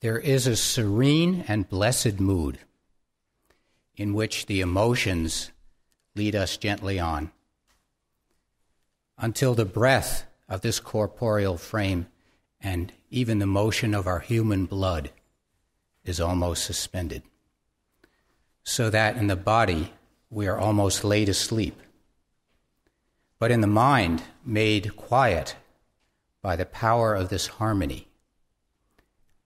There is a serene and blessed mood in which the emotions lead us gently on until the breath of this corporeal frame and even the motion of our human blood is almost suspended, so that in the body we are almost laid asleep, but in the mind made quiet by the power of this harmony,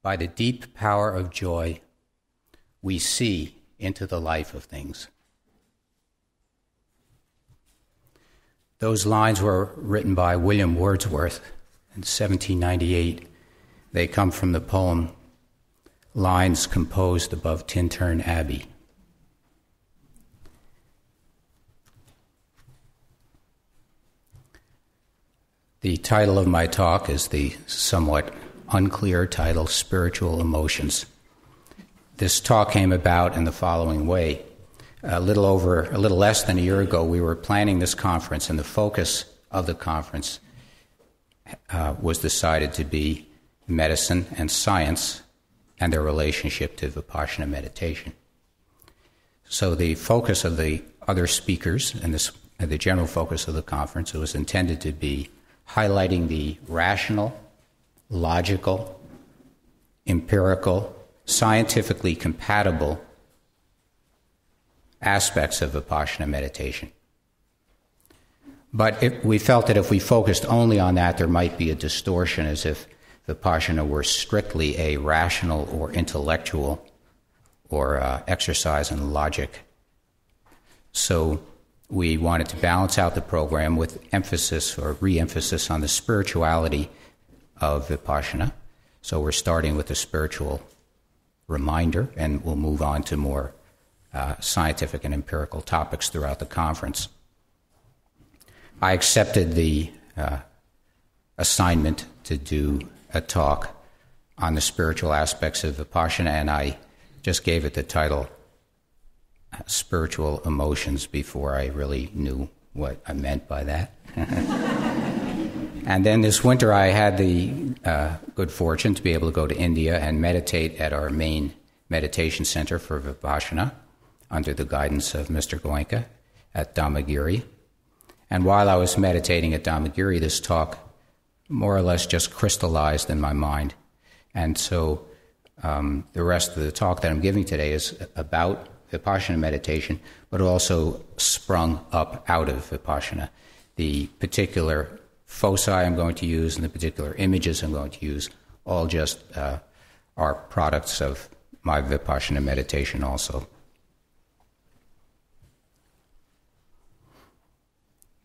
by the deep power of joy, we see into the life of things. Those lines were written by William Wordsworth in 1798. They come from the poem Lines Composed Above Tintern Abbey. The title of my talk is the somewhat unclear title, Spiritual Emotions. This talk came about in the following way. A little less than a year ago, we were planning this conference, and the focus of the conference was decided to be medicine and science and their relationship to Vipassana meditation. So the focus of the other speakers and the general focus of the conference was intended to be highlighting the rational, logical, empirical, scientifically compatible aspects of Vipassana meditation. But we felt that if we focused only on that, there might be a distortion, as if Vipassana were strictly a rational or intellectual or exercise in logic. So we wanted to balance out the program with emphasis or re-emphasis on the spirituality of Vipassana. So we're starting with the spiritual reminder, and we'll move on to more scientific and empirical topics throughout the conference. I accepted the assignment to do a talk on the spiritual aspects of Vipassana, and I just gave it the title Spiritual Emotions before I really knew what I meant by that. And then this winter I had the good fortune to be able to go to India and meditate at our main meditation center for Vipassana under the guidance of Mr. Goenka at Dhammagiri. And while I was meditating at Dhammagiri, this talk more or less just crystallized in my mind. And so the rest of the talk that I'm giving today is about Vipassana meditation, but also sprung up out of Vipassana. The particular foci I'm going to use and the particular images I'm going to use all just are products of my Vipassana meditation also.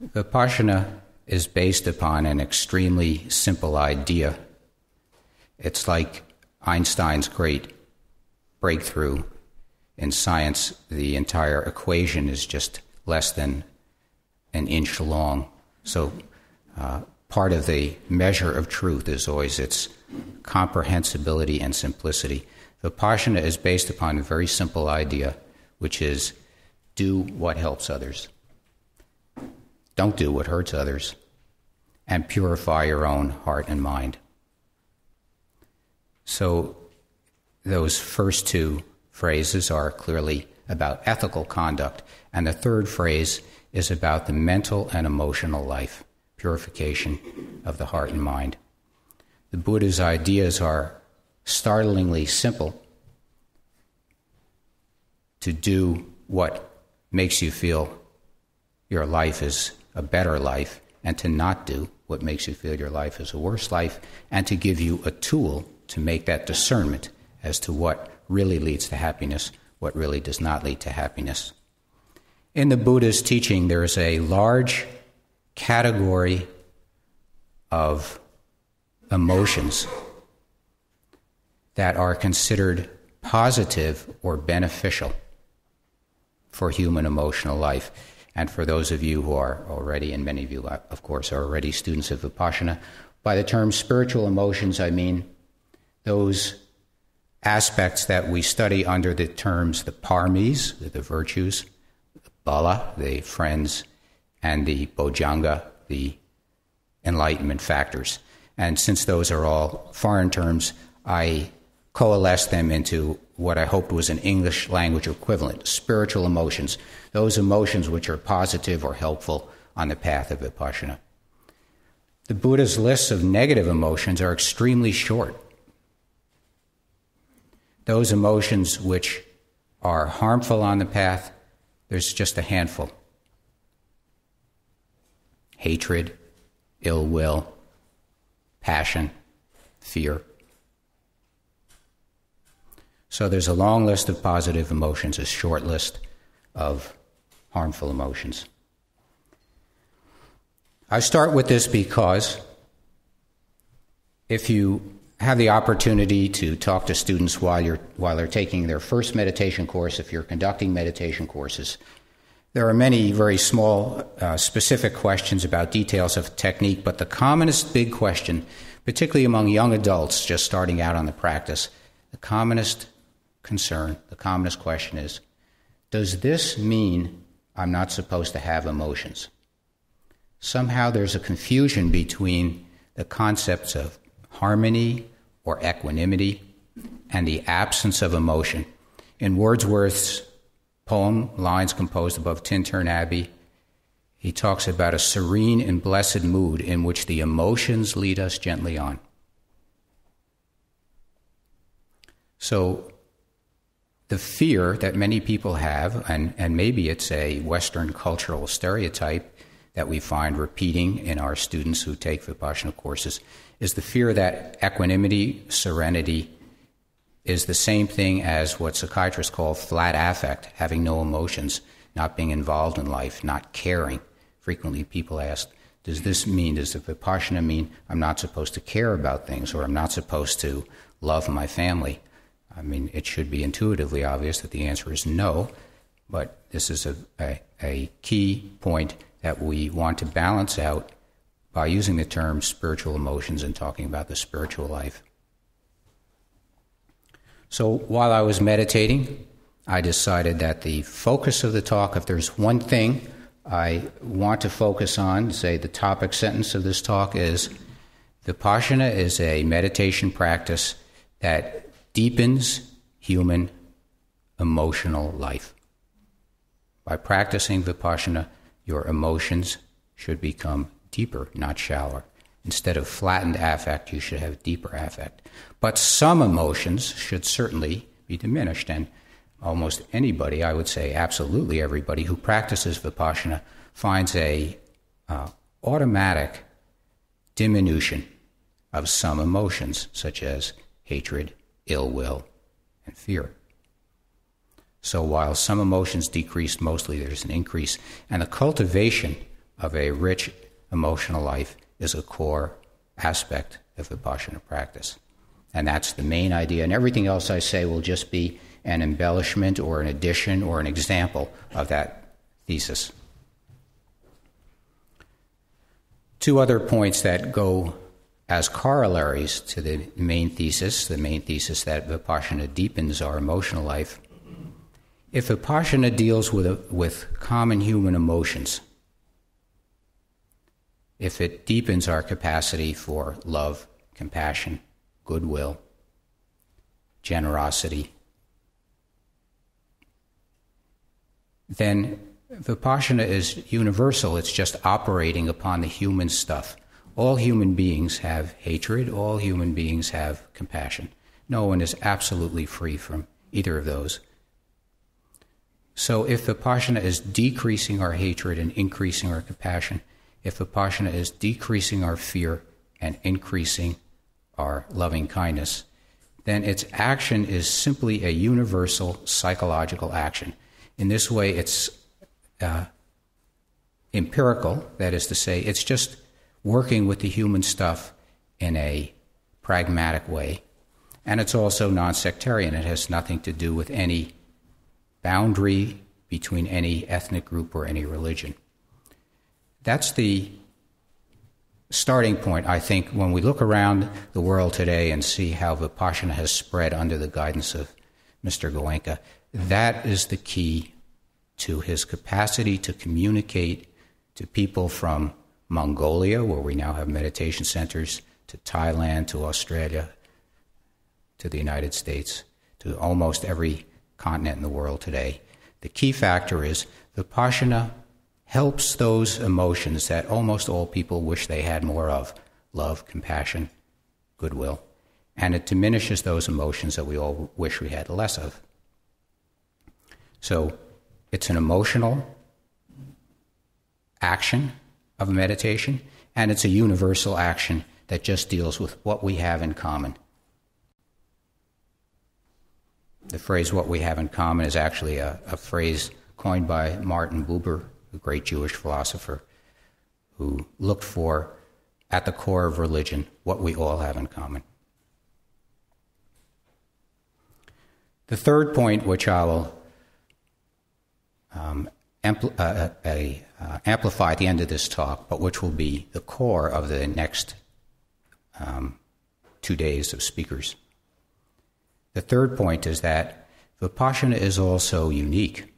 Vipassana is based upon an extremely simple idea. It's like Einstein's great breakthrough in science. The entire equation is just less than an inch long. So part of the measure of truth is always its comprehensibility and simplicity. Vipassana is based upon a very simple idea, which is do what helps others. Don't do what hurts others, and purify your own heart and mind. So those first two phrases are clearly about ethical conduct, and the third phrase is about the mental and emotional life, purification of the heart and mind. The Buddha's ideas are startlingly simple: to do what makes you feel your life is a better life, and to not do what makes you feel your life is a worse life, and to give you a tool to make that discernment as to what really leads to happiness, what really does not lead to happiness. In the Buddha's teaching, there is a large category of emotions that are considered positive or beneficial for human emotional life. And for those of you who are already, and many of you, of course, are already students of Vipassana, by the term spiritual emotions, I mean those aspects that we study under the terms the paramis, the virtues, the bala, the friends, and the bojjhanga, the enlightenment factors. And since those are all foreign terms, I coalesced them into what I hoped was an English language equivalent, spiritual emotions, those emotions which are positive or helpful on the path of Vipassana. The Buddha's lists of negative emotions are extremely short. Those emotions which are harmful on the path, there's just a handful. Hatred, ill will, passion, fear. So there's a long list of positive emotions, a short list of harmful emotions. I start with this because if you have the opportunity to talk to students while they're taking their first meditation course, if you're conducting meditation courses, there are many very small, specific questions about details of technique, but the commonest big question, particularly among young adults just starting out on the practice, the commonest concern, the commonest question is, does this mean I'm not supposed to have emotions? Somehow there's a confusion between the concepts of harmony or equanimity and the absence of emotion. In Wordsworth's poem, Lines Composed Above Tintern Abbey, he talks about a serene and blessed mood in which the emotions lead us gently on. So the fear that many people have, and maybe it's a Western cultural stereotype that we find repeating in our students who take Vipassana courses, is the fear that equanimity, serenity, is the same thing as what psychiatrists call flat affect, having no emotions, not being involved in life, not caring. Frequently people ask, does the Vipassana mean I'm not supposed to care about things, or I'm not supposed to love my family? I mean, it should be intuitively obvious that the answer is no, but this is a key point that we want to balance out by using the term spiritual emotions and talking about the spiritual life. So while I was meditating, I decided that the focus of the talk, if there's one thing I want to focus on, say the topic sentence of this talk is, Vipassana is a meditation practice that deepens human emotional life. By practicing Vipassana, your emotions should become deeper, not shallower. Instead of flattened affect, you should have deeper affect. But some emotions should certainly be diminished, and almost anybody, I would say absolutely everybody who practices Vipassana finds a automatic diminution of some emotions, such as hatred, ill will, and fear. So while some emotions decrease, mostly there's an increase. And the cultivation of a rich emotional life is a core aspect of Vipassana practice. And that's the main idea. And everything else I say will just be an embellishment or an addition or an example of that thesis. Two other points that go as corollaries to the main thesis that Vipassana deepens our emotional life. If Vipassana deals with common human emotions, if it deepens our capacity for love, compassion, goodwill, generosity, then Vipassana is universal. It's just operating upon the human stuff. All human beings have hatred. All human beings have compassion. No one is absolutely free from either of those. So if Vipassana is decreasing our hatred and increasing our compassion, if Vipassana is decreasing our fear and increasing our loving kindness, then its action is simply a universal psychological action. In this way, it's empirical, that is to say, it's just working with the human stuff in a pragmatic way. And it's also non-sectarian. It has nothing to do with any boundary between any ethnic group or any religion. That's the starting point, I think, when we look around the world today and see how Vipassana has spread under the guidance of Mr. Goenka. That is the key to his capacity to communicate to people from Mongolia, where we now have meditation centers, to Thailand, to Australia, to the United States, to almost every continent in the world today. The key factor is Vipassana helps those emotions that almost all people wish they had more of: love, compassion, goodwill. And it diminishes those emotions that we all wish we had less of. So it's an emotional action of meditation, and it's a universal action that just deals with what we have in common. The phrase "what we have in common" is actually a phrase coined by Martin Buber, a great Jewish philosopher, who looked for, at the core of religion, what we all have in common. The third point, which I will amplify at the end of this talk, but which will be the core of the next 2 days of speakers. The third point is that Vipassana is also unique.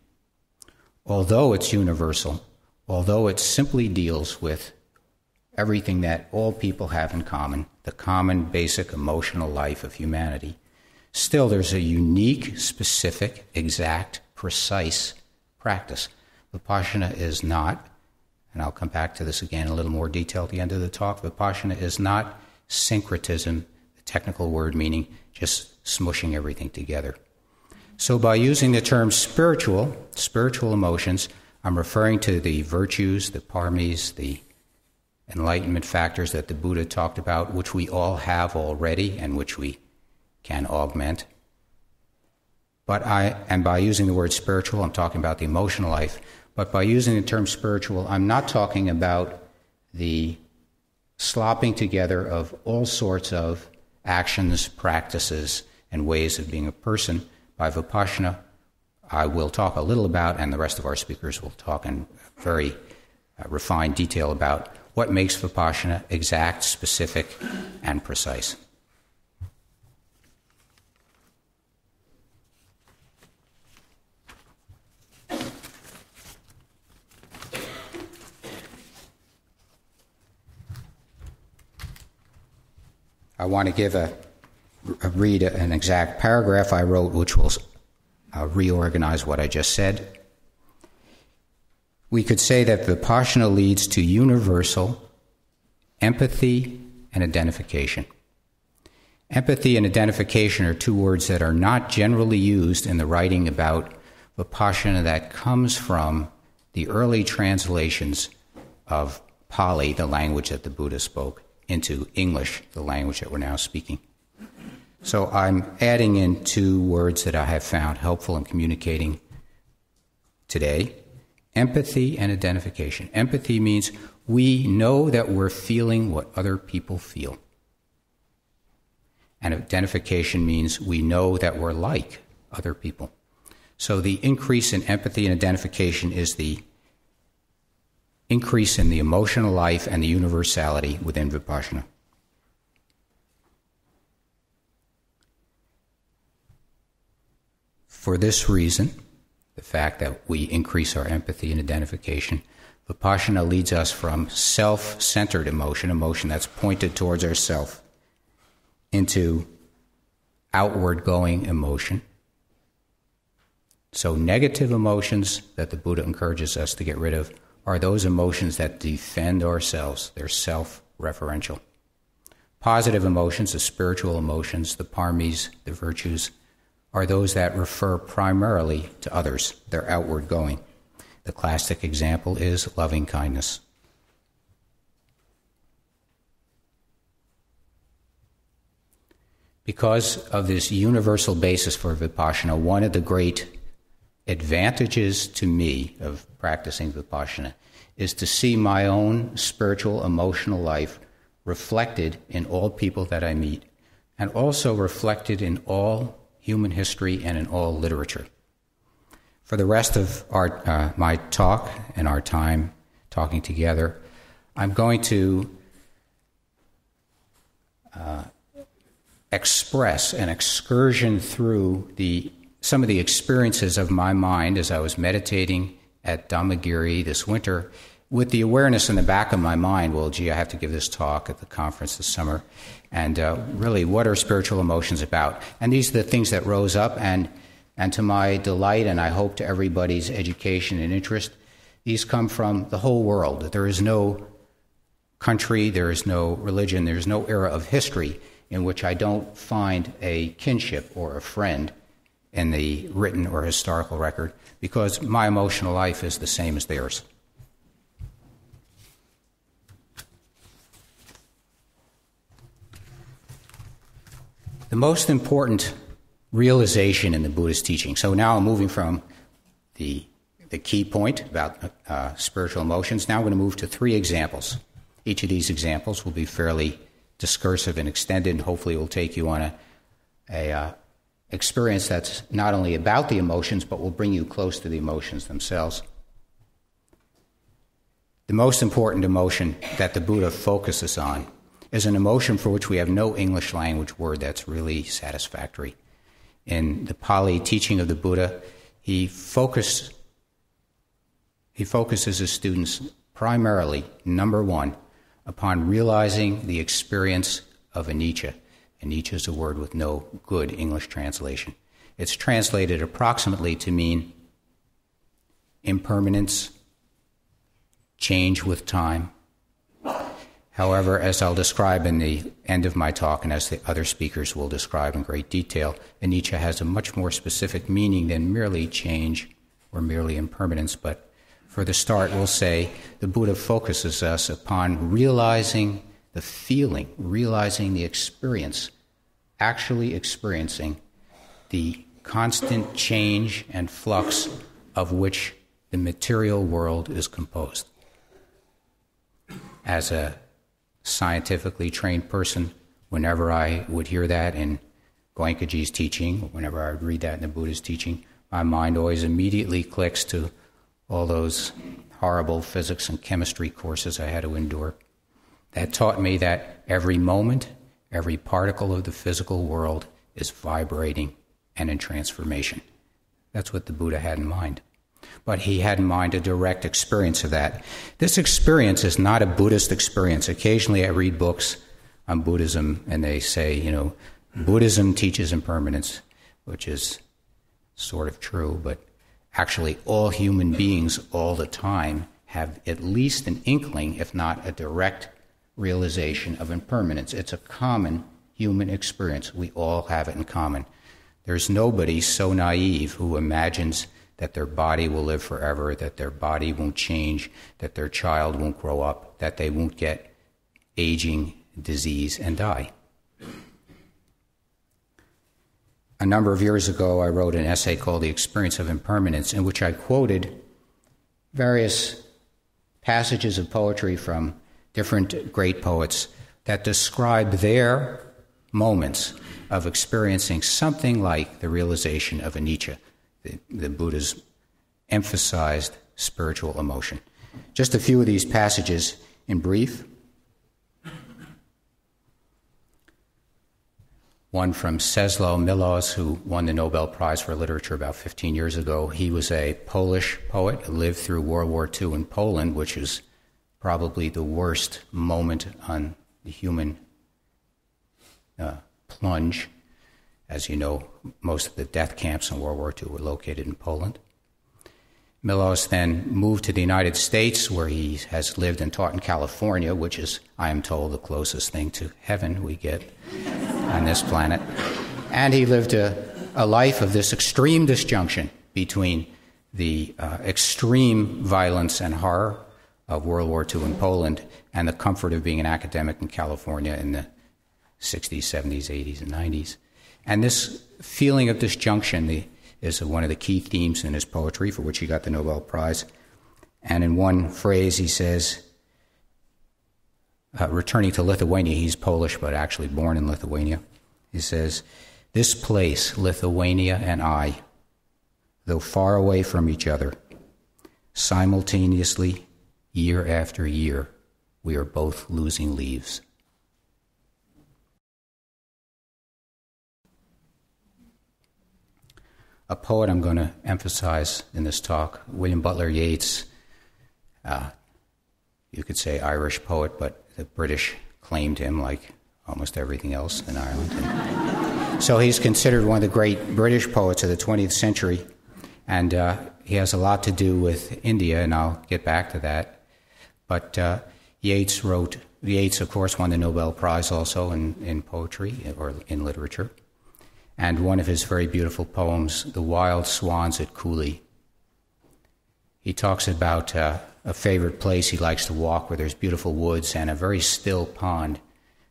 Although it's universal, although it simply deals with everything that all people have in common, the common basic emotional life of humanity, still there's a unique, specific, exact, precise practice. Vipassana is not, and I'll come back to this again in a little more detail at the end of the talk, Vipassana is not syncretism, the technical word meaning just smushing everything together. So by using the term spiritual emotions, I'm referring to the virtues, the paramis, the enlightenment factors that the Buddha talked about, which we all have already and which we can augment. And by using the word spiritual, I'm talking about the emotional life. But by using the term spiritual, I'm not talking about the slopping together of all sorts of actions, practices, and ways of being a person. By Vipassana, I will talk a little about, and the rest of our speakers will talk in very refined detail about what makes Vipassana exact, specific, and precise. I want to read an exact paragraph I wrote, which will reorganize what I just said. We could say that Vipassana leads to universal empathy and identification. Empathy and identification are two words that are not generally used in the writing about Vipassana that comes from the early translations of Pali, the language that the Buddha spoke, into English, the language that we're now speaking. So I'm adding in two words that I have found helpful in communicating today: empathy and identification. Empathy means we know that we're feeling what other people feel. And identification means we know that we're like other people. So the increase in empathy and identification is the increase in the emotional life and the universality within Vipassana. For this reason, the fact that we increase our empathy and identification, Vipassana leads us from self-centered emotion that's pointed towards ourself, into outward-going emotion. So negative emotions that the Buddha encourages us to get rid of are those emotions that defend ourselves. They're self-referential. Positive emotions, the spiritual emotions, the paramis, the virtues, are those that refer primarily to others. They're outward going. The classic example is loving kindness. Because of this universal basis for Vipassana, one of the great advantages to me of practicing Vipassana is to see my own spiritual, emotional life reflected in all people that I meet, and also reflected in all human history and in all literature. For the rest of my talk and our time talking together, I'm going to express an excursion through some of the experiences of my mind as I was meditating at Dhammagiri this winter, with the awareness in the back of my mind, well, gee, I have to give this talk at the conference this summer, and really, what are spiritual emotions about? And these are the things that rose up, and to my delight, and I hope to everybody's education and interest, these come from the whole world. There is no country, there is no religion, there is no era of history in which I don't find a kinship or a friend in the written or historical record, because my emotional life is the same as theirs. The most important realization in the Buddhist teaching. So now I'm moving from the key point about spiritual emotions. Now I'm going to move to 3 examples. Each of these examples will be fairly discursive and extended, and hopefully will take you on a experience that's not only about the emotions, but will bring you close to the emotions themselves. The most important emotion that the Buddha focuses on is an emotion for which we have no English language word that's really satisfactory. In the Pali teaching of the Buddha, he focuses his students primarily, number 1, upon realizing the experience of anicca. Anicca is a word with no good English translation. It's translated approximately to mean impermanence, change with time. However, as I'll describe in the end of my talk, and as the other speakers will describe in great detail, anicca has a much more specific meaning than merely change or merely impermanence. But for the start, we'll say the Buddha focuses us upon realizing the feeling, realizing the experience, actually experiencing the constant change and flux of which the material world is composed. As a scientifically trained person, whenever I would hear that in Goenkaji's teaching, whenever I would read that in the Buddha's teaching, my mind always immediately clicks to all those horrible physics and chemistry courses I had to endure. That taught me that every moment, every particle of the physical world is vibrating and in transformation. That's what the Buddha had in mind. But he had in mind a direct experience of that. This experience is not a Buddhist experience. Occasionally I read books on Buddhism and they say, Buddhism teaches impermanence, which is sort of true, but actually all human beings all the time have at least an inkling, if not a direct realization of impermanence. It's a common human experience. We all have it in common. There's nobody so naive who imagines that their body will live forever, that their body won't change, that their child won't grow up, that they won't get aging, disease, and die. A number of years ago, I wrote an essay called The Experience of Impermanence, in which I quoted various passages of poetry from different great poets that describe their moments of experiencing something like the realization of anicca, the Buddha's emphasized spiritual emotion. Just a few of these passages in brief. One from Ceslo Milos, who won the Nobel Prize for Literature about 15 years ago. He was a Polish poet who lived through World War II in Poland, which is probably the worst moment on the human plunge. As you know, most of the death camps in World War II were located in Poland. Milos then moved to the United States, where he has lived and taught in California, which is, I am told, the closest thing to heaven we get on this planet. And he lived a life of this extreme disjunction between the extreme violence and horror of World War II in Poland and the comfort of being an academic in California in the 60s, 70s, 80s, and 90s. And this feeling of disjunction is one of the key themes in his poetry, for which he got the Nobel Prize. And in one phrase he says, returning to Lithuania, he's Polish but actually born in Lithuania, he says, "This place, Lithuania and I, though far away from each other, simultaneously, year after year, we are both losing leaves." A poet I'm going to emphasize in this talk, William Butler Yeats, you could say Irish poet, but the British claimed him like almost everything else in Ireland. So he's considered one of the great British poets of the 20th century, and he has a lot to do with India, and I'll get back to that. But Yeats, of course, won the Nobel Prize also in poetry or in literature. And one of his very beautiful poems, The Wild Swans at Cooley. He talks about a favorite place he likes to walk where there's beautiful woods and a very still pond.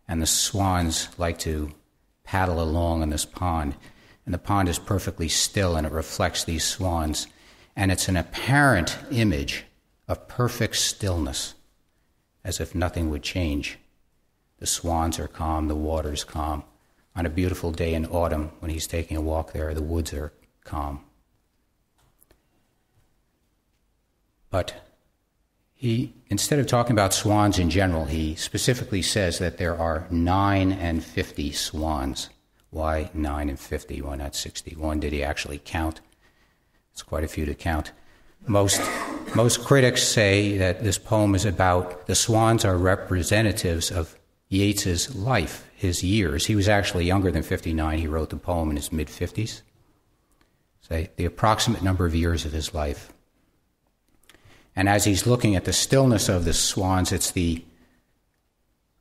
And the swans like to paddle along in this pond. And the pond is perfectly still and it reflects these swans. And it's an apparent image of perfect stillness, as if nothing would change. The swans are calm, the water's calm. On a beautiful day in autumn, when he's taking a walk there, the woods are calm. But he, instead of talking about swans in general, he specifically says that there are 9 and 50 swans. Why 9 and 50? Why not 61? Did he actually count? It's quite a few to count. Most critics say that this poem is about the swans are representatives of Yeats's life, his years. He was actually younger than 59. He wrote the poem in his mid-50s. Say the approximate number of years of his life. And as he's looking at the stillness of the swans, it's the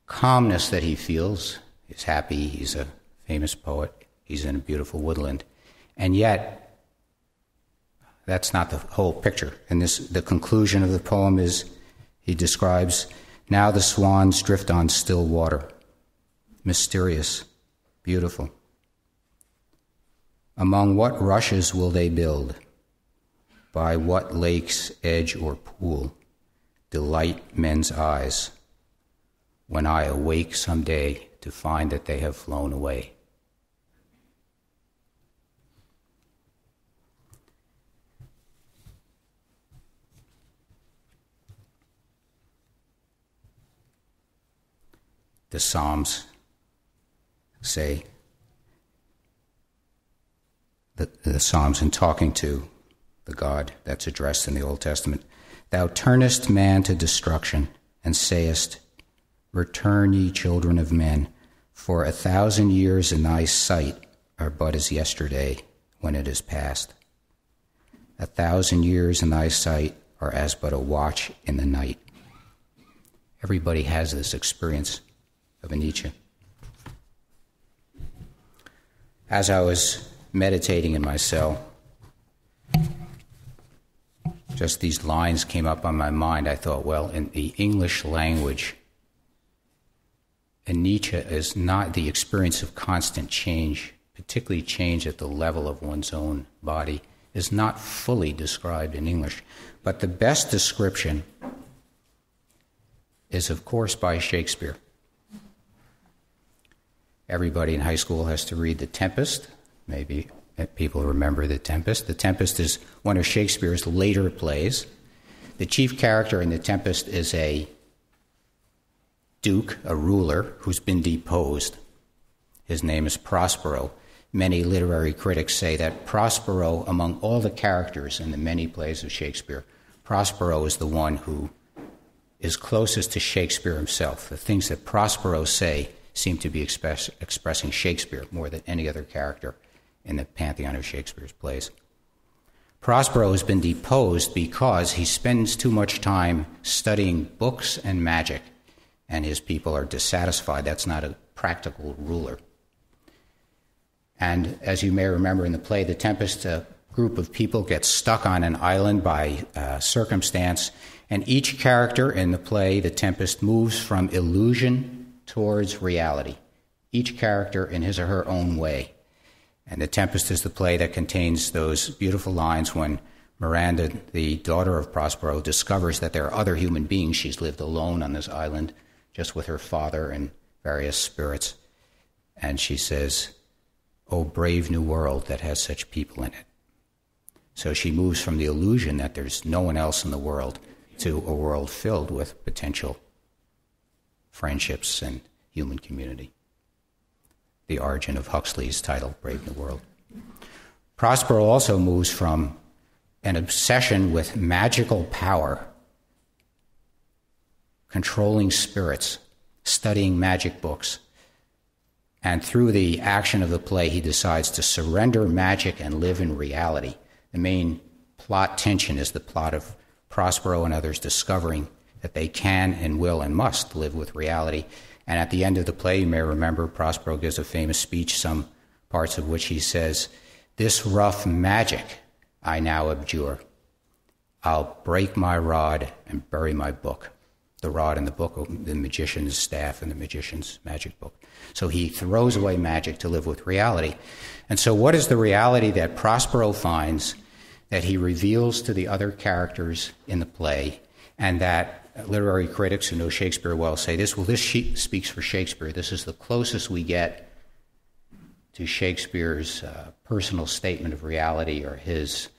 calmness that he feels. He's happy. He's a famous poet. He's in a beautiful woodland. And yet, that's not the whole picture. And the conclusion of the poem is, he describes, now the swans drift on still water, mysterious, beautiful. Among what rushes will they build? By what lake's edge or pool delight men's eyes when I awake someday to find that they have flown away? The Psalms say, the Psalms in talking to the God that's addressed in the Old Testament, thou turnest man to destruction and sayest, return ye children of men, for 1,000 years in thy sight are but as yesterday when it is past. 1,000 years in thy sight are as but a watch in the night. Everybody has this experience of a Nietzsche. As I was meditating in my cell, just these lines came up on my mind. I thought, well, in the English language, in Nietzsche is not the experience of constant change, particularly change at the level of one's own body, is not fully described in English. But the best description is, of course, by Shakespeare. Everybody in high school has to read The Tempest. Maybe people remember The Tempest. The Tempest is one of Shakespeare's later plays. The chief character in The Tempest is a duke, a ruler, who's been deposed. His name is Prospero. Many literary critics say that Prospero, among all the characters in the many plays of Shakespeare, Prospero is the one who is closest to Shakespeare himself. The things that Prospero say seem to be expressing Shakespeare more than any other character in the pantheon of Shakespeare's plays. Prospero has been deposed because he spends too much time studying books and magic, and his people are dissatisfied. That's not a practical ruler. And as you may remember in the play The Tempest, a group of people gets stuck on an island by circumstance, and each character in the play The Tempest moves from illusion towards reality, each character in his or her own way. And The Tempest is the play that contains those beautiful lines when Miranda, the daughter of Prospero, discovers that there are other human beings. She's lived alone on this island, just with her father and various spirits. And she says, "Oh, brave new world that has such people in it." So she moves from the illusion that there's no one else in the world to a world filled with potential friendships and human community. The origin of Huxley's title, Brave New World. Prospero also moves from an obsession with magical power controlling spirits, studying magic books. And through the action of the play, he decides to surrender magic and live in reality. The main plot tension is the plot of Prospero and others discovering that they can and will and must live with reality. And at the end of the play, you may remember, Prospero gives a famous speech, some parts of which he says, "This rough magic I now abjure. I'll break my rod and bury my book." The rod and the book, the magician's staff and the magician's magic book. So he throws away magic to live with reality. And so what is the reality that Prospero finds that he reveals to the other characters in the play, and that literary critics who know Shakespeare well say this, well, this speaks for Shakespeare. This is the closest we get to Shakespeare's personal statement of reality or his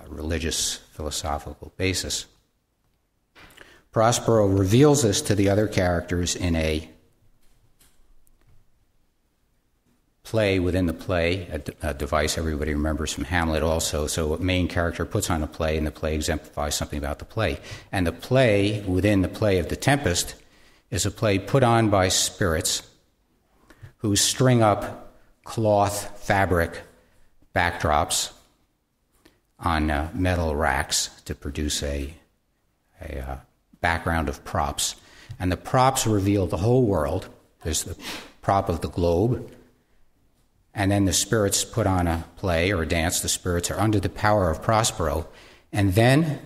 religious philosophical basis. Prospero reveals this to the other characters in a play within the play, a device everybody remembers from Hamlet also. So a main character puts on a play, and the play exemplifies something about the play. And the play within the play of The Tempest is a play put on by spirits who string up cloth, fabric backdrops on metal racks to produce a background of props. And the props reveal the whole world. There's the prop of the globe. And then the spirits put on a play or a dance. The spirits are under the power of Prospero. And then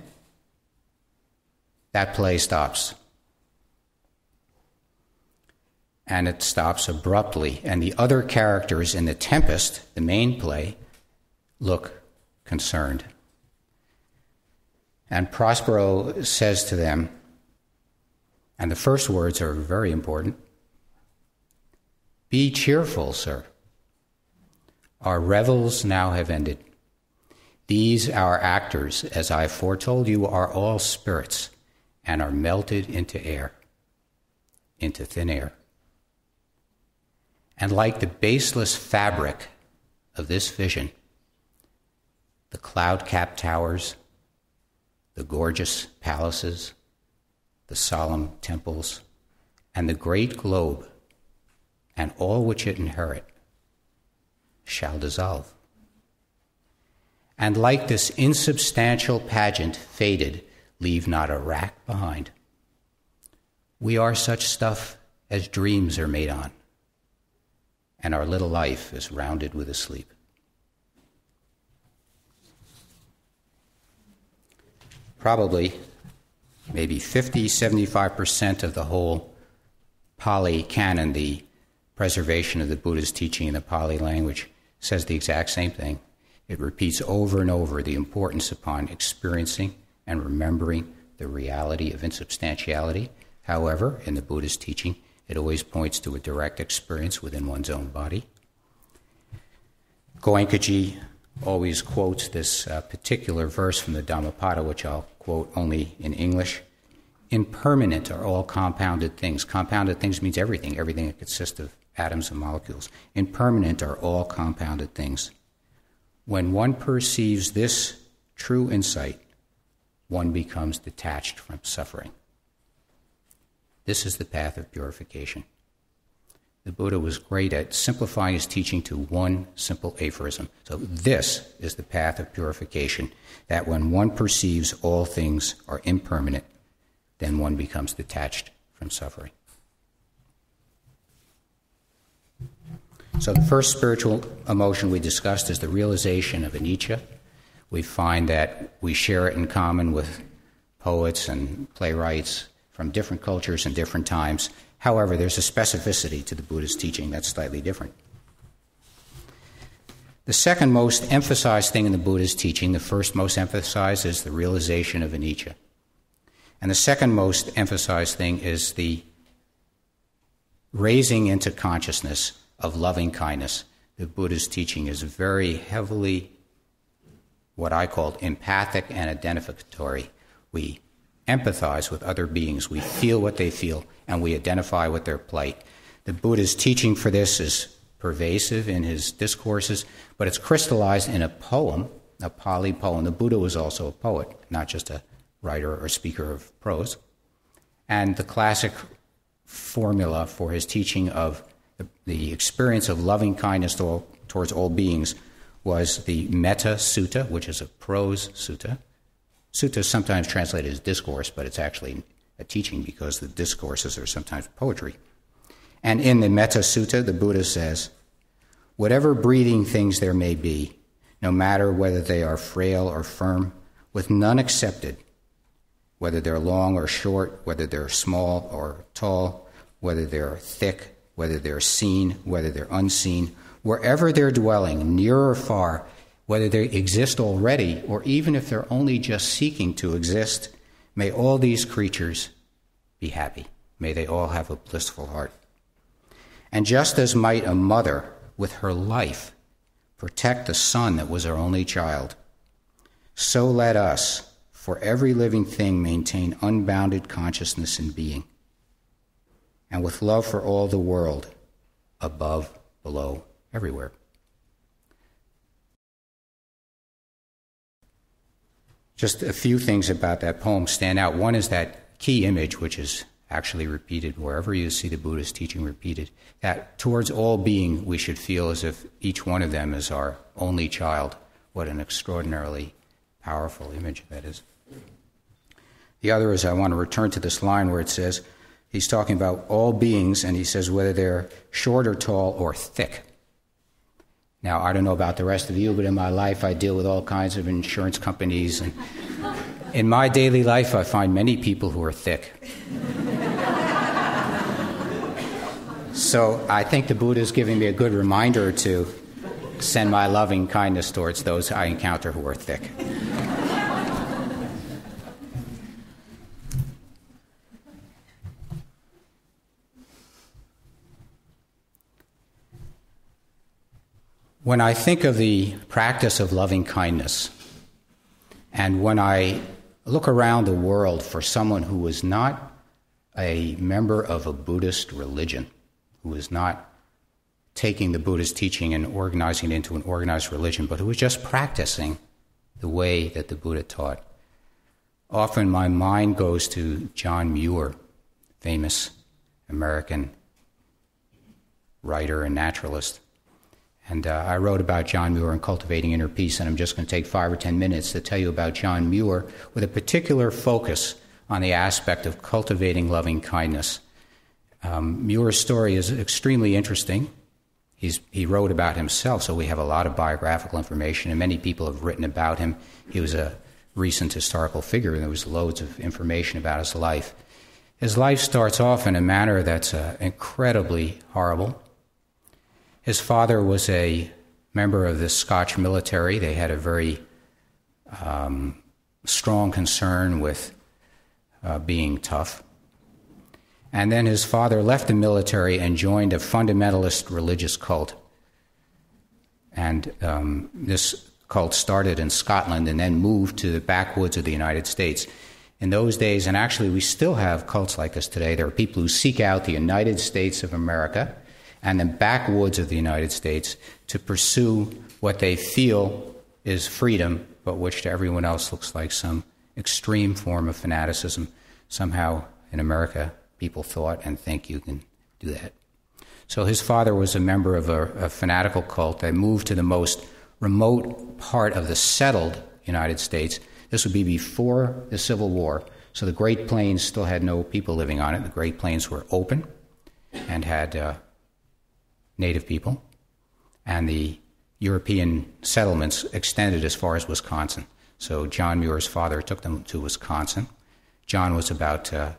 that play stops. And it stops abruptly. And the other characters in The Tempest, the main play, look concerned. And Prospero says to them, and the first words are very important, "Be cheerful, sir. Our revels now have ended. These, our actors, as I foretold you, are all spirits and are melted into air, into thin air. And like the baseless fabric of this vision, the cloud-capped towers, the gorgeous palaces, the solemn temples, and the great globe, and all which it inherit, shall dissolve. And like this insubstantial pageant faded, leave not a rack behind. We are such stuff as dreams are made on, and our little life is rounded with a sleep." Probably, maybe 50-75% of the whole Pali canon, the preservation of the Buddha's teaching in the Pali language, says the exact same thing. It repeats over and over the importance upon experiencing and remembering the reality of insubstantiality. However, in the Buddha's teaching, it always points to a direct experience within one's own body. Goenkaji always quotes this particular verse from the Dhammapada, which I'll quote only in English. "Impermanent are all compounded things." Compounded things means everything that consists of atoms and molecules. "Impermanent are all compounded things. When one perceives this true insight, one becomes detached from suffering." This is the path of purification. The Buddha was great at simplifying his teaching to one simple aphorism. So this is the path of purification, that when one perceives all things are impermanent, then one becomes detached from suffering. So the first spiritual emotion we discussed is the realization of anicca. We find that we share it in common with poets and playwrights from different cultures and different times. However, there's a specificity to the Buddha's teaching that's slightly different. The second most emphasized thing in the Buddha's teaching, the first most emphasized, is the realization of anicca. And the second most emphasized thing is the raising into consciousness of loving kindness. The Buddha's teaching is very heavily what I call empathic and identificatory. We empathize with other beings. We feel what they feel, and we identify with their plight. The Buddha's teaching for this is pervasive in his discourses, but it's crystallized in a poem, a Pali poem. The Buddha was also a poet, not just a writer or speaker of prose. And the classic formula for his teaching of the experience of loving kindness towards all beings was the Metta Sutta, which is a prose sutta. Sutta is sometimes translated as discourse, but it's actually a teaching because the discourses are sometimes poetry. And in the Metta Sutta, the Buddha says, whatever breathing things there may be, no matter whether they are frail or firm, with none excepted, whether they're long or short, whether they're small or tall, whether they're thick, whether they're seen, whether they're unseen, wherever they're dwelling, near or far, whether they exist already, or even if they're only just seeking to exist, may all these creatures be happy. May they all have a blissful heart. And just as might a mother, with her life, protect the son that was her only child, so let us, for every living thing, maintain unbounded consciousness and being, and with love for all the world, above, below, everywhere. Just a few things about that poem stand out. One is that key image, which is actually repeated wherever you see the Buddha's teaching repeated, that towards all being we should feel as if each one of them is our only child. What an extraordinarily powerful image that is. The other is I want to return to this line where it says, he's talking about all beings, and he says whether they're short or tall or thick. Now, I don't know about the rest of you, but in my life I deal with all kinds of insurance companies, and in my daily life I find many people who are thick. So I think the Buddha is giving me a good reminder to send my loving kindness towards those I encounter who are thick. When I think of the practice of loving kindness, and when I look around the world for someone who is not a member of a Buddhist religion, who is not taking the Buddha's teaching and organizing it into an organized religion, but who is just practicing the way that the Buddha taught, often my mind goes to John Muir, famous American writer and naturalist. And I wrote about John Muir and cultivating inner peace, and I'm just going to take 5 or 10 minutes to tell you about John Muir with a particular focus on the aspect of cultivating loving kindness. Muir's story is extremely interesting. He wrote about himself, so we have a lot of biographical information, and many people have written about him. He was a recent historical figure, and there was loads of information about his life. His life starts off in a manner that's incredibly horrible. His father was a member of the Scotch military. They had a very strong concern with being tough. And then his father left the military and joined a fundamentalist religious cult. And this cult started in Scotland and then moved to the backwoods of the United States. In those days, and actually we still have cults like this today, there are people who seek out the United States of America and the backwoods of the United States to pursue what they feel is freedom, but which to everyone else looks like some extreme form of fanaticism. Somehow in America, people thought and think you can do that. So his father was a member of a fanatical cult that moved to the most remote part of the settled United States. This would be before the Civil War. So the Great Plains still had no people living on it. The Great Plains were open and had native people, and the European settlements extended as far as Wisconsin. So John Muir's father took them to Wisconsin. John was about a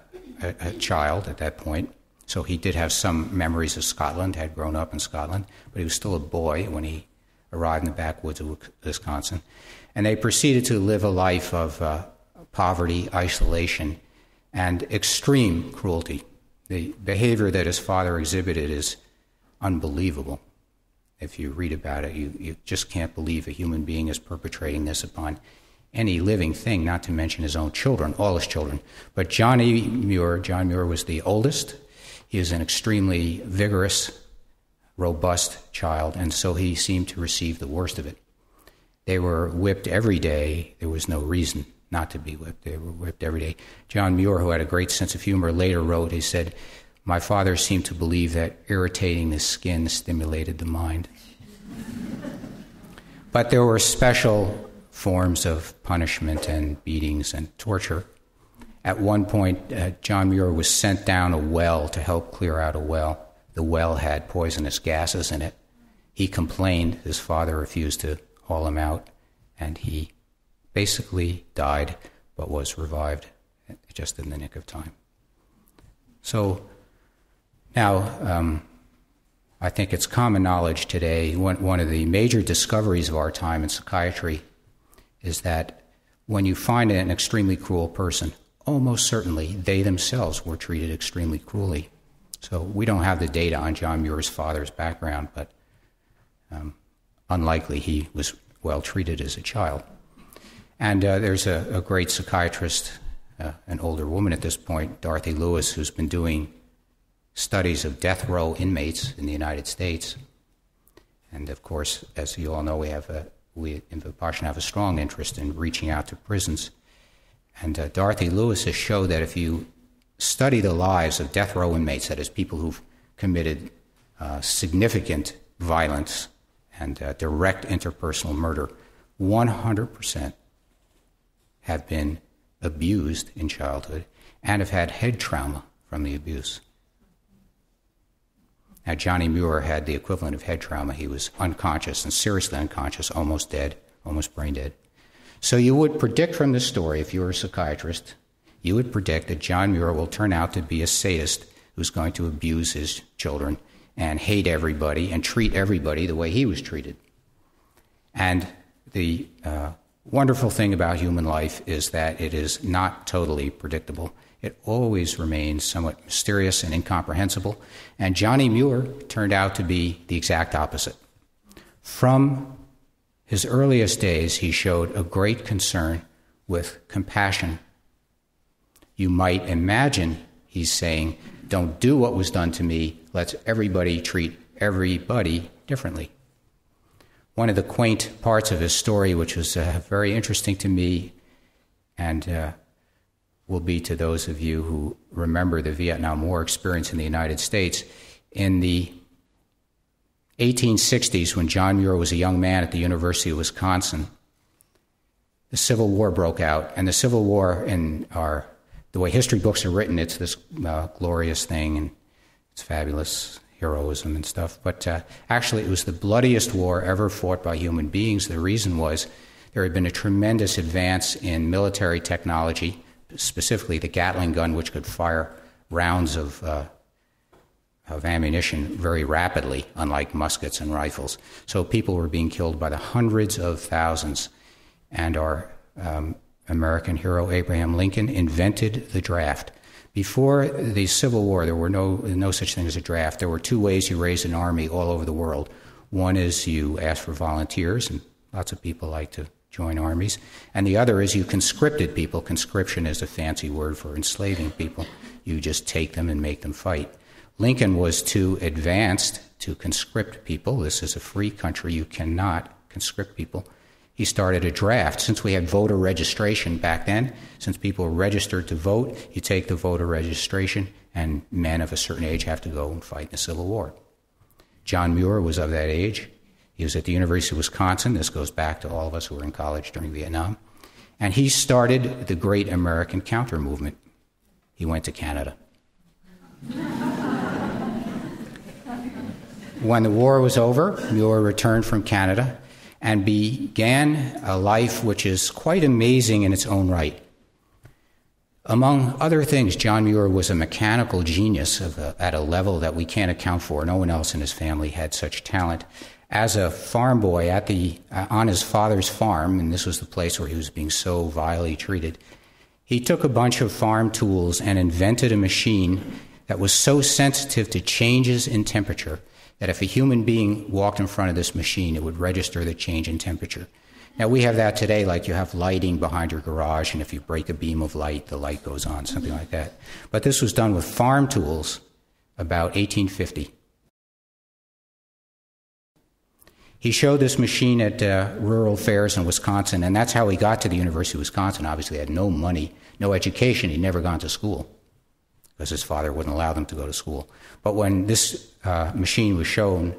child at that point, so he did have some memories of Scotland, had grown up in Scotland, but he was still a boy when he arrived in the backwoods of Wisconsin. And they proceeded to live a life of poverty, isolation, and extreme cruelty. The behavior that his father exhibited is unbelievable. If you read about it, you just can't believe a human being is perpetrating this upon any living thing, not to mention his own children, all his children. But John Muir was the oldest. He was an extremely vigorous, robust child, and so he seemed to receive the worst of it. They were whipped every day. There was no reason not to be whipped. They were whipped every day. John Muir, who had a great sense of humor, later wrote, he said, "My father seemed to believe that irritating the skin stimulated the mind." But there were special forms of punishment and beatings and torture. At one point, John Muir was sent down a well to help clear out a well. The well had poisonous gases in it. He complained. His father refused to haul him out, and he basically died, but was revived just in the nick of time. So now, I think it's common knowledge today, one of the major discoveries of our time in psychiatry is that when you find an extremely cruel person, almost certainly they themselves were treated extremely cruelly. So we don't have the data on John Muir's father's background, but unlikely he was well treated as a child. And there's a great psychiatrist, an older woman at this point, Dorothy Lewis, who's been doing studies of death row inmates in the United States. And of course, as you all know, we in Vipassana have a strong interest in reaching out to prisons. And Dorothy Lewis has showed that if you study the lives of death row inmates, that is, people who've committed significant violence and direct interpersonal murder, 100% have been abused in childhood and have had head trauma from the abuse. Now, Johnny Muir had the equivalent of head trauma. He was unconscious and seriously unconscious, almost dead, almost brain dead. So you would predict from this story, if you were a psychiatrist, you would predict that John Muir will turn out to be a sadist who's going to abuse his children and hate everybody and treat everybody the way he was treated. And the wonderful thing about human life is that it is not totally predictable. It always remains somewhat mysterious and incomprehensible. And Johnny Muir turned out to be the exact opposite. From his earliest days, he showed a great concern with compassion. You might imagine he's saying, don't do what was done to me. Let's everybody treat everybody differently. One of the quaint parts of his story, which was very interesting to me, and will be to those of you who remember the Vietnam War experience in the United States. In the 1860s, when John Muir was a young man at the University of Wisconsin, the Civil War broke out. And the Civil War, the way history books are written, it's this glorious thing, and it's fabulous heroism and stuff. But actually, it was the bloodiest war ever fought by human beings. The reason was there had been a tremendous advance in military technology, specifically the Gatling gun, which could fire rounds of ammunition very rapidly, unlike muskets and rifles. So people were being killed by the hundreds of thousands. And our American hero Abraham Lincoln invented the draft. Before the Civil War, there were no such thing as a draft. There were two ways you raised an army all over the world. One is you ask for volunteers, and lots of people like to join armies. And the other is you conscripted people. Conscription is a fancy word for enslaving people. You just take them and make them fight. Lincoln was too advanced to conscript people. This is a free country. You cannot conscript people. He started a draft. Since we had voter registration back then, since people were registered to vote, you take the voter registration, and men of a certain age have to go and fight in the Civil War. John Muir was of that age. He was at the University of Wisconsin. This goes back to all of us who were in college during Vietnam. And he started the great American counter movement. He went to Canada. When the war was over, Muir returned from Canada and began a life which is quite amazing in its own right. Among other things, John Muir was a mechanical genius at a level that we can't account for. No one else in his family had such talent. As a farm boy on his father's farm, and this was the place where he was being so vilely treated, he took a bunch of farm tools and invented a machine that was so sensitive to changes in temperature that if a human being walked in front of this machine, it would register the change in temperature. Now, we have that today, like you have lighting behind your garage, and if you break a beam of light, the light goes on, something like that. But this was done with farm tools about 1850. He showed this machine at rural fairs in Wisconsin, and that's how he got to the University of Wisconsin. Obviously, he had no money, no education. He'd never gone to school because his father wouldn't allow them to go to school. But when this machine was shown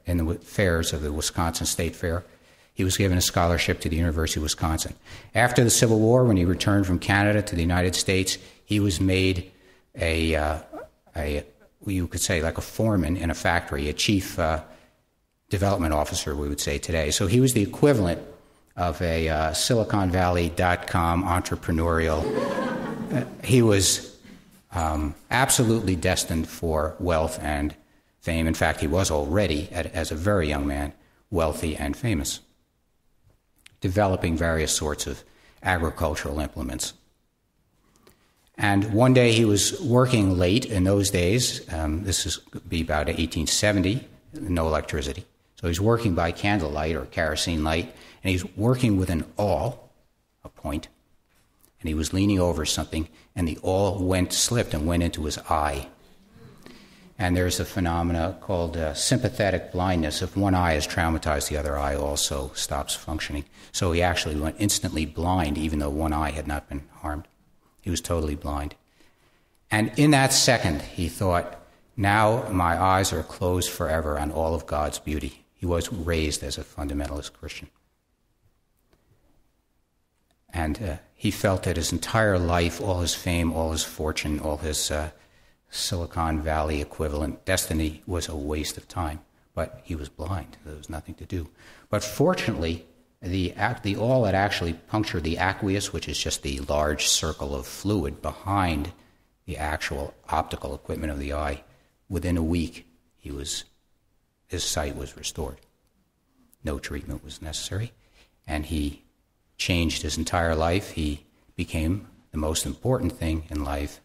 in the fairs of the Wisconsin State Fair, he was given a scholarship to the University of Wisconsin. After the Civil War, when he returned from Canada to the United States, he was made you could say like a foreman in a factory, a chief development officer, we would say today. So he was the equivalent of a Silicon Valley.com entrepreneurial. He was absolutely destined for wealth and fame. In fact, he was already, as a very young man, wealthy and famous, developing various sorts of agricultural implements. And one day he was working late in those days. This would be about 1870, no electricity. So he's working by candlelight or kerosene light, and he's working with an awl, a point, and he was leaning over something, and the awl slipped and went into his eye. And there's a phenomena called sympathetic blindness. If one eye is traumatized, the other eye also stops functioning. So he actually went instantly blind, even though one eye had not been harmed. He was totally blind. And in that second, he thought, now my eyes are closed forever on all of God's beauty. He was raised as a fundamentalist Christian. And he felt that his entire life, all his fame, all his fortune, all his Silicon Valley equivalent destiny was a waste of time. But he was blind. There was nothing to do. But fortunately, the awl had actually punctured the aqueous, which is just the large circle of fluid behind the actual optical equipment of the eye. Within a week, his sight was restored. No treatment was necessary. And he changed his entire life. He became the most important thing in life.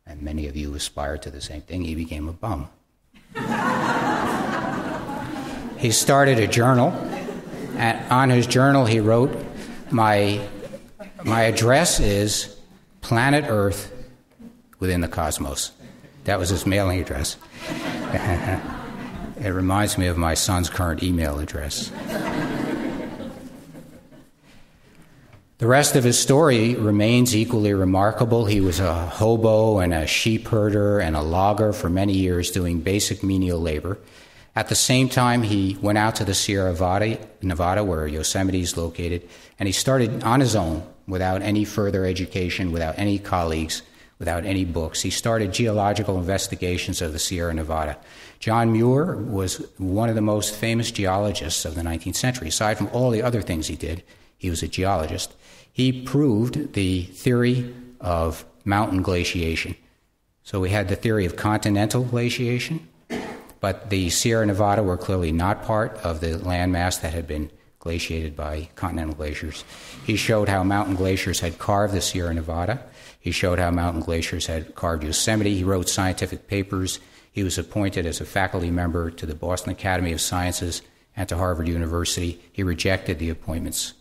And many of you aspire to the same thing. He became a bum. He started a journal. And on his journal, he wrote, my address is Planet Earth within the cosmos. That was his mailing address. It reminds me of my son's current email address. The rest of his story remains equally remarkable. He was a hobo and a sheep herder and a logger for many years doing basic menial labor. At the same time, he went out to the Sierra Nevada, where Yosemite is located, and he started on his own, without any further education, without any colleagues, without any books. He started geological investigations of the Sierra Nevada. John Muir was one of the most famous geologists of the 19th century. Aside from all the other things he did, he was a geologist. He proved the theory of mountain glaciation. So we had the theory of continental glaciation, but the Sierra Nevada were clearly not part of the landmass that had been glaciated by continental glaciers. He showed how mountain glaciers had carved the Sierra Nevada. He showed how mountain glaciers had carved Yosemite. He wrote scientific papers. He was appointed as a faculty member to the Boston Academy of Sciences and to Harvard University. He rejected the appointments.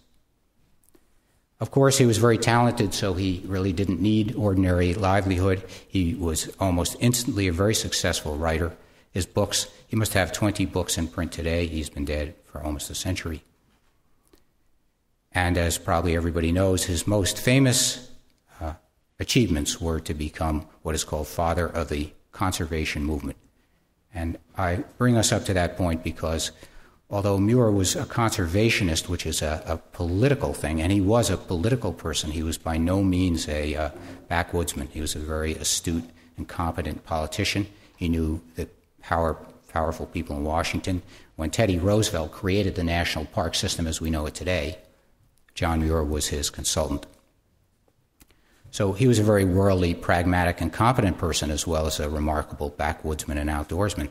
Of course, he was very talented, so he really didn't need ordinary livelihood. He was almost instantly a very successful writer. His books, he must have 20 books in print today. He's been dead for almost a century. And as probably everybody knows, his most famous achievements were to become what is called father of the conservation movement. And I bring us up to that point because although Muir was a conservationist, which is a political thing, and he was a political person, he was by no means a backwoodsman. He was a very astute and competent politician. He knew the powerful people in Washington. When Teddy Roosevelt created the national park system as we know it today, John Muir was his consultant. So he was a very worldly, pragmatic, and competent person, as well as a remarkable backwoodsman and outdoorsman.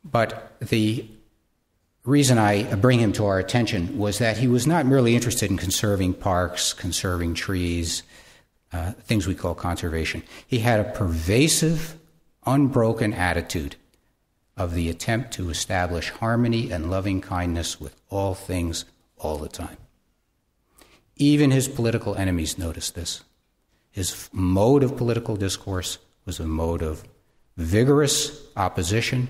But the reason I bring him to our attention was that he was not merely interested in conserving parks, conserving trees, things we call conservation. He had a pervasive, unbroken attitude of the attempt to establish harmony and loving kindness with all things all the time. Even his political enemies noticed this. His mode of political discourse was a mode of vigorous opposition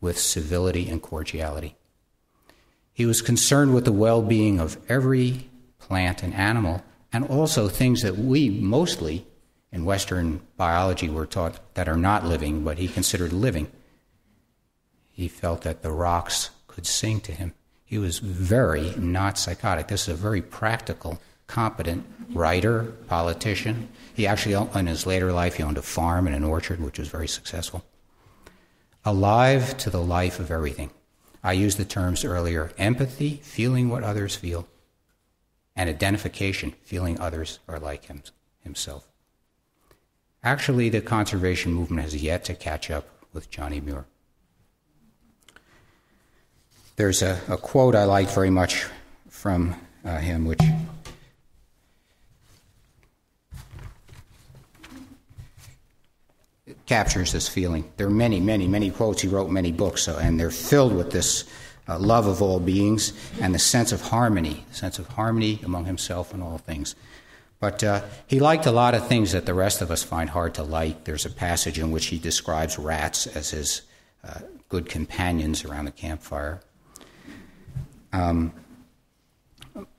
with civility and cordiality. He was concerned with the well-being of every plant and animal, and also things that we mostly in Western biology were taught that are not living, but he considered living. He felt that the rocks could sing to him. He was very not psychotic. This is a very practical, competent writer, politician. He actually, in his later life, he owned a farm and an orchard, which was very successful. Alive to the life of everything. I used the terms earlier: empathy, feeling what others feel, and identification, feeling others are like himself. Actually, the conservation movement has yet to catch up with Johnny Muir. There's a quote I like very much from him, which captures this feeling. There are many, many, many quotes. He wrote many books, and they're filled with this love of all beings and the sense of harmony among himself and all things. But he liked a lot of things that the rest of us find hard to like. There's a passage in which he describes rats as his good companions around the campfire.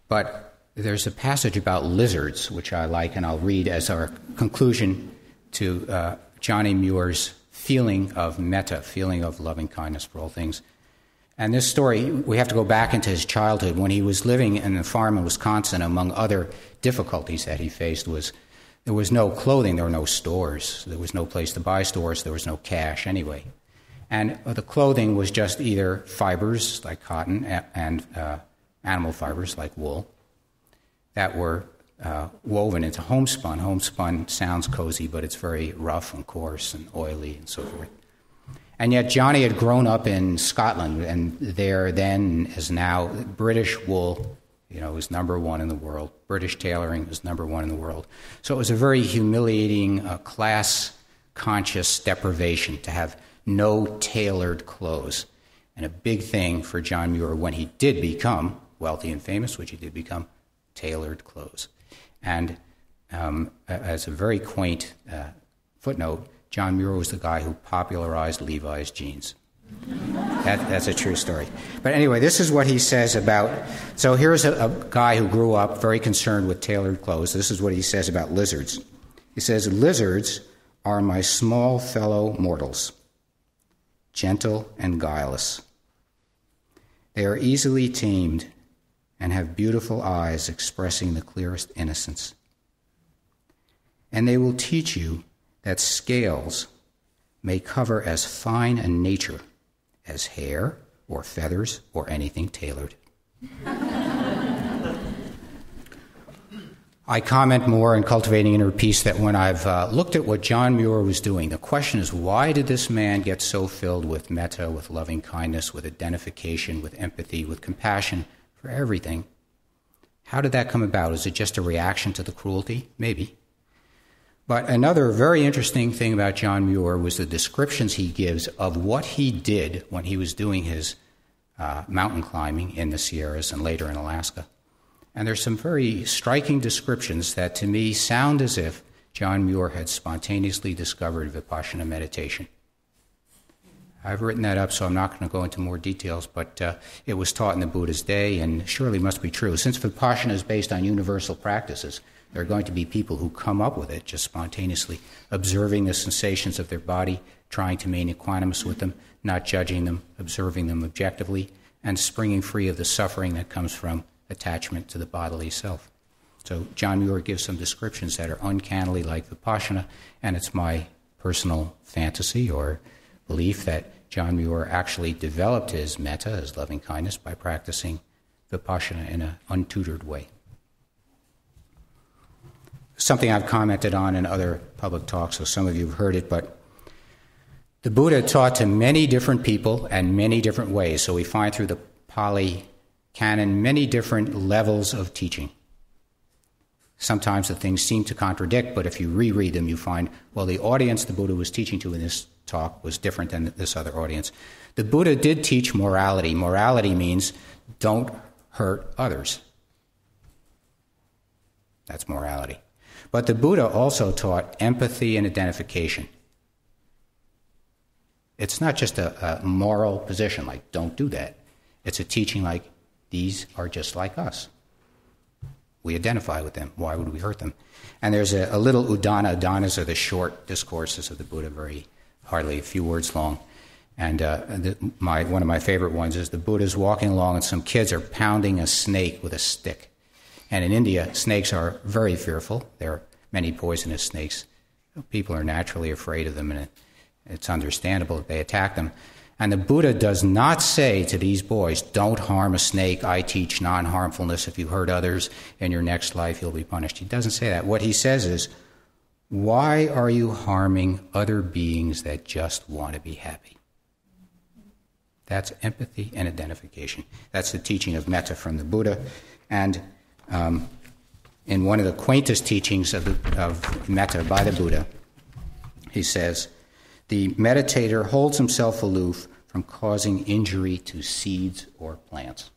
But there's a passage about lizards, which I like, and I'll read as our conclusion to Johnny Muir's feeling of metta, feeling of loving kindness for all things. And this story, we have to go back into his childhood. When he was living in a farm in Wisconsin, among other difficulties that he faced was there was no clothing, there were no stores, there was no place to buy stores, there was no cash anyway. And the clothing was just either fibers like cotton and animal fibers like wool that were woven into homespun. Homespun sounds cozy, but it's very rough and coarse and oily and so forth. And yet Johnny had grown up in Scotland, and there then as now, British wool, was number one in the world. British tailoring was number one in the world. So it was a very humiliating, class-conscious deprivation to have no tailored clothes. And a big thing for John Muir when he did become wealthy and famous, which he did become, tailored clothes. And as a very quaint footnote, John Muir was the guy who popularized Levi's jeans. That's a true story. But anyway, this is what he says about... So here's a guy who grew up very concerned with tailored clothes. This is what he says about lizards. He says, "Lizards are my small fellow mortals, gentle and guileless. They are easily tamed and have beautiful eyes expressing the clearest innocence. And they will teach you that scales may cover as fine a nature as hair or feathers or anything tailored." I comment more in Cultivating Inner Peace that when I've looked at what John Muir was doing, the question is, why did this man get so filled with metta, with loving kindness, with identification, with empathy, with compassion for everything? How did that come about? Is it just a reaction to the cruelty? Maybe. But another very interesting thing about John Muir was the descriptions he gives of what he did when he was doing his mountain climbing in the Sierras and later in Alaska. And there's some very striking descriptions that to me sound as if John Muir had spontaneously discovered Vipassana meditation. I've written that up, so I'm not going to go into more details, but it was taught in the Buddha's day and surely must be true. Since Vipassana is based on universal practices, there are going to be people who come up with it just spontaneously, observing the sensations of their body, trying to remain equanimous with them, not judging them, observing them objectively, and springing free of the suffering that comes from attachment to the bodily self. So John Muir gives some descriptions that are uncannily like Vipassana, and it's my personal fantasy or belief that John Muir actually developed his metta, his loving kindness, by practicing Vipassana in an untutored way. Something I've commented on in other public talks, so some of you have heard it, but the Buddha taught to many different people and many different ways. So we find through the Pali Canon many different levels of teaching. Sometimes the things seem to contradict, but if you reread them, you find, well, the audience the Buddha was teaching to in this talk was different than this other audience. The Buddha did teach morality. Morality means don't hurt others. That's morality. But the Buddha also taught empathy and identification. It's not just a moral position, like, don't do that. It's a teaching like, these are just like us. We identify with them. Why would we hurt them? And there's a little udana. Udanas are the short discourses of the Buddha, hardly a few words long. And one of my favorite ones is the Buddha's walking along and some kids are pounding a snake with a stick. And in India, snakes are very fearful. There are many poisonous snakes. People are naturally afraid of them, and it's understandable that they attack them. And the Buddha does not say to these boys, don't harm a snake, I teach non-harmfulness. If you hurt others in your next life, you'll be punished. He doesn't say that. What he says is, why are you harming other beings that just want to be happy? That's empathy and identification. That's the teaching of metta from the Buddha. And in one of the quaintest teachings of metta by the Buddha, he says, the meditator holds himself aloof from causing injury to seeds or plants.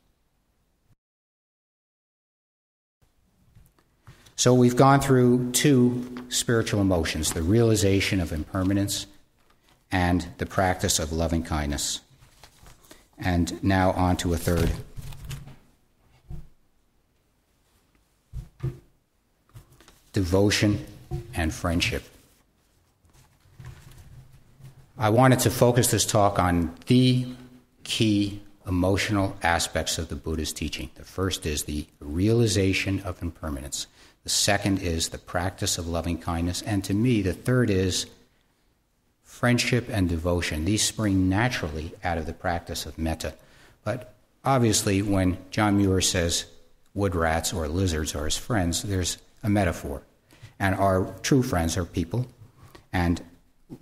So we've gone through two spiritual emotions, the realization of impermanence and the practice of loving kindness. And now on to a third. Devotion and friendship. I wanted to focus this talk on the key emotional aspects of the Buddha's teaching. The first is the realization of impermanence. The second is the practice of loving kindness. And to me, the third is friendship and devotion. These spring naturally out of the practice of metta. But obviously, when John Muir says wood rats or lizards are his friends, there's a metaphor. And our true friends are people. And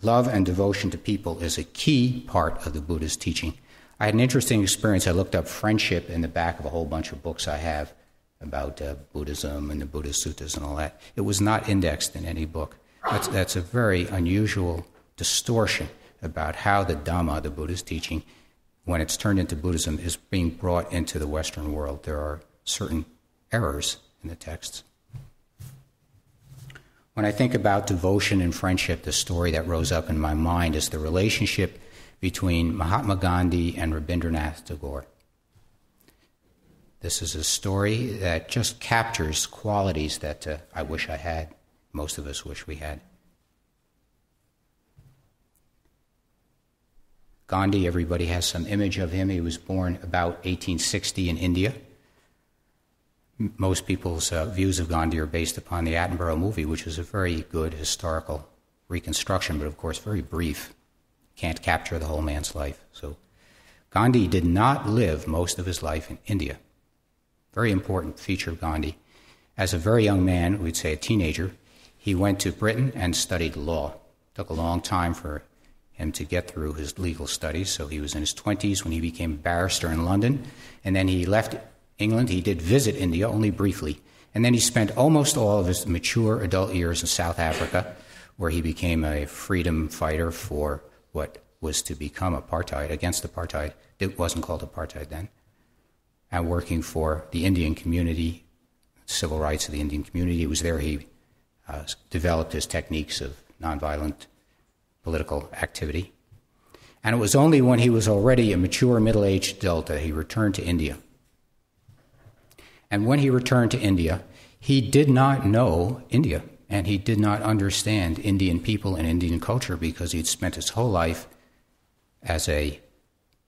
love and devotion to people is a key part of the Buddha's teaching. I had an interesting experience. I looked up friendship in the back of a whole bunch of books I have about Buddhism and the Buddhist suttas and all that. It was not indexed in any book. That's a very unusual distortion about how the Dhamma, the Buddha's teaching, when it's turned into Buddhism, is being brought into the Western world. There are certain errors in the texts. When I think about devotion and friendship, the story that rose up in my mind is the relationship between Mahatma Gandhi and Rabindranath Tagore. This is a story that just captures qualities that I wish I had, most of us wish we had. Gandhi, everybody has some image of him. He was born about 1860 in India. Most people's views of Gandhi are based upon the Attenborough movie, which is a very good historical reconstruction, but of course very brief. Can't capture the whole man's life. So Gandhi did not live most of his life in India. Very important feature of Gandhi. As a very young man, we'd say a teenager, he went to Britain and studied law. It took a long time for him to get through his legal studies, so he was in his 20s when he became a barrister in London, and then he left England. He did visit India, only briefly, and then he spent almost all of his mature adult years in South Africa, where he became a freedom fighter for what was to become apartheid, against apartheid. It wasn't called apartheid then, and working for the Indian community, civil rights of the Indian community. It was there he developed his techniques of nonviolent political activity. And it was only when he was already a mature middle-aged adult that he returned to India. And when he returned to India, he did not know India, and he did not understand Indian people and Indian culture because he'd spent his whole life as an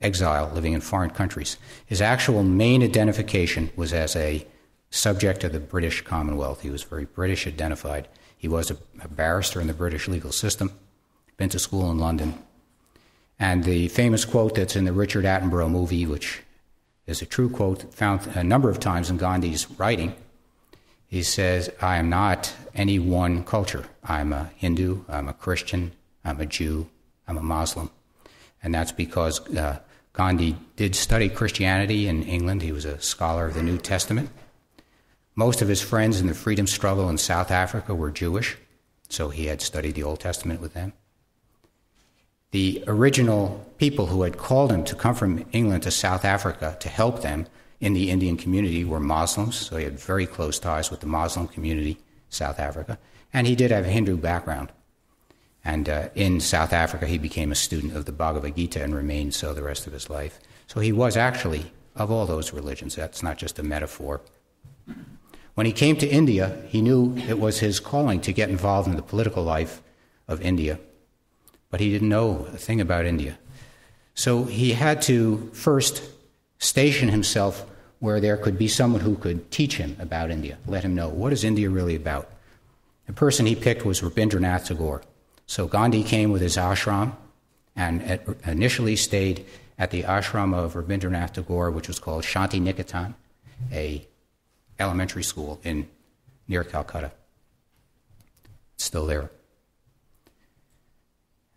exile living in foreign countries. His actual main identification was as a subject of the British Commonwealth. He was very British identified. He was a barrister in the British legal system, been to school in London. And the famous quote that's in the Richard Attenborough movie, which is a true quote found a number of times in Gandhi's writing, he says, I am not any one culture. I'm a Hindu, I'm a Christian, I'm a Jew, I'm a Muslim. And that's because Gandhi did study Christianity in England. He was a scholar of the New Testament. Most of his friends in the freedom struggle in South Africa were Jewish, so he had studied the Old Testament with them. The original people who had called him to come from England to South Africa to help them in the Indian community were Muslims, so he had very close ties with the Muslim community, South Africa, and he did have a Hindu background. And in South Africa, he became a student of the Bhagavad Gita and remained so the rest of his life. So he was actually of all those religions. That's not just a metaphor. When he came to India, he knew it was his calling to get involved in the political life of India, but he didn't know a thing about India. So he had to first station himself where there could be someone who could teach him about India, let him know, what is India really about? The person he picked was Rabindranath Tagore. So Gandhi came with his ashram and initially stayed at the ashram of Rabindranath Tagore, which was called Shanti Niketan, a elementary school near Calcutta. It's still there.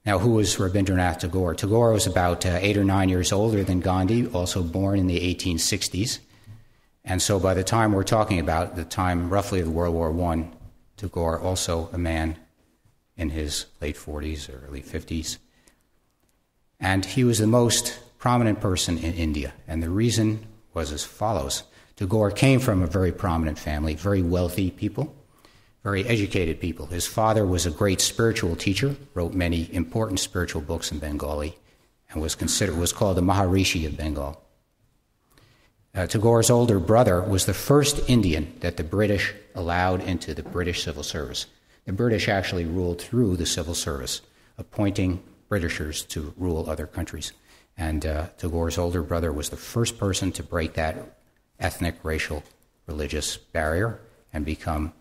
Now, who was Rabindranath Tagore? Tagore was about 8 or 9 years older than Gandhi, also born in the 1860s. And so by the time we're talking about, the time roughly of World War I, Tagore, also a man in his late 40s or early 50s. And he was the most prominent person in India. And the reason was as follows. Tagore came from a very prominent family, very wealthy people, very educated people. His father was a great spiritual teacher, wrote many important spiritual books in Bengali, and was called the Maharishi of Bengal. Tagore's older brother was the first Indian that the British allowed into the British civil service. The British actually ruled through the civil service, appointing Britishers to rule other countries. And Tagore's older brother was the first person to break that ethnic, racial, religious barrier and become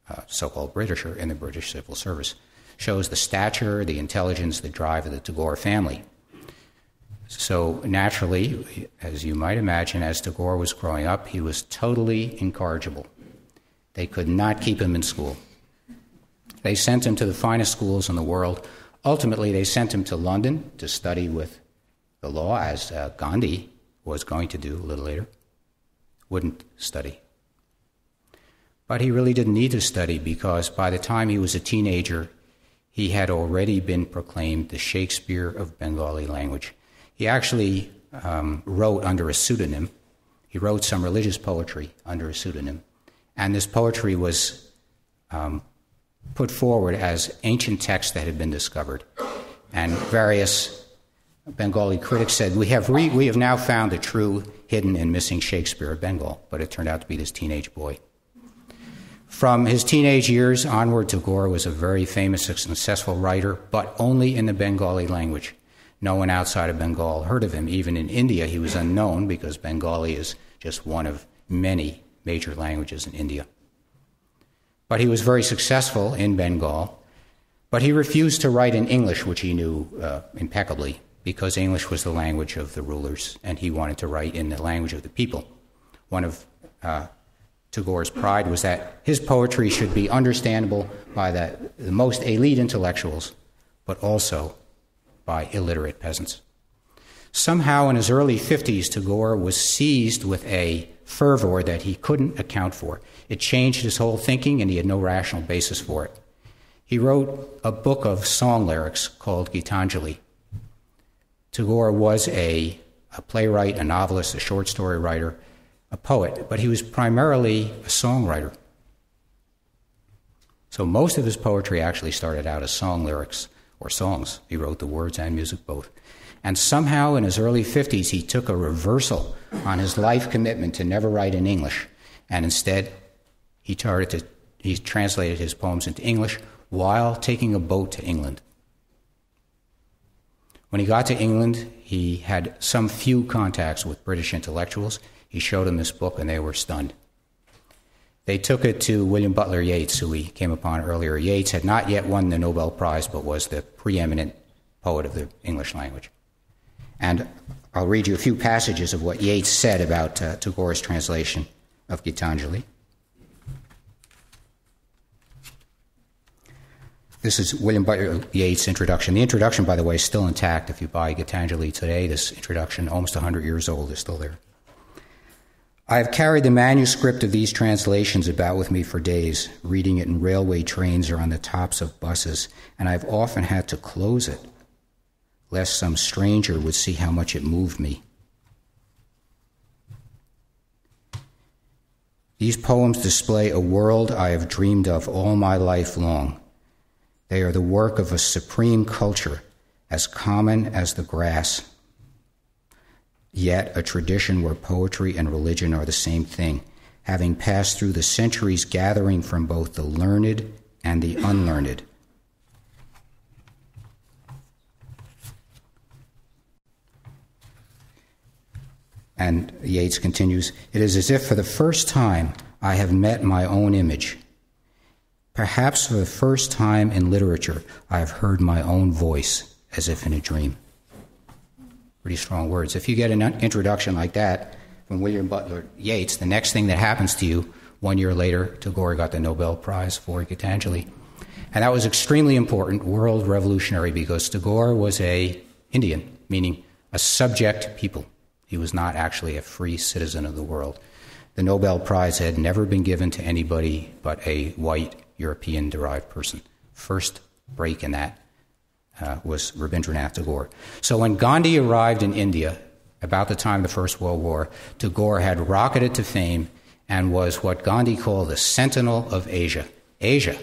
a so-called Britisher in the British civil service. Shows the stature, the intelligence, the drive of the Tagore family. So naturally, as you might imagine, as Tagore was growing up, he was totally incorrigible. They could not keep him in school. They sent him to the finest schools in the world. Ultimately, they sent him to London to study with the law, as Gandhi was going to do a little later. Wouldn't study. But he really didn't need to study, because by the time he was a teenager, he had already been proclaimed the Shakespeare of Bengali language. He actually wrote under a pseudonym. He wrote some religious poetry under a pseudonym. And this poetry was put forward as ancient texts that had been discovered. And various Bengali critics said, we have now found the true, hidden, and missing Shakespeare of Bengal. But it turned out to be this teenage boy. From his teenage years onward, Tagore was a very famous and successful writer, but only in the Bengali language. No one outside of Bengal heard of him. Even in India, he was unknown, because Bengali is just one of many major languages in India. But he was very successful in Bengal, but he refused to write in English, which he knew impeccably, because English was the language of the rulers, and he wanted to write in the language of the people. One of Tagore's pride was that his poetry should be understandable by the most elite intellectuals, but also by illiterate peasants. Somehow in his early 50s, Tagore was seized with a fervor that he couldn't account for. It changed his whole thinking, and he had no rational basis for it. He wrote a book of song lyrics called Gitanjali. Tagore was a playwright, a novelist, a short story writer, a poet, but he was primarily a songwriter. So most of his poetry actually started out as song lyrics or songs. He wrote the words and music both. And somehow in his early 50s, he took a reversal on his life commitment to never write in English, and instead he translated his poems into English while taking a boat to England. When he got to England, he had some few contacts with British intellectuals. He showed them this book, and they were stunned. They took it to William Butler Yeats, who we came upon earlier. Yeats had not yet won the Nobel Prize, but was the preeminent poet of the English language. And I'll read you a few passages of what Yeats said about Tagore's translation of Gitanjali. This is William Butler Yeats' introduction. The introduction, by the way, is still intact. If you buy Gitanjali today, this introduction, almost 100 years old, is still there. I have carried the manuscript of these translations about with me for days, reading it in railway trains or on the tops of buses, and I've often had to close it, lest some stranger would see how much it moved me. These poems display a world I have dreamed of all my life long. They are the work of a supreme culture, as common as the grass, yet a tradition where poetry and religion are the same thing, having passed through the centuries, gathering from both the learned and the unlearned. And Yeats continues, "It is as if for the first time I have met my own image. Perhaps for the first time in literature I have heard my own voice, as if in a dream." Pretty strong words. If you get an introduction like that from William Butler Yeats, the next thing that happens to you, 1 year later, Tagore got the Nobel Prize for Gitanjali. And that was extremely important, world revolutionary, because Tagore was a Indian, meaning a subject people. He was not actually a free citizen of the world. The Nobel Prize had never been given to anybody but a white European-derived person. First break in that was Rabindranath Tagore. So when Gandhi arrived in India, about the time of the First World War, Tagore had rocketed to fame and was what Gandhi called the sentinel of Asia. Asia.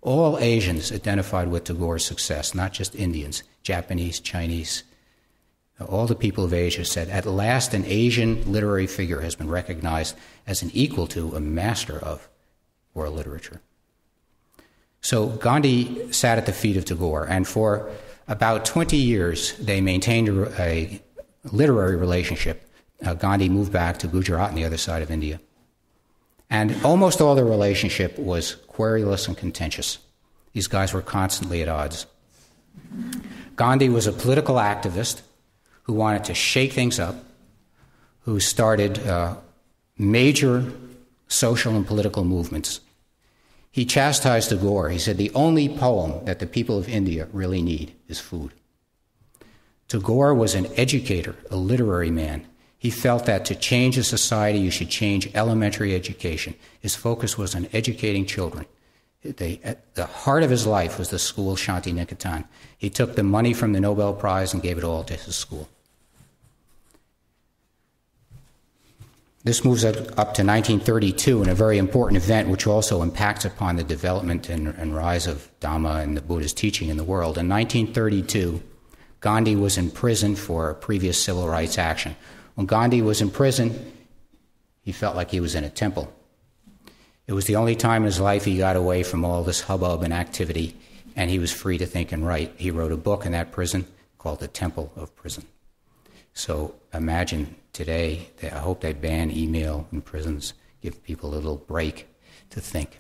All Asians identified with Tagore's success, not just Indians, Japanese, Chinese. All the people of Asia said, at last an Asian literary figure has been recognized as an equal to, a master of world literature. So Gandhi sat at the feet of Tagore, and for about 20 years they maintained a literary relationship. Gandhi moved back to Gujarat on the other side of India. And almost all the relationship was querulous and contentious. These guys were constantly at odds. Gandhi was a political activist who wanted to shake things up, who started major social and political movements. He chastised Tagore. He said, the only poem that the people of India really need is food. Tagore was an educator, a literary man. He felt that to change a society, you should change elementary education. His focus was on educating children. The heart of his life was the school Shanti Niketan. He took the money from the Nobel Prize and gave it all to his school. This moves up to 1932, and a very important event which also impacts upon the development and rise of Dhamma and the Buddha's teaching in the world. In 1932, Gandhi was in prison for a previous civil rights action. When Gandhi was in prison, he felt like he was in a temple. It was the only time in his life he got away from all this hubbub and activity, and he was free to think and write. He wrote a book in that prison called The Temple of Prison. So imagine today, I hope they ban email in prisons, give people a little break to think.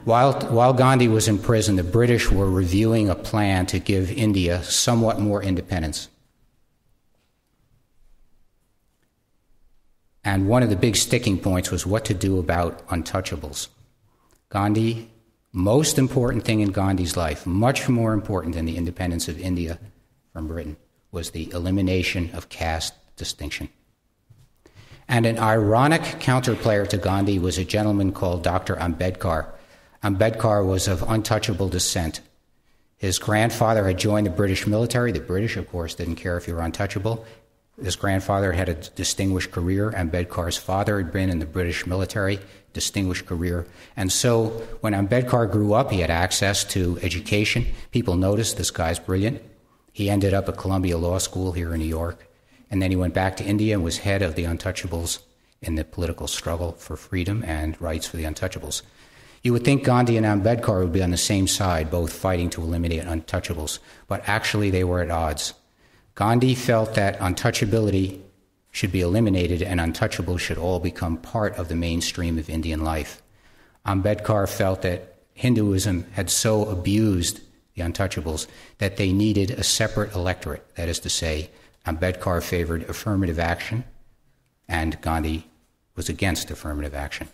While Gandhi was in prison, the British were reviewing a plan to give India somewhat more independence. And one of the big sticking points was what to do about untouchables. Gandhi, most important thing in Gandhi's life, much more important than the independence of India from Britain, was the elimination of caste distinction. And an ironic counterplayer to Gandhi was a gentleman called Dr. Ambedkar. Ambedkar was of untouchable descent. His grandfather had joined the British military. The British, of course, didn't care if you were untouchable. His grandfather had a distinguished career. Ambedkar's father had been in the British military, distinguished career. And so when Ambedkar grew up, he had access to education. People noticed this guy's brilliant. He ended up at Columbia Law School here in New York. And then he went back to India and was head of the untouchables in the political struggle for freedom and rights for the untouchables. You would think Gandhi and Ambedkar would be on the same side, both fighting to eliminate untouchables, but actually they were at odds. Gandhi felt that untouchability should be eliminated and untouchables should all become part of the mainstream of Indian life. Ambedkar felt that Hinduism had so abused the untouchables that they needed a separate electorate. That is to say, Ambedkar favored affirmative action, and Gandhi was against affirmative action.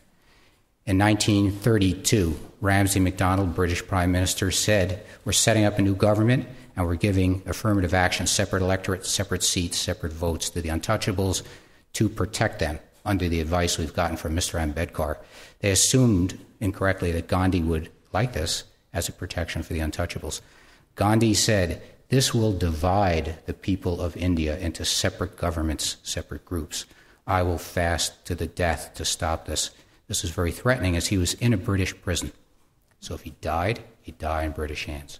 In 1932, Ramsay MacDonald, British Prime Minister, said, we're setting up a new government and we're giving affirmative action, separate electorates, separate seats, separate votes to the untouchables to protect them under the advice we've gotten from Mr. Ambedkar. They assumed incorrectly that Gandhi would like this as a protection for the untouchables. Gandhi said, this will divide the people of India into separate governments, separate groups. I will fast to the death to stop this. This was very threatening as he was in a British prison. So if he died, he'd die in British hands.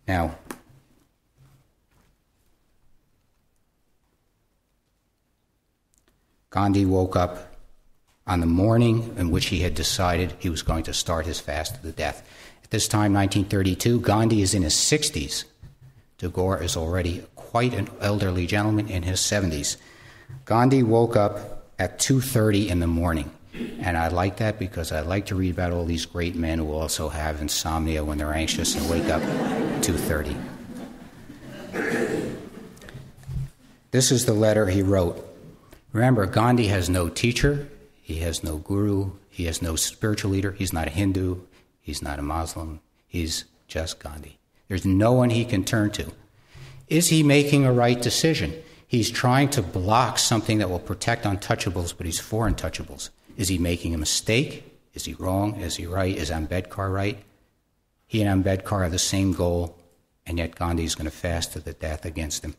Now, Gandhi woke up on the morning in which he had decided he was going to start his fast to the death. At this time, 1932, Gandhi is in his 60s. Tagore is already quite an elderly gentleman in his 70s. Gandhi woke up at 2:30 in the morning. And I like that because I like to read about all these great men who also have insomnia when they're anxious and wake up at 2:30. This is the letter he wrote. Remember, Gandhi has no teacher, he has no guru, he has no spiritual leader, he's not a Hindu, he's not a Muslim, he's just Gandhi. There's no one he can turn to. Is he making a right decision? He's trying to block something that will protect untouchables, but he's for untouchables. Is he making a mistake? Is he wrong? Is he right? Is Ambedkar right? He and Ambedkar have the same goal, and yet Gandhi is going to fast to the death against him.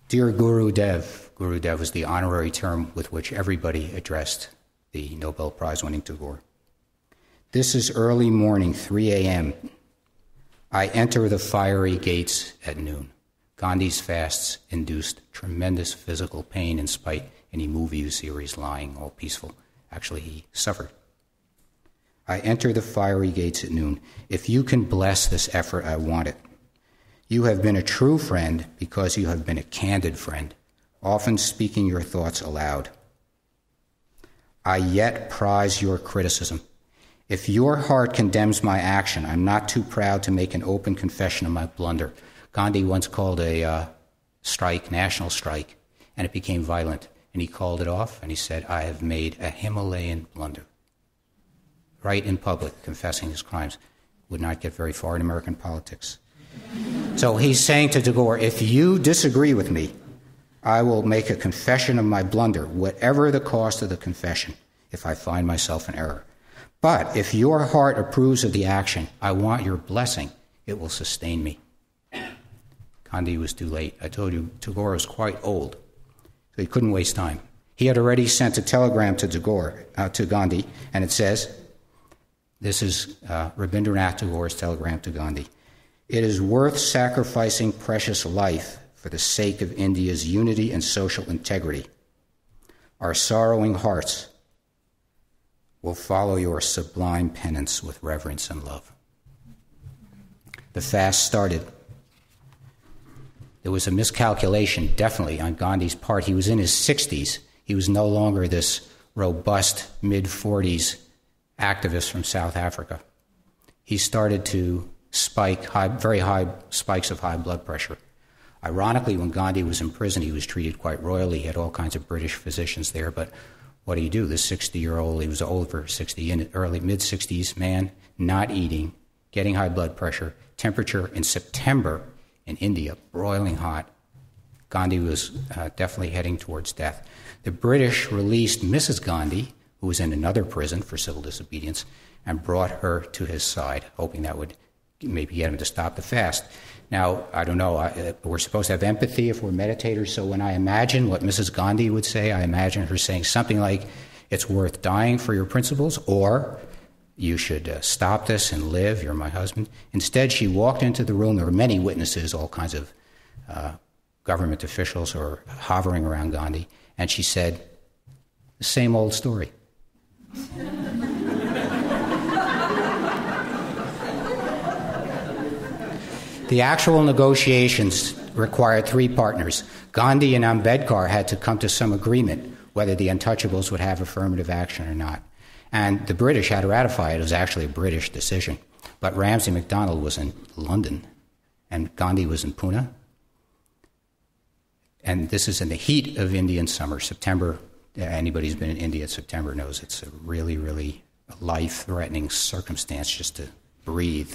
Dear Guru Dev was the honorary term with which everybody addressed the Nobel Prize-winning Tagore. This is early morning, 3 a.m. I enter the fiery gates at noon. Gandhi's fasts induced tremendous physical pain in spite any movie you see where he's lying all peaceful. Actually, he suffered. I enter the fiery gates at noon. If you can bless this effort, I want it. You have been a true friend because you have been a candid friend, often speaking your thoughts aloud. I yet prize your criticism. If your heart condemns my action, I'm not too proud to make an open confession of my blunder. Gandhi once called a strike, national strike, and it became violent. And he called it off, and he said, I have made a Himalayan blunder. Right in public, confessing his crimes. Would not get very far in American politics. So he's saying to Tagore, if you disagree with me, I will make a confession of my blunder, whatever the cost of the confession, if I find myself in error. But if your heart approves of the action, I want your blessing. It will sustain me. Gandhi was too late. I told you, Tagore was quite old, so he couldn't waste time. He had already sent a telegram to Tagore, to Gandhi, and it says, this is Rabindranath Tagore's telegram to Gandhi. It is worth sacrificing precious life for the sake of India's unity and social integrity. Our sorrowing hearts will follow your sublime penance with reverence and love. The fast started. There was a miscalculation, definitely, on Gandhi's part. He was in his 60s. He was no longer this robust mid-40s activist from South Africa. He started to spike very high spikes of high blood pressure. Ironically, when Gandhi was in prison, he was treated quite royally. He had all kinds of British physicians there, but what do you do? This 60-year-old, he was over 60, in early mid-60s man, not eating, getting high blood pressure, temperature in September in India, broiling hot. Gandhi was definitely heading towards death. The British released Mrs. Gandhi, who was in another prison for civil disobedience, and brought her to his side, hoping that would maybe get him to stop the fast. Now, I don't know, we're supposed to have empathy if we're meditators, so when I imagine what Mrs. Gandhi would say, I imagine her saying something like, it's worth dying for your principles, or you should stop this and live, you're my husband. Instead, she walked into the room. There were many witnesses, all kinds of government officials who were hovering around Gandhi, and she said, the same old story. The actual negotiations required three partners. Gandhi and Ambedkar had to come to some agreement whether the untouchables would have affirmative action or not. And the British had to ratify it. It was actually a British decision. But Ramsay MacDonald was in London, and Gandhi was in Pune. And this is in the heat of Indian summer, September. Anybody who's been in India in September knows it's a really, really life-threatening circumstance just to breathe.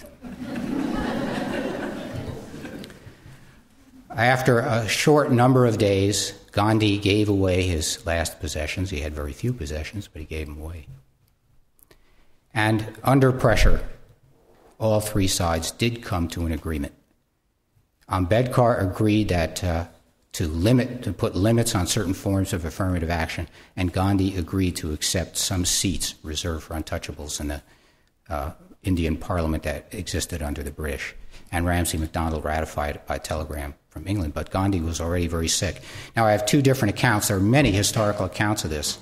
After a short number of days, Gandhi gave away his last possessions. He had very few possessions, but he gave them away. And under pressure, all three sides did come to an agreement. Ambedkar agreed that to put limits on certain forms of affirmative action, and Gandhi agreed to accept some seats reserved for untouchables in the Indian parliament that existed under the British. And Ramsay MacDonald ratified it by telegram from England, but Gandhi was already very sick. Now, I have two different accounts. There are many historical accounts of this.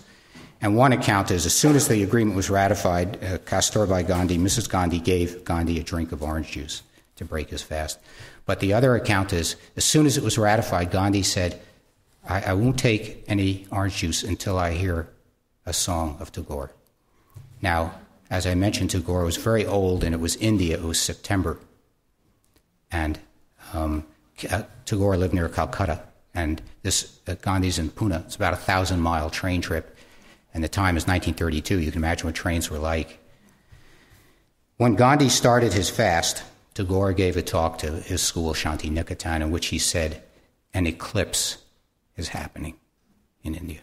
And one account is, as soon as the agreement was ratified, Kasturba Gandhi, Mrs. Gandhi, gave Gandhi a drink of orange juice to break his fast. But the other account is, as soon as it was ratified, Gandhi said, I won't take any orange juice until I hear a song of Tagore. Now, as I mentioned, Tagore was very old, and it was India. It was September. And Tagore lived near Calcutta. And this Gandhi's in Pune. It's about a 1,000-mile train trip. And the time is 1932. You can imagine what trains were like. When Gandhi started his fast, Tagore gave a talk to his school, Shanti Niketan, in which he said, an eclipse is happening in India.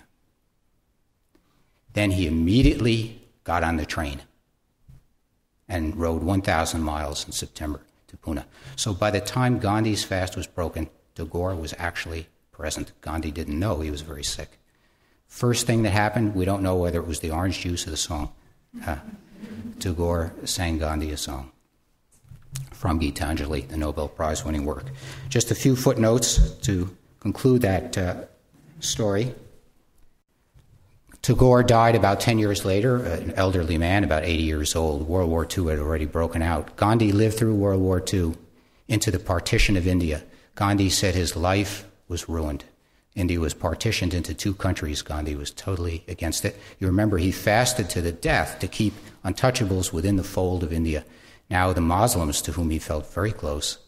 Then he immediately got on the train and rode 1,000 miles in September to Pune. So by the time Gandhi's fast was broken, Tagore was actually present. Gandhi didn't know he was very sick. First thing that happened, we don't know whether it was the orange juice or the song. Tagore sang Gandhi a song from Gitanjali, the Nobel Prize-winning work. Just a few footnotes to conclude that story. Tagore died about 10 years later, an elderly man, about 80 years old. World War II had already broken out. Gandhi lived through World War II into the partition of India. Gandhi said his life was ruined. India was partitioned into two countries. Gandhi was totally against it. You remember he fasted to the death to keep untouchables within the fold of India. Now the Muslims, to whom he felt very close,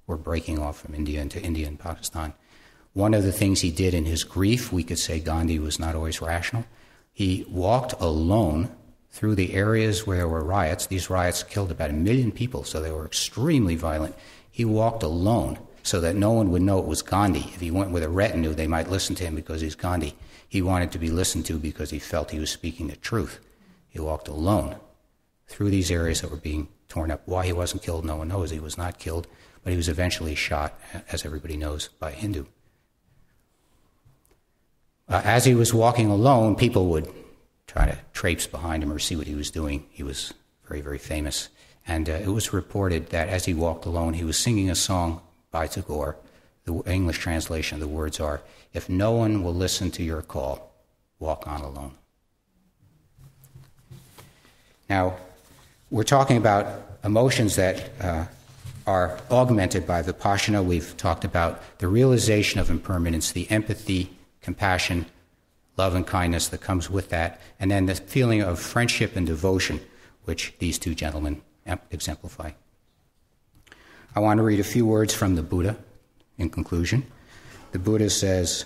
were breaking off from India into India and Pakistan. One of the things he did in his grief, we could say Gandhi was not always rational. He walked alone through the areas where there were riots. These riots killed about 1 million people, so they were extremely violent. He walked alone so that no one would know it was Gandhi. If he went with a retinue, they might listen to him because he's Gandhi. He wanted to be listened to because he felt he was speaking the truth. He walked alone through these areas that were being torn up. Why he wasn't killed, no one knows. He was not killed, but he was eventually shot, as everybody knows, by a Hindu. As he was walking alone, people would try to traipse behind him or see what he was doing. He was very, very famous. And it was reported that as he walked alone, he was singing a song by Tagore. The English translation of the words are, "If no one will listen to your call, walk on alone." Now, we're talking about emotions that are augmented by Vipassana. We've talked about the realization of impermanence, the empathy, compassion, love and kindness that comes with that, and then the feeling of friendship and devotion, which these two gentlemen exemplify. I want to read a few words from the Buddha in conclusion. The Buddha says,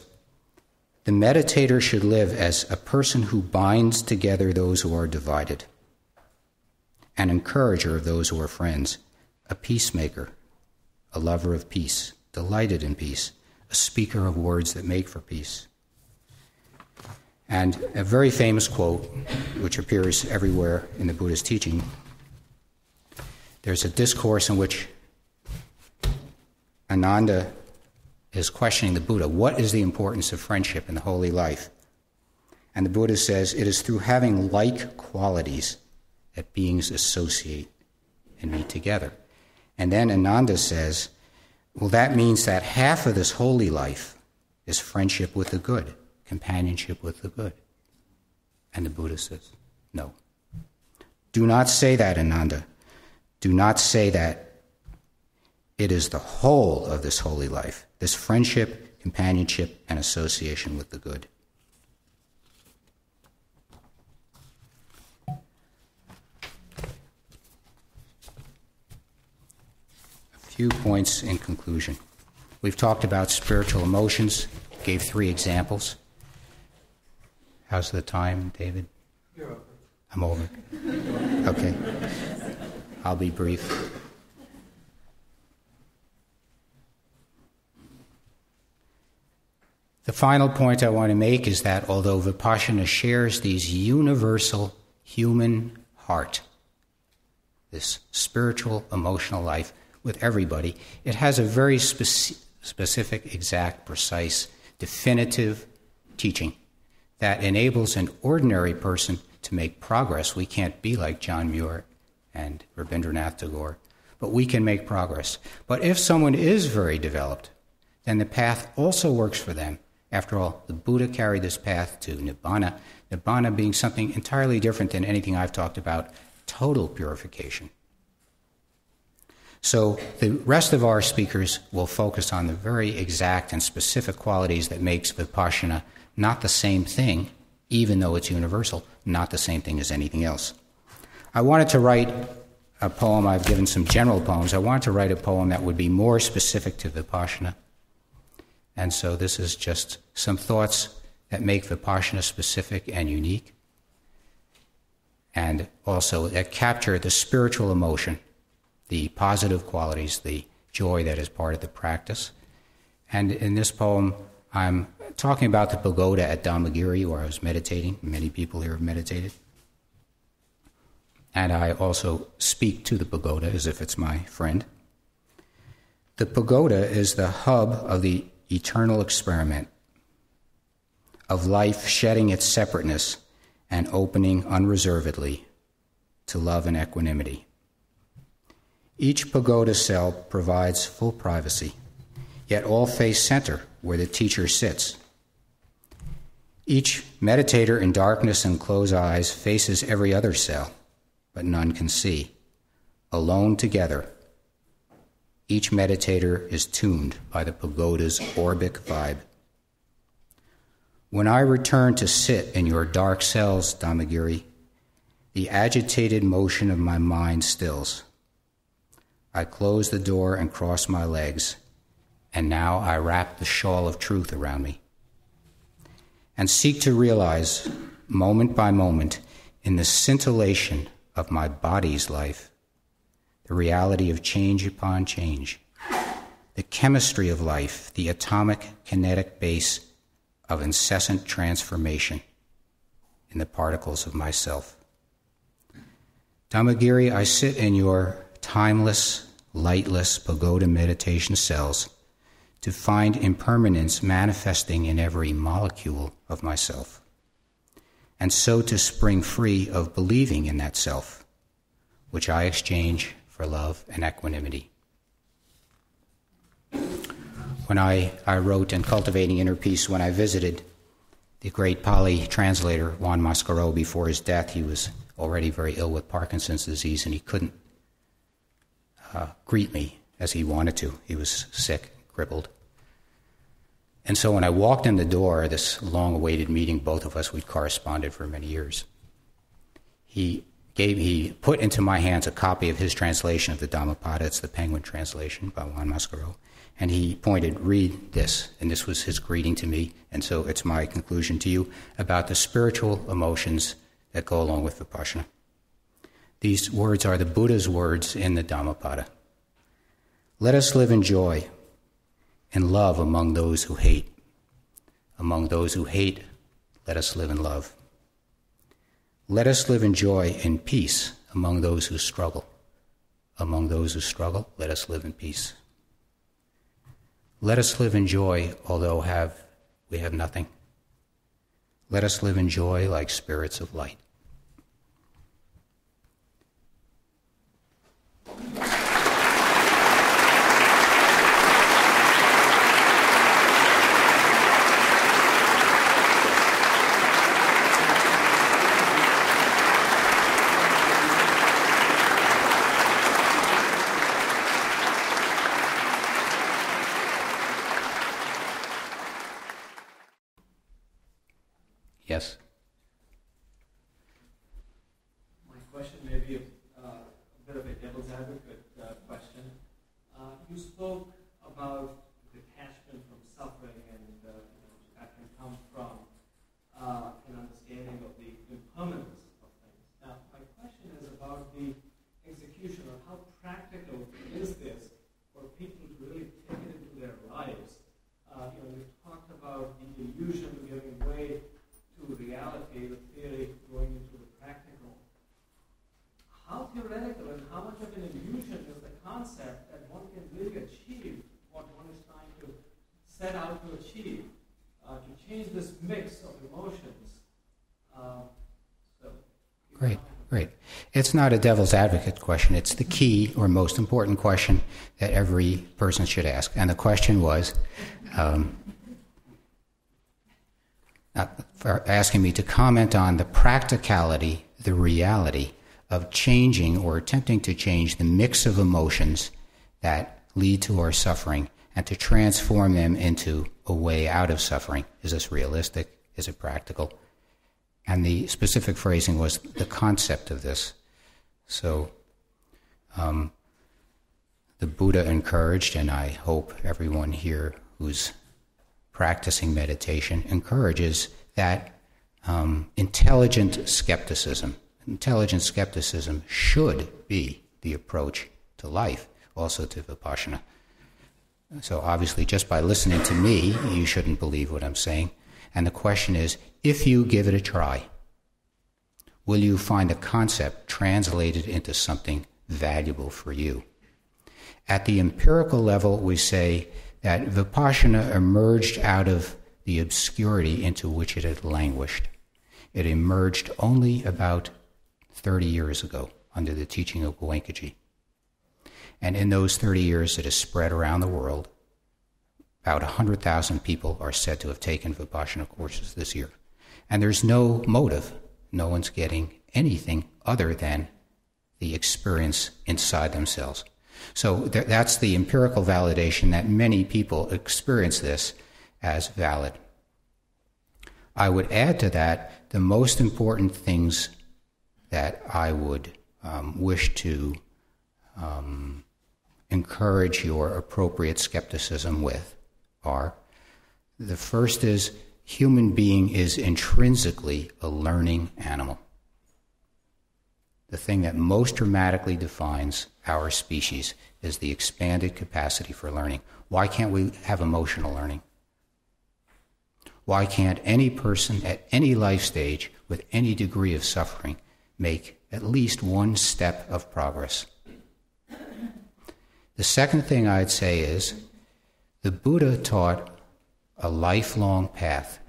"The meditator should live as a person who binds together those who are divided, an encourager of those who are friends, a peacemaker, a lover of peace, delighted in peace, a speaker of words that make for peace." And a very famous quote, which appears everywhere in the Buddha's teaching, there's a discourse in which Ananda is questioning the Buddha, what is the importance of friendship in the holy life? And the Buddha says, it is through having like qualities that beings associate and meet together. And then Ananda says, well, that means that half of this holy life is friendship with the good, companionship with the good. And the Buddha says, no. Do not say that, Ananda. Do not say that. It is the whole of this holy life, this friendship, companionship, and association with the good. A few points in conclusion. We've talked about spiritual emotions, gave 3 examples. How's the time, David? You're over. I'm over. Okay. I'll be brief. The final point I want to make is that although Vipassana shares these universal human heart, this spiritual, emotional life with everybody, it has a very specific, exact, precise, definitive teaching that enables an ordinary person to make progress. We can't be like John Muir and Rabindranath Tagore, but we can make progress. But if someone is very developed, then the path also works for them. After all, the Buddha carried this path to Nibbana, Nibbana being something entirely different than anything I've talked about, total purification. So the rest of our speakers will focus on the very exact and specific qualities that makes Vipassana not the same thing, even though it's universal, not the same thing as anything else. I wanted to write a poem. I've given some general poems. I wanted to write a poem that would be more specific to Vipassana. And so this is just some thoughts that make Vipassana specific and unique, and also that capture the spiritual emotion, the positive qualities, the joy that is part of the practice. And in this poem, I'm talking about the pagoda at Dhammagiri, where I was meditating. Many people here have meditated. And I also speak to the pagoda as if it's my friend. The pagoda is the hub of the eternal experiment of life shedding its separateness and opening unreservedly to love and equanimity. Each pagoda cell provides full privacy, yet all face center where the teacher sits. Each meditator in darkness and closed eyes faces every other cell, but none can see. Alone together, each meditator is tuned by the pagoda's orbic vibe. When I return to sit in your dark cells, Dhammagiri, the agitated motion of my mind stills. I close the door and cross my legs, and now I wrap the shawl of truth around me and seek to realize, moment by moment, in the scintillation of my body's life, the reality of change upon change, the chemistry of life, the atomic kinetic base of incessant transformation in the particles of myself. Dhammagiri, I sit in your timeless, lightless pagoda meditation cells to find impermanence manifesting in every molecule of myself, and so to spring free of believing in that self, which I exchange for love and equanimity. When I wrote in Cultivating Inner Peace, when I visited the great Pali translator, Juan Mascaro, before his death, he was already very ill with Parkinson's disease, and he couldn't greet me as he wanted to. He was sick, crippled. And so when I walked in the door, this long-awaited meeting, both of us, we'd corresponded for many years, he put into my hands a copy of his translation of the Dhammapada. It's the Penguin translation by Juan Mascaro. And he pointed, read this. And this was his greeting to me. And so it's my conclusion to you about the spiritual emotions that go along with Vipassana. These words are the Buddha's words in the Dhammapada. Let us live in joy and love among those who hate. Among those who hate, let us live in love. Let us live in joy and peace among those who struggle. Among those who struggle, let us live in peace. Let us live in joy, although we have nothing. Let us live in joy like spirits of light. Yes? My question may be a bit of a devil's advocate question. You spoke about detachment from suffering, and that can come from an understanding of the impermanence of things. Now, my question is about the execution, or how practical is this for people to really take it into their lives? We've talked about the illusion giving way to reality, the theory going into the practical. How theoretical and how much of an illusion is the concept that one can really achieve what one is experience of emotions. Great. It's not a devil's advocate question. It's the key or most important question that every person should ask. And the question was, for asking me to comment on the practicality, the reality of changing or attempting to change the mix of emotions that lead to our suffering and to transform them into a way out of suffering. Is this realistic? Is it practical? And the specific phrasing was the concept of this. So the Buddha encouraged, and I hope everyone here who's practicing meditation encourages, that intelligent skepticism. Intelligent skepticism should be the approach to life, also to Vipassana. So obviously, just by listening to me, you shouldn't believe what I'm saying. And the question is, if you give it a try, will you find a concept translated into something valuable for you? At the empirical level, we say that Vipassana emerged out of the obscurity into which it had languished. It emerged only about 30 years ago under the teaching of Goenkaji. And in those 30 years, it has spread around the world. About 100,000 people are said to have taken Vipassana courses this year. And there's no motive. No one's getting anything other than the experience inside themselves. So that's the empirical validation that many people experience this as valid. I would add to that the most important things that I would wish to encourage your appropriate skepticism with are, the first is, human being is intrinsically a learning animal. The thing that most dramatically defines our species is the expanded capacity for learning. Why can't we have emotional learning? Why can't any person at any life stage with any degree of suffering make at least one step of progress? The second thing I'd say is, the Buddha taught a lifelong path.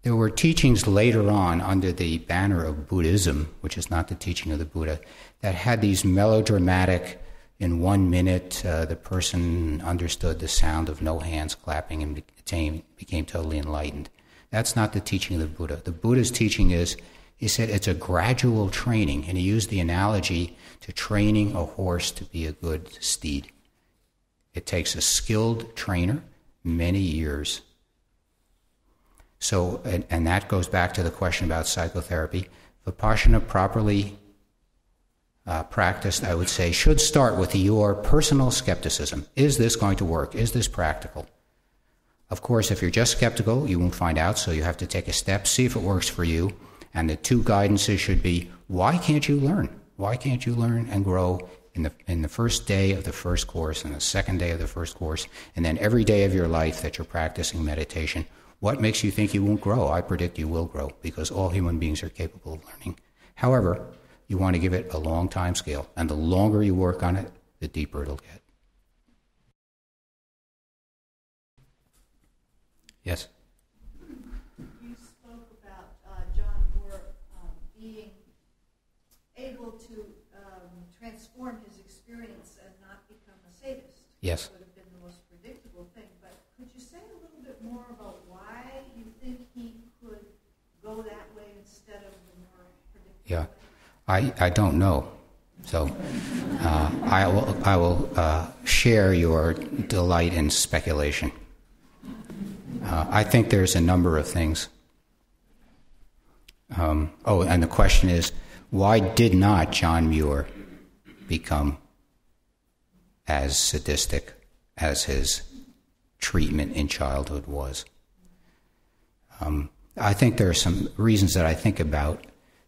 There were teachings later on under the banner of Buddhism, which is not the teaching of the Buddha, that had these melodramatic, in 1 minute, the person understood the sound of no hands clapping and became totally enlightened. That's not the teaching of the Buddha. The Buddha's teaching is, he said, it's a gradual training, and he used the analogy to training a horse to be a good steed. It takes a skilled trainer many years. So, and that goes back to the question about psychotherapy. Vipassana properly practiced, I would say, should start with your personal skepticism. Is this going to work? Is this practical? Of course, if you're just skeptical, you won't find out, so you have to take a step, see if it works for you. And the two guidances should be, why can't you learn? Why can't you learn and grow in the first day of the first course and the second day of the first course, and then every day of your life that you're practicing meditation? What makes you think you won't grow? I predict you will grow, because all human beings are capable of learning. However, you want to give it a long time scale, and the longer you work on it, the deeper it'll get. Yes? You spoke about John Moore being able to transform his experience and not become a sadist. Yes. That would have been the most predictable thing. But could you say a little bit more about why you think he could go that way instead of the more predictable way? I don't know. So I will share your delight in speculation. I think there's a number of things. And the question is, why did not John Muir become as sadistic as his treatment in childhood was? I think there are some reasons that I think about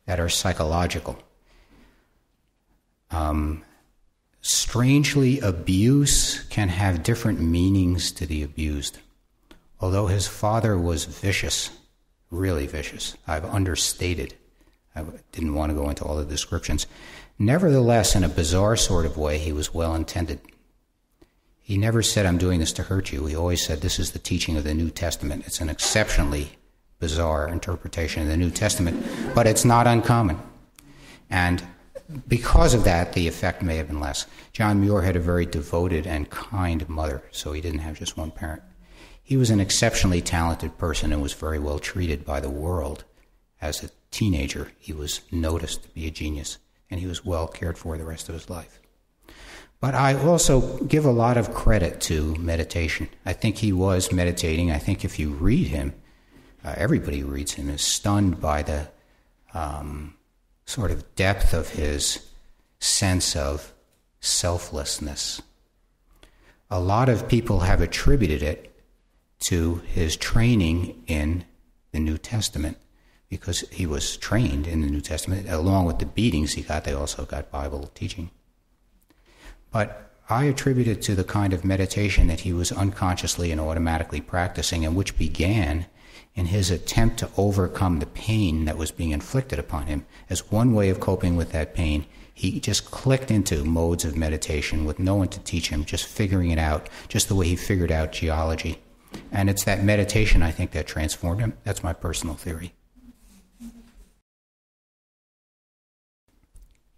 that are psychological. Strangely, abuse can have different meanings to the abused. Although his father was vicious, really vicious, I've understated. I didn't want to go into all the descriptions. Nevertheless, in a bizarre sort of way, he was well-intended. He never said, I'm doing this to hurt you. He always said, this is the teaching of the New Testament. It's an exceptionally bizarre interpretation of the New Testament, but it's not uncommon. And because of that, the effect may have been less. John Muir had a very devoted and kind mother, so he didn't have just one parent. He was an exceptionally talented person and was very well treated by the world. As a teenager, he was noticed to be a genius, and he was well cared for the rest of his life. But I also give a lot of credit to meditation. I think he was meditating. I think if you read him, everybody who reads him is stunned by the sort of depth of his sense of selflessness. A lot of people have attributed it to his training in the New Testament, because he was trained in the New Testament. Along with the beatings he got, they also got Bible teaching. But I attribute it to the kind of meditation that he was unconsciously and automatically practicing, and which began in his attempt to overcome the pain that was being inflicted upon him. As one way of coping with that pain, he just clicked into modes of meditation with no one to teach him, just figuring it out, just the way he figured out geology. And it's that meditation, I think, that transformed him. That's my personal theory.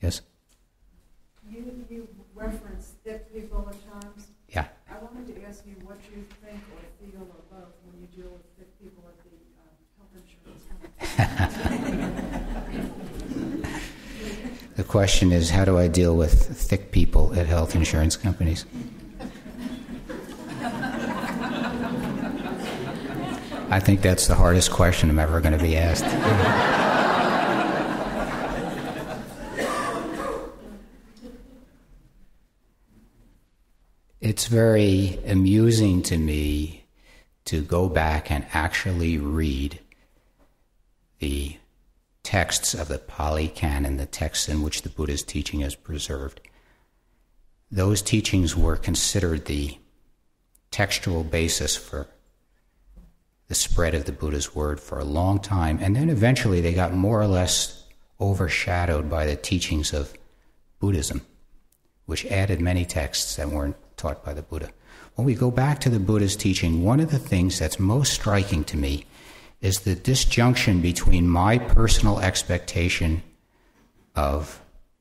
Yes? You reference thick people at times. Yeah. I wanted to ask you what you think or feel or both when you deal with thick people at the health insurance company. The question is, how do I deal with thick people at health insurance companies? I think that's the hardest question I'm ever going to be asked. It's very amusing to me to go back and actually read the texts of the Pali Canon, the texts in which the Buddha's teaching is preserved. Those teachings were considered the textual basis for the spread of the Buddha's word for a long time, and then eventually they got more or less overshadowed by the teachings of Buddhism, which added many texts that weren't taught by the Buddha. When we go back to the Buddha's teaching, one of the things that's most striking to me is the disjunction between my personal expectation of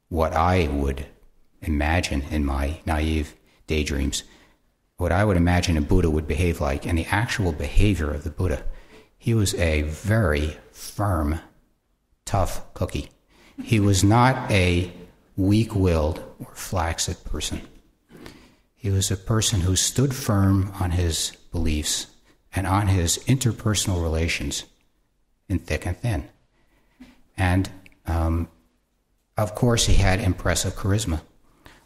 what I would imagine in my naive daydreams, what I would imagine a Buddha would behave like, and the actual behavior of the Buddha. He was a very firm, tough cookie. He was not a weak-willed or flaccid person. He was a person who stood firm on his beliefs and on his interpersonal relations in thick and thin. And, of course, he had impressive charisma,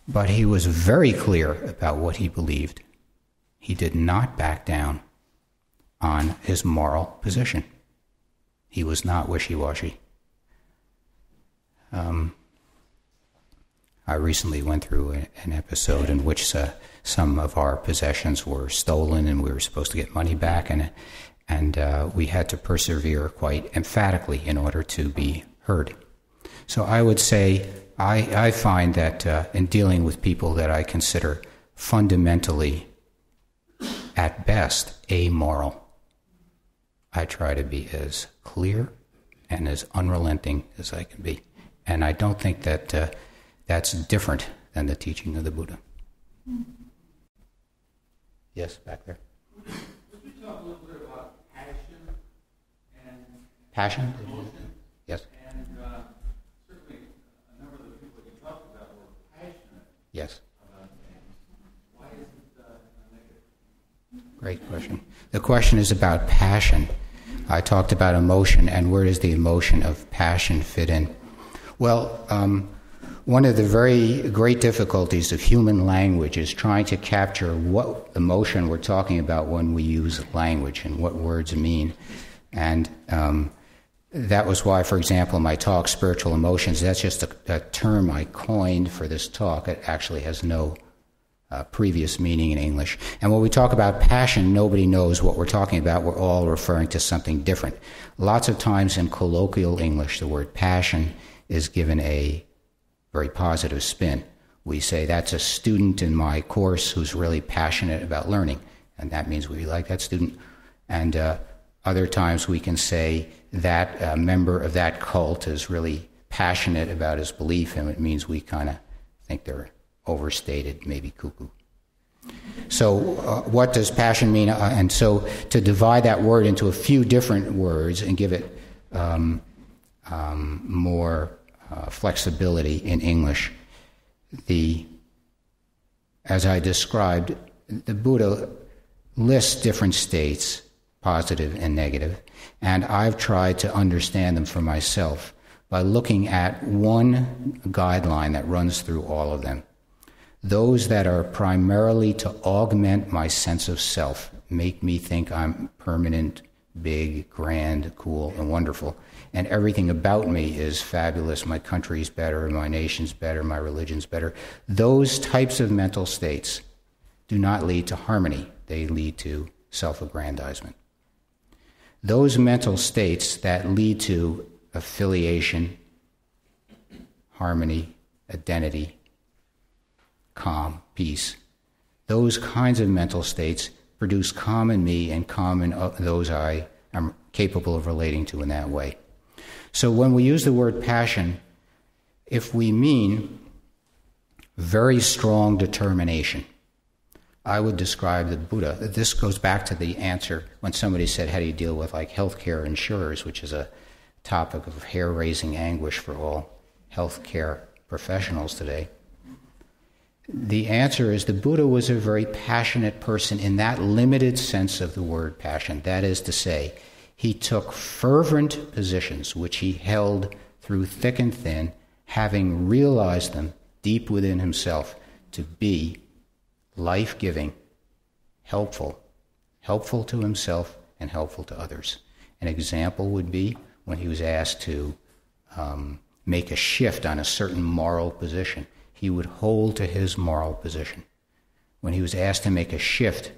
but he was very clear about what he believed. He did not back down on his moral position. He was not wishy-washy. I recently went through an episode in which some of our possessions were stolen and we were supposed to get money back, and we had to persevere quite emphatically in order to be heard. So I would say I find that in dealing with people that I consider fundamentally, at best, amoral, I try to be as clear and as unrelenting as I can be. And I don't think that that's different than the teaching of the Buddha. Yes, back there. Would you talk a little bit about passion and Passion? emotion? Yes. And certainly a number of the people you talked about were passionate Yes. about things. Why isn't it negative? Great question. The question is about passion. I talked about emotion, and where does the emotion of passion fit in? Well, one of the very great difficulties of human language is trying to capture what emotion we're talking about when we use language and what words mean. And that was why, for example, in my talk, spiritual emotions, that's just a term I coined for this talk. It actually has no previous meaning in English. And when we talk about passion, nobody knows what we're talking about. We're all referring to something different. Lots of times in colloquial English, the word passion is given a very positive spin. we say that's a student in my course who's really passionate about learning, and that means we like that student. And other times we can say that a member of that cult is really passionate about his belief, and it means we kind of think they're overstated, maybe cuckoo. So what does passion mean? And so to divide that word into a few different words and give it more flexibility in English, as I described, the Buddha lists different states, positive and negative, and I've tried to understand them for myself by looking at one guideline that runs through all of them. Those that are primarily to augment my sense of self, make me think I'm permanent, big, grand, cool, and wonderful, and everything about me is fabulous, my country's better, my nation's better, my religion's better. Those types of mental states do not lead to harmony. They lead to self-aggrandizement. Those mental states that lead to affiliation, harmony, identity, calm, peace, those kinds of mental states produce calm in me and calm in those I am capable of relating to in that way. So when we use the word passion, if we mean very strong determination, I would describe the Buddha. This goes back to the answer when somebody said, how do you deal with like healthcare insurers, which is a topic of hair-raising anguish for all healthcare professionals today. The answer is the Buddha was a very passionate person in that limited sense of the word passion. That is to say, he took fervent positions which he held through thick and thin, having realized them deep within himself to be life-giving, helpful to himself and helpful to others. An example would be when he was asked to make a shift on a certain moral position. He would hold to his moral position. When he was asked to make a shift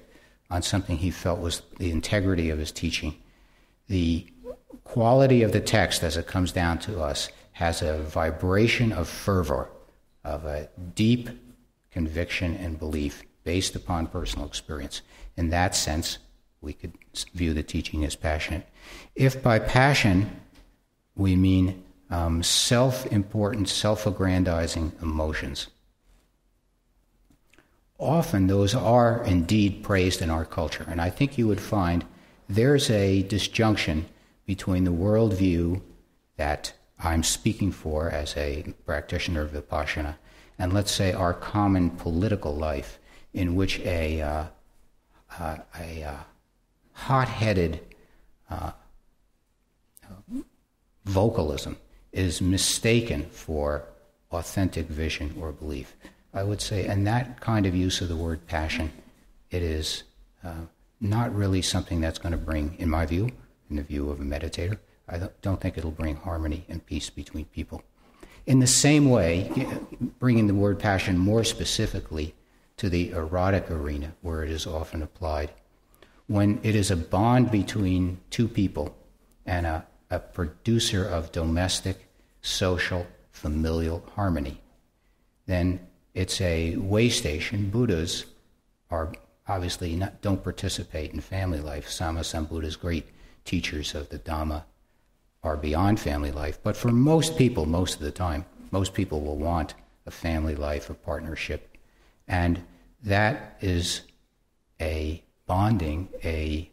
on something he felt was the integrity of his teaching, the quality of the text as it comes down to us has a vibration of fervor, of a deep conviction and belief based upon personal experience. In that sense, we could view the teaching as passionate. If by passion we mean self-important, self-aggrandizing emotions, often those are indeed praised in our culture. And I think you would find there's a disjunction between the worldview that I'm speaking for as a practitioner of Vipassana and, let's say, our common political life, in which a hot-headed vocalism is mistaken for authentic vision or belief. I would say, and that kind of use of the word passion, it is not really something that's going to bring, in my view, in the view of a meditator, I don't think it'll bring harmony and peace between people. In the same way, bringing the word passion more specifically to the erotic arena, where it is often applied, when it is a bond between two people and a producer of domestic, social, familial harmony, then it's a way station. Buddhas are obviously don't participate in family life. Sammasambuddha's great teachers of the Dhamma are beyond family life. But for most people, most of the time, most people will want a family life, a partnership. And that is a bonding, a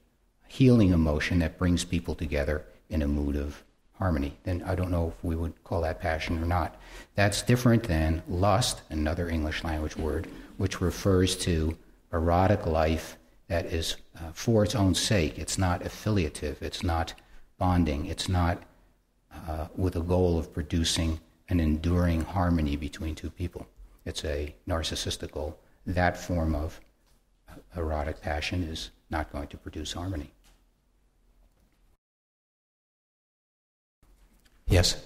healing emotion that brings people together in a mood of harmony. Then I don't know if we would call that passion or not. That's different than lust, another English language word, which refers to erotic life that is for its own sake. It's not affiliative. It's not bonding. It's not with a goal of producing an enduring harmony between two people. It's a narcissistic goal. That form of erotic passion is not going to produce harmony. Yes?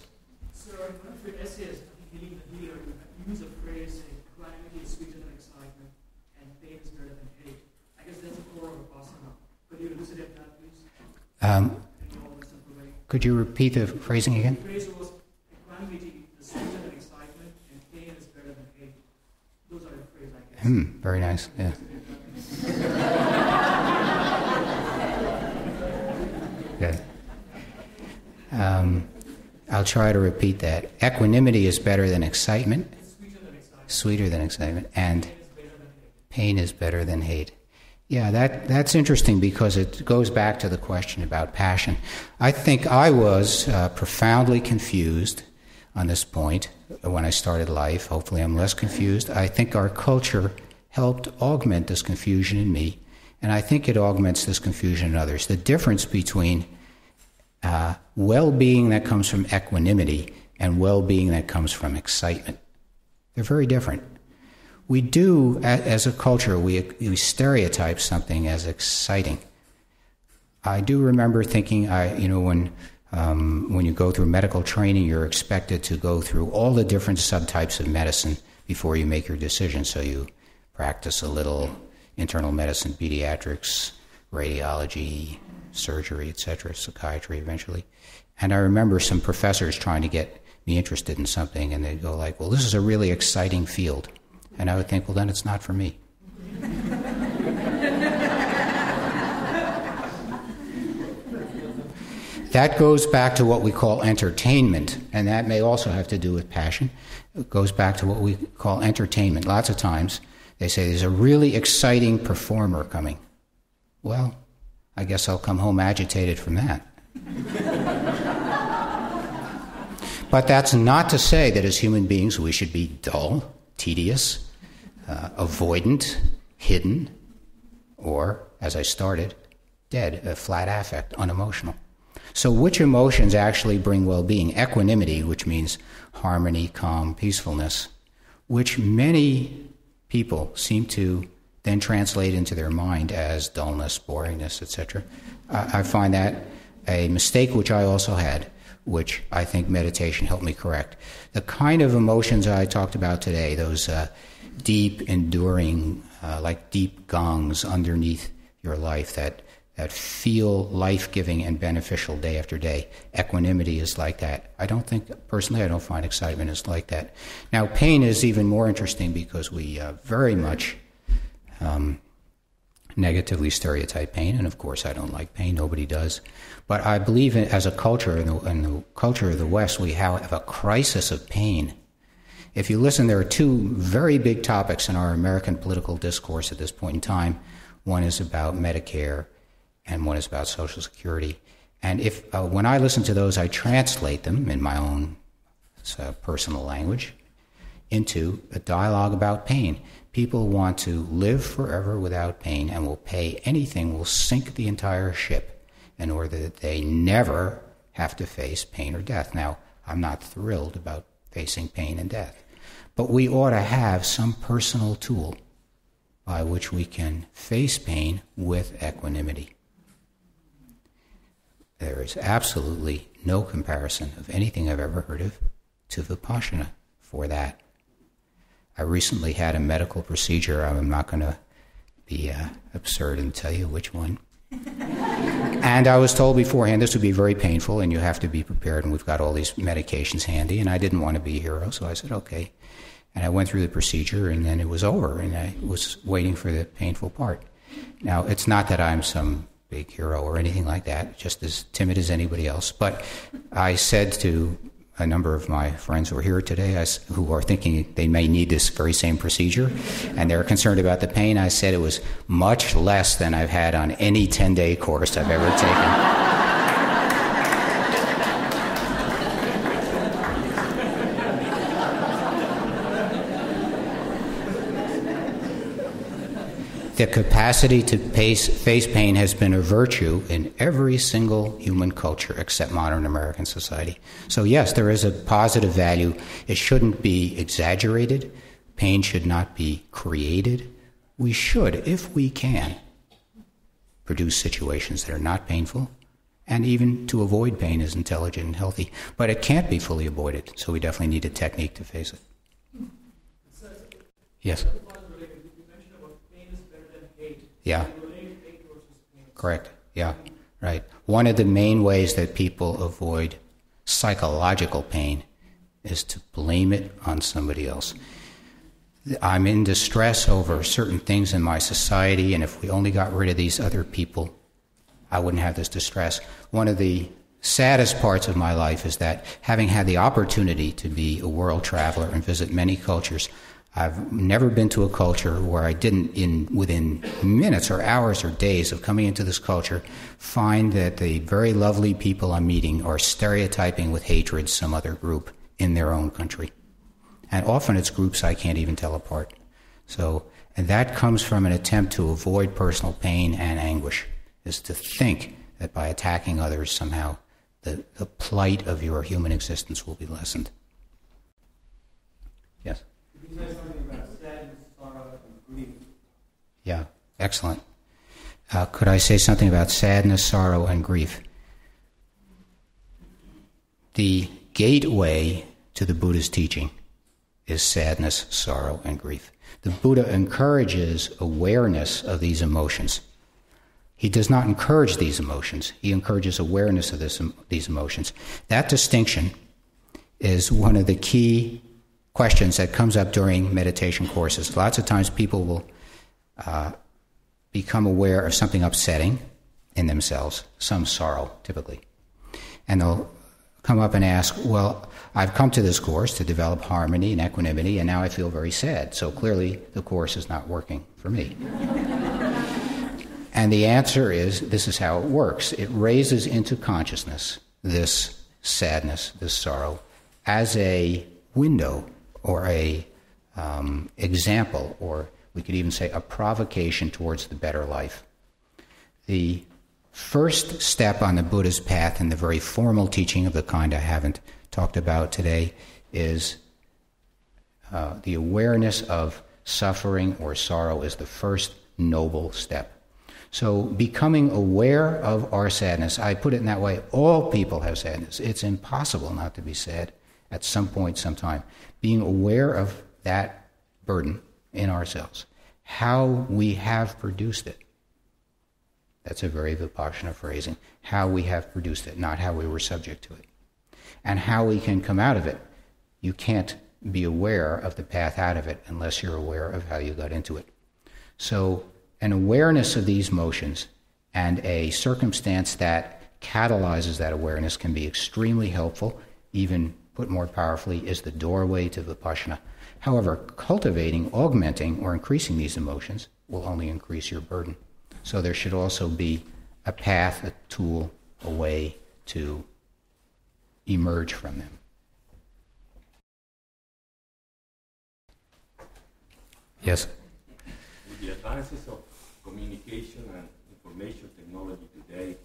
So in one of your essays, I think Healing the Healer, you use a phrase saying calamity is sweeter than excitement and pain is better than hate. I guess that's the core of Vipassana. Could you elucidate that, please? Could you repeat the phrasing again? The phrase was calamity is sweeter than excitement and pain is better than hate. Very nice, yeah. Good. I'll try to repeat that. Equanimity is better than excitement. Sweeter than excitement. And pain is better than hate. Yeah, that's interesting because it goes back to the question about passion. I think I was profoundly confused on this point when I started life. Hopefully I'm less confused. I think our culture helped augment this confusion in me, and I think it augments this confusion in others. The difference between well-being that comes from equanimity and well-being that comes from excitement, they're very different. We do, as a culture, we stereotype something as exciting. I do remember thinking, when you go through medical training, you're expected to go through all the different subtypes of medicine before you make your decision. So you practice a little internal medicine, pediatrics, radiology, surgery, etc., psychiatry eventually. And I remember some professors trying to get me interested in something, and they'd go like, well, this is a really exciting field. And I would think, well, then it's not for me. That goes back to what we call entertainment, and that may also have to do with passion. It goes back to what we call entertainment. Lots of times they say there's a really exciting performer coming. Well, I guess I'll come home agitated from that. But that's not to say that as human beings we should be dull, tedious, avoidant, hidden, or, as I started, dead, a flat affect, unemotional. So which emotions actually bring well-being? Equanimity, which means harmony, calm, peacefulness, which many people seem to then translate into their mind as dullness, boringness, etc. I find that a mistake which I also had, which I think meditation helped me correct. The kind of emotions I talked about today, those deep, enduring, like deep gongs underneath your life that feel life-giving and beneficial day after day. Equanimity is like that. Personally, I don't find excitement is like that. Now, pain is even more interesting because we very much negatively stereotype pain, and of course I don't like pain, nobody does. But I believe as a culture, in the culture of the West, we have a crisis of pain. If you listen, there are two very big topics in our American political discourse at this point in time. One is about Medicare, and one is about Social Security. And when I listen to those, I translate them in my own personal language into a dialogue about pain. People want to live forever without pain and will pay anything, will sink the entire ship in order that they never have to face pain or death. Now, I'm not thrilled about facing pain and death, but we ought to have some personal tool by which we can face pain with equanimity. There is absolutely no comparison of anything I've ever heard of to Vipassana for that. I recently had a medical procedure. I'm not going to be absurd and tell you which one. And I was told beforehand this would be very painful and you have to be prepared, and we've got all these medications handy, and I didn't want to be a hero, so I said, okay. And I went through the procedure, and then it was over, and I was waiting for the painful part. Now, it's not that I'm some big hero or anything like that, just as timid as anybody else. But I said to a number of my friends who are here today, who are thinking they may need this very same procedure, and they're concerned about the pain, I said it was much less than I've had on any 10-day course I've ever taken. The capacity to face pain has been a virtue in every single human culture except modern American society. So yes, there is a positive value. It shouldn't be exaggerated. Pain should not be created. We should, if we can, produce situations that are not painful, and even to avoid pain is intelligent and healthy. But it can't be fully avoided, so we definitely need a technique to face it. Yes? Yeah. Correct. Yeah. Right. One of the main ways that people avoid psychological pain is to blame it on somebody else. I'm in distress over certain things in my society, and if we only got rid of these other people, I wouldn't have this distress. One of the saddest parts of my life is that, having had the opportunity to be a world traveler and visit many cultures, I've never been to a culture where I didn't, within minutes or hours or days of coming into this culture, find that the very lovely people I'm meeting are stereotyping with hatred some other group in their own country. And often it's groups I can't even tell apart. So, and that comes from an attempt to avoid personal pain and anguish, is to think that by attacking others somehow the plight of your human existence will be lessened. Yes? Could you say something about sadness, sorrow, and grief? Yeah, excellent. Could I say something about sadness, sorrow, and grief? The gateway to the Buddha's teaching is sadness, sorrow, and grief. The Buddha encourages awareness of these emotions. He does not encourage these emotions. He encourages awareness of these emotions. That distinction is one of the key questions that comes up during meditation courses. Lots of times people will become aware of something upsetting in themselves, some sorrow, typically. And they'll come up and ask, well, I've come to this course to develop harmony and equanimity, and now I feel very sad. So clearly the course is not working for me. And the answer is, this is how it works. It raises into consciousness this sadness, this sorrow, as a window or a example, or we could even say a provocation towards the better life. The first step on the Buddha's path, in the very formal teaching of the kind I haven't talked about today, is the awareness of suffering or sorrow is the first noble step. So becoming aware of our sadness, I put it in that way, all people have sadness. It's impossible not to be sad at some point, sometime. Being aware of that burden in ourselves, how we have produced it. That's a very Vipassana phrasing. How we have produced it, not how we were subject to it. And how we can come out of it. You can't be aware of the path out of it unless you're aware of how you got into it. So an awareness of these motions and a circumstance that catalyzes that awareness can be extremely helpful. Even put more powerfully, is the doorway to Vipassana. However, cultivating, augmenting, or increasing these emotions will only increase your burden. So there should also be a path, a tool, a way to emerge from them. Yes? With the advances of communication and information technology today,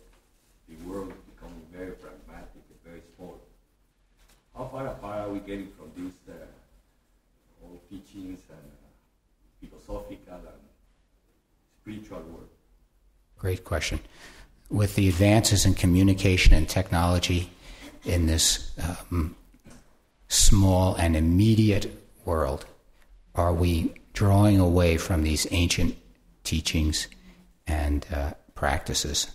the world is becoming very pragmatic and very small. How far apart are we getting from these old teachings and philosophical and spiritual work? Great question. With the advances in communication and technology in this small and immediate world, are we drawing away from these ancient teachings and practices?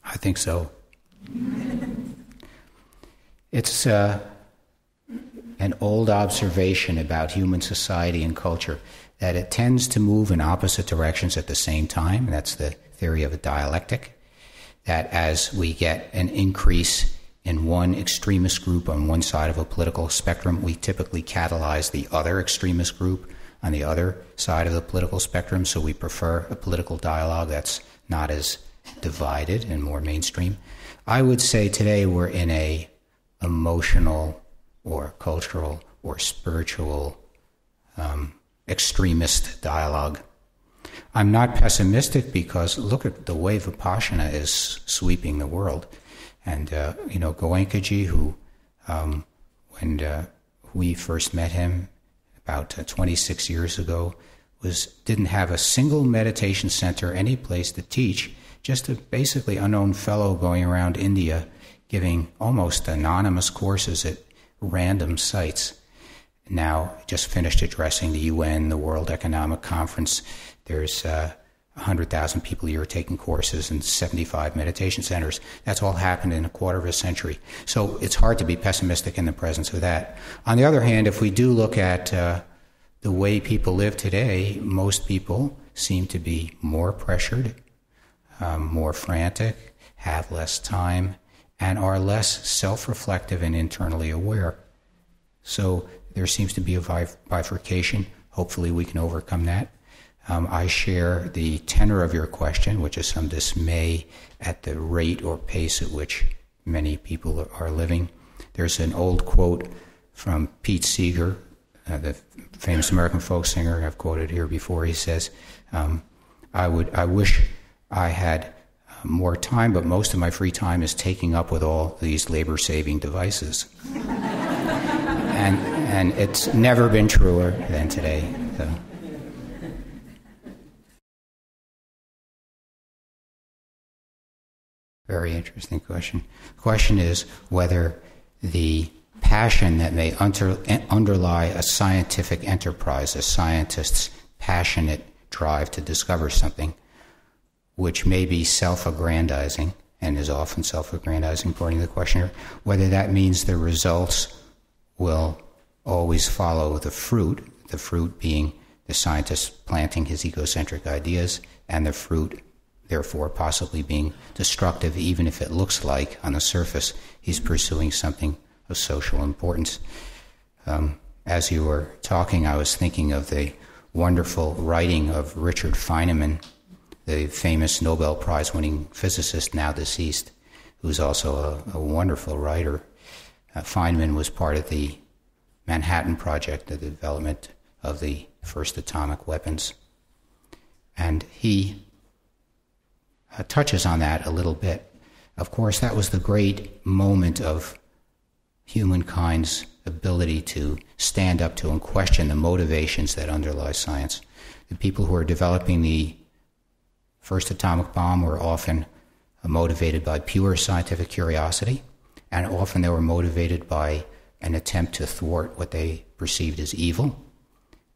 I think so. It's an old observation about human society and culture that it tends to move in opposite directions at the same time. That's the theory of a dialectic, that as we get an increase in one extremist group on one side of a political spectrum, we typically catalyze the other extremist group on the other side of the political spectrum, so we prefer a political dialogue that's not as divided and more mainstream. I would say today we're in a emotional or cultural or spiritual extremist dialogue. I'm not pessimistic because look at the way Vipassana is sweeping the world. And, Goenkaji, who, when we first met him about 26 years ago, didn't have a single meditation center any place to teach, just a basically unknown fellow going around India giving almost anonymous courses at random sites. Now, just finished addressing the UN, the World Economic Conference. There's 100,000 people a year taking courses in 75 meditation centers. That's all happened in a quarter of a century. So it's hard to be pessimistic in the presence of that. On the other hand, if we do look at the way people live today, most people seem to be more pressured, more frantic, have less time, and are less self-reflective and internally aware. So there seems to be a bifurcation. Hopefully we can overcome that. I share the tenor of your question, which is some dismay at the rate or pace at which many people are living. There's an old quote from Pete Seeger, the famous American folk singer I've quoted here before. He says, I wish I had more time, but most of my free time is taking up with all these labor-saving devices. and it's never been truer than today. So. Very interesting question. The question is whether the passion that may underlie a scientific enterprise, a scientist's passionate drive to discover something, which may be self-aggrandizing, and is often self-aggrandizing according to the questioner, whether that means the results will always follow the fruit being the scientist planting his egocentric ideas, and the fruit therefore possibly being destructive, even if it looks like on the surface he's pursuing something of social importance. As you were talking, I was thinking of the wonderful writing of Richard Feynman, the famous Nobel Prize-winning physicist, now deceased, who's also a wonderful writer. Feynman was part of the Manhattan Project, the development of the first atomic weapons. And he touches on that a little bit. Of course, that was the great moment of humankind's ability to stand up to and question the motivations that underlie science. The people who are developing the first atomic bomb were often motivated by pure scientific curiosity, and often they were motivated by an attempt to thwart what they perceived as evil.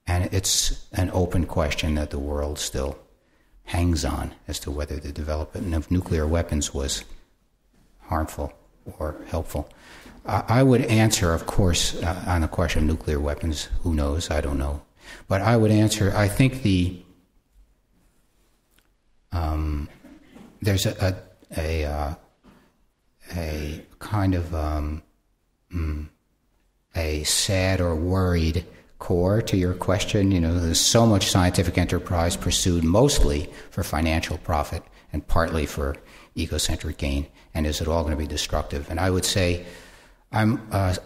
And it's an open question that the world still hangs on as to whether the development of nuclear weapons was harmful or helpful. I would answer, of course, on the question of nuclear weapons. Who knows? I don't know. But I would answer, I think there's a kind of a sad or worried core to your question. You know, there's so much scientific enterprise pursued mostly for financial profit and partly for egocentric gain. And is it all going to be destructive? And I would say I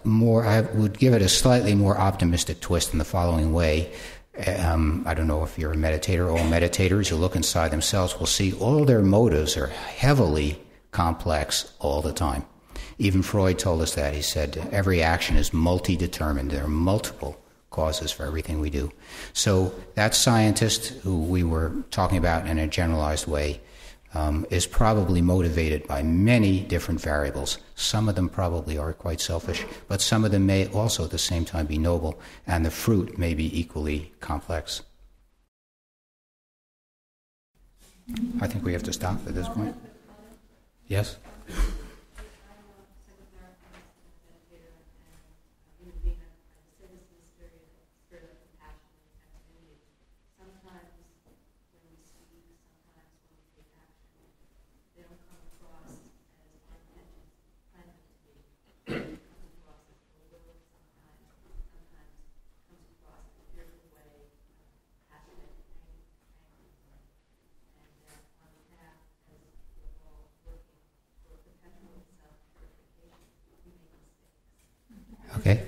would give it a slightly more optimistic twist in the following way. I don't know if you're a meditator. All meditators who look inside themselves will see all their motives are heavily complex all the time. Even Freud told us that. He said every action is multi-determined. There are multiple causes for everything we do. So that scientist who we were talking about in a generalized way is probably motivated by many different variables. Some of them probably are quite selfish, but some of them may also at the same time be noble, and the fruit may be equally complex. I think we have to stop at this point. Yes? Okay.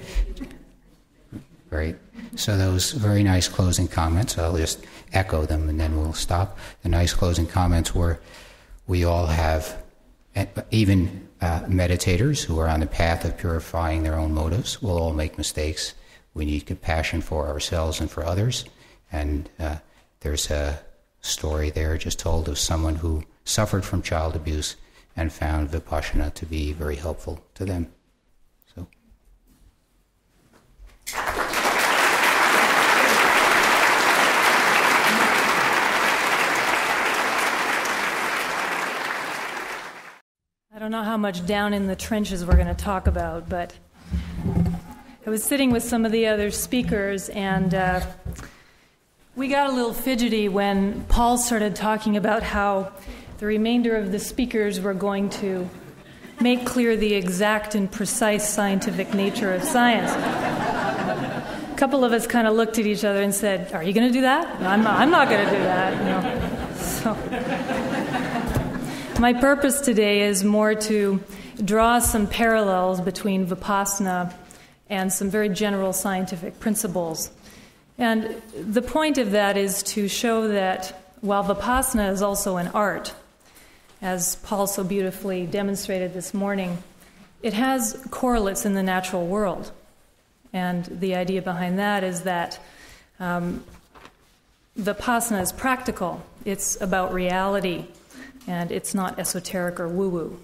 Great. So those very nice closing comments, I'll just echo them and then we'll stop. The nice closing comments were, we all have, even meditators who are on the path of purifying their own motives, will all make mistakes. We need compassion for ourselves and for others. And there's a story there just told of someone who suffered from child abuse and found Vipassana to be very helpful to them. So. I don't know how much down in the trenches we're going to talk about, but I was sitting with some of the other speakers, and We got a little fidgety when Paul started talking about how the remainder of the speakers were going to make clear the exact and precise scientific nature of science. A couple of us kind of looked at each other and said, "Are you going to do that?" I'm not going to do that. So, my purpose today is more to draw some parallels between Vipassana and some very general scientific principles. And the point of that is to show that while Vipassana is also an art, as Paul so beautifully demonstrated this morning, it has correlates in the natural world. And the idea behind that is that Vipassana is practical. It's about reality, and it's not esoteric or woo-woo.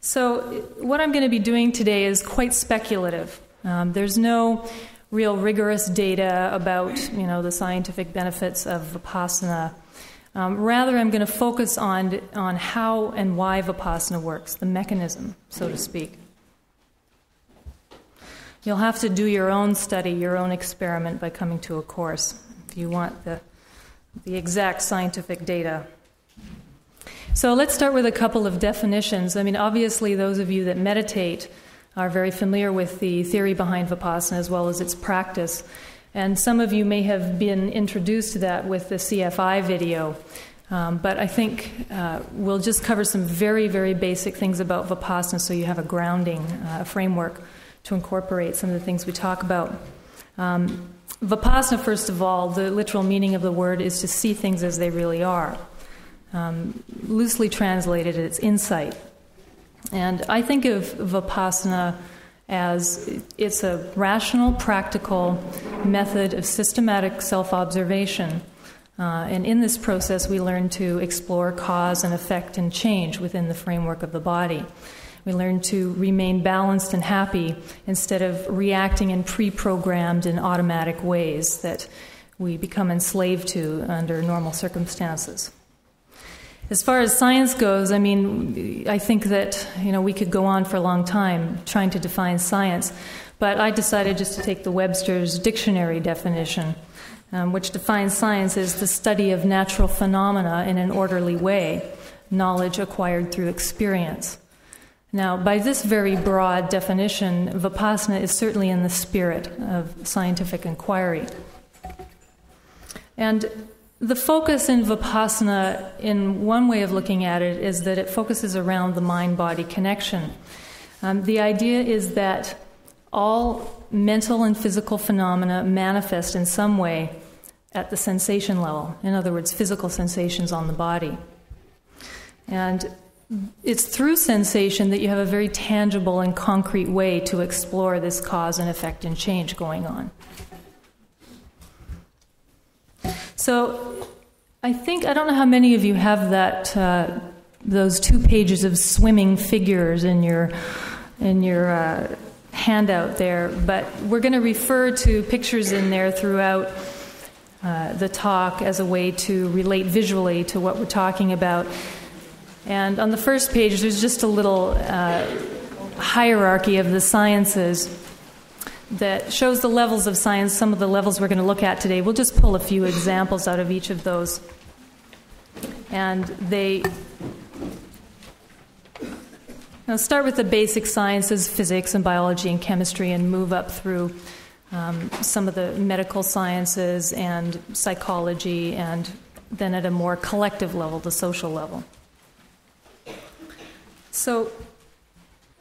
So what I'm going to be doing today is quite speculative. There's no real rigorous data about, the scientific benefits of Vipassana. Rather, I'm going to focus on how and why Vipassana works, the mechanism, so to speak. You'll have to do your own study, your own experiment by coming to a course if you want the exact scientific data. So let's start with a couple of definitions. Obviously, those of you that meditate are very familiar with the theory behind Vipassana as well as its practice. And some of you may have been introduced to that with the CFI video. But I think we'll just cover some very, very basic things about Vipassana so you have a grounding framework to incorporate some of the things we talk about. Vipassana, first of all, the literal meaning of the word is to see things as they really are. Loosely translated, it's insight. And I think of Vipassana as it's a rational, practical method of systematic self-observation. And in this process, we learn to explore cause and effect and change within the framework of the body. We learn to remain balanced and happy instead of reacting in pre-programmed and automatic ways that we become enslaved to under normal circumstances. As far as science goes, I think that, we could go on for a long time trying to define science, but I decided just to take the Webster's dictionary definition, which defines science as the study of natural phenomena in an orderly way, knowledge acquired through experience. Now, by this very broad definition, Vipassana is certainly in the spirit of scientific inquiry. And the focus in Vipassana, in one way of looking at it, is that it focuses around the mind-body connection. The idea is that all mental and physical phenomena manifest in some way at the sensation level. In other words, physical sensations on the body. And it's through sensation that you have a very tangible and concrete way to explore this cause and effect and change going on. So I don't know how many of you have that those 2 pages of swimming figures in your handout there, but we're going to refer to pictures in there throughout the talk as a way to relate visually to what we're talking about. And on the first page, there's just a little hierarchy of the sciences that shows the levels of science, some of the levels we're going to look at today. We'll just pull a few examples out of each of those. And start with the basic sciences, physics and biology and chemistry, and move up through some of the medical sciences and psychology, and then at a more collective level, the social level. So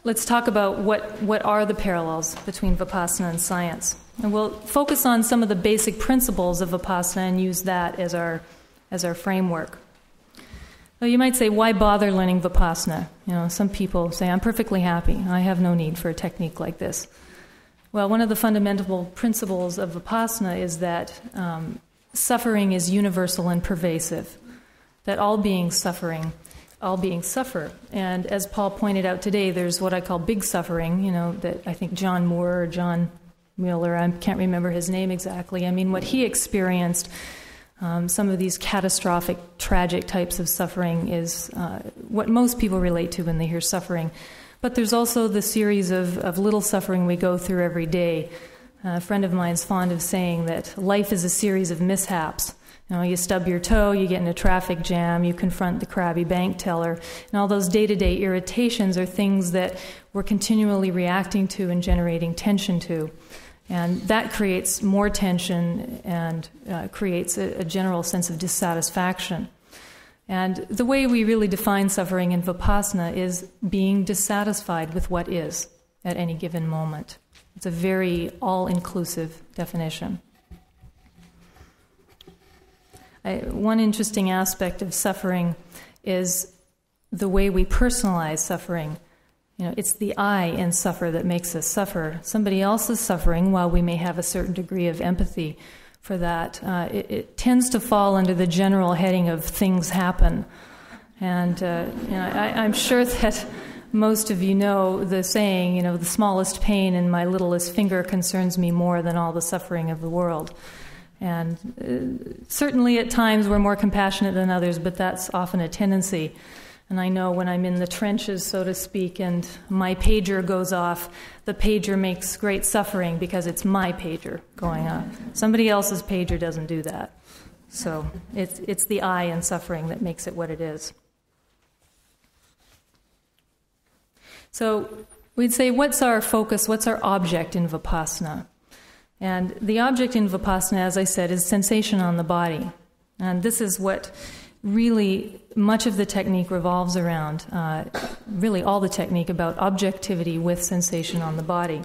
let's talk about what are the parallels between Vipassana and science. And we'll focus on some of the basic principles of Vipassana and use that as our framework. Well, you might say, why bother learning Vipassana? Some people say, I'm perfectly happy. I have no need for a technique like this. Well, one of the fundamental principles of Vipassana is that suffering is universal and pervasive, that all beings suffer. And as Paul pointed out today, there's what I call big suffering, that I think John Moore or John Mueller, I can't remember his name exactly. What he experienced, some of these catastrophic, tragic types of suffering is what most people relate to when they hear suffering. But there's also the series of little suffering we go through every day, A friend of mine's fond of saying that life is a series of mishaps. You stub your toe, you get in a traffic jam, you confront the crabby bank teller, and all those day-to-day irritations are things that we're continually reacting to and generating tension to. And that creates more tension and creates a general sense of dissatisfaction. And the way we really define suffering in Vipassana is being dissatisfied with what is at any given moment. It's a very all-inclusive definition. One interesting aspect of suffering is the way we personalize suffering. It's the I in suffer that makes us suffer. Somebody else is suffering, while we may have a certain degree of empathy for that. It tends to fall under the general heading of things happen. And I'm sure that most of you know the saying, the smallest pain in my littlest finger concerns me more than all the suffering of the world. And certainly at times we're more compassionate than others, but that's often a tendency. And I know when I'm in the trenches, so to speak, and my pager goes off, the pager makes great suffering because it's my pager going off. Somebody else's pager doesn't do that. So it's the I in suffering that makes it what it is. So we'd say, what's our focus, what's our object in Vipassana? And the object in Vipassana, as I said, is sensation on the body. And this is what really much of the technique revolves around, really all the technique about objectivity with sensation on the body.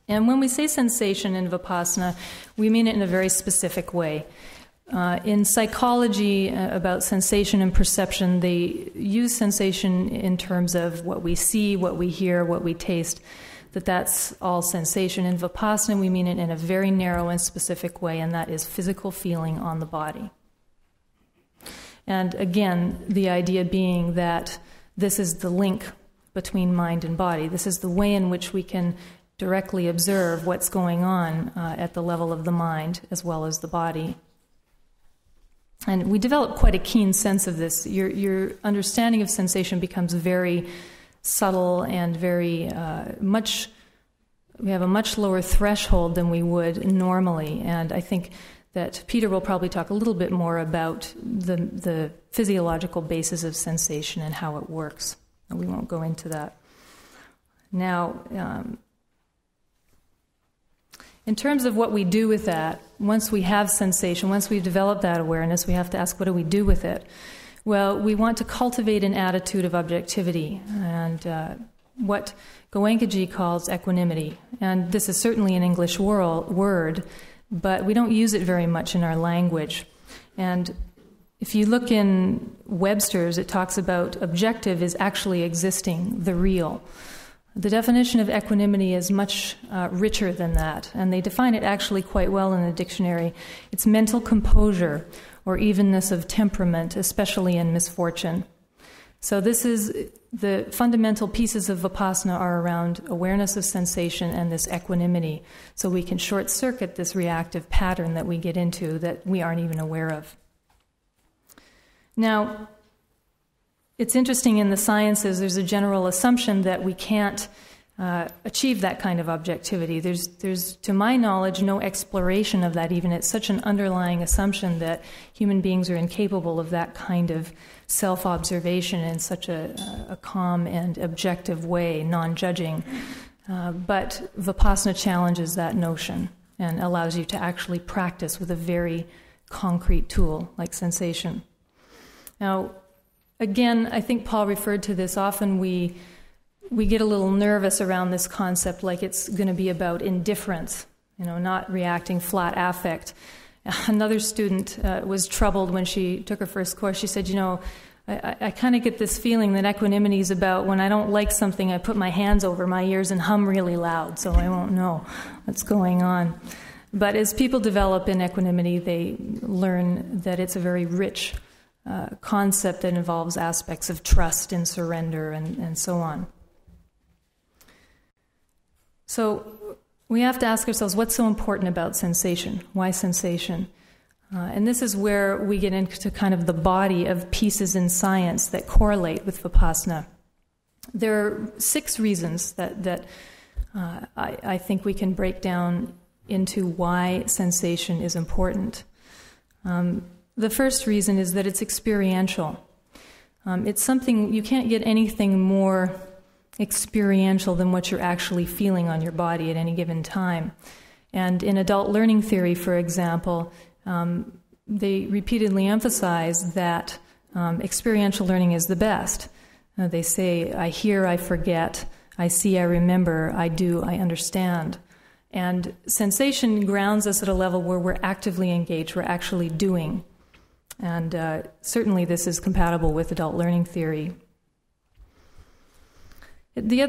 And when we say sensation in Vipassana, we mean it in a very specific way. In psychology, about sensation and perception, they use sensation in terms of what we see, what we hear, what we taste, that's all sensation. In Vipassana, we mean it in a very narrow and specific way, and that is physical feeling on the body. And again, the idea being that this is the link between mind and body. This is the way in which we can directly observe what's going on at the level of the mind as well as the body. And we develop quite a keen sense of this. Your understanding of sensation becomes very subtle and very we have a much lower threshold than we would normally. And I think that Peter will probably talk a little bit more about the physiological basis of sensation and how it works. And we won't go into that. Now, in terms of what we do with that, once we have sensation, once we've developed that awareness, we have to ask, what do we do with it? Well, we want to cultivate an attitude of objectivity and what Goenkaji calls equanimity. And this is certainly an English word, but we don't use it very much in our language. And if you look in Webster's, it talks about objective is actually existing, the real. The definition of equanimity is much richer than that, and they define it actually quite well in the dictionary. It's mental composure or evenness of temperament, especially in misfortune. So this is the fundamental pieces of Vipassana are around awareness of sensation and this equanimity, so we can short-circuit this reactive pattern that we get into that we aren't even aware of. Now, it's interesting in the sciences, there's a general assumption that we can't achieve that kind of objectivity. There's, to my knowledge, no exploration of that even. It's such an underlying assumption that human beings are incapable of that kind of self-observation in such a calm and objective way, non-judging. But Vipassana challenges that notion and allows you to actually practice with a very concrete tool like sensation. Now, again, I think Paul referred to this. Often we get a little nervous around this concept, like it's going to be about indifference, not reacting flat affect. Another student was troubled when she took her first course. She said, I kind of get this feeling that equanimity is about when I don't like something, I put my hands over my ears and hum really loud so I won't know what's going on. But as people develop in equanimity, they learn that it's a very rich concept that involves aspects of trust and surrender and so on. So we have to ask ourselves, what's so important about sensation? Why sensation? And this is where we get into kind of the body of pieces in science that correlate with Vipassana. There are 6 reasons that I think we can break down into why sensation is important. The first reason is that it's experiential. It's something, you can't get anything more experiential than what you're actually feeling on your body at any given time. And in adult learning theory, for example, they repeatedly emphasize that experiential learning is the best. They say, I hear, I forget, I see, I remember, I do, I understand. And sensation grounds us at a level where we're actively engaged, we're actually doing. And certainly this is compatible with adult learning theory. The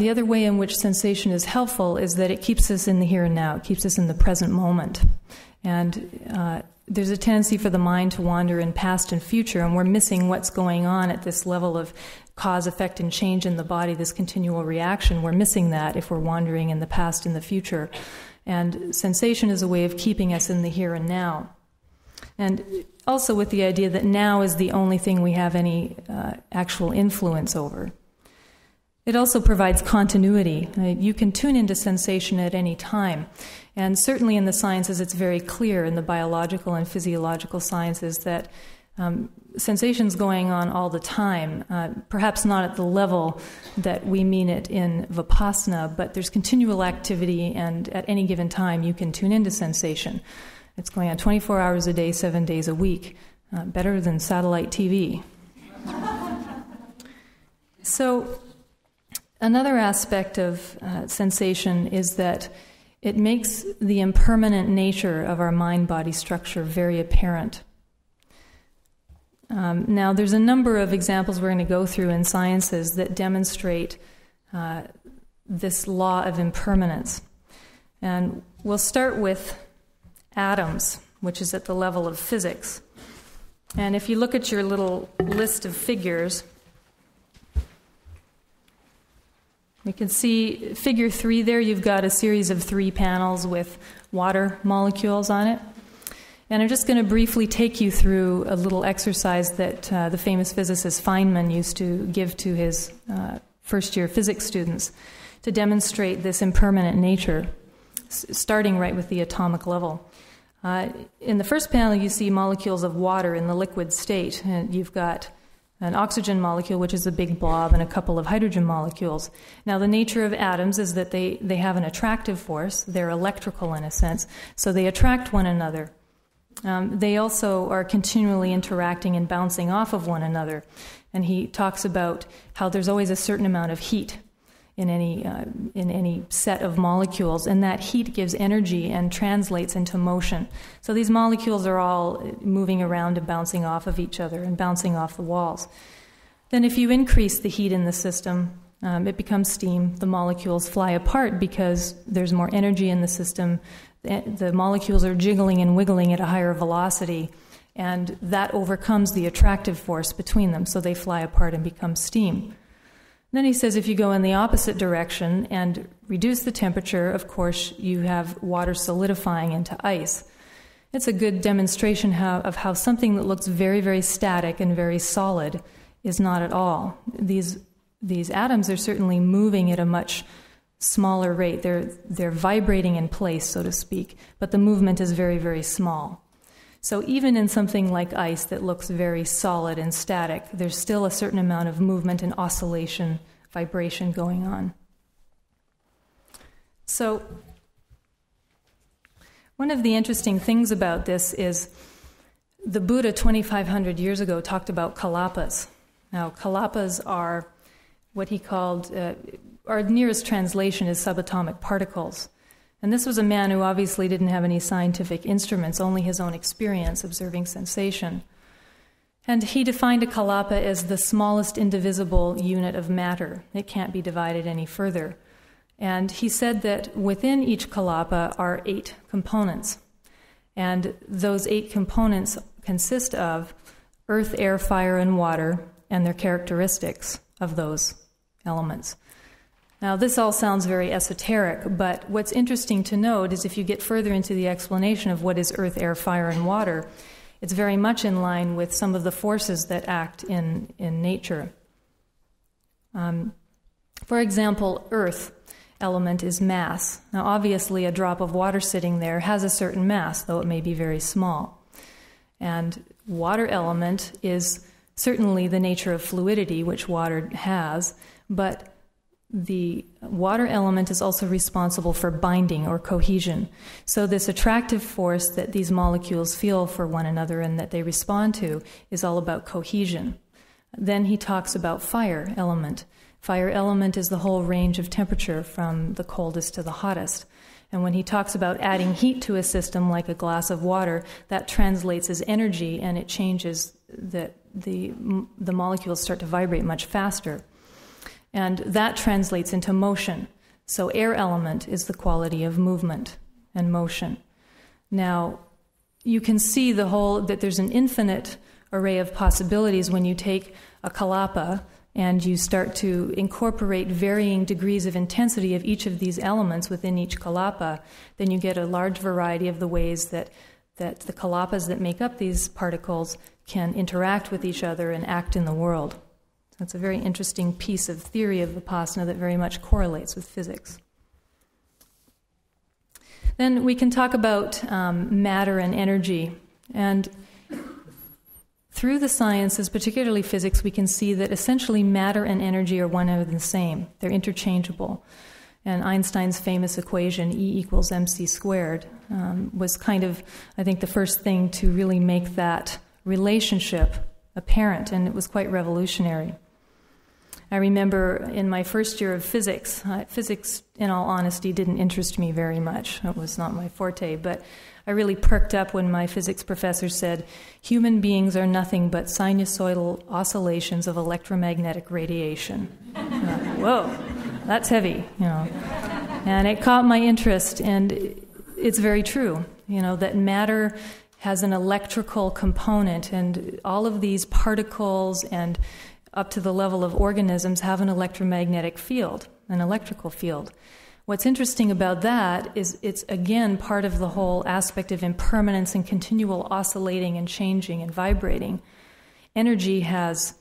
other way in which sensation is helpful is that it keeps us in the here and now. It keeps us in the present moment. And there's a tendency for the mind to wander in past and future, and we're missing what's going on at this level of cause, effect, and change in the body, this continual reaction. We're missing that if we're wandering in the past and the future. And sensation is a way of keeping us in the here and now. And also with the idea that now is the only thing we have any actual influence over. It also provides continuity. You can tune into sensation at any time. And certainly in the sciences, it's very clear in the biological and physiological sciences that sensation's going on all the time, perhaps not at the level that we mean it in Vipassana, but there's continual activity, and at any given time you can tune into sensation. It's going on 24 hours a day, 7 days a week, better than satellite TV. So another aspect of sensation is that it makes the impermanent nature of our mind-body structure very apparent. Now, there's a number of examples we're going to go through in sciences that demonstrate this law of impermanence. And we'll start with atoms, which is at the level of physics. And if you look at your little list of figures, you can see figure 3 there. You've got a series of 3 panels with water molecules on it. And I'm just going to briefly take you through a little exercise that the famous physicist Feynman used to give to his first-year physics students to demonstrate this impermanent nature, starting right with the atomic level. In the first panel, you see molecules of water in the liquid state. And you've got an oxygen molecule, which is a big blob, and a couple of hydrogen molecules. Now, the nature of atoms is that they have an attractive force. They're electrical in a sense, so they attract one another. They also are continually interacting and bouncing off of one another. And he talks about how there's always a certain amount of heat in any set of molecules, and that heat gives energy and translates into motion. So these molecules are all moving around and bouncing off of each other and bouncing off the walls. Then if you increase the heat in the system, it becomes steam. The molecules fly apart because there's more energy in the system. The molecules are jiggling and wiggling at a higher velocity, and that overcomes the attractive force between them, so they fly apart and become steam. Then he says if you go in the opposite direction and reduce the temperature, of course, you have water solidifying into ice. It's a good demonstration of how something that looks very, very static and very solid is not at all. These atoms are certainly moving at a much smaller rate. They're vibrating in place, so to speak, but the movement is very, very small. So even in something like ice that looks very solid and static, there's still a certain amount of movement and oscillation, vibration going on. So one of the interesting things about this is the Buddha 2,500 years ago talked about kalapas. Now, kalapas are what he called, our nearest translation is subatomic particles. And this was a man who obviously didn't have any scientific instruments, only his own experience observing sensation. And he defined a kalapa as the smallest indivisible unit of matter. It can't be divided any further. And he said that within each kalapa are 8 components. And those 8 components consist of earth, air, fire, and water, and their characteristics of those elements. Now, this all sounds very esoteric, but what's interesting to note is if you get further into the explanation of what is earth, air, fire, and water, it's very much in line with some of the forces that act in nature. For example, earth. element is mass. Now, obviously, a drop of water sitting there has a certain mass, though it may be very small. And water element is certainly the nature of fluidity, which water has, but the water element is also responsible for binding or cohesion. So this attractive force that these molecules feel for one another and that they respond to is all about cohesion. Then he talks about fire element. Fire element is the whole range of temperature from the coldest to the hottest. And when he talks about adding heat to a system like a glass of water, that translates as energy, and it changes that the molecules start to vibrate much faster. And that translates into motion. So air element is the quality of movement and motion. Now, you can see that there's an infinite array of possibilities when you take a kalapa and you start to incorporate varying degrees of intensity of each of these elements within each kalapa. Then you get a large variety of the ways that the kalapas that make up these particles can interact with each other and act in the world. That's a very interesting piece of theory of Vipassana that very much correlates with physics. Then we can talk about matter and energy. And through the sciences, particularly physics, we can see that essentially matter and energy are one and the same. They're interchangeable. And Einstein's famous equation, E equals mc squared, was kind of, I think, the first thing to really make that relationship apparent, and it was quite revolutionary. I remember in my first year of physics, physics, in all honesty, didn't interest me very much. It was not my forte, but I really perked up when my physics professor said, human beings are nothing but sinusoidal oscillations of electromagnetic radiation. Whoa, that's heavy, And it caught my interest, and it's very true, that matter has an electrical component, and all of these particles and up to the level of organisms have an electromagnetic field, an electrical field. What's interesting about that is it's, again, part of the whole aspect of impermanence and continual oscillating and changing and vibrating. Energy has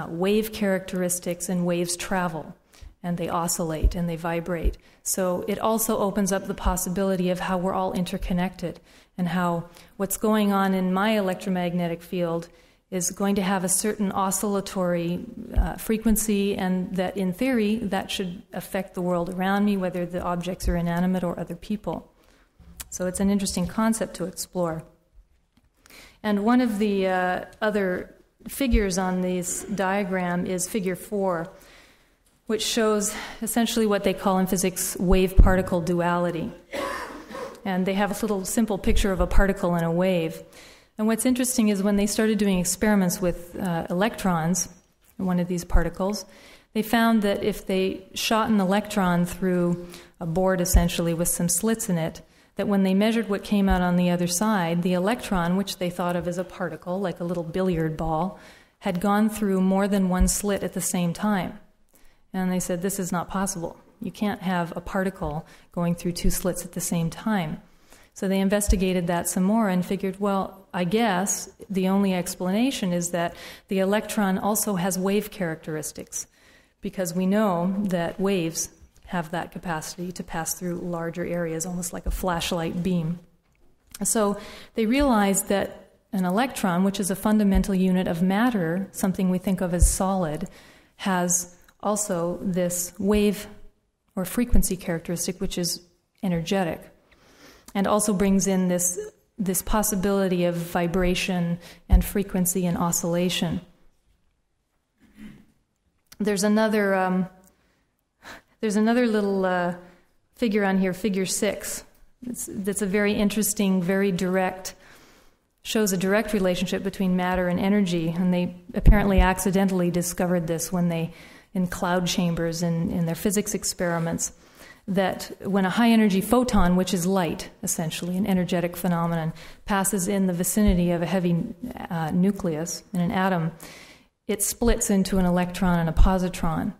wave characteristics, and waves travel, and they oscillate and they vibrate. So it also opens up the possibility of how we're all interconnected, and how what's going on in my electromagnetic field is going to have a certain oscillatory frequency, and that in theory that should affect the world around me, whether the objects are inanimate or other people. So it's an interesting concept to explore. And one of the other figures on this diagram is figure 4, which shows essentially what they call in physics wave-particle duality. And they have a little simple picture of a particle and a wave. And what's interesting is when they started doing experiments with electrons, one of these particles, they found that if they shot an electron through a board essentially with some slits in it, that when they measured what came out on the other side, the electron, which they thought of as a particle, like a little billiard ball, had gone through more than one slit at the same time. And they said, this is not possible. You can't have a particle going through 2 slits at the same time. So they investigated that some more and figured, well, I guess the only explanation is that the electron also has wave characteristics, because we know that waves have that capacity to pass through larger areas, almost like a flashlight beam. So they realized that an electron, which is a fundamental unit of matter, something we think of as solid, has also this wave or frequency characteristic, which is energetic, and also brings in this possibility of vibration and frequency and oscillation. There's another little figure on here, figure 6. That's a very interesting, very direct, shows a direct relationship between matter and energy, and they apparently accidentally discovered this when they, in cloud chambers in their physics experiments, that when a high-energy photon, which is light, essentially, an energetic phenomenon, passes in the vicinity of a heavy nucleus in an atom, it splits into an electron and a positron.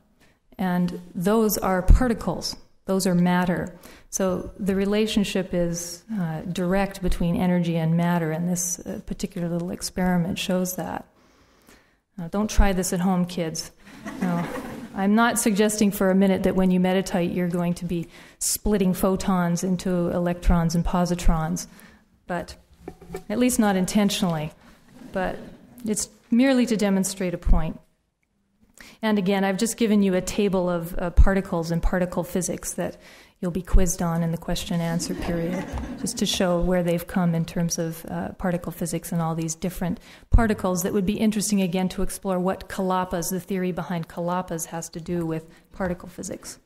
And those are particles. Those are matter. So the relationship is direct between energy and matter, and this particular little experiment shows that. Don't try this at home, kids. No. I'm not suggesting for a minute that when you meditate you're going to be splitting photons into electrons and positrons, but at least not intentionally. But it's merely to demonstrate a point. And again, I've just given you a table of particles and particle physics that you'll be quizzed on in the question-answer period, just to show where they've come in terms of particle physics and all these different particles that would be interesting, again, to explore what kalapas, the theory behind kalapas, has to do with particle physics.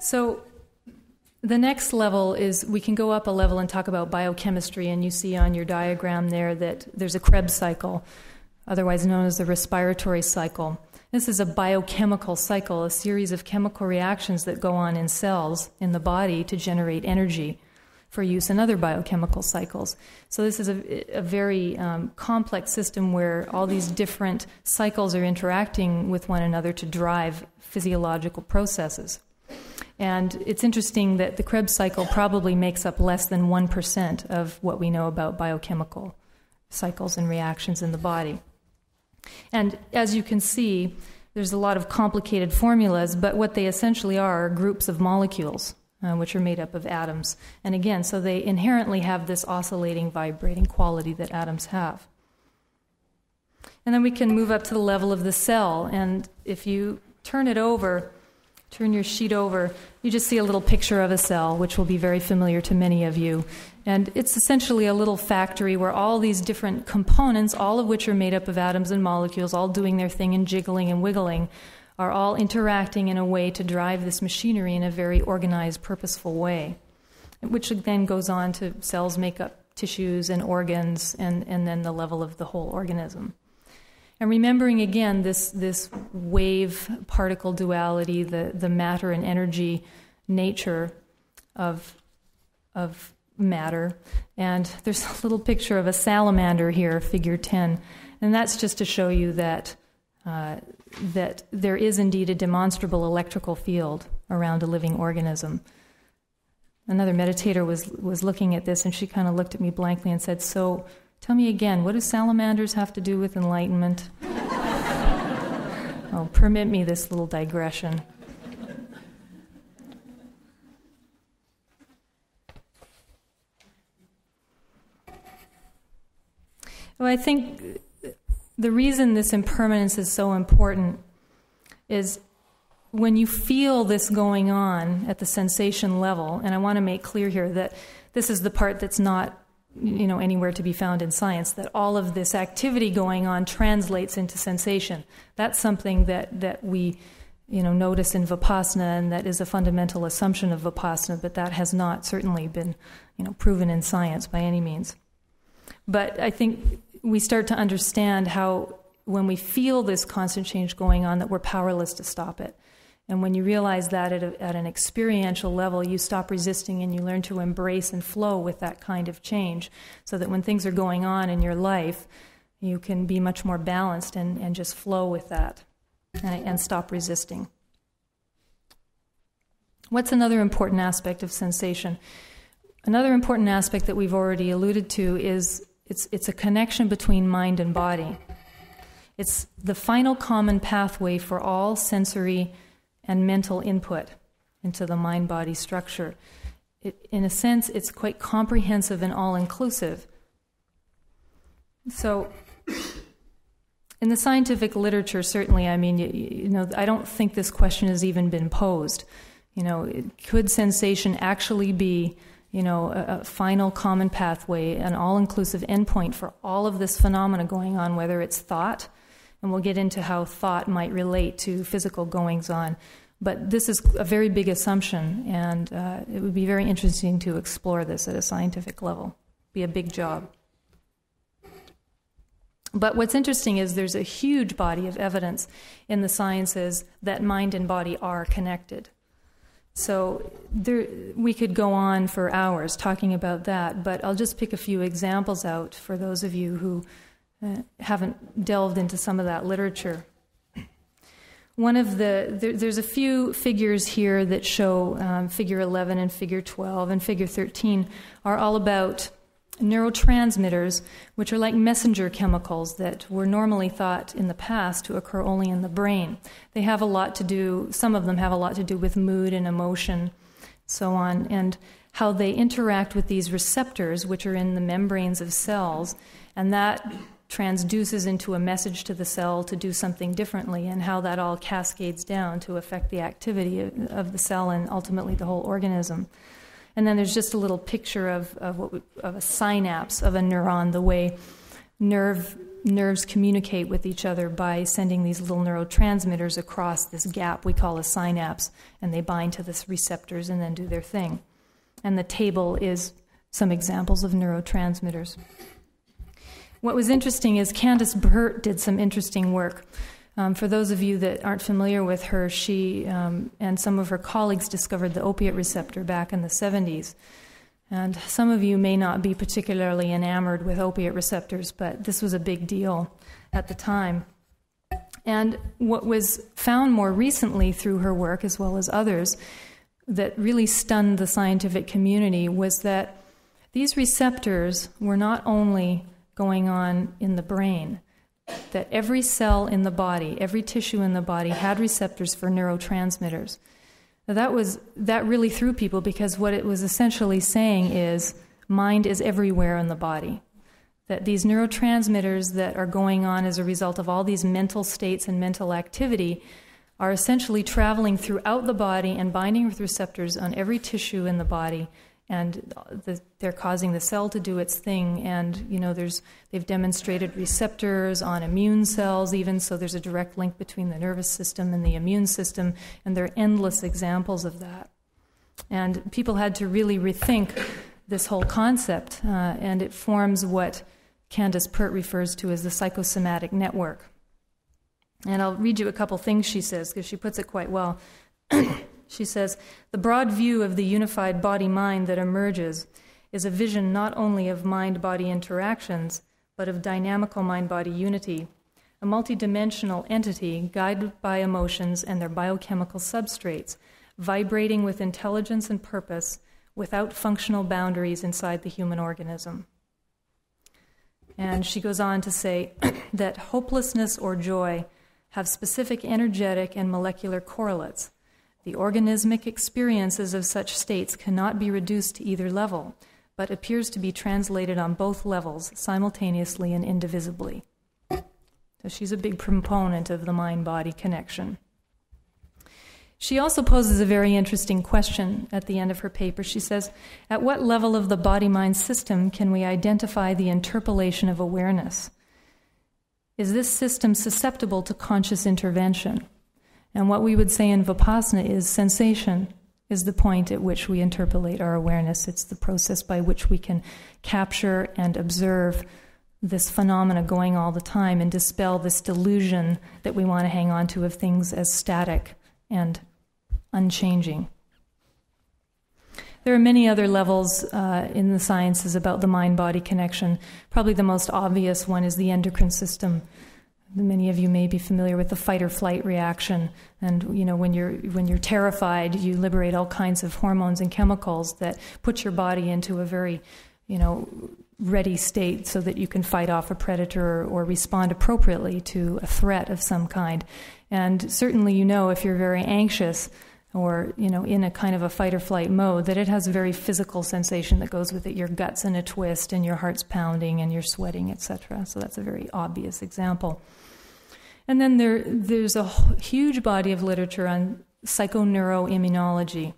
So the next level is, we can go up a level and talk about biochemistry, and you see on your diagram there that there's a Krebs cycle, otherwise known as the respiratory cycle. This is a biochemical cycle, a series of chemical reactions that go on in cells in the body to generate energy for use in other biochemical cycles. So this is a very complex system where all these different cycles are interacting with one another to drive physiological processes. And it's interesting that the Krebs cycle probably makes up less than 1% of what we know about biochemical cycles and reactions in the body. And as you can see, there's a lot of complicated formulas, but what they essentially are groups of molecules, which are made up of atoms. And again, so they inherently have this oscillating, vibrating quality that atoms have. And then we can move up to the level of the cell, and if you turn your sheet over, you just see a little picture of a cell, which will be very familiar to many of you. And it's essentially a little factory where all these different components, all of which are made up of atoms and molecules, all doing their thing and jiggling and wiggling, are all interacting in a way to drive this machinery in a very organized, purposeful way, which then goes on to cells make up tissues and organs, and then the level of the whole organism. And remembering again this wave particle duality, the matter and energy nature of matter. And there's a little picture of a salamander here, figure 10, and that's just to show you that that there is indeed a demonstrable electrical field around a living organism. Another meditator was looking at this, and she kind of looked at me blankly and said, "So, tell me again, what do salamanders have to do with enlightenment?" Oh, permit me this little digression. Well, I think the reason this impermanence is so important is when you feel this going on at the sensation level, and I want to make clear here that this is the part that's not anywhere to be found in science, that all of this activity going on translates into sensation. That's something that we notice in Vipassana, and that is a fundamental assumption of Vipassana, but that has not certainly been proven in science by any means. But I think we start to understand how when we feel this constant change going on, that we're powerless to stop it. And when you realize that at an experiential level, you stop resisting and you learn to embrace and flow with that kind of change, so that when things are going on in your life, you can be much more balanced and just flow with that and stop resisting. What's another important aspect of sensation? Another important aspect that we've already alluded to is it's a connection between mind and body. It's the final common pathway for all sensory and mental input into the mind-body structure. In a sense, it's quite comprehensive and all-inclusive. So, in the scientific literature, certainly, I don't think this question has even been posed. Could sensation actually be, a final common pathway, an all-inclusive endpoint for all of this phenomena going on, whether it's thought, and we'll get into how thought might relate to physical goings-on. But this is a very big assumption, and it would be very interesting to explore this at a scientific level. Be a big job. But what's interesting is there's a huge body of evidence in the sciences that mind and body are connected. So we could go on for hours talking about that, but I'll just pick a few examples out for those of you who haven't delved into some of that literature. There's a few figures here that show figure 11 and figure 12, and figure 13 are all about neurotransmitters, which are like messenger chemicals that were normally thought in the past to occur only in the brain. They have a lot to do, some of them have a lot to do with mood and emotion, so on, and how they interact with these receptors, which are in the membranes of cells, and that transduces into a message to the cell to do something differently, and how that all cascades down to affect the activity of the cell and ultimately the whole organism. And then there's just a little picture of a synapse of a neuron, the way nerves communicate with each other by sending these little neurotransmitters across this gap we call a synapse, and they bind to the receptors and then do their thing. And the table is some examples of neurotransmitters. What was interesting is Candace Burt did some interesting work. For those of you that aren't familiar with her, she and some of her colleagues discovered the opiate receptor back in the 70s. And some of you may not be particularly enamored with opiate receptors, but this was a big deal at the time. And what was found more recently through her work, as well as others, that really stunned the scientific community was that these receptors were not only going on in the brain, that every cell in the body, every tissue in the body had receptors for neurotransmitters. Now that really threw people, because what it was essentially saying is mind is everywhere in the body. That these neurotransmitters that are going on as a result of all these mental states and mental activity are essentially traveling throughout the body and binding with receptors on every tissue in the body, and they're causing the cell to do its thing. And they've demonstrated receptors on immune cells even, so there's a direct link between the nervous system and the immune system, and there are endless examples of that. And people had to really rethink this whole concept, and it forms what Candace Pert refers to as the psychosomatic network. And I'll read you a couple things she says, because she puts it quite well. She says, "The broad view of the unified body-mind that emerges is a vision not only of mind-body interactions, but of dynamical mind-body unity, a multidimensional entity guided by emotions and their biochemical substrates, vibrating with intelligence and purpose without functional boundaries inside the human organism." And she goes on to say that hopelessness or joy have specific energetic and molecular correlates. The organismic experiences of such states cannot be reduced to either level, but appears to be translated on both levels simultaneously and indivisibly. So she's a big proponent of the mind-body connection. She also poses a very interesting question at the end of her paper. She says, at what level of the body-mind system can we identify the interpolation of awareness? Is this system susceptible to conscious intervention? And what we would say in Vipassana is sensation is the point at which we interpolate our awareness. It's the process by which we can capture and observe this phenomena going all the time and dispel this delusion that we want to hang on to of things as static and unchanging. There are many other levels in the sciences about the mind-body connection. Probably the most obvious one is the endocrine system. Many of you may be familiar with the fight-or-flight reaction, and when you're terrified, you liberate all kinds of hormones and chemicals that put your body into a very, ready state so that you can fight off a predator or respond appropriately to a threat of some kind. And certainly, if you're very anxious or in a kind of a fight-or-flight mode, that it has a very physical sensation that goes with it. Your gut's in a twist, and your heart's pounding, and you're sweating, etc. So that's a very obvious example. And then there's a huge body of literature on Psychoneuro Immunology.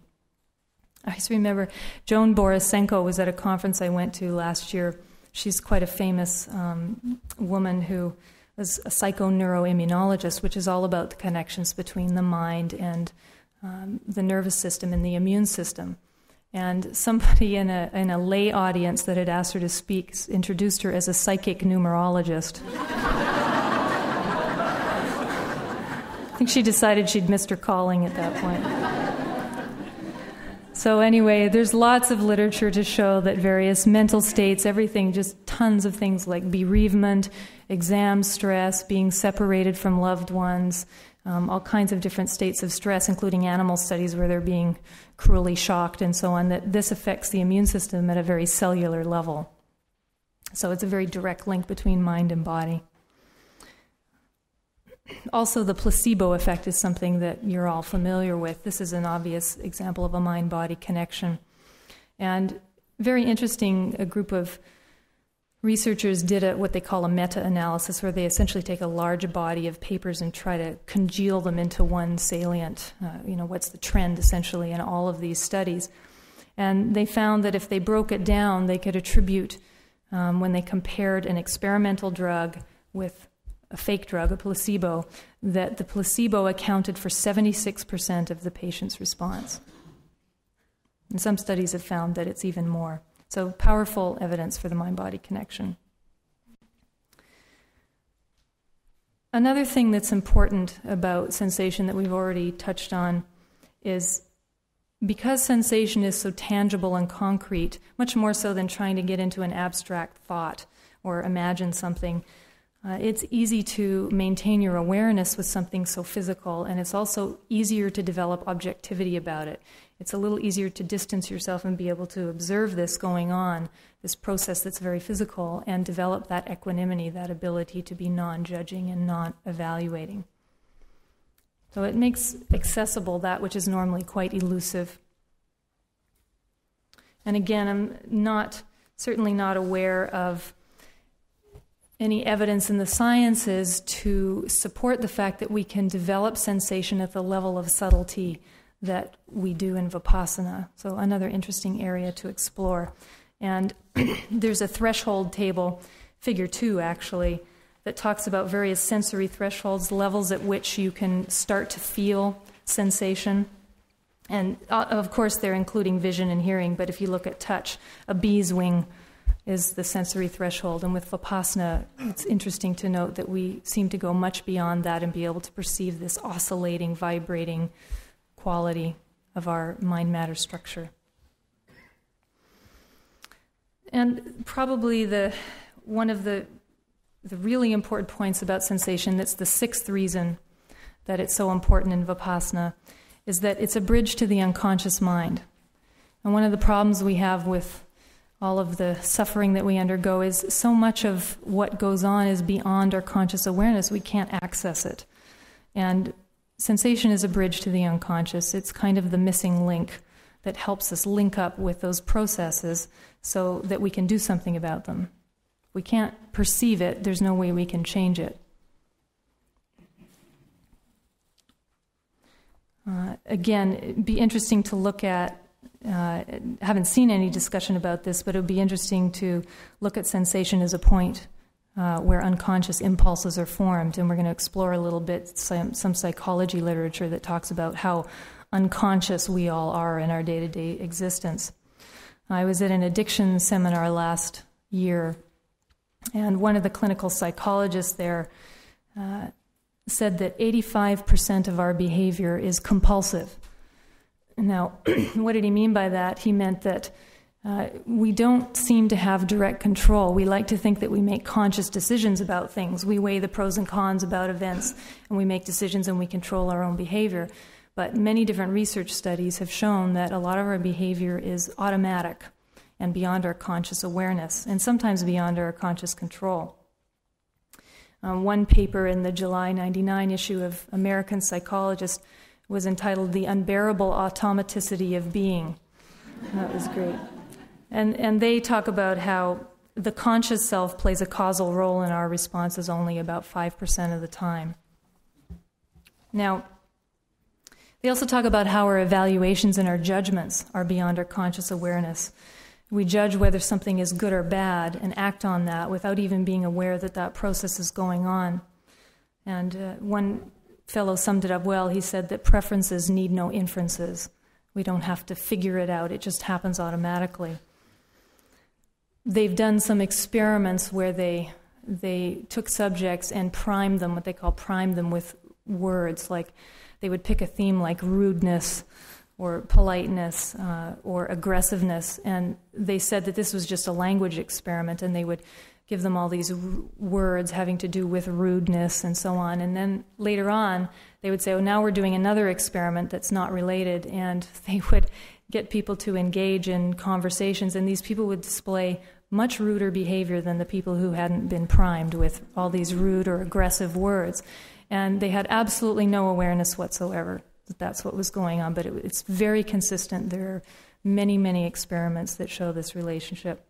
I just remember Joan Borisenko was at a conference I went to last year. She's quite a famous woman who was a psychoneuro immunologist, which is all about the connections between the mind and the nervous system and the immune system. And somebody in a lay audience that had asked her to speak introduced her as a psychic numerologist. I think she decided she'd missed her calling at that point. So anyway, there's lots of literature to show that various mental states, everything, just tons of things like bereavement, exam stress, being separated from loved ones, all kinds of different states of stress, including animal studies where they're being cruelly shocked and so on, that this affects the immune system at a very cellular level. So it's a very direct link between mind and body. Also, the placebo effect is something that you're all familiar with. This is an obvious example of a mind-body connection. And very interesting, a group of researchers did what they call a meta-analysis, where they essentially take a large body of papers and try to congeal them into one salient, what's the trend essentially in all of these studies. And they found that if they broke it down, they could attribute, when they compared an experimental drug with a fake drug, a placebo, that the placebo accounted for 76% of the patient's response. And some studies have found that it's even more. So powerful evidence for the mind-body connection. Another thing that's important about sensation that we've already touched on is because sensation is so tangible and concrete, much more so than trying to get into an abstract thought or imagine something, it's easy to maintain your awareness with something so physical, and it's also easier to develop objectivity about it. It's a little easier to distance yourself and be able to observe this going on, this process that's very physical, and develop that equanimity, that ability to be non-judging and not-evaluating. So it makes accessible that which is normally quite elusive. And again, I'm certainly not aware of any evidence in the sciences to support the fact that we can develop sensation at the level of subtlety that we do in Vipassana. So another interesting area to explore. And there's a threshold table, figure 2 actually, that talks about various sensory thresholds, levels at which you can start to feel sensation. And of course they're including vision and hearing, but if you look at touch, a bee's wing is the sensory threshold. And with Vipassana, it's interesting to note that we seem to go much beyond that and be able to perceive this oscillating, vibrating quality of our mind-matter structure. And probably one of the really important points about sensation, that's the 6th reason that it's so important in Vipassana, is that it's a bridge to the unconscious mind. And one of the problems we have with all of the suffering that we undergo is so much of what goes on is beyond our conscious awareness. We can't access it. And sensation is a bridge to the unconscious. It's kind of the missing link that helps us link up with those processes so that we can do something about them. If we can't perceive it, there's no way we can change it. Again, it'd be interesting to look at, haven't seen any discussion about this, but it would be interesting to look at sensation as a point where unconscious impulses are formed. And we're going to explore a little bit some psychology literature that talks about how unconscious we all are in our day-to-day existence. I was at an addiction seminar last year, and one of the clinical psychologists there said that 85% of our behavior is compulsive. Now, what did he mean by that? He meant that we don't seem to have direct control. We like to think that we make conscious decisions about things. We weigh the pros and cons about events, and we make decisions and we control our own behavior. But many different research studies have shown that a lot of our behavior is automatic and beyond our conscious awareness, and sometimes beyond our conscious control. One paper in the July 1999 issue of American Psychologist was entitled "The Unbearable Automaticity of Being." That was great. And they talk about how the conscious self plays a causal role in our responses only about 5% of the time. Now, they also talk about how our evaluations and our judgments are beyond our conscious awareness. We judge whether something is good or bad and act on that without even being aware that that process is going on. And one fellow summed it up well. He said that preferences need no inferences. We don't have to figure it out. It just happens automatically. They've done some experiments where they took subjects and primed them, what they call primed them with words. Like they would pick a theme like rudeness or politeness or aggressiveness, and they said that this was just a language experiment, and they would give them all these words having to do with rudeness and so on. And then later on, they would say, oh, now we're doing another experiment that's not related, and they would get people to engage in conversations, and these people would display much ruder behavior than the people who hadn't been primed with all these rude or aggressive words. And they had absolutely no awareness whatsoever that that's what was going on, but it's very consistent. There are many, many experiments that show this relationship.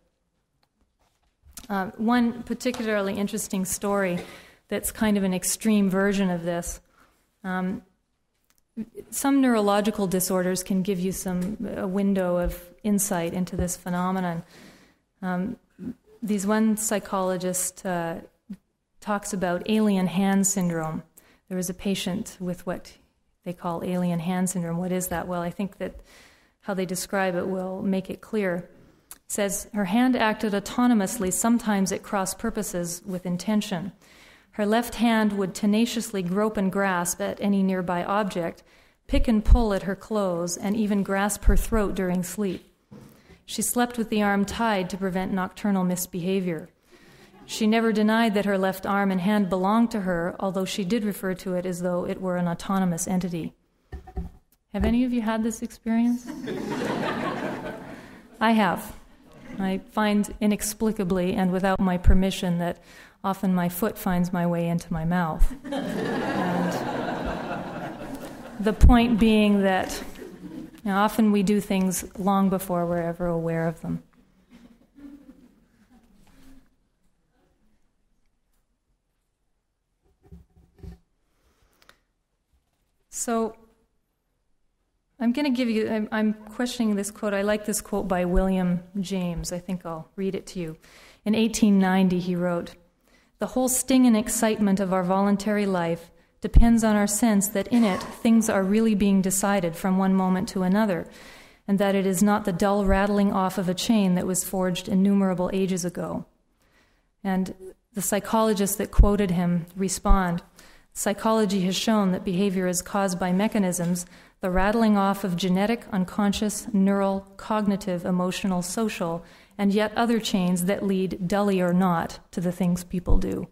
One particularly interesting story that's kind of an extreme version of this. Some neurological disorders can give you a window of insight into this phenomenon. One psychologist talks about alien hand syndrome. There was a patient with what they call alien hand syndrome. What is that? Well, I think that how they describe it will make it clear. It says, her hand acted autonomously, sometimes at cross purposes with intention. Her left hand would tenaciously grope and grasp at any nearby object, pick and pull at her clothes, and even grasp her throat during sleep. She slept with the arm tied to prevent nocturnal misbehavior. She never denied that her left arm and hand belonged to her, although she did refer to it as though it were an autonomous entity. Have any of you had this experience? I have. I find inexplicably and without my permission that often my foot finds my way into my mouth. And the point being that often we do things long before we're ever aware of them. So I'm going to give you, I'm questioning this quote. I like this quote by William James. I think I'll read it to you. In 1890, he wrote, "The whole sting and excitement of our voluntary life depends on our sense that in it things are really being decided from one moment to another, and that it is not the dull rattling off of a chain that was forged innumerable ages ago." And the psychologists that quoted him respond, "Psychology has shown that behavior is caused by mechanisms, the rattling off of genetic, unconscious, neural, cognitive, emotional, social, and yet other chains that lead, dully or not, to the things people do."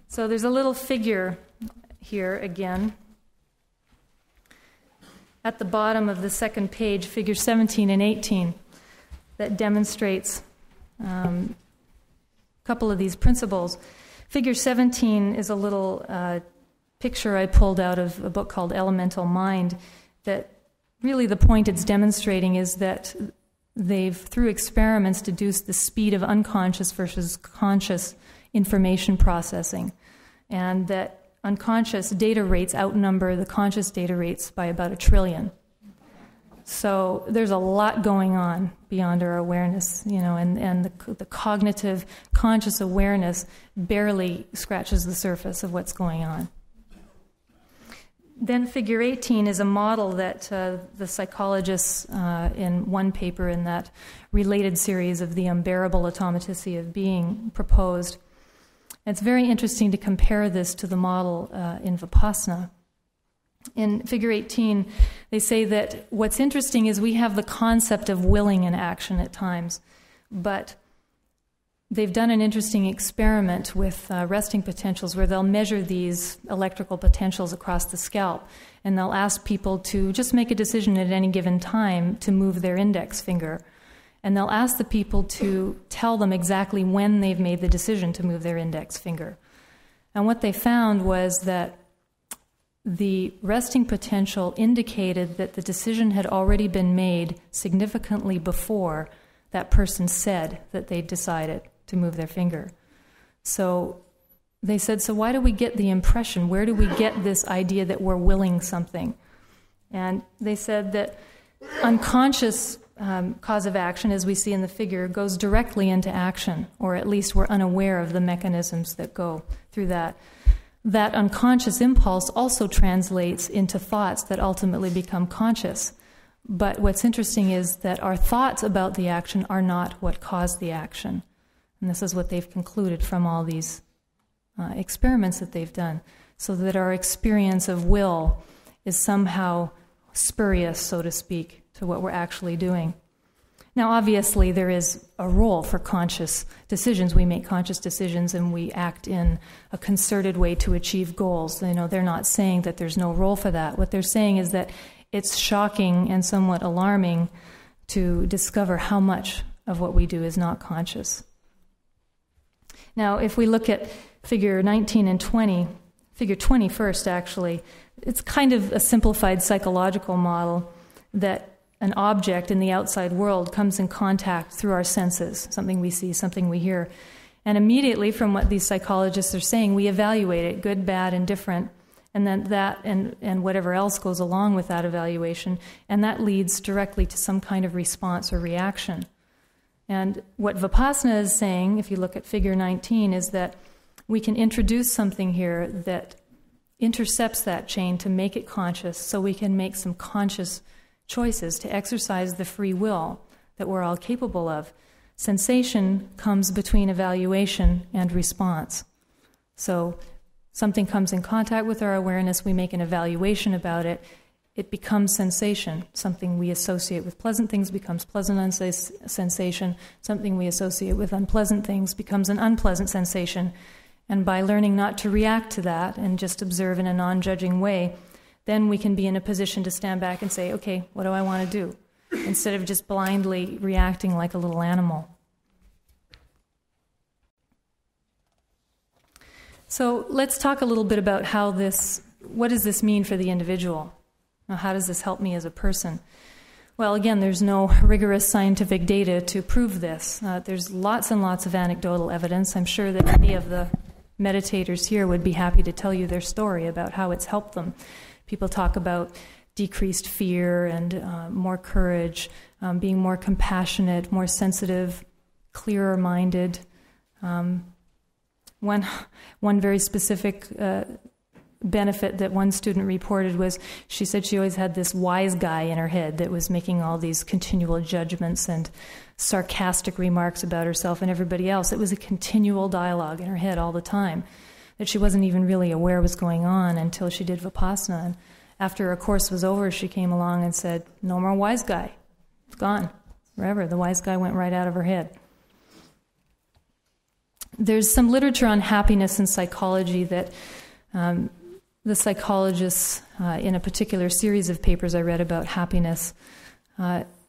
So there's a little figure here again. At the bottom of the second page, figure 17 and 18, that demonstrates a couple of these principles. Figure 17 is a little picture I pulled out of a book called Elemental Mind, that really the point it's demonstrating is that they've, through experiments, deduced the speed of unconscious versus conscious information processing, and that unconscious data rates outnumber the conscious data rates by about 1 trillion. So there's a lot going on beyond our awareness, and the cognitive, conscious awareness barely scratches the surface of what's going on. Then figure 18 is a model that the psychologists in one paper in that related series of The Unbearable Automaticity of Being proposed. And it's very interesting to compare this to the model in Vipassana. In figure 18, they say that what's interesting is we have the concept of willing in action at times, but they've done an interesting experiment with resting potentials where they'll measure these electrical potentials across the scalp, and they'll ask people to just make a decision at any given time to move their index finger. And they'll ask the people to tell them exactly when they've made the decision to move their index finger. And what they found was that the resting potential indicated that the decision had already been made significantly before that person said that they decided to move their finger. So they said, so why do we get the impression? Where do we get this idea that we're willing something? And they said that unconscious cause of action, as we see in the figure, goes directly into action, or at least we're unaware of the mechanisms that go through that. That unconscious impulse also translates into thoughts that ultimately become conscious. But what's interesting is that our thoughts about the action are not what caused the action. And this is what they've concluded from all these experiments that they've done, so that our experience of will is somehow spurious, so to speak, to what we're actually doing. Now, obviously, there is a role for conscious decisions. We make conscious decisions and we act in a concerted way to achieve goals. They're not saying that there's no role for that. What they're saying is that it's shocking and somewhat alarming to discover how much of what we do is not conscious. Now, if we look at figure 19 and 20, figure 20 first, actually, it's kind of a simplified psychological model that an object in the outside world comes in contact through our senses, something we see, something we hear. And immediately, from what these psychologists are saying, we evaluate it, good, bad, indifferent, and then that and whatever else goes along with that evaluation, and that leads directly to some kind of response or reaction. And what Vipassana is saying, if you look at figure 19, is that we can introduce something here that intercepts that chain to make it conscious, so we can make some conscious choices to exercise the free will that we're all capable of. Sensation comes between evaluation and response. So something comes in contact with our awareness, we make an evaluation about it, it becomes sensation. Something we associate with pleasant things becomes pleasant sensation. Something we associate with unpleasant things becomes an unpleasant sensation. And by learning not to react to that and just observe in a non-judging way, then we can be in a position to stand back and say, okay, what do I want to do? Instead of just blindly reacting like a little animal. So let's talk a little bit about what does this mean for the individual? Now, how does this help me as a person? Well, again, there's no rigorous scientific data to prove this. There's lots and lots of anecdotal evidence. I'm sure that many of the meditators here would be happy to tell you their story about how it's helped them. People talk about decreased fear and more courage, being more compassionate, more sensitive, clearer-minded. One very specific benefit that one student reported was she said she always had this wise guy in her head that was making all these continual judgments and sarcastic remarks about herself and everybody else. It was a continual dialogue in her head all the time that she wasn't even really aware was going on until she did Vipassana. And after her course was over, she came along and said, no more wise guy. It's gone. Forever. The wise guy went right out of her head. There's some literature on happiness and psychology that the psychologists in a particular series of papers I read about happiness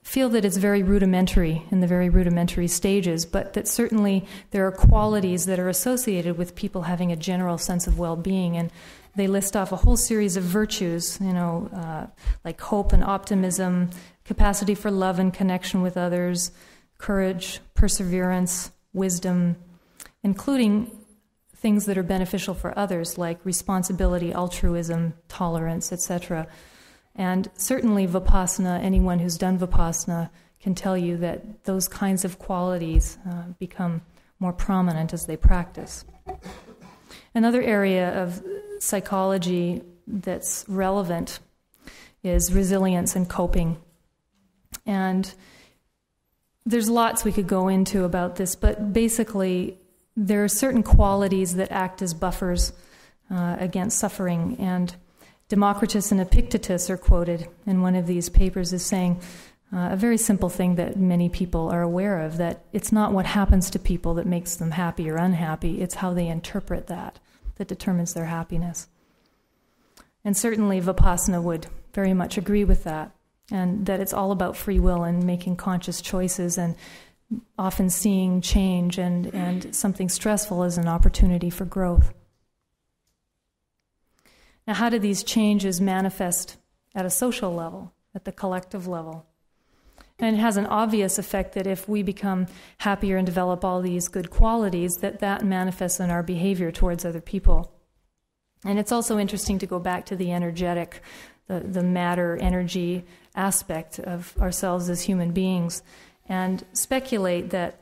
feel that it's very rudimentary, in the very rudimentary stages, but that certainly there are qualities that are associated with people having a general sense of well-being, and they list off a whole series of virtues, like hope and optimism, capacity for love and connection with others, courage, perseverance, wisdom, including things that are beneficial for others, like responsibility, altruism, tolerance, etc. And certainly Vipassana, anyone who's done Vipassana can tell you that those kinds of qualities become more prominent as they practice. Another area of psychology that's relevant is resilience and coping. And there's lots we could go into about this, but basically there are certain qualities that act as buffers against suffering, and Democritus and Epictetus are quoted in one of these papers as saying a very simple thing that many people are aware of, that it's not what happens to people that makes them happy or unhappy, it's how they interpret that determines their happiness. And certainly Vipassana would very much agree with that, and that it's all about free will and making conscious choices and often seeing change and something stressful as an opportunity for growth. Now, how do these changes manifest at a social level, at the collective level? And it has an obvious effect that if we become happier and develop all these good qualities, that manifests in our behavior towards other people. And it's also interesting to go back to the energetic, the matter, energy aspect of ourselves as human beings, and speculate that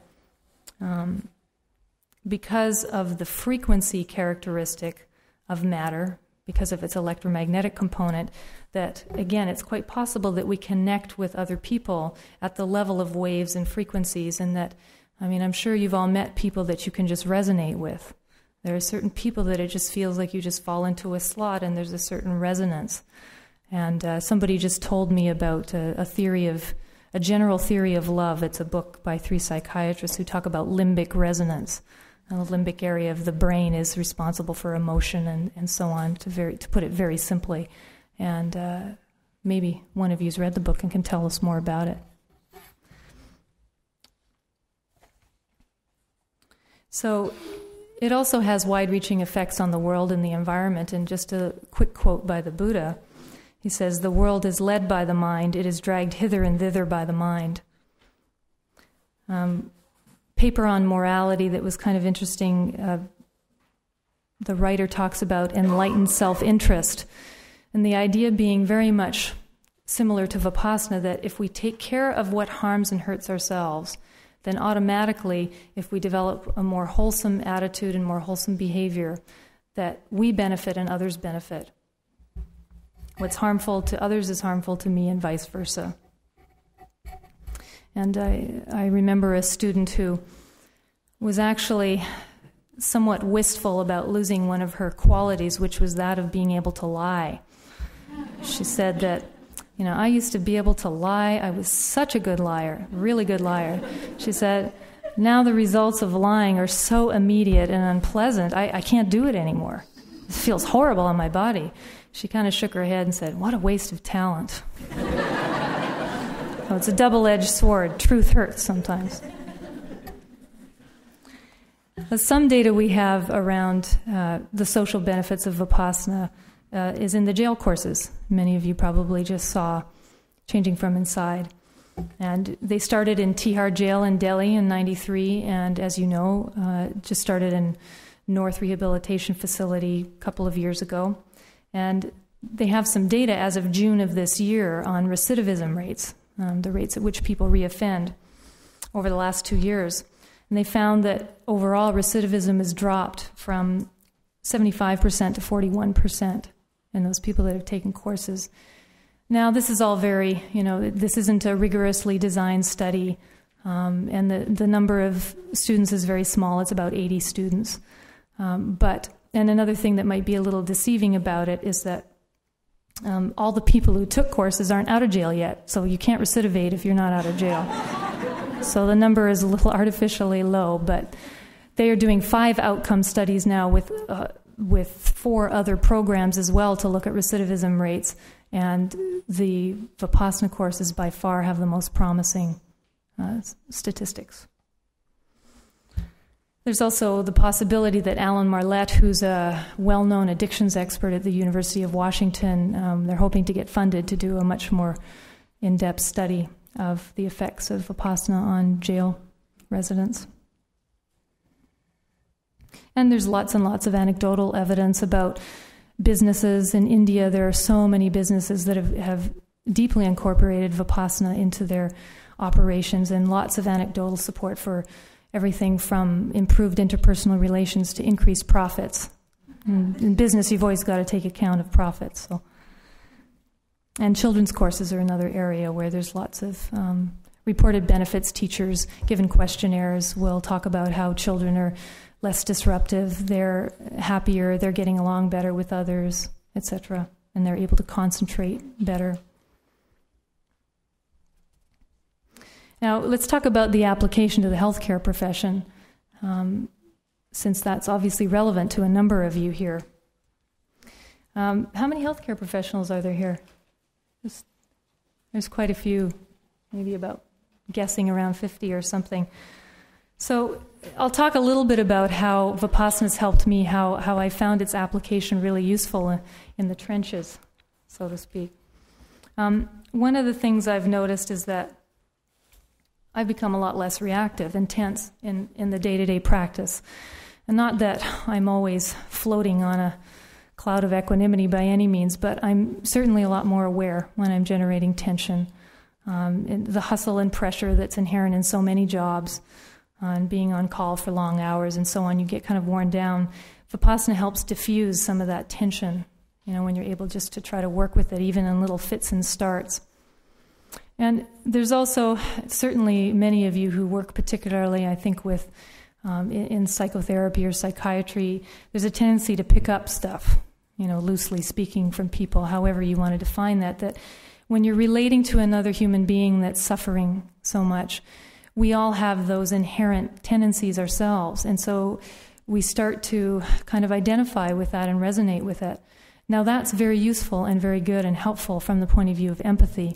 because of the frequency characteristic of matter, because of its electromagnetic component, that, again, it's quite possible that we connect with other people at the level of waves and frequencies, and that, I'm sure you've all met people that you can just resonate with. There are certain people that it just feels like you just fall into a slot and there's a certain resonance. And somebody just told me about a general theory of love. It's a book by 3 psychiatrists who talk about limbic resonance. And the limbic area of the brain is responsible for emotion and so on, to put it very simply. And maybe one of you's read the book and can tell us more about it. So it also has wide-reaching effects on the world and the environment. And just a quick quote by the Buddha. He says, "The world is led by the mind. It is dragged hither and thither by the mind." Paper on morality that was kind of interesting. The writer talks about enlightened self-interest. And the idea being very much similar to Vipassana, that if we take care of what harms and hurts ourselves, then automatically, if we develop a more wholesome attitude and more wholesome behavior, that we benefit and others benefit. What's harmful to others is harmful to me, and vice versa. And I remember a student who was actually somewhat wistful about losing one of her qualities, which was that of being able to lie. She said that, I used to be able to lie. I was such a good liar, really good liar. She said, now the results of lying are so immediate and unpleasant, I can't do it anymore. It feels horrible on my body. She kind of shook her head and said, what a waste of talent. So it's a double-edged sword. Truth hurts sometimes. Some data we have around the social benefits of Vipassana is in the jail courses. Many of you probably just saw Changing from Inside. And they started in Tihar Jail in Delhi in '93, and as you know, just started in North Rehabilitation Facility a couple of years ago. And they have some data as of June of this year on recidivism rates, the rates at which people reoffend over the last 2 years. And they found that overall recidivism has dropped from 75% to 41% in those people that have taken courses. Now, this is all very, this isn't a rigorously designed study, and the number of students is very small. It's about 80 students. And another thing that might be a little deceiving about it is that all the people who took courses aren't out of jail yet, so you can't recidivate if you're not out of jail. So the number is a little artificially low, but they are doing 5 outcome studies now with 4 other programs as well to look at recidivism rates, and the Vipassana courses by far have the most promising statistics. There's also the possibility that Alan Marlette, who's a well-known addictions expert at the University of Washington, they're hoping to get funded to do a much more in-depth study of the effects of Vipassana on jail residents. And there's lots and lots of anecdotal evidence about businesses. In India, there are so many businesses that have deeply incorporated Vipassana into their operations, and lots of anecdotal support for everything from improved interpersonal relations to increased profits. In business, you've always got to take account of profits. And children's courses are another area where there's lots of reported benefits. Teachers, given questionnaires, will talk about how children are less disruptive, they're happier, they're getting along better with others, etc., and they're able to concentrate better. Now, let's talk about the application to the healthcare profession, since that's obviously relevant to a number of you here. How many healthcare professionals are there here? There's quite a few, maybe about guessing around 50 or something. So I'll talk a little bit about how Vipassana has helped me, how I found its application really useful in the trenches, so to speak. One of the things I've noticed is that I've become a lot less reactive and tense in the day-to-day practice. And not that I'm always floating on a cloud of equanimity by any means, but I'm certainly a lot more aware when I'm generating tension. And the hustle and pressure that's inherent in so many jobs, and being on call for long hours and so on, you get kind of worn down. Vipassana helps diffuse some of that tension, when you're able just to try to work with it, even in little fits and starts. And there's also certainly many of you who work particularly, I think, with in psychotherapy or psychiatry, there's a tendency to pick up stuff, loosely speaking, from people, however you want to define that when you're relating to another human being that's suffering so much, we all have those inherent tendencies ourselves. And so we start to kind of identify with that and resonate with it. Now that's very useful and very good and helpful from the point of view of empathy.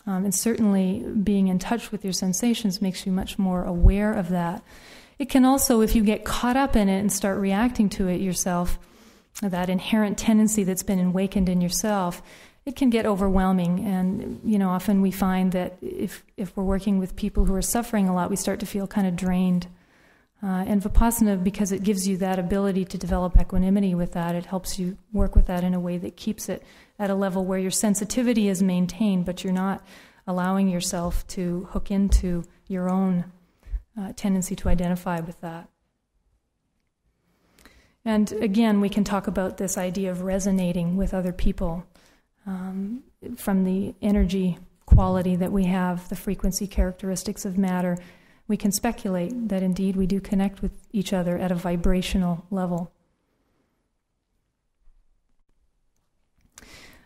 And certainly being in touch with your sensations makes you much more aware of that. It can also, if you get caught up in it and start reacting to it yourself, that inherent tendency that's been awakened in yourself, it can get overwhelming. And, often we find that if we're working with people who are suffering a lot, we start to feel kind of drained. And Vipassana, because it gives you that ability to develop equanimity with that, it helps you work with that in a way that keeps it at a level where your sensitivity is maintained, but you're not allowing yourself to hook into your own tendency to identify with that. And again, we can talk about this idea of resonating with other people from the energy quality that we have, the frequency characteristics of matter. We can speculate that indeed we do connect with each other at a vibrational level.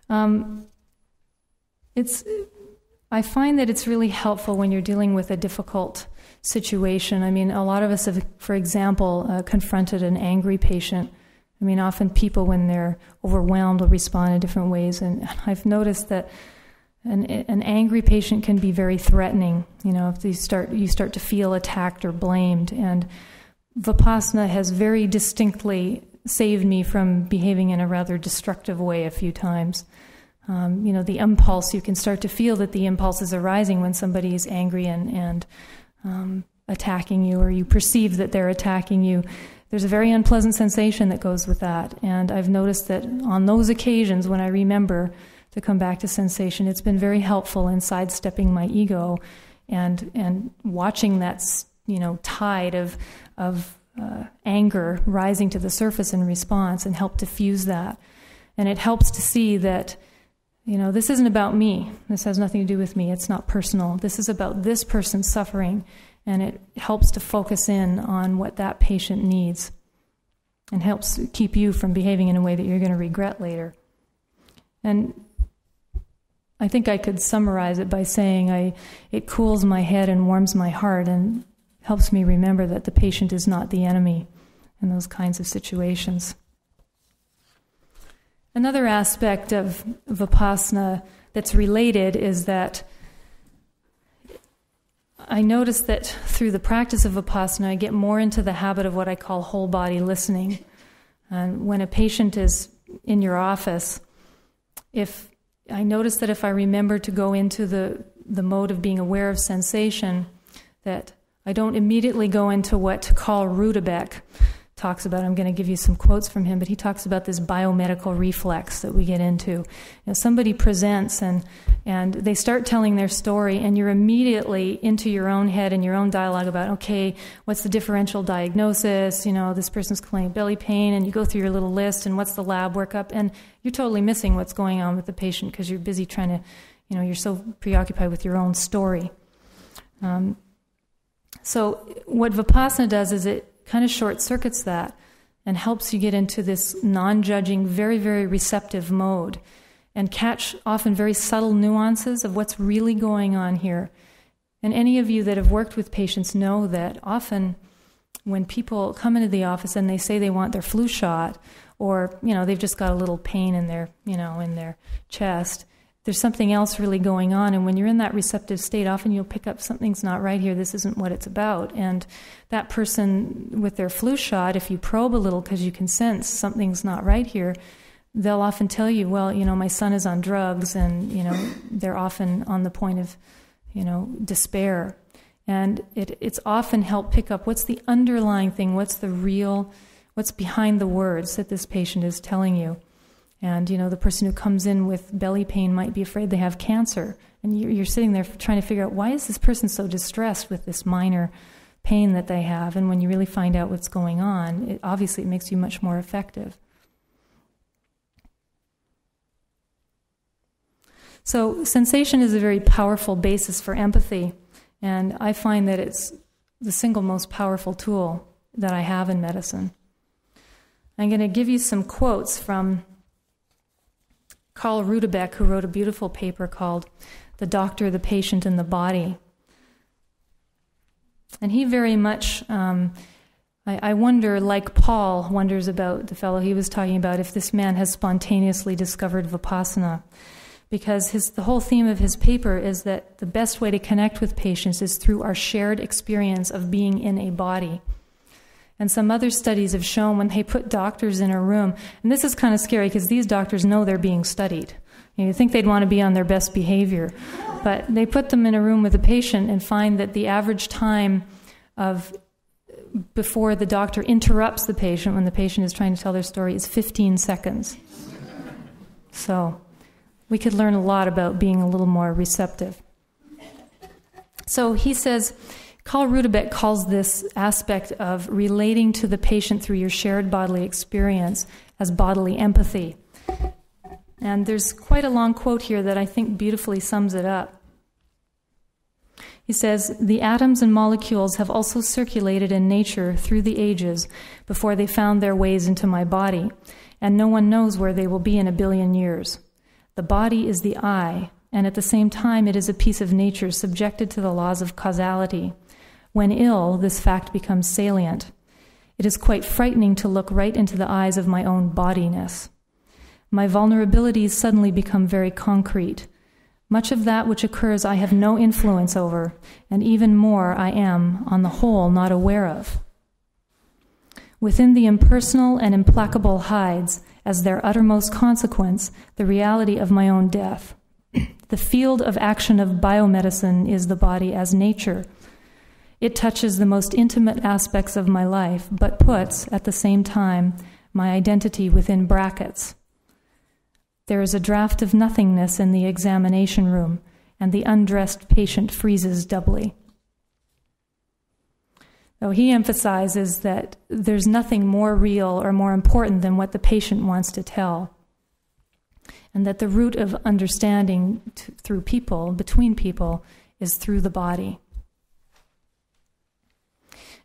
I find that it's really helpful when you're dealing with a difficult situation. I mean, a lot of us have, for example, confronted an angry patient. I mean, often people, when they're overwhelmed, will respond in different ways. And I've noticed that an angry patient can be very threatening. If you start to feel attacked or blamed. And Vipassana has very distinctly saved me from behaving in a rather destructive way a few times. The impulse, you can start to feel that the impulse is arising when somebody is angry and attacking you, or you perceive that they're attacking you. There's a very unpleasant sensation that goes with that. And I've noticed that on those occasions when I remember to come back to sensation, it's been very helpful in sidestepping my ego and watching that tide of anger rising to the surface in response, and help diffuse that. And it helps to see that this isn't about me. This has nothing to do with me. It's not personal. This is about this person's suffering, and it helps to focus in on what that patient needs and helps keep you from behaving in a way that you're going to regret later. And I think I could summarize it by saying it cools my head and warms my heart and helps me remember that the patient is not the enemy in those kinds of situations. Another aspect of Vipassana that's related is that I notice that through the practice of Vipassana, I get more into the habit of what I call whole body listening. And when a patient is in your office, if I notice that if I remember to go into the mode of being aware of sensation, that I don't immediately go into what Carl Rudebeck talks about. I'm going to give you some quotes from him, but he talks about this biomedical reflex that we get into. Somebody presents and they start telling their story, and you're immediately into your own head and your own dialogue about, okay, what's the differential diagnosis? This person's complaining of belly pain, and you go through your little list, and what's the lab workup? And you're totally missing what's going on with the patient because you're busy trying to, you're so preoccupied with your own story. So what Vipassana does is it kind of short-circuits that and helps you get into this non-judging, very, very receptive mode and catch often very subtle nuances of what's really going on here. And any of you that have worked with patients know that often when people come into the office and they say they want their flu shot, or, they've just got a little pain in their, in their chest, there's something else really going on. And when you're in that receptive state, often you'll pick up something's not right here. This isn't what it's about. And that person with their flu shot, if you probe a little because you can sense something's not right here, they'll often tell you, well, my son is on drugs, and, they're often on the point of, despair. And it's often helped pick up what's the underlying thing, what's behind the words that this patient is telling you. And, the person who comes in with belly pain might be afraid they have cancer. And you're sitting there trying to figure out, why is this person so distressed with this minor pain that they have? And when you really find out what's going on, obviously it makes you much more effective. So sensation is a very powerful basis for empathy. And I find that it's the single most powerful tool that I have in medicine. I'm going to give you some quotes from Carl Rudebeck, who wrote a beautiful paper called The Doctor, the Patient, and the Body. And he very much, I wonder, like Paul wonders about the fellow he was talking about, if this man has spontaneously discovered Vipassana. Because the whole theme of his paper is that the best way to connect with patients is through our shared experience of being in a body. And some other studies have shown when they put doctors in a room, and this is kind of scary because these doctors know they're being studied. You think they'd want to be on their best behavior. But they put them in a room with a patient and find that the average time of before the doctor interrupts the patient when the patient is trying to tell their story is 15 seconds. So we could learn a lot about being a little more receptive. So he says, Carl Rudebeck calls this aspect of relating to the patient through your shared bodily experience as bodily empathy. And there's quite a long quote here that I think beautifully sums it up. He says, "The atoms and molecules have also circulated in nature through the ages before they found their ways into my body, and no one knows where they will be in 1 billion years. The body is the I, and at the same time it is a piece of nature subjected to the laws of causality. When ill, this fact becomes salient. It is quite frightening to look right into the eyes of my own bodiness. My vulnerabilities suddenly become very concrete. Much of that which occurs I have no influence over, and even more I am, on the whole, not aware of. Within the impersonal and implacable hides, as their uttermost consequence, the reality of my own death. The field of action of biomedicine is the body as nature. It touches the most intimate aspects of my life, but puts, at the same time, my identity within brackets. There is a draft of nothingness in the examination room, and the undressed patient freezes doubly." So he emphasizes that there's nothing more real or more important than what the patient wants to tell, and that the root of understanding through people, between people, is through the body.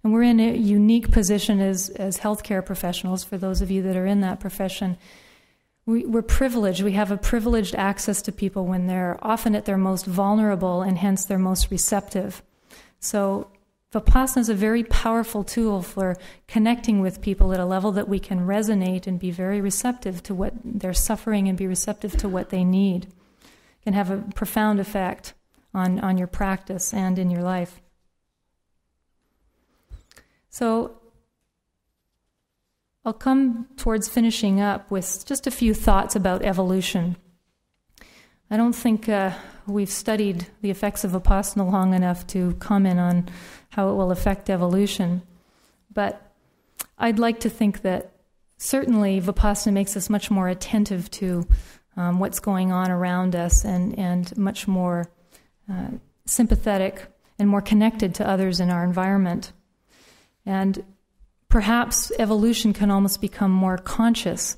And we're in a unique position as healthcare professionals, for those of you that are in that profession. We're privileged. We have a privileged access to people when they're often at their most vulnerable and hence their most receptive. So Vipassana is a very powerful tool for connecting with people at a level that we can resonate and be very receptive to what they're suffering and be receptive to what they need. It can have a profound effect on your practice and in your life. So I'll come towards finishing up with just a few thoughts about evolution. I don't think we've studied the effects of Vipassana long enough to comment on how it will affect evolution. But I'd like to think that certainly Vipassana makes us much more attentive to what's going on around us and much more sympathetic and more connected to others in our environment. And perhaps evolution can almost become more conscious.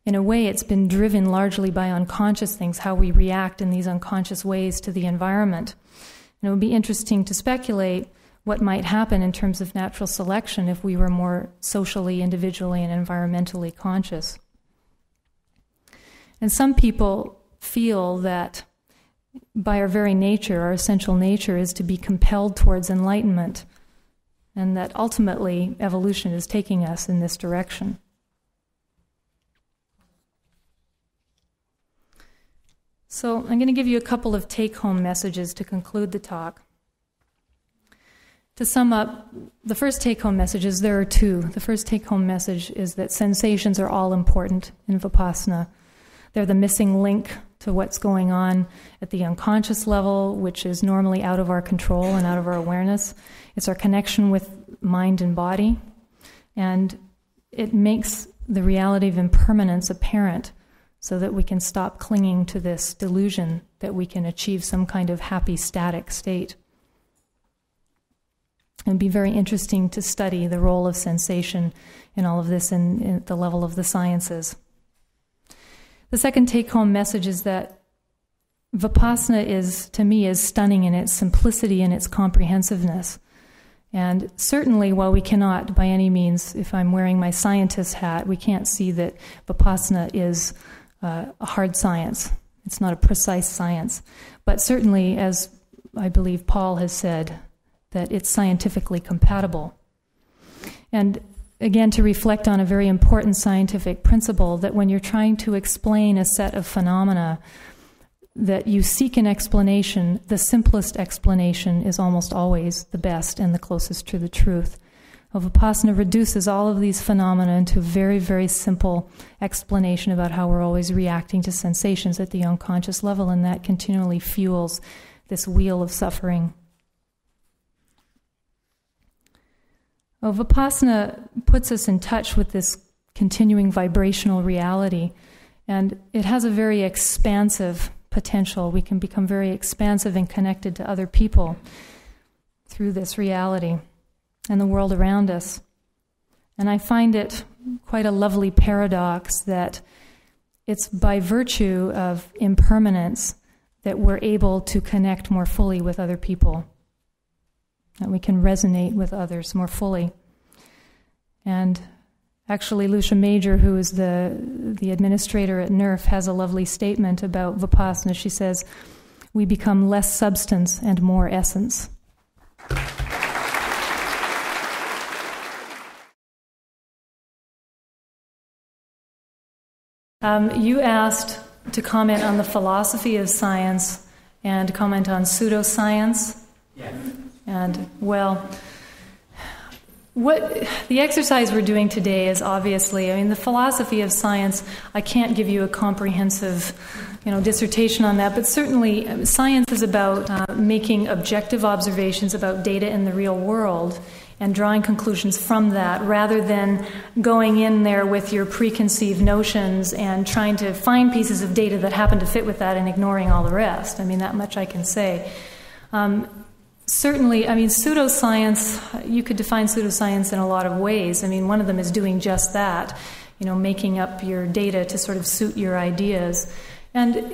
In a way, it's been driven largely by unconscious things, how we react in these unconscious ways to the environment. And it would be interesting to speculate what might happen in terms of natural selection if we were more socially, individually, and environmentally conscious. And some people feel that by our very nature, our essential nature is to be compelled towards enlightenment, and that ultimately evolution is taking us in this direction. So I'm going to give you a couple of take-home messages to conclude the talk. To sum up, the first take-home messages, there are two. The first take-home message is that sensations are all important in Vipassana. They're the missing link to what's going on at the unconscious level, which is normally out of our control and out of our awareness. It's our connection with mind and body, and it makes the reality of impermanence apparent so that we can stop clinging to this delusion that we can achieve some kind of happy, static state. It would be very interesting to study the role of sensation in all of this at the level of the sciences. The second take-home message is that Vipassana to me, is stunning in its simplicity and its comprehensiveness. And certainly, while we cannot, by any means, if I'm wearing my scientist hat, we can't see that Vipassana is a hard science. It's not a precise science. But certainly, as I believe Paul has said, that it's scientifically compatible. And again, to reflect on a very important scientific principle, that when you're trying to explain a set of phenomena, that you seek an explanation, the simplest explanation is almost always the best and the closest to the truth. Vipassana reduces all of these phenomena into a very, very simple explanation about how we're always reacting to sensations at the unconscious level, and that continually fuels this wheel of suffering. Vipassana puts us in touch with this continuing vibrational reality, and it has a very expansive potential. We can become very expansive and connected to other people through this reality and the world around us. And I find it quite a lovely paradox that it's by virtue of impermanence that we're able to connect more fully with other people, that we can resonate with others more fully. And actually, Lucia Major, who is the administrator at NERF, has a lovely statement about Vipassana. She says, "We become less substance and more essence." You asked to comment on the philosophy of science and comment on pseudoscience. Yeah. And, well, what the exercise we're doing today is obviously, the philosophy of science, I can't give you a comprehensive, dissertation on that, but certainly science is about making objective observations about data in the real world and drawing conclusions from that, rather than going in there with your preconceived notions and trying to find pieces of data that happen to fit with that and ignoring all the rest. That much I can say. Certainly, pseudoscience, you could define pseudoscience in a lot of ways. One of them is doing just that, making up your data to sort of suit your ideas. And,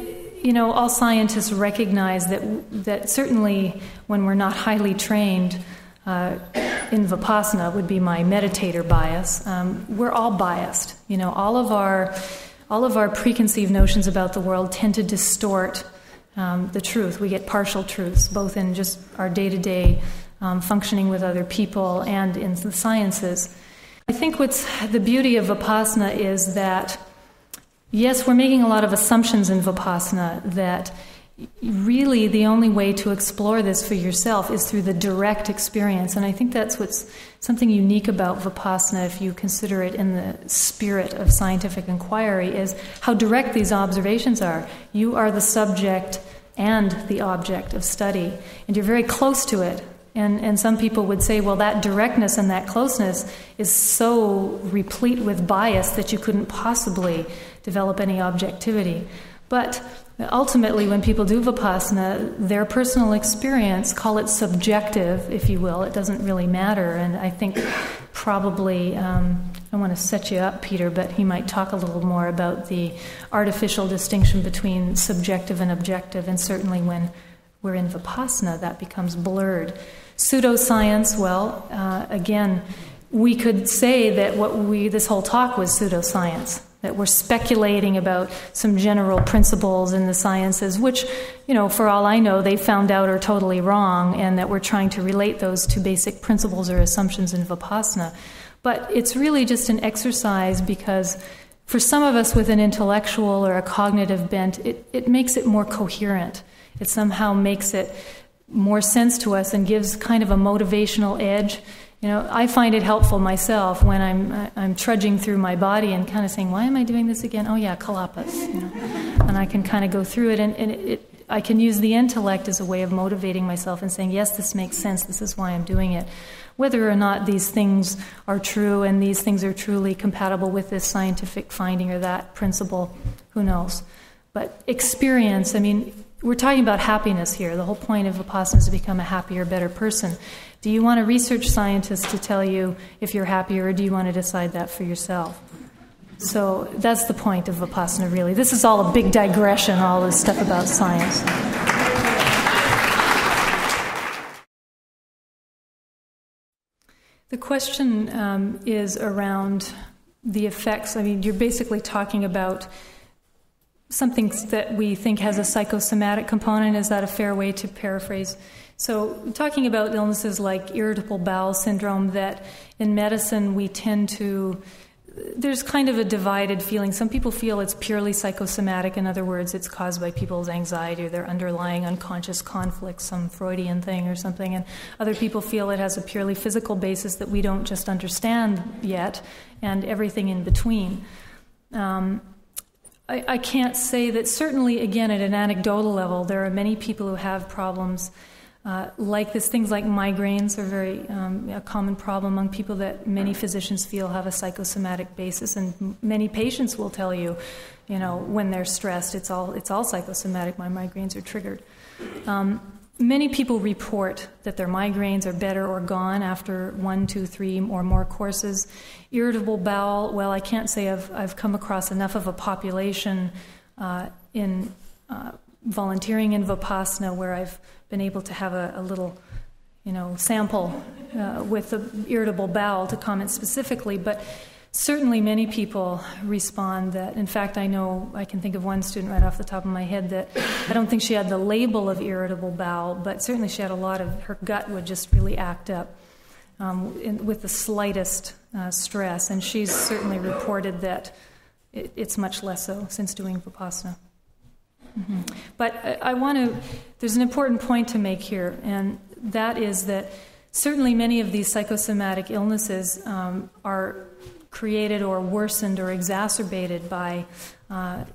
all scientists recognize that certainly when we're not highly trained in Vipassana, would be my meditator bias, we're all biased. All of our preconceived notions about the world tend to distort the truth. We get partial truths, both in just our day-to-day functioning with other people and in the sciences. I think what's the beauty of Vipassana is that, yes, we're making a lot of assumptions in Vipassana that really the only way to explore this for yourself is through the direct experience. And I think that's what's something unique about Vipassana, if you consider it in the spirit of scientific inquiry, is how direct these observations are. You are the subject and the object of study, and you're very close to it. And some people would say, well, that directness and that closeness is so replete with bias that you couldn't possibly develop any objectivity. But ultimately, when people do Vipassana, their personal experience, call it subjective, if you will, it doesn't really matter. And I think probably, I want to set you up, Peter, but he might talk a little more about the artificial distinction between subjective and objective. And certainly when we're in Vipassana, that becomes blurred. Pseudoscience, well, again, we could say that this whole talk was pseudoscience, that we're speculating about some general principles in the sciences, which, for all I know, they found out are totally wrong, and that we're trying to relate those to basic principles or assumptions in Vipassana. But it's really just an exercise because for some of us with an intellectual or a cognitive bent, it makes it more coherent. It somehow makes it more sense to us and gives kind of a motivational edge. I find it helpful myself when I'm trudging through my body and kind of saying, why am I doing this again? Oh yeah, kalapas, and I can kind of go through it, and I can use the intellect as a way of motivating myself and saying, yes, this makes sense, this is why I'm doing it. Whether or not these things are true and these things are truly compatible with this scientific finding or that principle, who knows? But experience, we're talking about happiness here. The whole point of Vipassana is to become a happier, better person. Do you want a research scientist to tell you if you're happier, or do you want to decide that for yourself? So that's the point of Vipassana, really. This is all a big digression, all this stuff about science. The question is around the effects. You're basically talking about something that we think has a psychosomatic component. Is that a fair way to paraphrase? So talking about illnesses like irritable bowel syndrome, that in medicine we tend to there's kind of a divided feeling. Some people feel it's purely psychosomatic. In other words, it's caused by people's anxiety or their underlying unconscious conflict, some Freudian thing or something. And other people feel it has a purely physical basis that we don't just understand yet, and everything in between. I can't say that. Certainly, again, at an anecdotal level, there are many people who have problems like this. Things like migraines are very a common problem among people that many physicians feel have a psychosomatic basis, and many patients will tell you, when they're stressed, it's all psychosomatic. My migraines are triggered. Many people report that their migraines are better or gone after 1, 2, 3 or more courses. Irritable bowel, well, I can't say I've come across enough of a population in volunteering in Vipassana where I've been able to have a little, sample with the irritable bowel to comment specifically, but certainly many people respond that. In fact, I can think of one student right off the top of my head that I don't think she had the label of irritable bowel, but certainly she had her gut would just really act up with the slightest stress, and she's certainly reported that it's much less so since doing Vipassana. Mm-hmm. But there's an important point to make here, and that is that certainly many of these psychosomatic illnesses are created or worsened or exacerbated by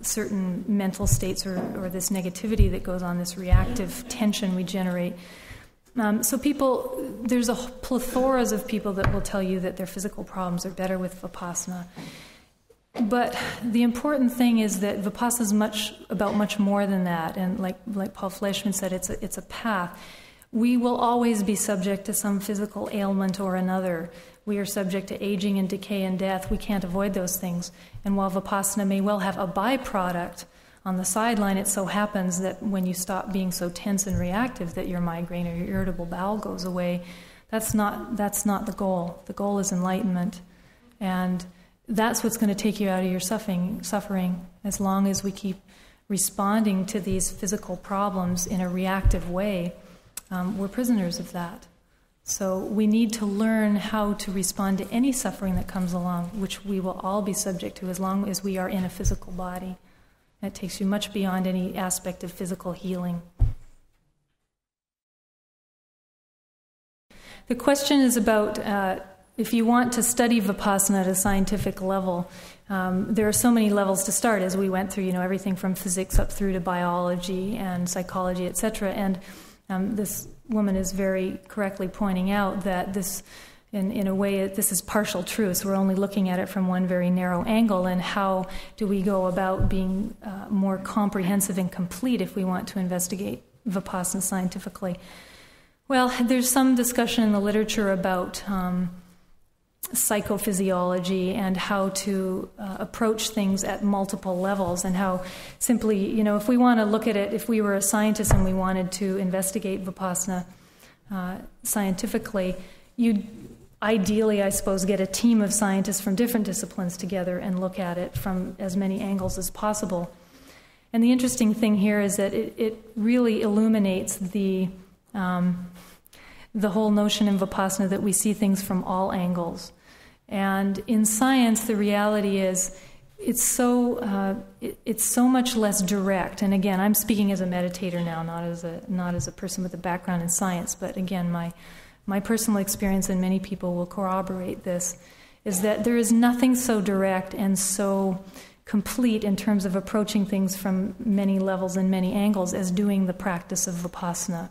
certain mental states or this negativity that goes on, this reactive tension we generate. So there's a plethora of people that will tell you that their physical problems are better with Vipassana. But the important thing is that Vipassana is much more than that, and like Paul Fleischman said, it's a path. We will always be subject to some physical ailment or another. We are subject to aging and decay and death. We can't avoid those things. And while Vipassana may well have a byproduct on the sideline, it so happens that when you stop being so tense and reactive that your migraine or your irritable bowel goes away. That's not the goal. The goal is enlightenment. And that's what's going to take you out of your suffering. As long as we keep responding to these physical problems in a reactive way, we're prisoners of that. So we need to learn how to respond to any suffering that comes along, which we will all be subject to as long as we are in a physical body. That takes you much beyond any aspect of physical healing. The question is about if you want to study Vipassana at a scientific level, there are so many levels to start, as we went through, everything from physics up through to biology and psychology, etc. And this woman is very correctly pointing out that this, in a way, this is partial truth. We're only looking at it from one very narrow angle, and how do we go about being more comprehensive and complete if we want to investigate Vipassana scientifically? Well, there's some discussion in the literature about psychophysiology and how to approach things at multiple levels, and how simply, if we want to look at it, if we were a scientist and we wanted to investigate Vipassana scientifically, you'd ideally, I suppose, get a team of scientists from different disciplines together and look at it from as many angles as possible. And the interesting thing here is that it really illuminates the whole notion in Vipassana that we see things from all angles. And in science, the reality is it's so much less direct. And again, I'm speaking as a meditator now, not as a person with a background in science. But again, my personal experience, and many people will corroborate this, is that there is nothing so direct and so complete in terms of approaching things from many levels and many angles as doing the practice of Vipassana.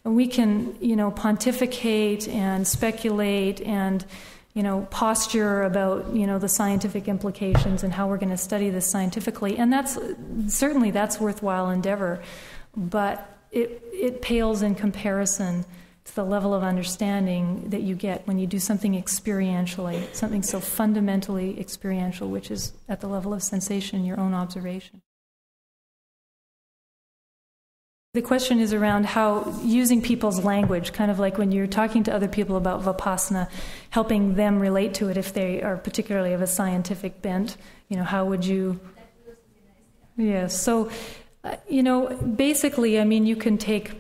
And we can, pontificate and speculate and, posture about, the scientific implications and how we're going to study this scientifically. And that's worthwhile endeavor. But it pales in comparison to the level of understanding that you get when you do something experientially, something so fundamentally experiential, which is at the level of sensation, your own observation. The question is around how using people's language, kind of like when you're talking to other people about Vipassana, helping them relate to it if they are particularly of a scientific bent, how would you... Yes, so, basically, you can take...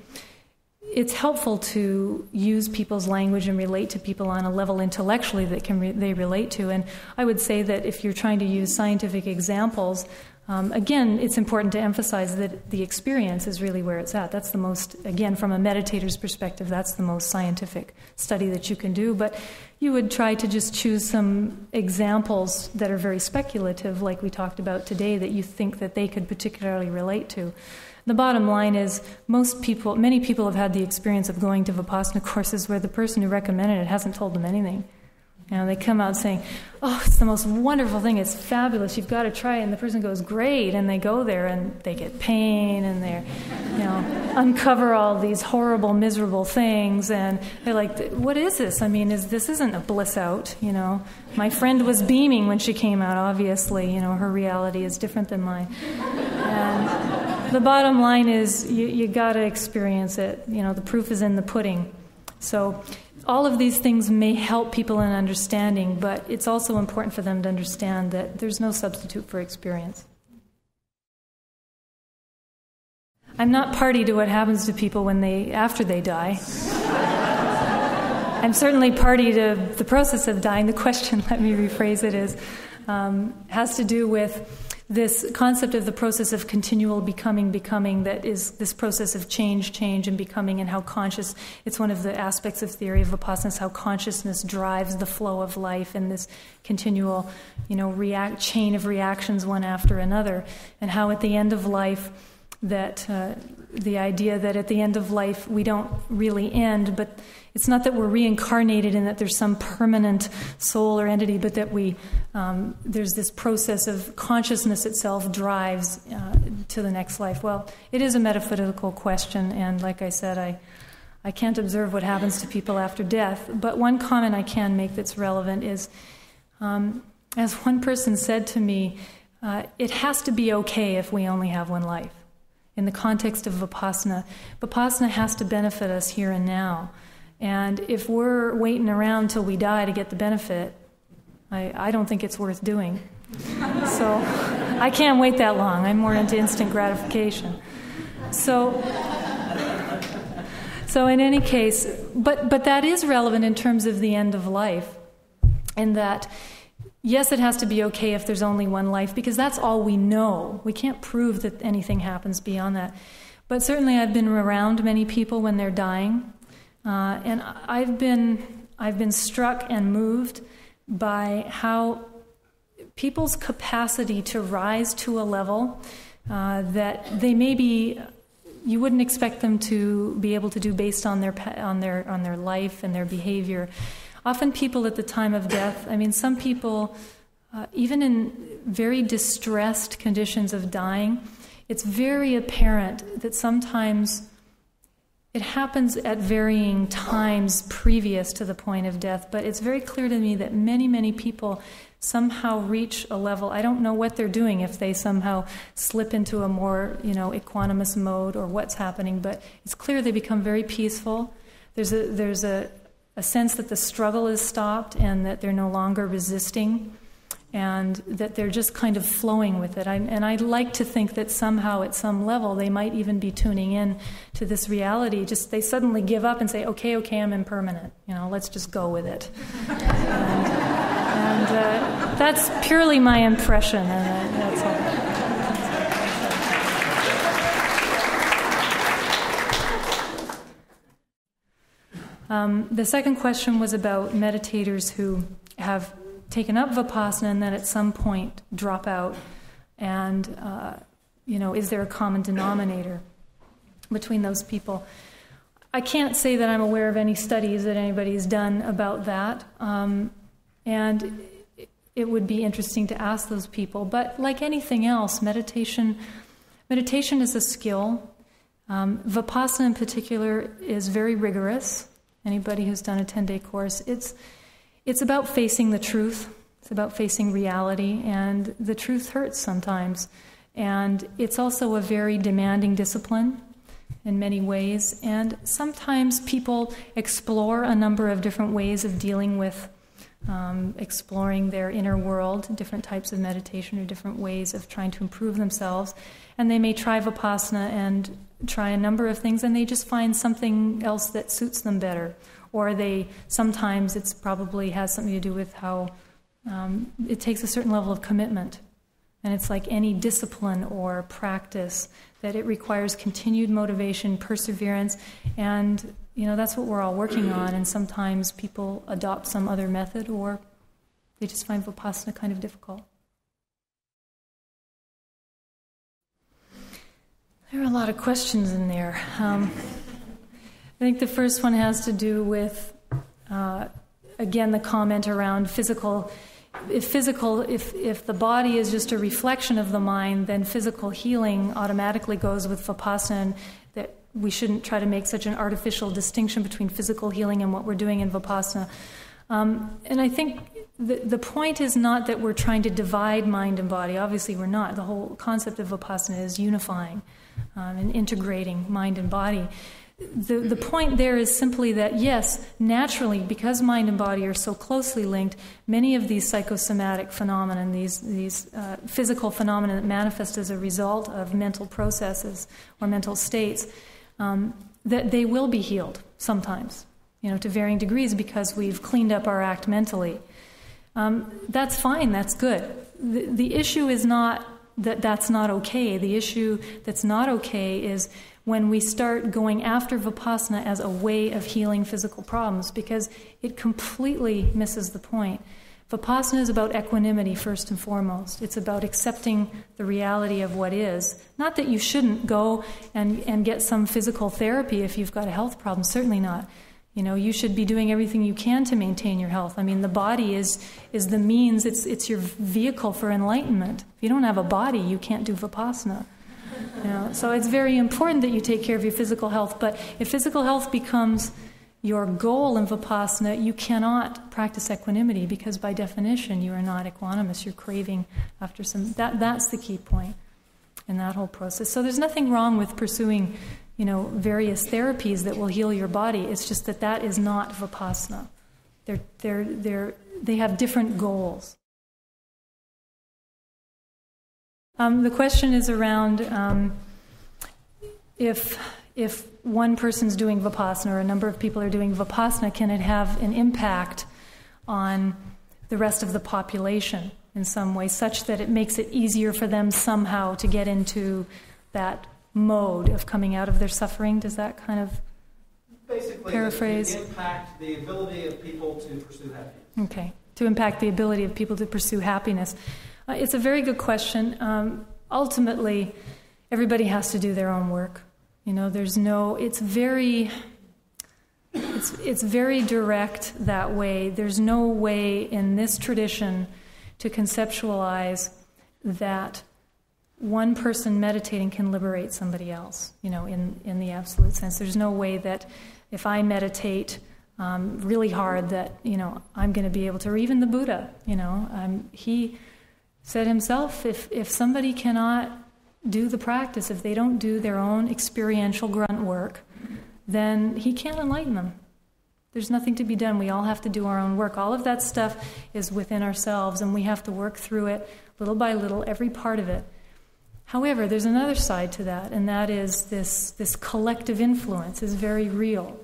it's helpful to use people's language and relate to people on a level intellectually that they relate to. And I would say that if you're trying to use scientific examples, again, it's important to emphasize that the experience is really where it's at. That's the most, again, from a meditator's perspective, that's the most scientific study that you can do. But you would try to just choose some examples that are very speculative, like we talked about today, that you think that they could particularly relate to. The bottom line is many people have had the experience of going to Vipassana courses where the person who recommended it hasn't told them anything. You know, they come out saying, "Oh, it's the most wonderful thing. It's fabulous. You've got to try it." And the person goes, "Great." And they go there and they get pain and they're, uncover all these horrible, miserable things. And they're like, "What is this? I mean, this isn't a bliss out, My friend was beaming when she came out, obviously. Her reality is different than mine." And the bottom line is you got to experience it. The proof is in the pudding. So all of these things may help people in understanding, but it's also important for them to understand that there's no substitute for experience. I'm not party to what happens to people after they die. I'm certainly party to the process of dying. The question, let me rephrase it, has to do with this concept of the process of continual becoming, that is this process of change, and becoming, and how conscious, it's one of the aspects of theory of Vipassana, how consciousness drives the flow of life in this continual, chain of reactions one after another, and how at the end of life, that the idea that at the end of life we don't really end, but it's not that we're reincarnated and that there's some permanent soul or entity, but that there's this process of consciousness itself drives to the next life. Well, it is a metaphysical question, and like I said, I can't observe what happens to people after death, but one comment I can make that's relevant is, as one person said to me, it has to be okay if we only have one life. In the context of Vipassana has to benefit us here and now. And if we're waiting around till we die to get the benefit, I don't think it's worth doing. So I can't wait that long. I'm more into instant gratification. So in any case, but that is relevant in terms of the end of life, in that, yes, it has to be okay if there's only one life, because that's all we know. We can't prove that anything happens beyond that. But certainly I've been around many people when they're dying, and I've been struck and moved by how people's capacity to rise to a level that they maybe you wouldn't expect them to be able to do based on their life and their behavior. Often people at the time of death, some people, even in very distressed conditions of dying, it's very apparent that sometimes it happens at varying times previous to the point of death, but it's very clear to me that many, many people somehow reach a level. I don't know what they're doing, if they somehow slip into a more, equanimous mode or what's happening, but it's clear they become very peaceful. There's a sense that the struggle is stopped and that they're no longer resisting, and that they're just kind of flowing with it. And I'd like to think that somehow at some level they might even be tuning in to this reality. Just they suddenly give up and say, okay, I'm impermanent. Let's just go with it. and that's purely my impression, and that's all. The second question was about meditators who have taken up Vipassana and then at some point drop out. And, is there a common denominator between those people? I can't say that I'm aware of any studies that anybody's done about that. And it would be interesting to ask those people. But like anything else, meditation is a skill. Vipassana in particular is very rigorous. Anybody who's done a 10-day course, it's about facing the truth. It's about facing reality, and the truth hurts sometimes. And it's also a very demanding discipline in many ways. And sometimes people explore a number of different ways of dealing with exploring their inner world, different types of meditation or different ways of trying to improve themselves. And they may try Vipassana, and try a number of things and they just find something else that suits them better. Or sometimes it's probably has something to do with how it takes a certain level of commitment. And it's like any discipline or practice, that it requires continued motivation, perseverance, and that's what we're all working on. And sometimes people adopt some other method, or they just find Vipassana kind of difficult. There are a lot of questions in there. I think the first one has to do with, again, the comment around physical. If the body is just a reflection of the mind, then physical healing automatically goes with Vipassana, and that we shouldn't try to make such an artificial distinction between physical healing and what we're doing in Vipassana. And I think the point is not that we're trying to divide mind and body. Obviously we're not. The whole concept of Vipassana is unifying and integrating mind and body. The point there is simply that, yes, naturally, because mind and body are so closely linked, many of these psychosomatic phenomena, these physical phenomena that manifest as a result of mental processes or mental states, that they will be healed sometimes, to varying degrees, because we've cleaned up our act mentally. That's fine, that's good. The issue is not that that's not okay. The issue that's not okay is when we start going after Vipassana as a way of healing physical problems, because it completely misses the point. Vipassana is about equanimity first and foremost. It's about accepting the reality of what is. Not that you shouldn't go and get some physical therapy if you've got a health problem, certainly not. You should be doing everything you can to maintain your health. I mean, the body is the means, it's your vehicle for enlightenment. If you don't have a body, you can't do Vipassana. So it's very important that you take care of your physical health, but if physical health becomes your goal in Vipassana, you cannot practice equanimity, because by definition you are not equanimous. You're craving after some. That's the key point in that whole process. So there's nothing wrong with pursuing, various therapies that will heal your body. It's just that is not Vipassana. They have different goals. The question is around if one person's doing Vipassana or a number of people are doing Vipassana, can it have an impact on the rest of the population in some way, such that it makes it easier for them somehow to get into that mode of coming out of their suffering? Does that kind of basically paraphrase? Impact the ability of people to pursue happiness. Okay, to impact the ability of people to pursue happiness. It's a very good question. Ultimately, everybody has to do their own work. It's very direct that way. There's no way in this tradition to conceptualize that one person meditating can liberate somebody else, in the absolute sense. There's no way that if I meditate really hard that, I'm going to be able to, or even the Buddha, he said himself, if somebody cannot do the practice, if they don't do their own experiential grunt work, then he can't enlighten them. There's nothing to be done. We all have to do our own work. All of that stuff is within ourselves, and we have to work through it little by little, every part of it. However, there's another side to that, and that is this collective influence is very real.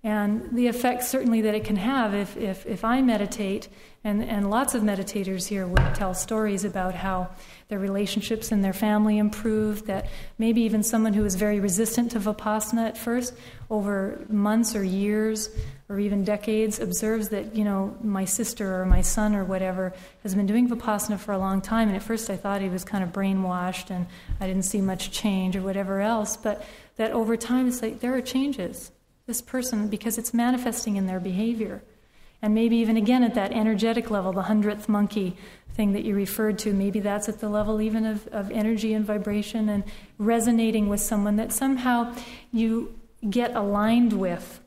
And the effect certainly that it can have if I meditate, and lots of meditators here would tell stories about how their relationships in their family improved, that maybe even someone who was very resistant to Vipassana at first, over months or years or even decades, observes that, my sister or my son or whatever has been doing Vipassana for a long time, and at first I thought he was kind of brainwashed and I didn't see much change or whatever else, but that over time it's like there are changes. This person, because it's manifesting in their behavior. And maybe even again at that energetic level, the 100th monkey thing that you referred to, maybe that's at the level even of energy and vibration and resonating with someone that somehow you get aligned with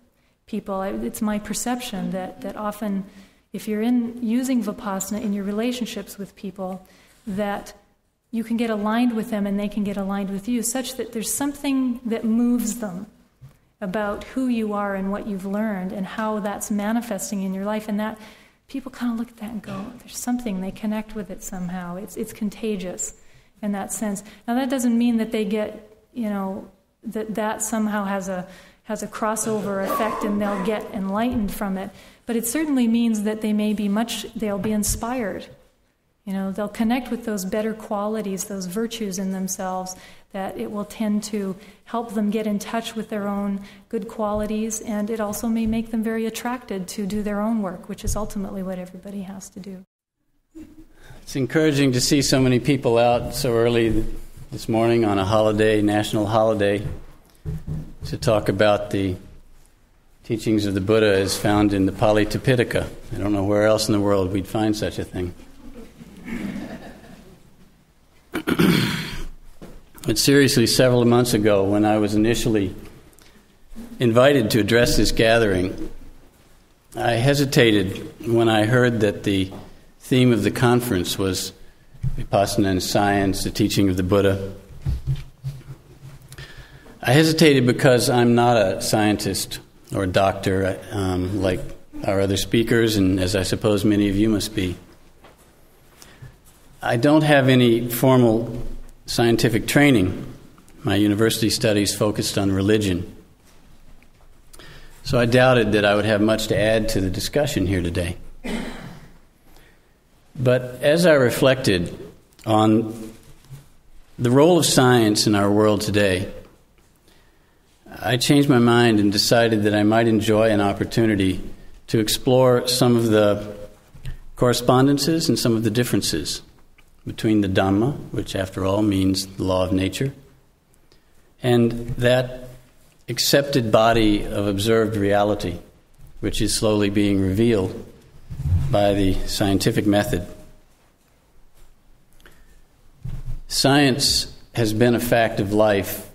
people. It's my perception that often if you're using Vipassana in your relationships with people, that you can get aligned with them and they can get aligned with you, such that there's something that moves them about who you are and what you've learned and how that's manifesting in your life, and that people kind of look at that and go, there's something, they connect with it somehow. It's contagious in that sense. Now that doesn't mean that they get, that somehow has a crossover effect and they'll get enlightened from it. But it certainly means that they'll be inspired. They'll connect with those better qualities, those virtues in themselves, that it will tend to help them get in touch with their own good qualities, and it also may make them very attracted to do their own work, which is ultimately what everybody has to do. It's encouraging to see so many people out so early this morning on a holiday, national holiday, to talk about the teachings of the Buddha as found in the Pali Tipitaka. I don't know where else in the world we'd find such a thing. But seriously, several months ago, when I was initially invited to address this gathering, I hesitated when I heard that the theme of the conference was Vipassana and Science, the teaching of the Buddha. I hesitated because I'm not a scientist or a doctor like our other speakers, and as I suppose many of you must be. I don't have any formal scientific training. My university studies focused on religion. So I doubted that I would have much to add to the discussion here today. But as I reflected on the role of science in our world today, I changed my mind and decided that I might enjoy an opportunity to explore some of the correspondences and some of the differences between the Dhamma, which after all means the law of nature, and that accepted body of observed reality, which is slowly being revealed by the scientific method. Science has been a fact of life,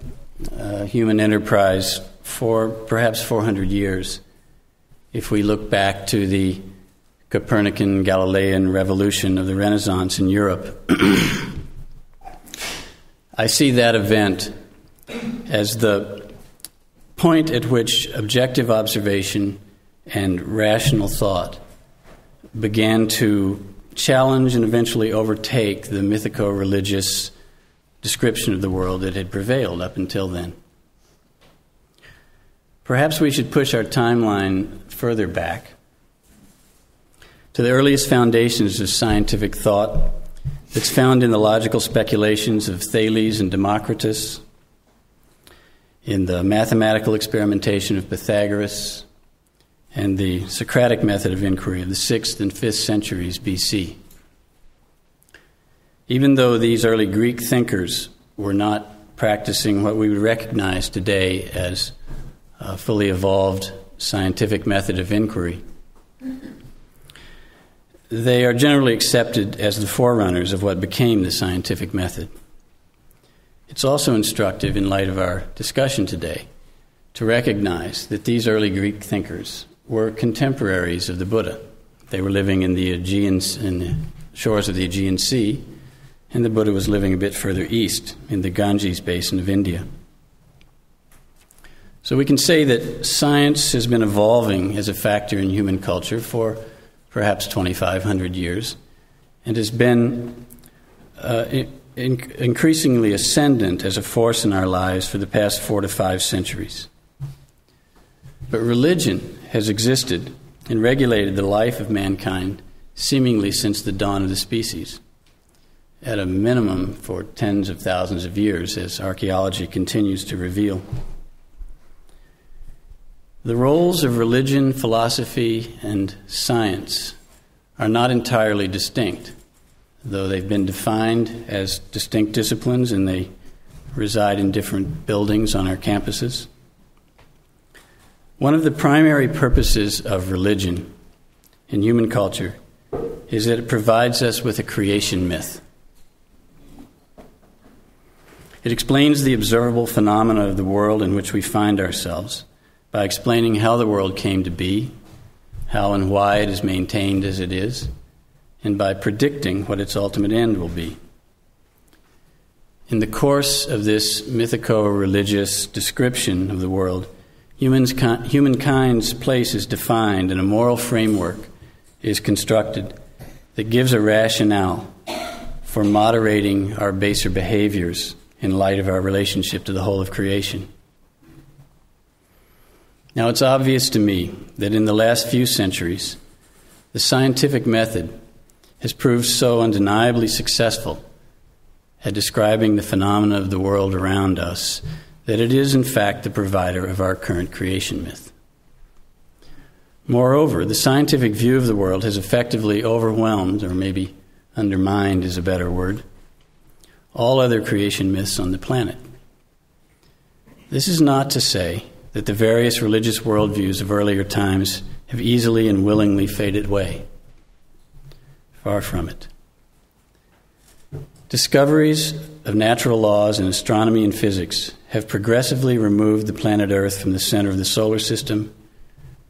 human enterprise, for perhaps 400 years. If we look back to the Copernican Galilean revolution of the Renaissance in Europe, I see that event as the point at which objective observation and rational thought began to challenge and eventually overtake the mythico-religious description of the world that had prevailed up until then. Perhaps we should push our timeline further back to the earliest foundations of scientific thought that's found in the logical speculations of Thales and Democritus, in the mathematical experimentation of Pythagoras, and the Socratic method of inquiry of the 6th and 5th centuries BC. Even though these early Greek thinkers were not practicing what we would recognize today as a fully evolved scientific method of inquiry, they are generally accepted as the forerunners of what became the scientific method. It's also instructive, in light of our discussion today, to recognize that these early Greek thinkers were contemporaries of the Buddha. They were living in the shores of the Aegean Sea, and the Buddha was living a bit further east in the Ganges basin of India. So we can say that science has been evolving as a factor in human culture for perhaps 2,500 years, and has been increasingly ascendant as a force in our lives for the past 4 to 5 centuries. But religion has existed and regulated the life of mankind seemingly since the dawn of the species, at a minimum for tens of thousands of years, as archaeology continues to reveal. The roles of religion, philosophy, and science are not entirely distinct, though they've been defined as distinct disciplines and they reside in different buildings on our campuses. One of the primary purposes of religion in human culture is that it provides us with a creation myth. It explains the observable phenomena of the world in which we find ourselves by explaining how the world came to be, how and why it is maintained as it is, and by predicting what its ultimate end will be. In the course of this mythico-religious description of the world, humankind's place is defined and a moral framework is constructed that gives a rationale for moderating our baser behaviors in light of our relationship to the whole of creation. Now, it's obvious to me that in the last few centuries, the scientific method has proved so undeniably successful at describing the phenomena of the world around us that it is, in fact, the provider of our current creation myth. Moreover, the scientific view of the world has effectively overwhelmed, or maybe undermined is a better word, all other creation myths on the planet. This is not to say that the various religious worldviews of earlier times have easily and willingly faded away. Far from it. Discoveries of natural laws in astronomy and physics have progressively removed the planet Earth from the center of the solar system,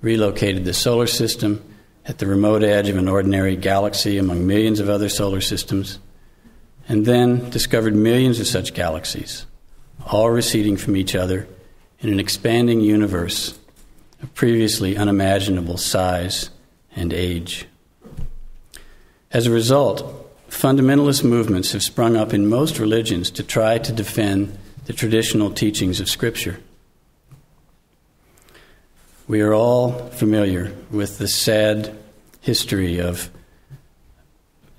relocated the solar system at the remote edge of an ordinary galaxy among millions of other solar systems, and then discovered millions of such galaxies, all receding from each other in an expanding universe of previously unimaginable size and age. As a result, fundamentalist movements have sprung up in most religions to try to defend the traditional teachings of Scripture. We are all familiar with the sad history of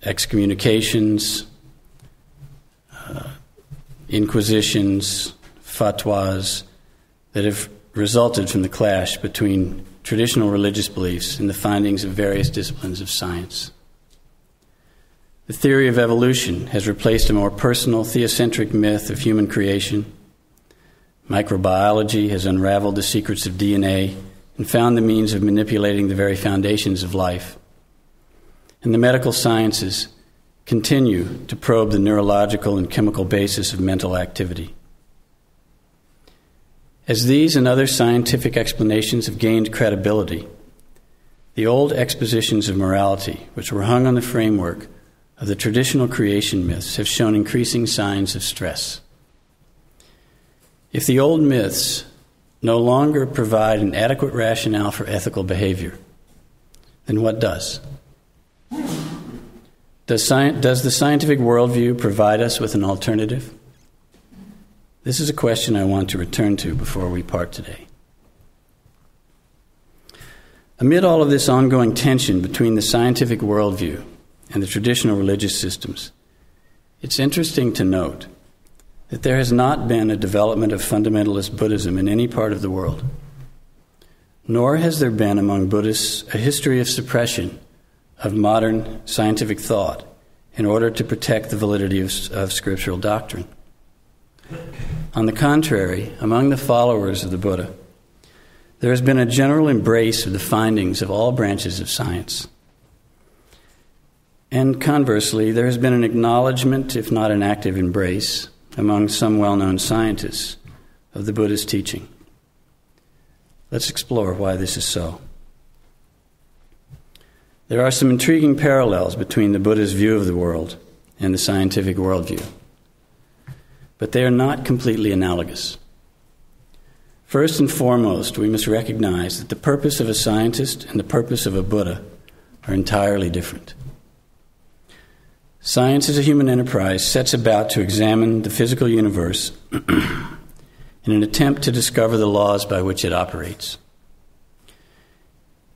excommunications, inquisitions, fatwas that have resulted from the clash between traditional religious beliefs and the findings of various disciplines of science. The theory of evolution has replaced a more personal, theocentric myth of human creation. Microbiology has unraveled the secrets of DNA and found the means of manipulating the very foundations of life. And the medical sciences continue to probe the neurological and chemical basis of mental activity. As these and other scientific explanations have gained credibility, the old expositions of morality, which were hung on the framework of the traditional creation myths, have shown increasing signs of stress. If the old myths no longer provide an adequate rationale for ethical behavior, then what does? Does the scientific worldview provide us with an alternative? This is a question I want to return to before we part today. Amid all of this ongoing tension between the scientific worldview and the traditional religious systems, it's interesting to note that there has not been a development of fundamentalist Buddhism in any part of the world, nor has there been among Buddhists a history of suppression of modern scientific thought in order to protect the validity of scriptural doctrine. On the contrary, among the followers of the Buddha, there has been a general embrace of the findings of all branches of science. And conversely, there has been an acknowledgement, if not an active embrace, among some well-known scientists of the Buddha's teaching. Let's explore why this is so. There are some intriguing parallels between the Buddha's view of the world and the scientific worldview, but they are not completely analogous. First and foremost, we must recognize that the purpose of a scientist and the purpose of a Buddha are entirely different. Science as a human enterprise sets about to examine the physical universe in an attempt to discover the laws by which it operates.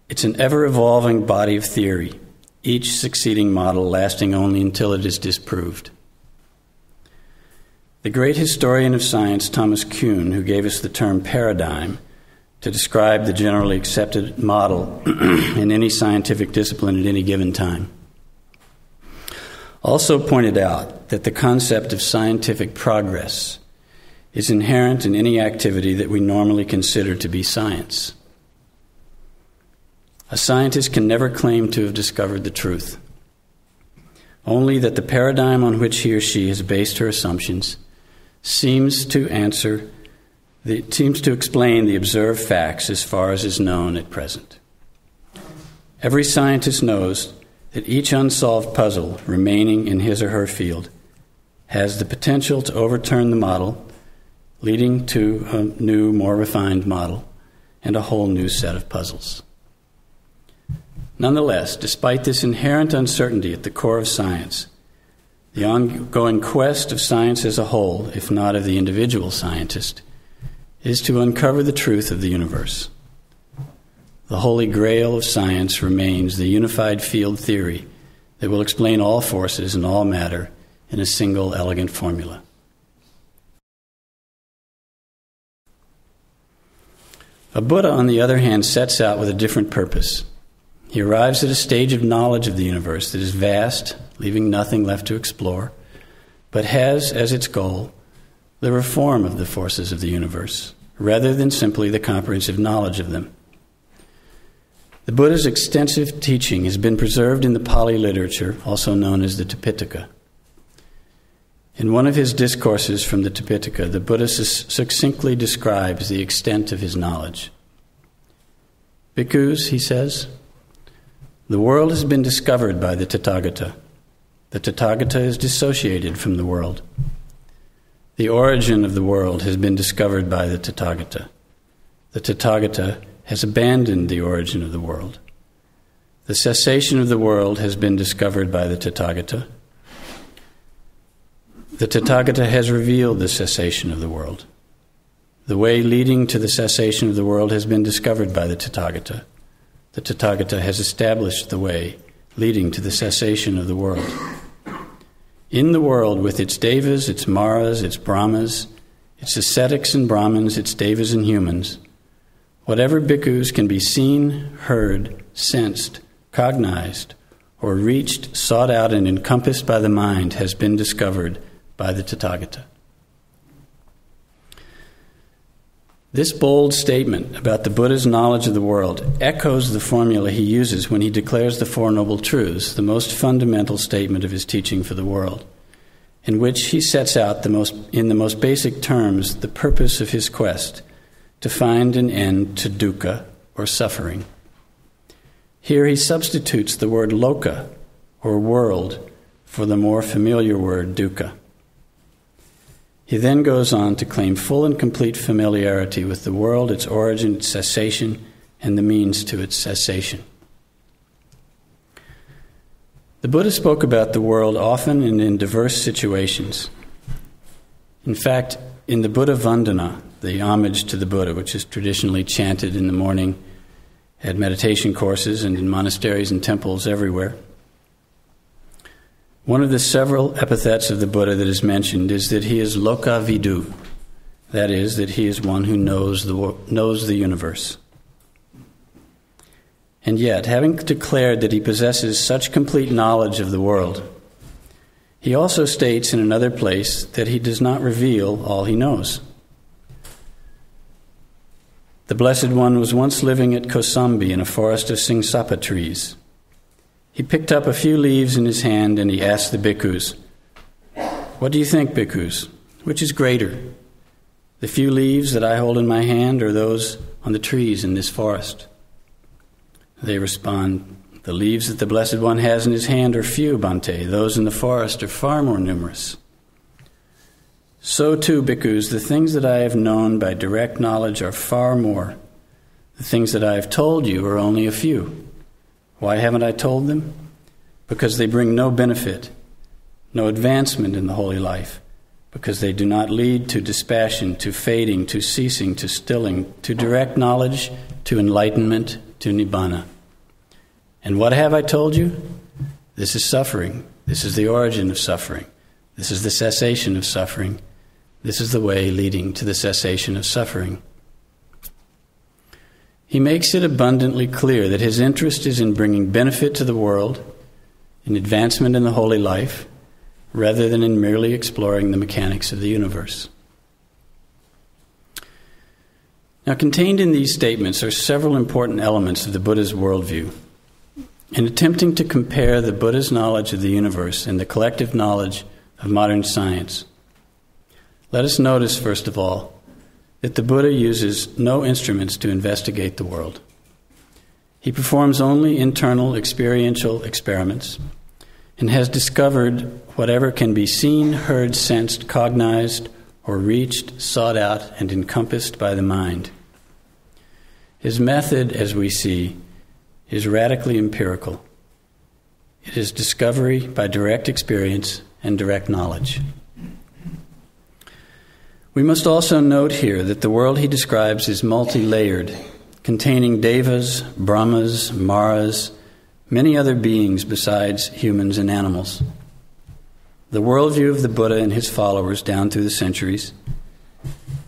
It's an ever-evolving body of theory, each succeeding model lasting only until it is disproved. The great historian of science, Thomas Kuhn, who gave us the term paradigm to describe the generally accepted model in any scientific discipline at any given time, also pointed out that the concept of scientific progress is inherent in any activity that we normally consider to be science. A scientist can never claim to have discovered the truth, only that the paradigm on which he or she has based her assumptions seems to explain the observed facts as far as is known at present. Every scientist knows that each unsolved puzzle remaining in his or her field has the potential to overturn the model, leading to a new, more refined model and a whole new set of puzzles. Nonetheless, despite this inherent uncertainty at the core of science, the ongoing quest of science as a whole, if not of the individual scientist, is to uncover the truth of the universe, the holy grail of science remains the unified field theory that will explain all forces and all matter in a single elegant formula. A Buddha, on the other hand, sets out with a different purpose. He arrives at a stage of knowledge of the universe that is vast, leaving nothing left to explore, but has as its goal the reform of the forces of the universe, rather than simply the comprehensive knowledge of them. The Buddha's extensive teaching has been preserved in the Pali literature, also known as the Tipitaka. In one of his discourses from the Tipitaka, the Buddha succinctly describes the extent of his knowledge. Bhikkhus, he says, the world has been discovered by the Tathagata. The Tathagata is dissociated from the world. The origin of the world has been discovered by the Tathagata. The Tathagata has abandoned the origin of the world. The cessation of the world has been discovered by the Tathagata. The Tathagata has revealed the cessation of the world. The way leading to the cessation of the world has been discovered by the Tathagata. The Tathagata has established the way leading to the cessation of the world. In the world, with its devas, its maras, its brahmas, its ascetics and brahmins, its devas and humans, whatever bhikkhus can be seen, heard, sensed, cognized, or reached, sought out, and encompassed by the mind has been discovered by the Tathagata. This bold statement about the Buddha's knowledge of the world echoes the formula he uses when he declares the Four Noble Truths, the most fundamental statement of his teaching for the world, in which he sets out in the most basic terms the purpose of his quest to find an end to dukkha, or suffering. Here he substitutes the word loka, or world, for the more familiar word dukkha. He then goes on to claim full and complete familiarity with the world, its origin, its cessation, and the means to its cessation. The Buddha spoke about the world often and in diverse situations. In fact, in the Buddha Vandana, the homage to the Buddha, which is traditionally chanted in the morning at meditation courses and in monasteries and temples everywhere, one of the several epithets of the Buddha that is mentioned is that he is lokavidu, that is, that he is one who knows the universe. And yet, having declared that he possesses such complete knowledge of the world, he also states in another place that he does not reveal all he knows. The Blessed One was once living at Kosambi in a forest of singsapa trees. He picked up a few leaves in his hand and he asked the bhikkhus, "What do you think, bhikkhus? Which is greater, the few leaves that I hold in my hand or those on the trees in this forest?" They respond, "The leaves that the Blessed One has in his hand are few, Bhante. Those in the forest are far more numerous." So too, bhikkhus, the things that I have known by direct knowledge are far more. The things that I have told you are only a few. Why haven't I told them? Because they bring no benefit, no advancement in the holy life, because they do not lead to dispassion, to fading, to ceasing, to stilling, to direct knowledge, to enlightenment, to nibbana. And what have I told you? This is suffering. This is the origin of suffering. This is the cessation of suffering. This is the way leading to the cessation of suffering. He makes it abundantly clear that his interest is in bringing benefit to the world, in advancement in the holy life, rather than in merely exploring the mechanics of the universe. Now, contained in these statements are several important elements of the Buddha's worldview. In attempting to compare the Buddha's knowledge of the universe and the collective knowledge of modern science, let us notice, first of all, that the Buddha uses no instruments to investigate the world. He performs only internal experiential experiments and has discovered whatever can be seen, heard, sensed, cognized, or reached, sought out, and encompassed by the mind. His method, as we see, is radically empirical. It is discovery by direct experience and direct knowledge. We must also note here that the world he describes is multi-layered, containing devas, brahmas, maras, many other beings besides humans and animals. The worldview of the Buddha and his followers down through the centuries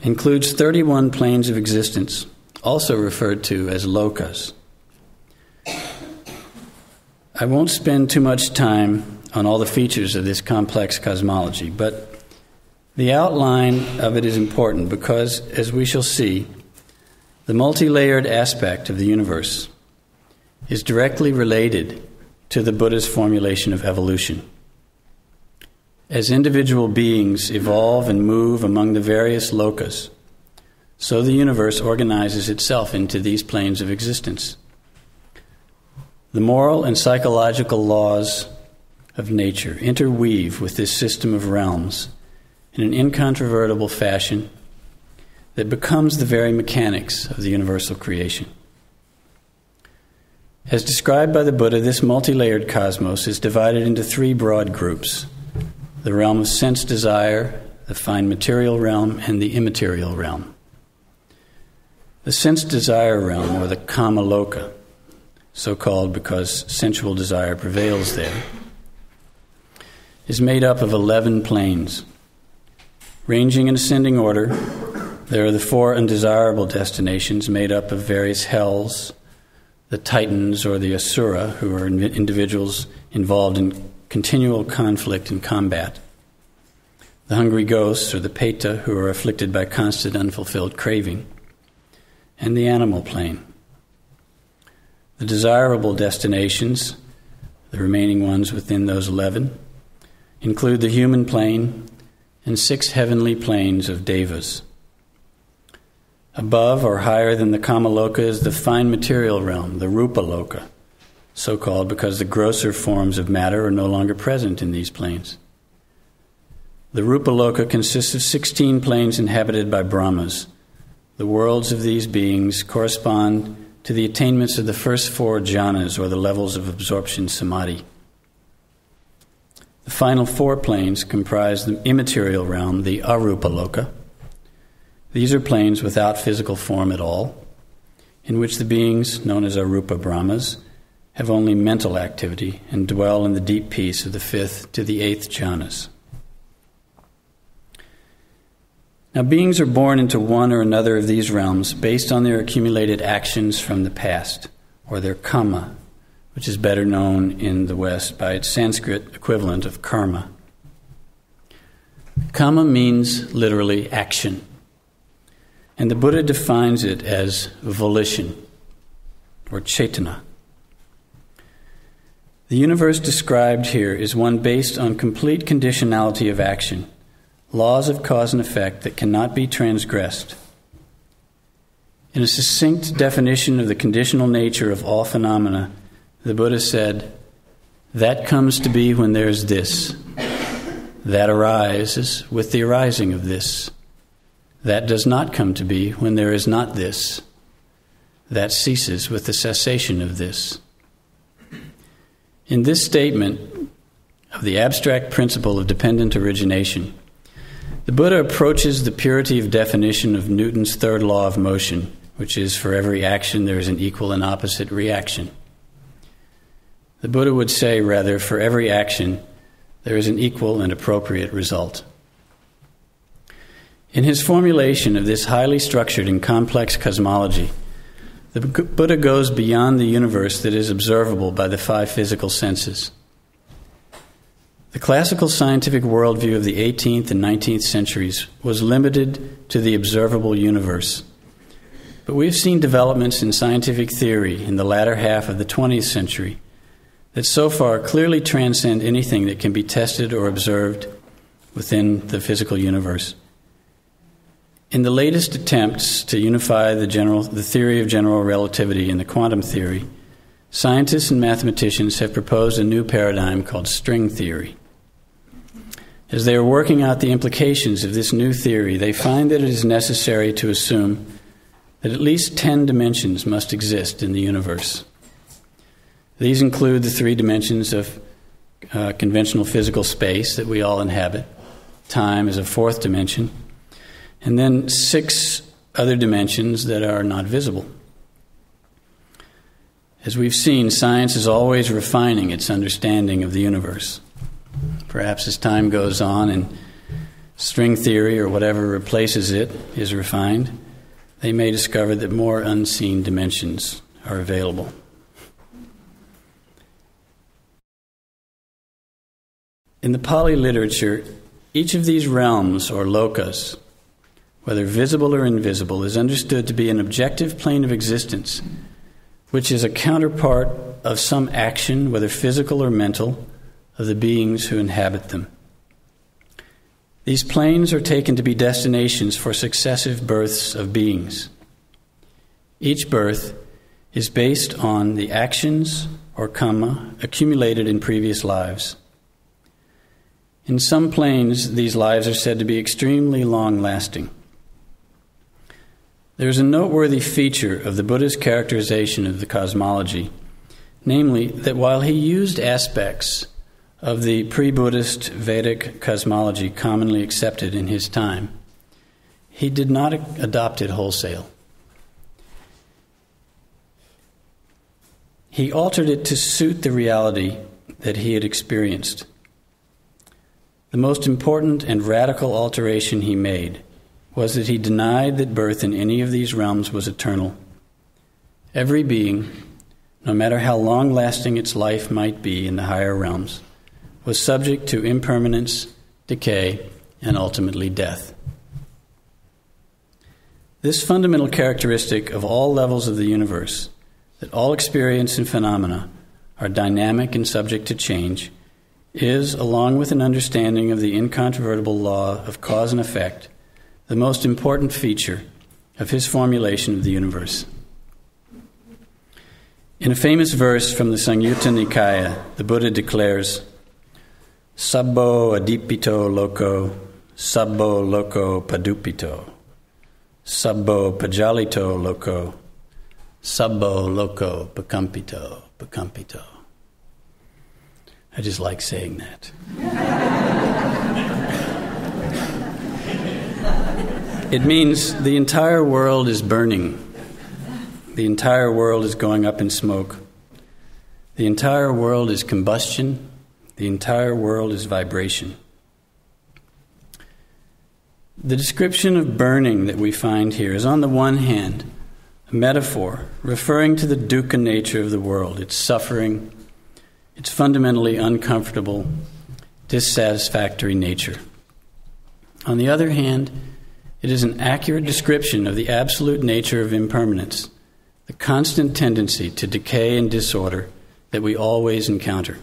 includes 31 planes of existence, also referred to as lokas. I won't spend too much time on all the features of this complex cosmology, but the outline of it is important because, as we shall see, the multi-layered aspect of the universe is directly related to the Buddha's formulation of evolution. As individual beings evolve and move among the various lokas, so the universe organizes itself into these planes of existence. The moral and psychological laws of nature interweave with this system of realms in an incontrovertible fashion that becomes the very mechanics of the universal creation. As described by the Buddha, this multi-layered cosmos is divided into three broad groups: the realm of sense desire, the fine material realm, and the immaterial realm. The sense desire realm, or the kama loka, so called because sensual desire prevails there, is made up of 11 planes. Ranging in ascending order, there are the 4 undesirable destinations made up of various hells, the titans or the asura, who are individuals involved in continual conflict and combat, the hungry ghosts or the peta, who are afflicted by constant unfulfilled craving, and the animal plane. The desirable destinations, the remaining ones within those 11, include the human plane and 6 heavenly planes of devas. Above or higher than the Kamaloka is the fine material realm, the Rupa Loka, so called because the grosser forms of matter are no longer present in these planes. The Rupa Loka consists of 16 planes inhabited by Brahmas. The worlds of these beings correspond to the attainments of the first 4 jhanas, or the levels of absorption samadhi. The final 4 planes comprise the immaterial realm, the Arupa Loka. These are planes without physical form at all, in which the beings, known as Arupa Brahmas, have only mental activity and dwell in the deep peace of the 5th to the 8th jhanas. Now, beings are born into one or another of these realms based on their accumulated actions from the past, or their kama, which is better known in the West by its Sanskrit equivalent of karma. Kama means literally action, and the Buddha defines it as volition, or cetana. The universe described here is one based on complete conditionality of action, laws of cause and effect that cannot be transgressed. In a succinct definition of the conditional nature of all phenomena, the Buddha said, "That comes to be when there is this. That arises with the arising of this. That does not come to be when there is not this. That ceases with the cessation of this." In this statement of the abstract principle of dependent origination, the Buddha approaches the purity of definition of Newton's third law of motion, which is, for every action there is an equal and opposite reaction. The Buddha would say, rather, for every action there is an equal and appropriate result. In his formulation of this highly structured and complex cosmology, the Buddha goes beyond the universe that is observable by the 5 physical senses. The classical scientific worldview of the 18th and 19th centuries was limited to the observable universe. But we've seen developments in scientific theory in the latter half of the 20th century that so far clearly transcend anything that can be tested or observed within the physical universe. In the latest attempts to unify the theory of general relativity and the quantum theory, scientists and mathematicians have proposed a new paradigm called string theory. As they are working out the implications of this new theory, they find that it is necessary to assume that at least 10 dimensions must exist in the universe. These include the 3 dimensions of conventional physical space that we all inhabit. Time is a 4th dimension. And then 6 other dimensions that are not visible. As we've seen, science is always refining its understanding of the universe. Perhaps as time goes on and string theory or whatever replaces it is refined, they may discover that more unseen dimensions are available. In the Pali literature, each of these realms or lokas, whether visible or invisible, is understood to be an objective plane of existence, which is a counterpart of some action, whether physical or mental, of the beings who inhabit them. These planes are taken to be destinations for successive births of beings. Each birth is based on the actions or karma accumulated in previous lives. In some planes, these lives are said to be extremely long-lasting. There is a noteworthy feature of the Buddha's characterization of the cosmology, namely that while he used aspects of the pre-Buddhist Vedic cosmology commonly accepted in his time, he did not adopt it wholesale. He altered it to suit the reality that he had experienced. The most important and radical alteration he made was that he denied that birth in any of these realms was eternal. Every being, no matter how long-lasting its life might be in the higher realms, was subject to impermanence, decay, and ultimately death. This fundamental characteristic of all levels of the universe, that all experience and phenomena are dynamic and subject to change, is, along with an understanding of the incontrovertible law of cause and effect, the most important feature of his formulation of the universe. In a famous verse from the Samyutta Nikaya, the Buddha declares, Sabbo adipito loco, sabbo loco padupito, sabbo pajalito loco, sabbo loco pacampito, pacampito. I just like saying that. It means the entire world is burning. The entire world is going up in smoke. The entire world is combustion. The entire world is vibration. The description of burning that we find here is, on the one hand, a metaphor referring to the dukkha nature of the world, its suffering, its fundamentally uncomfortable, dissatisfactory nature. On the other hand, it is an accurate description of the absolute nature of impermanence, the constant tendency to decay and disorder that we always encounter.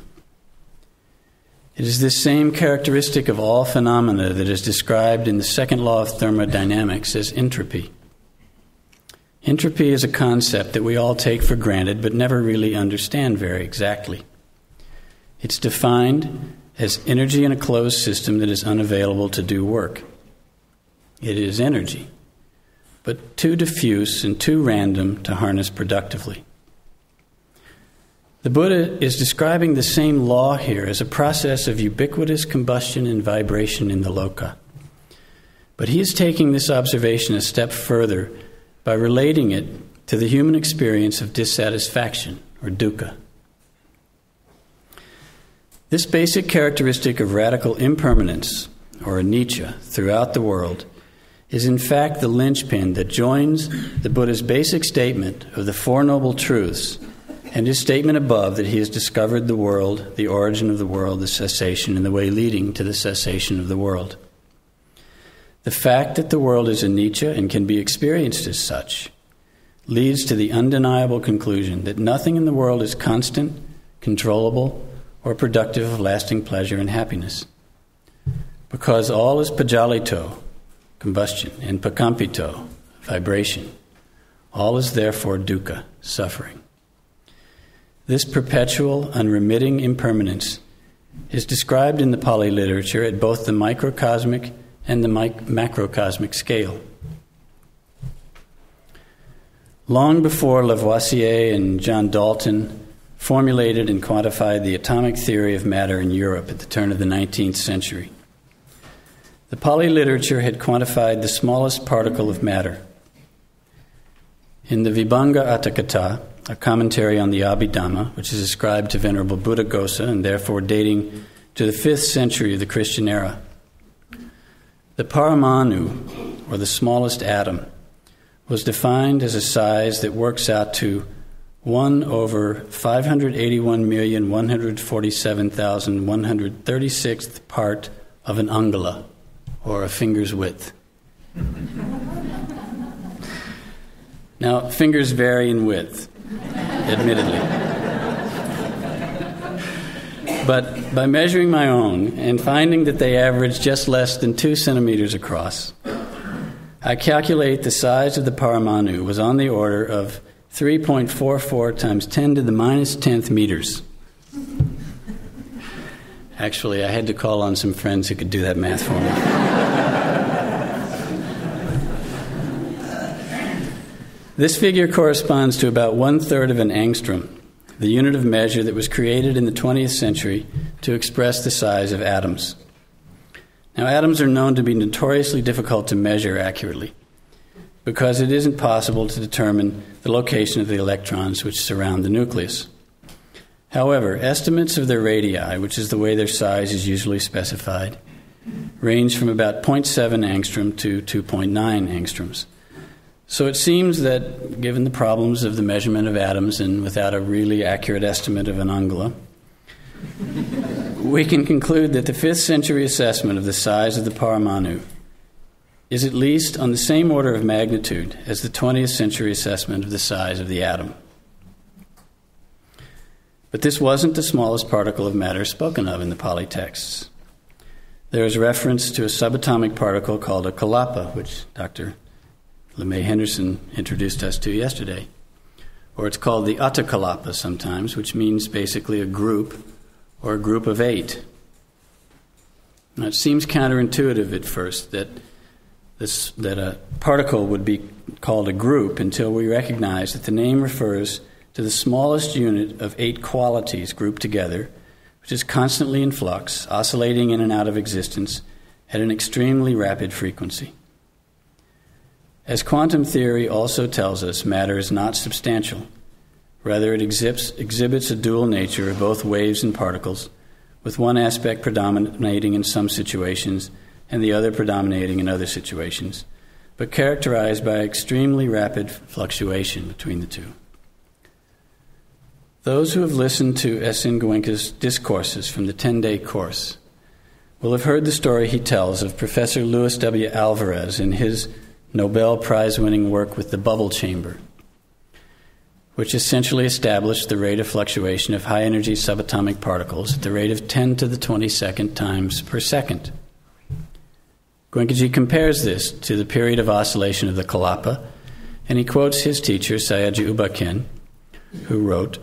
It is this same characteristic of all phenomena that is described in the second law of thermodynamics as entropy. Entropy is a concept that we all take for granted but never really understand very exactly. It's defined as energy in a closed system that is unavailable to do work. It is energy, but too diffuse and too random to harness productively. The Buddha is describing the same law here as a process of ubiquitous combustion and vibration in the loka. But he is taking this observation a step further by relating it to the human experience of dissatisfaction, or dukkha. This basic characteristic of radical impermanence, or anicca, throughout the world is in fact the linchpin that joins the Buddha's basic statement of the Four Noble Truths and his statement above that he has discovered the world, the origin of the world, the cessation, and the way leading to the cessation of the world. The fact that the world is anicca and can be experienced as such leads to the undeniable conclusion that nothing in the world is constant, controllable, or productive of lasting pleasure and happiness. Because all is pajalito, combustion, and pacampito, vibration, all is therefore dukkha, suffering. This perpetual, unremitting impermanence is described in the Pali literature at both the microcosmic and the macrocosmic scale. Long before Lavoisier and John Dalton formulated and quantified the atomic theory of matter in Europe at the turn of the 19th century, the Pali literature had quantified the smallest particle of matter. In the Vibhanga Atthakatha, a commentary on the Abhidhamma, which is ascribed to Venerable Buddhaghosa and therefore dating to the 5th century of the Christian era. The Paramanu, or the smallest atom, was defined as a size that works out to 1 over 581,147,136th part of an angula, or a finger's width. Now, fingers vary in width, admittedly. But by measuring my own and finding that they average just less than 2 centimeters across, I calculate the size of the Paramanu was on the order of 3.44 times 10 to the minus 10th meters. Actually, I had to call on some friends who could do that math for me. This figure corresponds to about 1/3 of an angstrom, the unit of measure that was created in the 20th century to express the size of atoms. Now, atoms are known to be notoriously difficult to measure accurately because it isn't possible to determine the location of the electrons which surround the nucleus. However, estimates of their radii, which is the way their size is usually specified, range from about 0.7 angstrom to 2.9 angstroms. So it seems that, given the problems of the measurement of atoms and without a really accurate estimate of an angula, we can conclude that the 5th century assessment of the size of the Paramanu is at least on the same order of magnitude as the 20th century assessment of the size of the atom. But this wasn't the smallest particle of matter spoken of in the Pali texts. There is reference to a subatomic particle called a kalapa, which Dr. LeMay Henderson introduced us to yesterday. Or it's called the Attakalapa sometimes, which means basically a group or a group of 8. Now, it seems counterintuitive at first that a particle would be called a group until we recognize that the name refers to the smallest unit of 8 qualities grouped together, which is constantly in flux, oscillating in and out of existence at an extremely rapid frequency. As quantum theory also tells us, matter is not substantial. Rather, it exhibits a dual nature of both waves and particles, with one aspect predominating in some situations and the other predominating in other situations, but characterized by extremely rapid fluctuation between the two. Those who have listened to S.N. Goenka's discourses from the 10-day course will have heard the story he tells of Professor Louis W. Alvarez in his Nobel Prize-winning work with the bubble chamber, which essentially established the rate of fluctuation of high-energy subatomic particles at the rate of 10 to the 22nd times per second. Goenkaji compares this to the period of oscillation of the Kalapa, and he quotes his teacher, Sayagyi Ubaken, who wrote,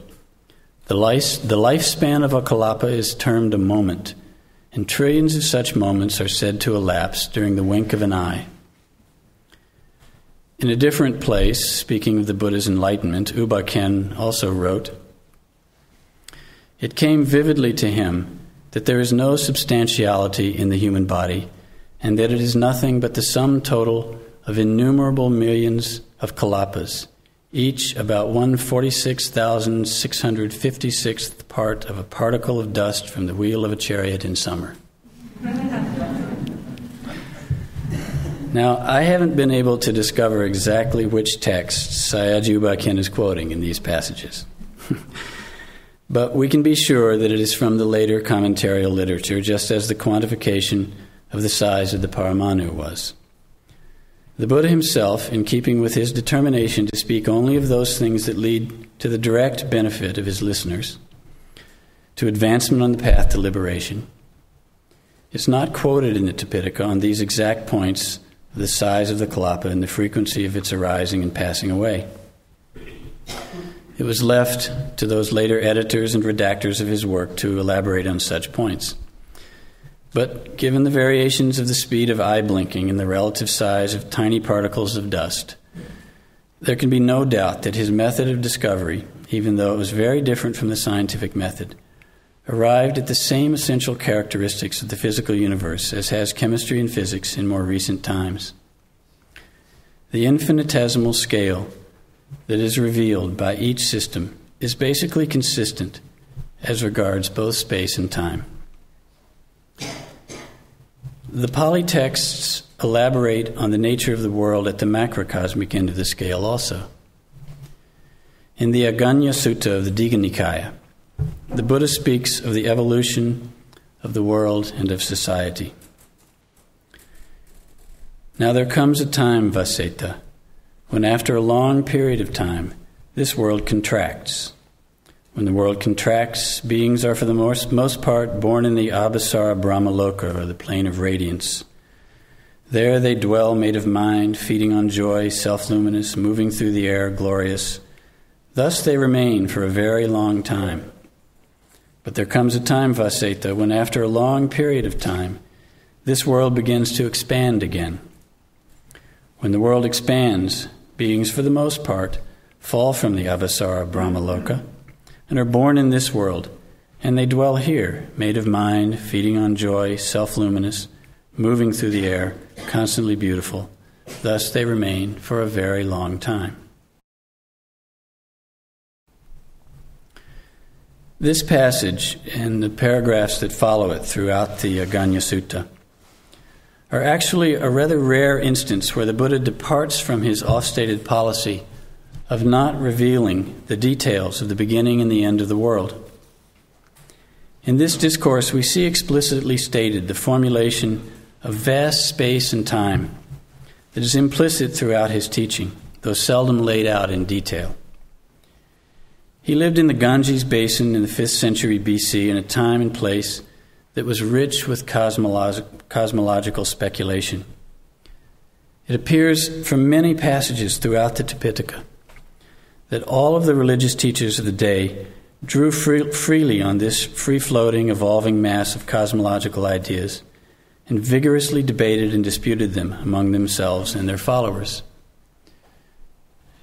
The lifespan of a Kalapa is termed a moment, and trillions of such moments are said to elapse during the wink of an eye. In a different place, speaking of the Buddha's enlightenment, Ubaken also wrote, It came vividly to him that there is no substantiality in the human body, and that it is nothing but the sum total of innumerable millions of kalapas, each about 146,656th part of a particle of dust from the wheel of a chariot in summer. Now, I haven't been able to discover exactly which texts Sayagyi Ubaken is quoting in these passages. But we can be sure that it is from the later commentarial literature, just as the quantification of the size of the Paramanu was. The Buddha himself, in keeping with his determination to speak only of those things that lead to the direct benefit of his listeners, to advancement on the path to liberation, is not quoted in the Tipitaka on these exact points of the size of the Kalapa and the frequency of its arising and passing away. It was left to those later editors and redactors of his work to elaborate on such points. But given the variations of the speed of eye blinking and the relative size of tiny particles of dust, there can be no doubt that his method of discovery, even though it was very different from the scientific method, arrived at the same essential characteristics of the physical universe as has chemistry and physics in more recent times. The infinitesimal scale that is revealed by each system is basically consistent as regards both space and time. The Pali texts elaborate on the nature of the world at the macrocosmic end of the scale also. In the Aganya Sutta of the Digha Nikaya, the Buddha speaks of the evolution of the world and of society. Now there comes a time, Vaseta, when after a long period of time, this world contracts. When the world contracts, beings are for the most part born in the Abhasara Brahmaloka, or the plane of radiance. There they dwell made of mind, feeding on joy, self-luminous, moving through the air, glorious. Thus they remain for a very long time. But there comes a time, Vaseta, when after a long period of time, this world begins to expand again. When the world expands, beings for the most part fall from the Abhasara Brahmaloka and are born in this world, and they dwell here, made of mind, feeding on joy, self-luminous, moving through the air, constantly beautiful. Thus they remain for a very long time. This passage and the paragraphs that follow it throughout the Aganya Sutta are actually a rather rare instance where the Buddha departs from his oft-stated policy of not revealing the details of the beginning and the end of the world. In this discourse, we see explicitly stated the formulation of vast space and time that is implicit throughout his teaching, though seldom laid out in detail. He lived in the Ganges basin in the 5th century BC in a time and place that was rich with cosmological speculation. It appears from many passages throughout the Tipitaka that all of the religious teachers of the day drew freely on this free-floating, evolving mass of cosmological ideas and vigorously debated and disputed them among themselves and their followers.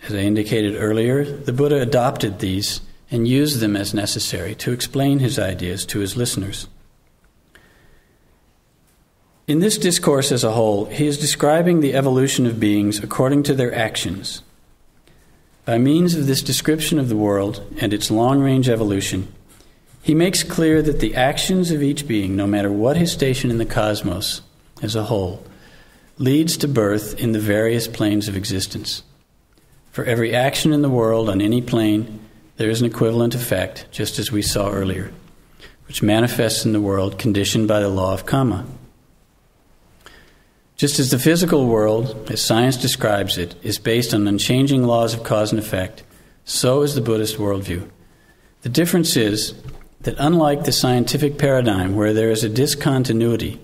As I indicated earlier, the Buddha adopted these and used them as necessary to explain his ideas to his listeners. In this discourse as a whole, he is describing the evolution of beings according to their actions. By means of this description of the world and its long-range evolution, he makes clear that the actions of each being, no matter what his station in the cosmos as a whole, leads to birth in the various planes of existence. For every action in the world on any plane, there is an equivalent effect, just as we saw earlier, which manifests in the world conditioned by the law of karma. Just as the physical world, as science describes it, is based on unchanging laws of cause and effect, so is the Buddhist worldview. The difference is that unlike the scientific paradigm where there is a discontinuity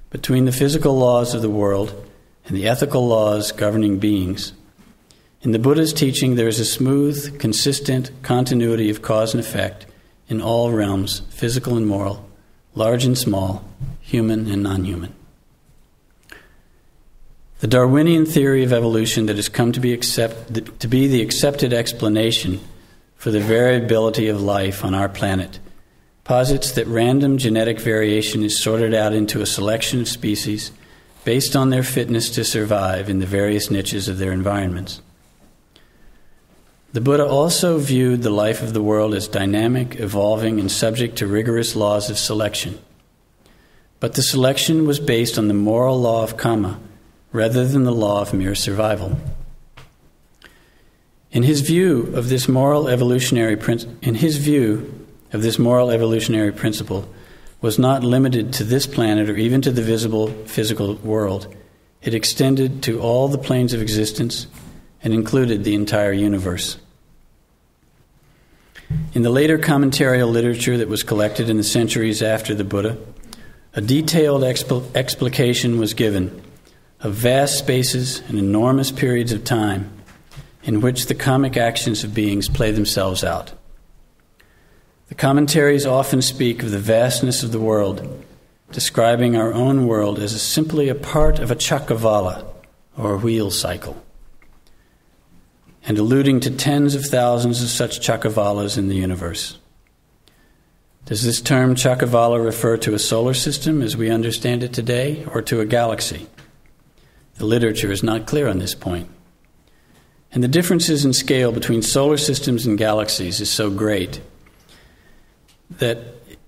between the physical laws of the world and the ethical laws governing beings, in the Buddha's teaching there is a smooth, consistent continuity of cause and effect in all realms, physical and moral, large and small, human and non-human. The Darwinian theory of evolution that has come to be the accepted explanation for the variability of life on our planet posits that random genetic variation is sorted out into a selection of species based on their fitness to survive in the various niches of their environments. The Buddha also viewed the life of the world as dynamic, evolving, and subject to rigorous laws of selection. But the selection was based on the moral law of karma, rather than the law of mere survival. In his view of this moral evolutionary principle was not limited to this planet or even to the visible physical world. It extended to all the planes of existence and included the entire universe. In the later commentarial literature that was collected in the centuries after the Buddha, a detailed explication was given of vast spaces and enormous periods of time in which the karmic actions of beings play themselves out. The commentaries often speak of the vastness of the world, describing our own world as simply a part of a chakavala, or wheel cycle, and alluding to tens of thousands of such chakavalas in the universe. Does this term chakavala refer to a solar system as we understand it today, or to a galaxy? The literature is not clear on this point. And the differences in scale between solar systems and galaxies is so great that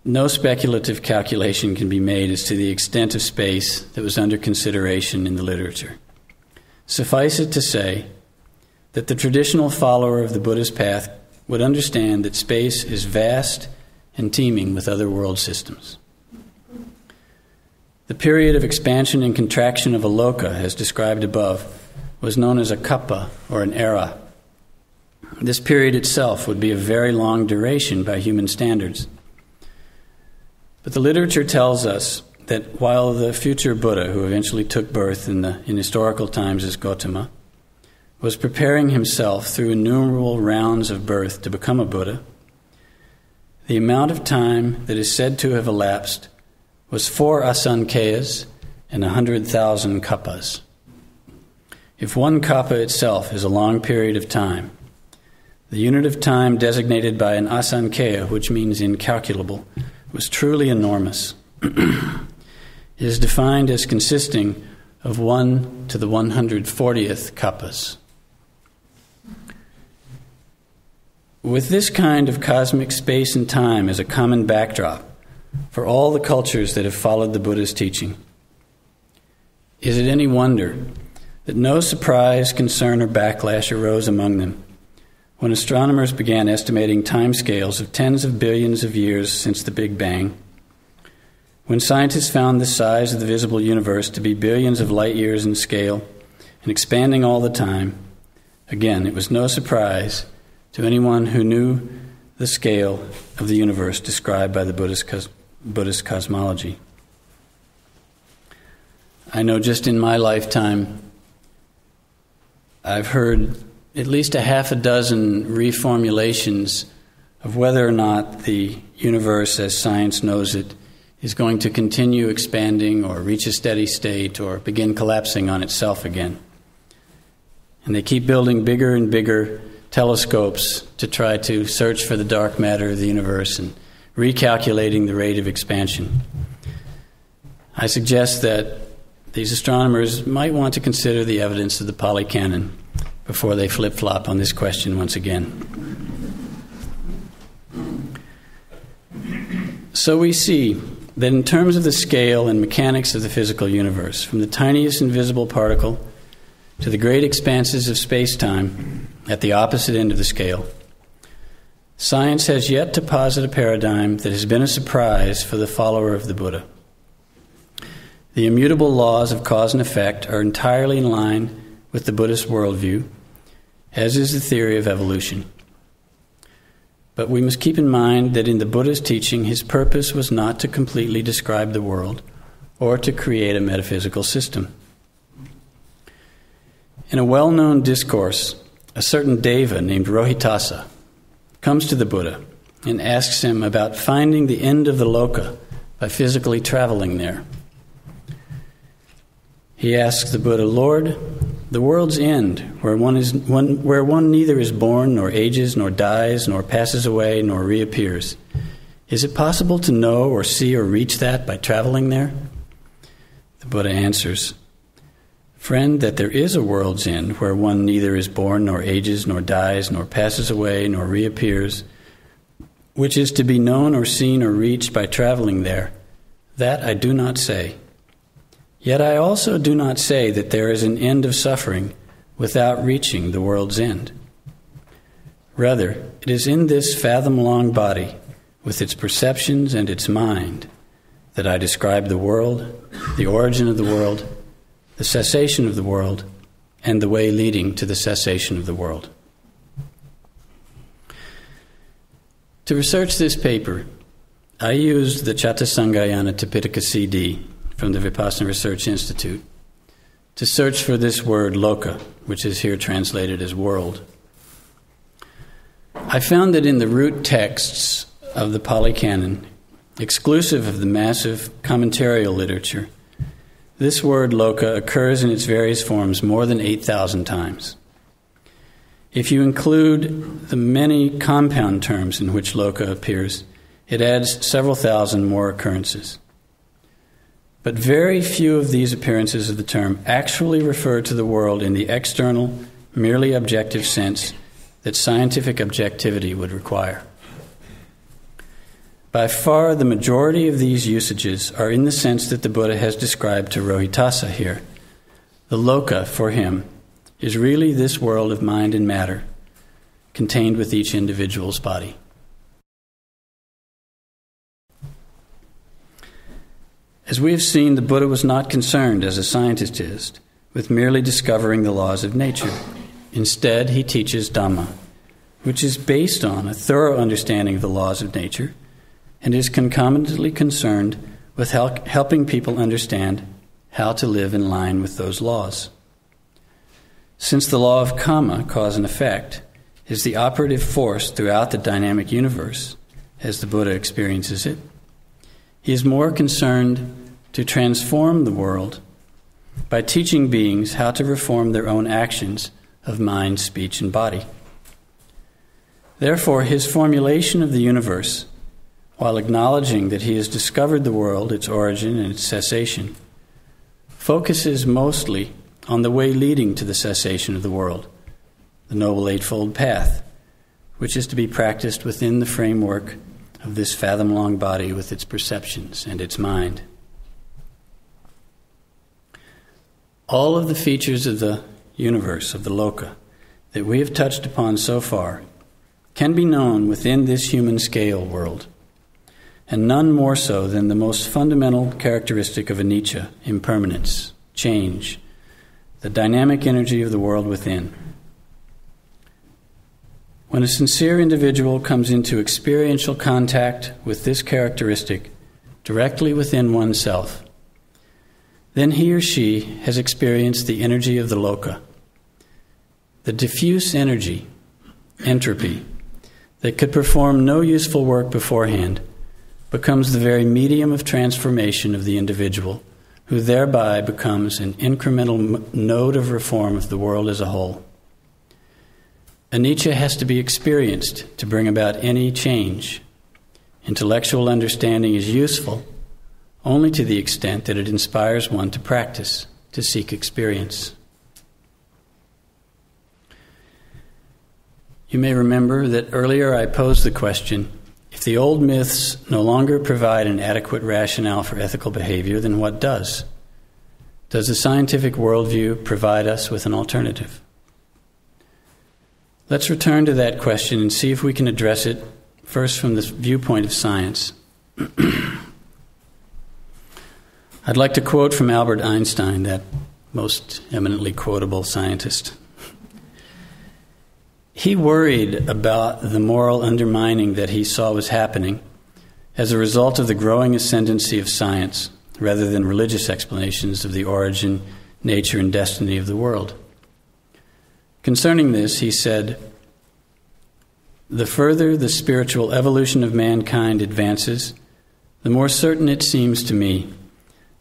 no speculative calculation can be made as to the extent of space that was under consideration in the literature. Suffice it to say that the traditional follower of the Buddha's path would understand that space is vast and teeming with other world systems. The period of expansion and contraction of a loka, as described above, was known as a kappa, or an era. This period itself would be of very long duration by human standards. But the literature tells us that while the future Buddha, who eventually took birth in historical times as Gautama, was preparing himself through innumerable rounds of birth to become a Buddha, the amount of time that is said to have elapsed was 4 asankeyas and 100,000 kappas. If one kappa itself is a long period of time, the unit of time designated by an asankeya, which means incalculable, was truly enormous. It is defined as consisting of 1 to the 140th kappas. With this kind of cosmic space and time as a common backdrop for all the cultures that have followed the Buddha's teaching, is it any wonder that no surprise, concern, or backlash arose among them when astronomers began estimating timescales of tens of billions of years since the Big Bang, when scientists found the size of the visible universe to be billions of light years in scale and expanding all the time? Again, it was no surprise to anyone who knew the scale of the universe described by the Buddhist cosmology. I know just in my lifetime, I've heard at least a half a dozen reformulations of whether or not the universe, as science knows it, is going to continue expanding or reach a steady state or begin collapsing on itself again. And they keep building bigger and bigger telescopes to try to search for the dark matter of the universe and recalculating the rate of expansion. I suggest that these astronomers might want to consider the evidence of the Pali Canon before they flip-flop on this question once again. So we see that in terms of the scale and mechanics of the physical universe, from the tiniest invisible particle to the great expanses of space-time at the opposite end of the scale, science has yet to posit a paradigm that has been a surprise for the follower of the Buddha. The immutable laws of cause and effect are entirely in line with the Buddhist worldview, as is the theory of evolution. But we must keep in mind that in the Buddha's teaching, his purpose was not to completely describe the world or to create a metaphysical system. In a well-known discourse, a certain Deva named Rohitasa comes to the Buddha and asks him about finding the end of the loka by physically traveling there. He asks the Buddha, "Lord, the world's end, where one neither is born, nor ages, nor dies, nor passes away, nor reappears, is it possible to know or see or reach that by traveling there?" The Buddha answers, "Friend, that there is a world's end where one neither is born, nor ages, nor dies, nor passes away, nor reappears, which is to be known or seen or reached by traveling there, that I do not say. Yet I also do not say that there is an end of suffering without reaching the world's end. Rather, it is in this fathom-long body, with its perceptions and its mind, that I describe the world, the origin of the world, the cessation of the world, and the way leading to the cessation of the world." To research this paper, I used the Chattasanggayana Tipitaka CD from the Vipassana Research Institute to search for this word loka, which is here translated as world. I found that in the root texts of the Pali Canon, exclusive of the massive commentarial literature, this word loka occurs in its various forms more than 8,000 times. If you include the many compound terms in which loka appears, it adds several thousand more occurrences. But very few of these appearances of the term actually refer to the world in the external, merely objective sense that scientific objectivity would require. By far, the majority of these usages are in the sense that the Buddha has described to Rohitasa here. The loka, for him, is really this world of mind and matter contained with each individual's body. As we have seen, the Buddha was not concerned, as a scientist is, with merely discovering the laws of nature. Instead, he teaches Dhamma, which is based on a thorough understanding of the laws of nature and is concomitantly concerned with helping people understand how to live in line with those laws. Since the law of karma, cause and effect, is the operative force throughout the dynamic universe, as the Buddha experiences it, he is more concerned to transform the world by teaching beings how to reform their own actions of mind, speech, and body. Therefore, his formulation of the universe, while acknowledging that he has discovered the world, its origin, and its cessation, focuses mostly on the way leading to the cessation of the world, the Noble Eightfold Path, which is to be practiced within the framework of this fathom-long body with its perceptions and its mind. All of the features of the universe, of the loka, that we have touched upon so far can be known within this human scale world, and none more so than the most fundamental characteristic of anicca, impermanence, change, the dynamic energy of the world within. When a sincere individual comes into experiential contact with this characteristic directly within oneself, then he or she has experienced the energy of the loka, the diffuse energy, entropy, that could perform no useful work beforehand, becomes the very medium of transformation of the individual, who thereby becomes an incremental node of reform of the world as a whole. Anicca has to be experienced to bring about any change. Intellectual understanding is useful only to the extent that it inspires one to practice, to seek experience. You may remember that earlier I posed the question, if the old myths no longer provide an adequate rationale for ethical behavior, then what does? Does the scientific worldview provide us with an alternative? Let's return to that question and see if we can address it first from the viewpoint of science. I'd like to quote from Albert Einstein, that most eminently quotable scientist. He worried about the moral undermining that he saw was happening as a result of the growing ascendancy of science rather than religious explanations of the origin, nature, and destiny of the world. Concerning this, he said, "The further the spiritual evolution of mankind advances, the more certain it seems to me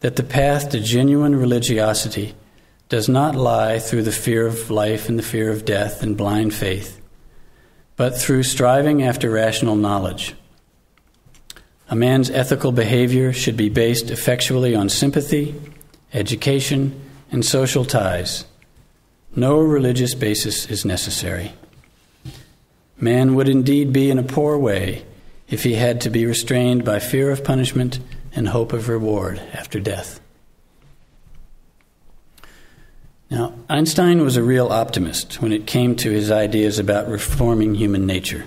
that the path to genuine religiosity does not lie through the fear of life and the fear of death and blind faith, but through striving after rational knowledge. A man's ethical behavior should be based effectually on sympathy, education, and social ties. No religious basis is necessary. Man would indeed be in a poor way if he had to be restrained by fear of punishment and hope of reward after death." Now, Einstein was a real optimist when it came to his ideas about reforming human nature.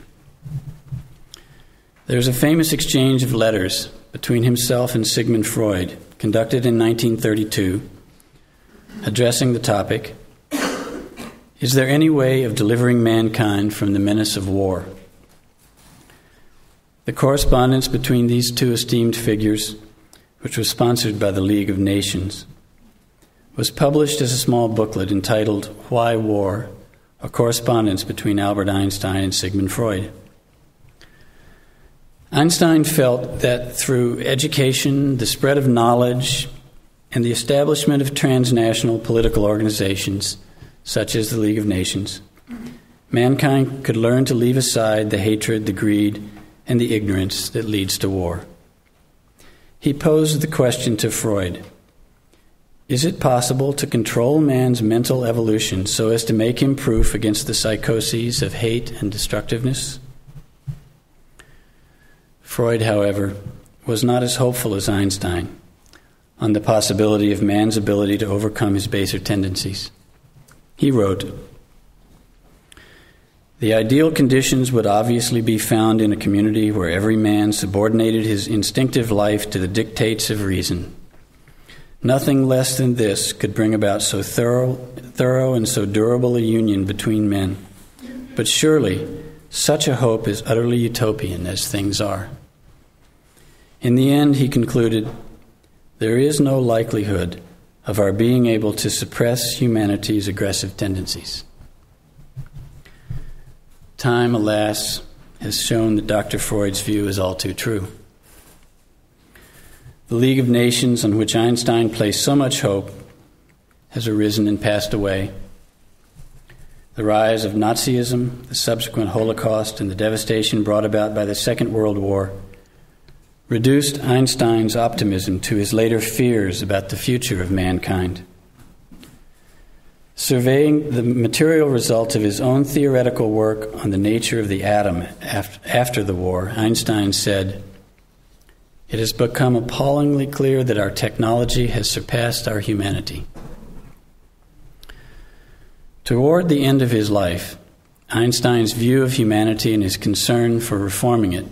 There's a famous exchange of letters between himself and Sigmund Freud, conducted in 1932, addressing the topic, "Is there any way of delivering mankind from the menace of war?" The correspondence between these two esteemed figures, which was sponsored by the League of Nations, was published as a small booklet entitled "Why War?", a correspondence between Albert Einstein and Sigmund Freud. Einstein felt that through education, the spread of knowledge, and the establishment of transnational political organizations, such as the League of Nations, mankind could learn to leave aside the hatred, the greed, and the ignorance that leads to war. He posed the question to Freud, Is it possible to control man's mental evolution so as to make him proof against the psychoses of hate and destructiveness? Freud, however, was not as hopeful as Einstein on the possibility of man's ability to overcome his baser tendencies. He wrote, "The ideal conditions would obviously be found in a community where every man subordinated his instinctive life to the dictates of reason. Nothing less than this could bring about so thorough and so durable a union between men. But surely such a hope is utterly utopian as things are." In the end, he concluded, "There is no likelihood of our being able to suppress humanity's aggressive tendencies." Time, alas, has shown that Dr. Freud's view is all too true. The League of Nations, on which Einstein placed so much hope, has arisen and passed away. The rise of Nazism, the subsequent Holocaust, and the devastation brought about by the Second World War reduced Einstein's optimism to his later fears about the future of mankind. Surveying the material results of his own theoretical work on the nature of the atom after the war, Einstein said, "It has become appallingly clear that our technology has surpassed our humanity." Toward the end of his life, Einstein's view of humanity and his concern for reforming it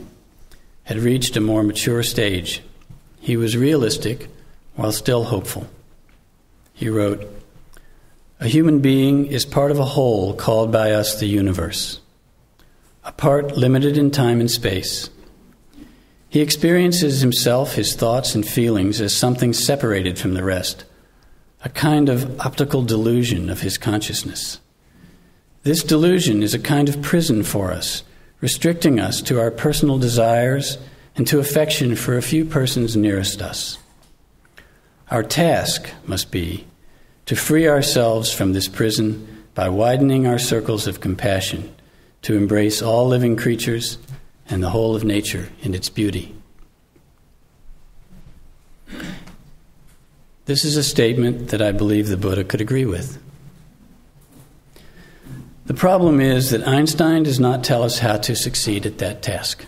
had reached a more mature stage. He was realistic while still hopeful. He wrote, "A human being is part of a whole called by us the universe, a part limited in time and space. He experiences himself, his thoughts and feelings as something separated from the rest, a kind of optical delusion of his consciousness. This delusion is a kind of prison for us, restricting us to our personal desires and to affection for a few persons nearest us. Our task must be to free ourselves from this prison by widening our circles of compassion, to embrace all living creatures and the whole of nature in its beauty." This is a statement that I believe the Buddha could agree with. The problem is that Einstein does not tell us how to succeed at that task.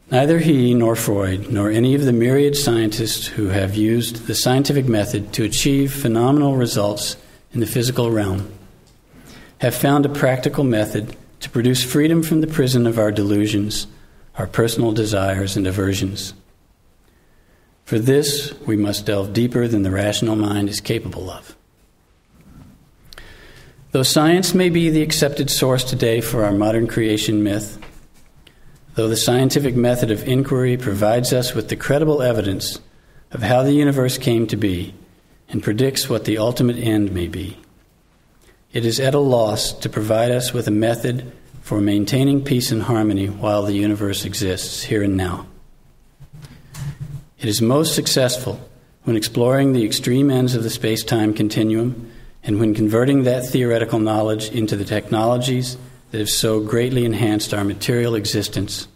Neither he nor Freud, nor any of the myriad scientists who have used the scientific method to achieve phenomenal results in the physical realm, have found a practical method to produce freedom from the prison of our delusions, our personal desires and aversions. For this, we must delve deeper than the rational mind is capable of. Though science may be the accepted source today for our modern creation myth, though the scientific method of inquiry provides us with the credible evidence of how the universe came to be and predicts what the ultimate end may be, it is at a loss to provide us with a method for maintaining peace and harmony while the universe exists here and now. It is most successful when exploring the extreme ends of the space-time continuum and when converting that theoretical knowledge into the technologies that have so greatly enhanced our material existence.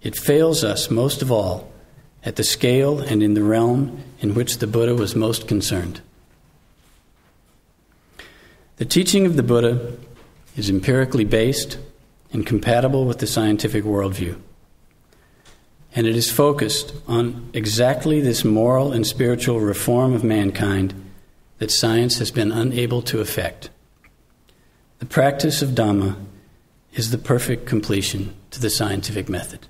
It fails us most of all at the scale and in the realm in which the Buddha was most concerned. The teaching of the Buddha is empirically based and compatible with the scientific worldview. And it is focused on exactly this moral and spiritual reform of mankind that science has been unable to effect. The practice of Dhamma is the perfect completion to the scientific method.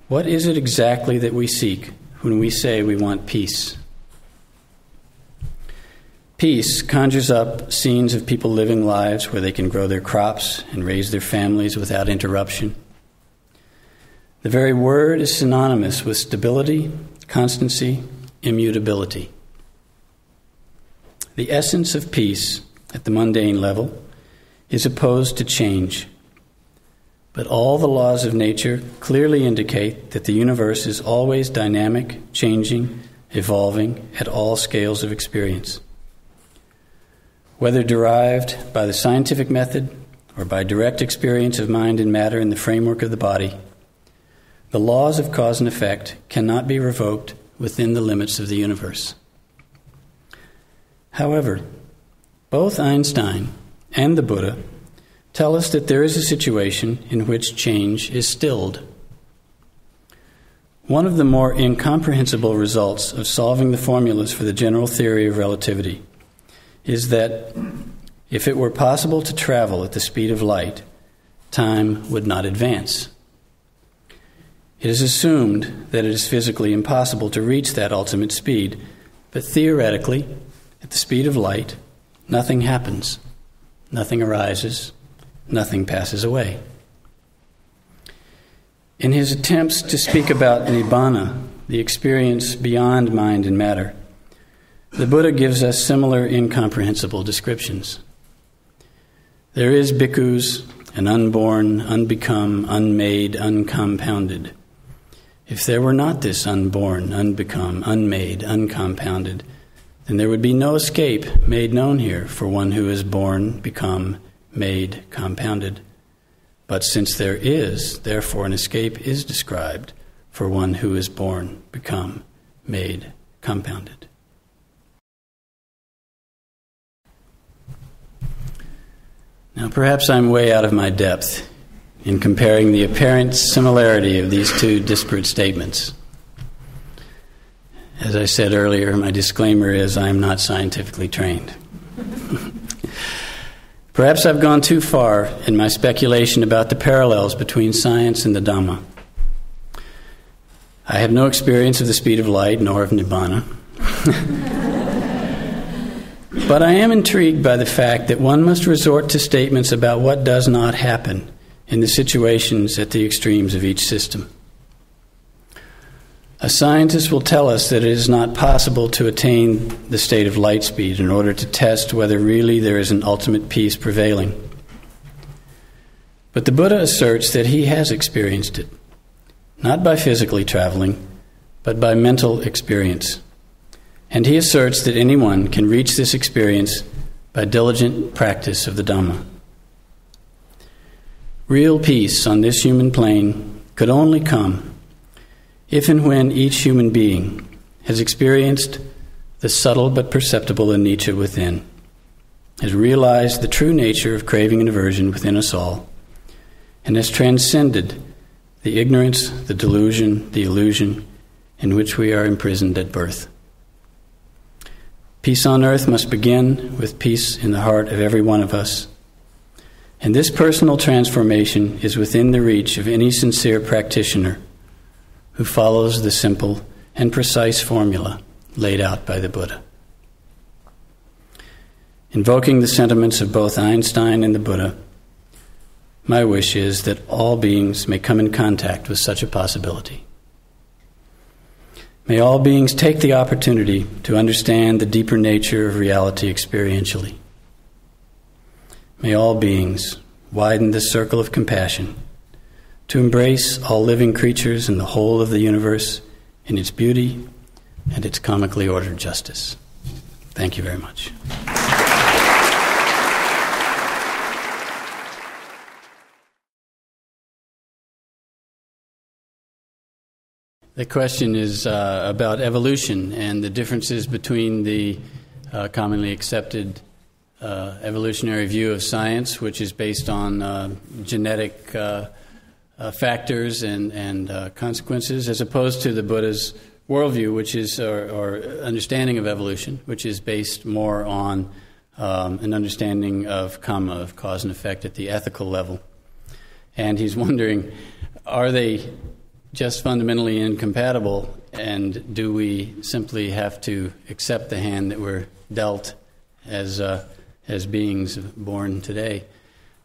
What is it exactly that we seek when we say we want peace? Peace conjures up scenes of people living lives where they can grow their crops and raise their families without interruption. The very word is synonymous with stability, constancy, immutability. The essence of peace at the mundane level is opposed to change. But all the laws of nature clearly indicate that the universe is always dynamic, changing, evolving at all scales of experience. Whether derived by the scientific method or by direct experience of mind and matter in the framework of the body, the laws of cause and effect cannot be revoked within the limits of the universe. However, both Einstein and the Buddha tell us that there is a situation in which change is stilled. One of the more incomprehensible results of solving the formulas for the general theory of relativity is that if it were possible to travel at the speed of light, time would not advance. It is assumed that it is physically impossible to reach that ultimate speed, but theoretically, at the speed of light, nothing happens, nothing arises, nothing passes away. In his attempts to speak about Nibbana, the experience beyond mind and matter, the Buddha gives us similar incomprehensible descriptions. There is, bhikkhus, an unborn, unbecome, unmade, uncompounded. If there were not this unborn, unbecome, unmade, uncompounded, then there would be no escape made known here for one who is born, become, made, compounded. But since there is, therefore an escape is described for one who is born, become, made, compounded. Now perhaps I'm way out of my depth in comparing the apparent similarity of these two disparate statements. As I said earlier, my disclaimer is I am not scientifically trained. Perhaps I've gone too far in my speculation about the parallels between science and the Dhamma. I have no experience of the speed of light nor of Nibbana. But I am intrigued by the fact that one must resort to statements about what does not happen in the situations at the extremes of each system. A scientist will tell us that it is not possible to attain the state of light speed in order to test whether really there is an ultimate peace prevailing. But the Buddha asserts that he has experienced it, not by physically traveling, but by mental experience. And he asserts that anyone can reach this experience by diligent practice of the Dhamma. Real peace on this human plane could only come if and when each human being has experienced the subtle but perceptible anicca within, has realized the true nature of craving and aversion within us all, and has transcended the ignorance, the delusion, the illusion in which we are imprisoned at birth. Peace on earth must begin with peace in the heart of every one of us, and this personal transformation is within the reach of any sincere practitioner who follows the simple and precise formula laid out by the Buddha. Invoking the sentiments of both Einstein and the Buddha, my wish is that all beings may come in contact with such a possibility. May all beings take the opportunity to understand the deeper nature of reality experientially. May all beings widen the circle of compassion to embrace all living creatures and the whole of the universe in its beauty and its comically ordered justice. Thank you very much. The question is about evolution and the differences between the commonly accepted evolutionary view of science, which is based on genetic factors and consequences, as opposed to the Buddha's worldview, which is or understanding of evolution, which is based more on an understanding of karma, of cause and effect at the ethical level. And he's wondering, are they just fundamentally incompatible, and do we simply have to accept the hand that we're dealt as beings born today?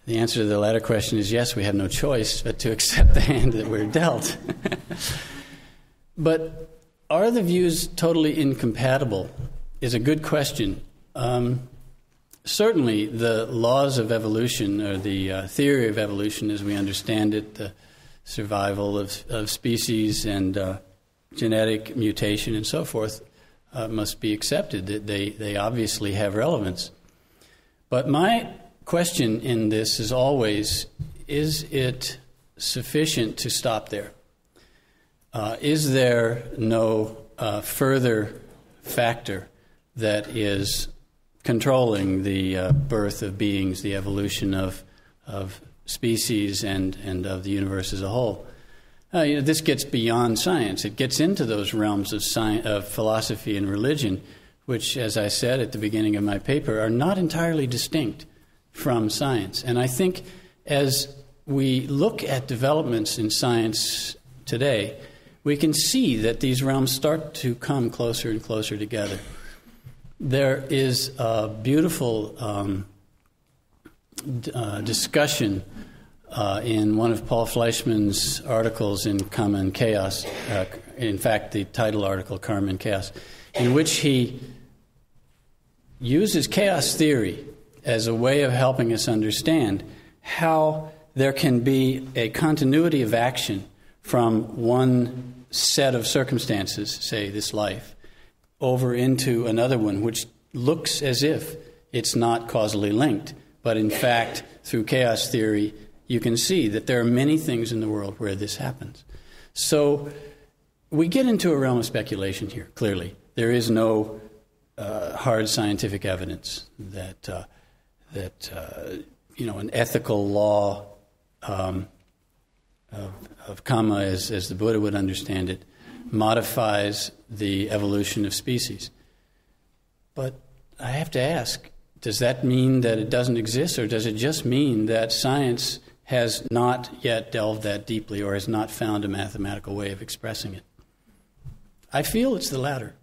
The answer to the latter question is yes, we have no choice but to accept the hand that we're dealt. But are the views totally incompatible is a good question. Certainly the laws of evolution, or the theory of evolution as we understand it, the survival of species and genetic mutation and so forth, must be accepted. They obviously have relevance. But my question in this is always, is it sufficient to stop there? is there no further factor that is controlling the birth of beings, the evolution of species and of the universe as a whole? This gets beyond science. It gets into those realms of philosophy and religion, which, as I said at the beginning of my paper, are not entirely distinct from science. And I think as we look at developments in science today, we can see that these realms start to come closer and closer together. There is a beautiful discussion in one of Paul Fleischmann's articles in Karma and Chaos, in fact, the title article, Karma and Chaos, in which he uses chaos theory as a way of helping us understand how there can be a continuity of action from one set of circumstances, say this life, over into another one, which looks as if it's not causally linked. But in fact, through chaos theory, you can see that there are many things in the world where this happens. So we get into a realm of speculation here, clearly. There is no hard scientific evidence that an ethical law of karma, as the Buddha would understand it, modifies the evolution of species. But I have to ask, does that mean that it doesn't exist, or does it just mean that science has not yet delved that deeply or has not found a mathematical way of expressing it? I feel it's the latter.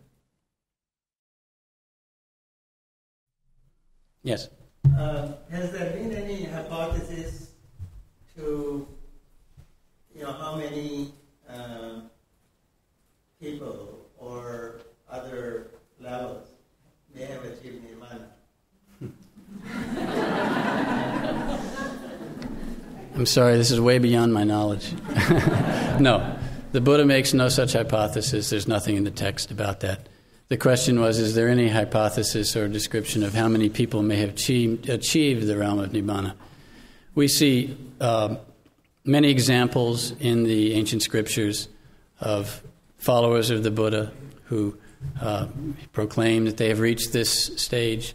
Yes? Has there been any hypothesis to, how many people or other levels may have achieved nirvana? I'm sorry, this is way beyond my knowledge. No, the Buddha makes no such hypothesis. There's nothing in the text about that. The question was, is there any hypothesis or description of how many people may have achieved the realm of Nibbana? We see many examples in the ancient scriptures of followers of the Buddha who proclaim that they have reached this stage.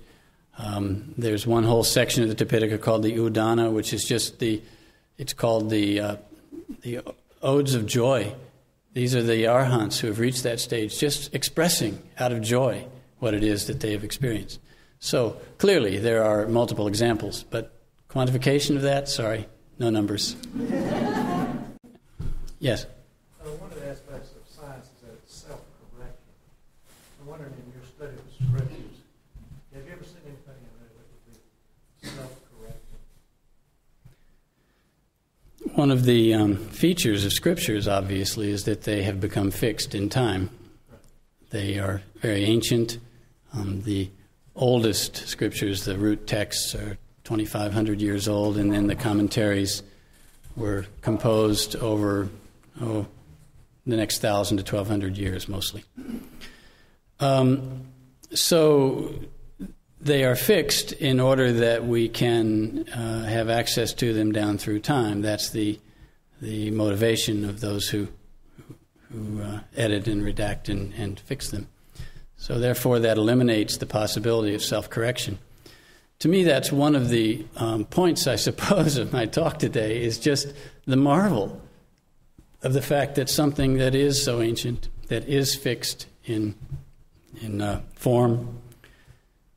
There's one whole section of the Tipitaka called the Udana, which is just it's called the Odes of Joy. These are the arhants who have reached that stage, just expressing out of joy what it is that they have experienced. So clearly there are multiple examples, but quantification of that, sorry, no numbers. Yes? One of the aspects of science is that it's self-correcting. I'm wondering, in your study of the scriptures, have you ever seen anything in there that would be self-correcting? One of the features of scriptures, obviously, is that they have become fixed in time. They are very ancient. The oldest scriptures, the root texts, are 2,500 years old, and then the commentaries were composed over the next 1,000 to 1,200 years, mostly. So they are fixed in order that we can have access to them down through time. That's the motivation of those who edit and redact and fix them. So therefore, that eliminates the possibility of self-correction. To me, that's one of the points, I suppose, of my talk today, is just the marvel of the fact that something that is so ancient, that is fixed in form,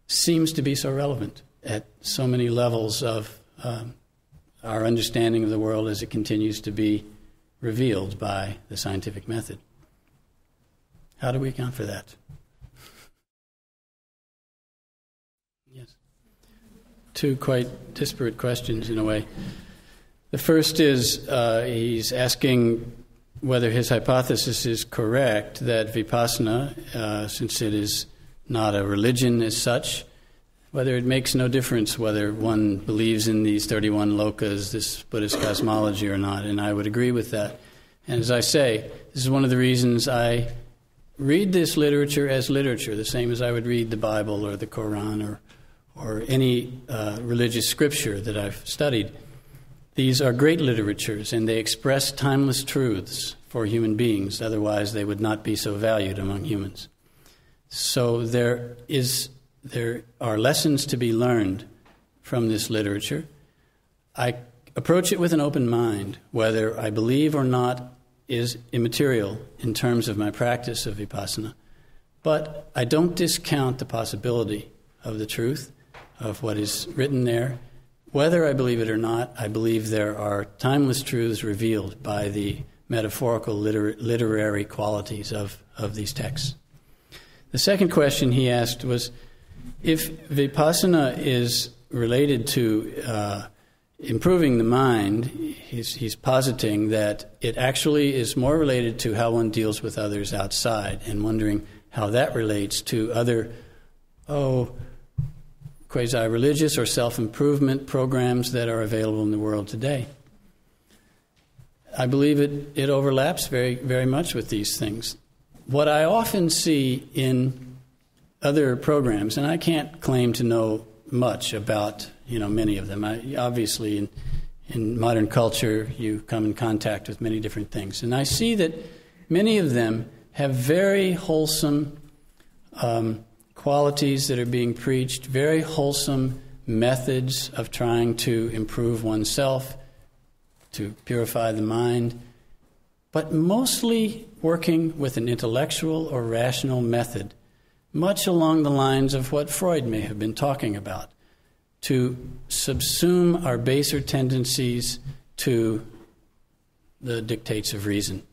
seems to be so relevant at so many levels of our understanding of the world as it continues to be revealed by the scientific method. How do we account for that? Yes. Two quite disparate questions in a way. The first is he's asking whether his hypothesis is correct that Vipassana, since it is not a religion as such, whether it makes no difference whether one believes in these 31 lokas, this Buddhist cosmology or not, and I would agree with that. And as I say, this is one of the reasons I read this literature as literature, the same as I would read the Bible or the Quran or any religious scripture that I've studied. These are great literatures, and they express timeless truths for human beings. Otherwise, they would not be so valued among humans. So there are lessons to be learned from this literature. I approach it with an open mind. Whether I believe or not is immaterial in terms of my practice of Vipassana. But I don't discount the possibility of the truth of what is written there. Whether I believe it or not, I believe there are timeless truths revealed by the metaphorical literary qualities of these texts. The second question he asked was, if Vipassana is related to improving the mind, he's positing that it actually is more related to how one deals with others outside, and wondering how that relates to other, quasi-religious or self-improvement programs that are available in the world today. I believe it overlaps very, very much with these things. What I often see in other programs, and I can't claim to know much about many of them. Obviously, in modern culture, you come in contact with many different things. And I see that many of them have very wholesome qualities that are being preached, very wholesome methods of trying to improve oneself, to purify the mind, but mostly working with an intellectual or rational method, much along the lines of what Freud may have been talking about, to subsume our baser tendencies to the dictates of reason.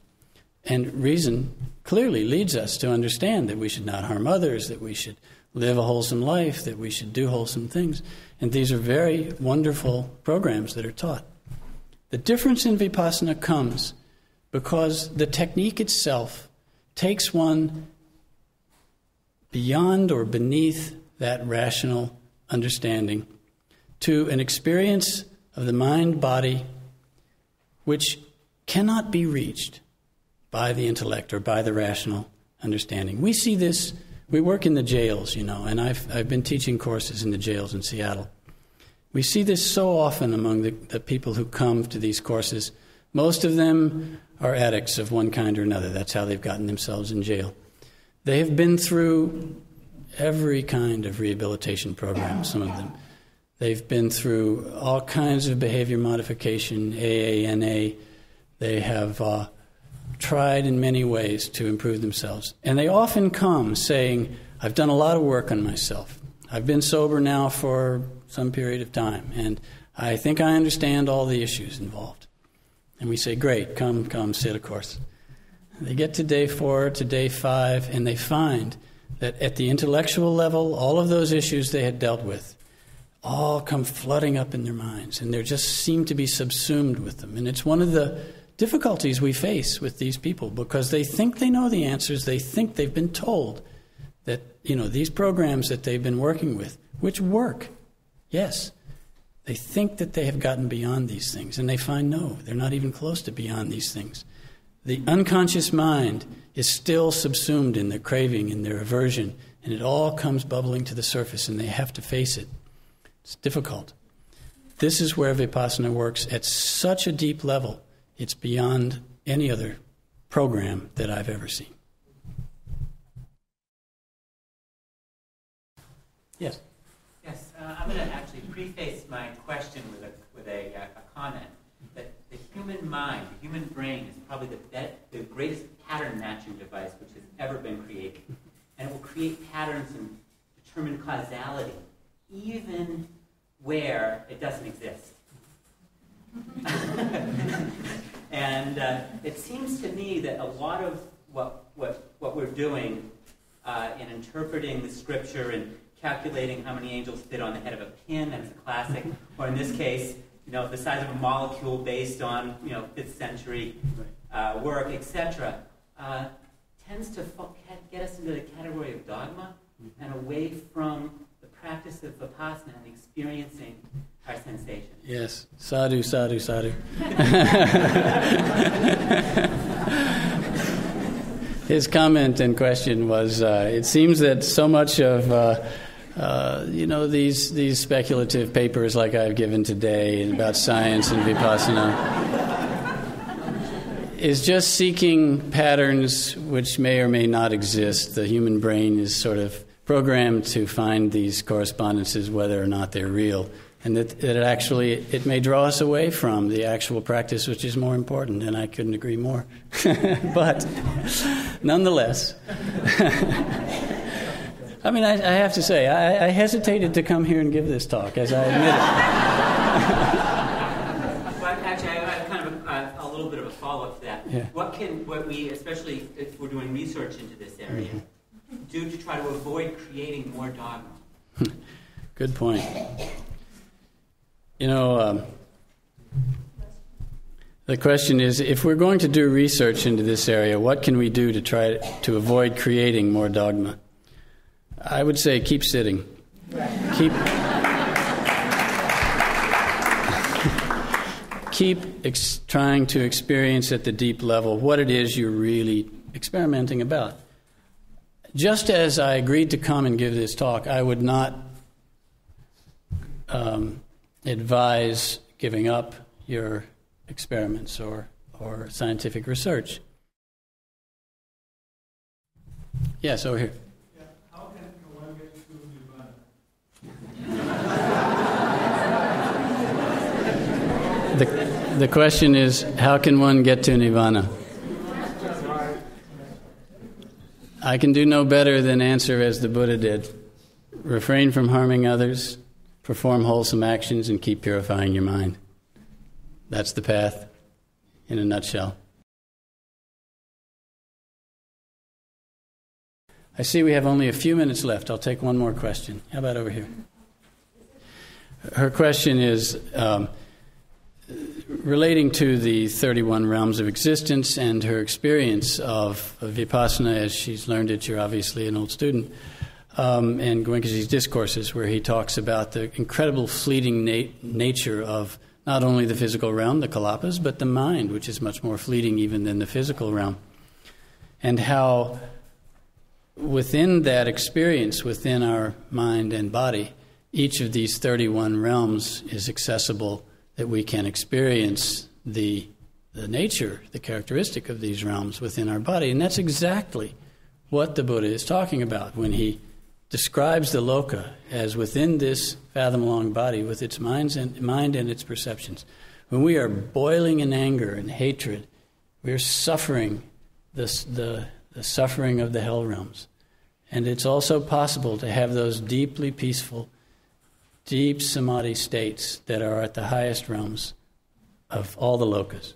And reason clearly leads us to understand that we should not harm others, that we should live a wholesome life, that we should do wholesome things. And these are very wonderful programs that are taught. The difference in Vipassana comes because the technique itself takes one beyond or beneath that rational understanding to an experience of the mind-body which cannot be reached by the intellect or by the rational understanding. We see this, we work in the jails, and I've been teaching courses in the jails in Seattle. We see this so often among the people who come to these courses. Most of them are addicts of one kind or another. That's how they've gotten themselves in jail. They have been through every kind of rehabilitation program, some of them. They've been through all kinds of behavior modification, AANA. They have tried in many ways to improve themselves. And they often come saying, I've done a lot of work on myself. I've been sober now for some period of time, and I think I understand all the issues involved. And we say, great, come, sit a course. They get to day 4, to day 5, and they find that at the intellectual level, all of those issues they had dealt with all come flooding up in their minds, and they just seem to be subsumed with them. And it's one of the difficulties we face with these people, because they think they know the answers. They think they've been told that, these programs that they've been working with, which work, yes, they think that they have gotten beyond these things, and they find no, they're not even close to beyond these things. The unconscious mind is still subsumed in their craving, in their aversion, and it all comes bubbling to the surface, and they have to face it. It's difficult. This is where Vipassana works at such a deep level. It's beyond any other program that I've ever seen. Yes? Yes, I'm going to actually preface my question with a comment that the human mind, the human brain, is probably the greatest pattern matching device which has ever been created. And it will create patterns and determine causality, even where it doesn't exist. And it seems to me that a lot of what we're doing in interpreting the scripture and calculating how many angels fit on the head of a pin, that's a classic, or in this case, the size of a molecule based on 5th century work, etc., tends to get us into the category of dogma and away from the practice of Vipassana and experiencing our sensations. Yes. Sadhu, sadhu, sadhu. His comment and question was, it seems that so much of these speculative papers like I've given today about science and Vipassana is just seeking patterns which may or may not exist. The human brain is sort of programmed to find these correspondences whether or not they're real, and that it may draw us away from the actual practice, which is more important, and I couldn't agree more. But nonetheless, I mean, I have to say, I hesitated to come here and give this talk, as I admit it. But actually, I have kind of a little bit of a follow-up to that. Yeah. What we, especially if we're doing research into this area, do to try to avoid creating more dogma? Good point. The question is, if we're going to do research into this area, what can we do to try to avoid creating more dogma? I would say keep sitting. Keep trying to experience at the deep level what it is you're really experimenting about. Just as I agreed to come and give this talk, I would not advise giving up your experiments or scientific research. Yes, over here. Yeah, how can one get to Nirvana? The question is, how can one get to Nirvana? I can do no better than answer as the Buddha did. Refrain from harming others, perform wholesome actions, and keep purifying your mind. That's the path in a nutshell. I see we have only a few minutes left. I'll take one more question. How about over here? Her question is relating to the 31 realms of existence and her experience of Vipassana as she's learned it. You're obviously an old student. And Goenkaji's discourses, where he talks about the incredible fleeting nature of not only the physical realm, the kalapas, but the mind, which is much more fleeting even than the physical realm. And how within that experience, within our mind and body, each of these 31 realms is accessible, that we can experience the nature, the characteristic of these realms within our body. And that's exactly what the Buddha is talking about when he describes the loka as within this fathom-long body with its mind and its perceptions. When we are boiling in anger and hatred, we're suffering the suffering of the hell realms. And it's also possible to have those deeply peaceful, deep samadhi states that are at the highest realms of all the lokas.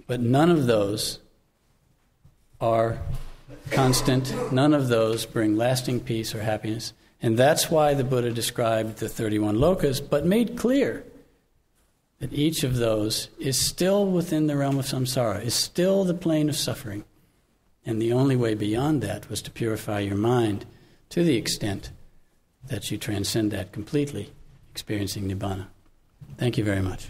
But none of those are constant. None of those bring lasting peace or happiness. And that's why the Buddha described the 31 lokas, but made clear that each of those is still within the realm of samsara, is still the plane of suffering. And the only way beyond that was to purify your mind to the extent that you transcend that completely, experiencing Nibbana. Thank you very much.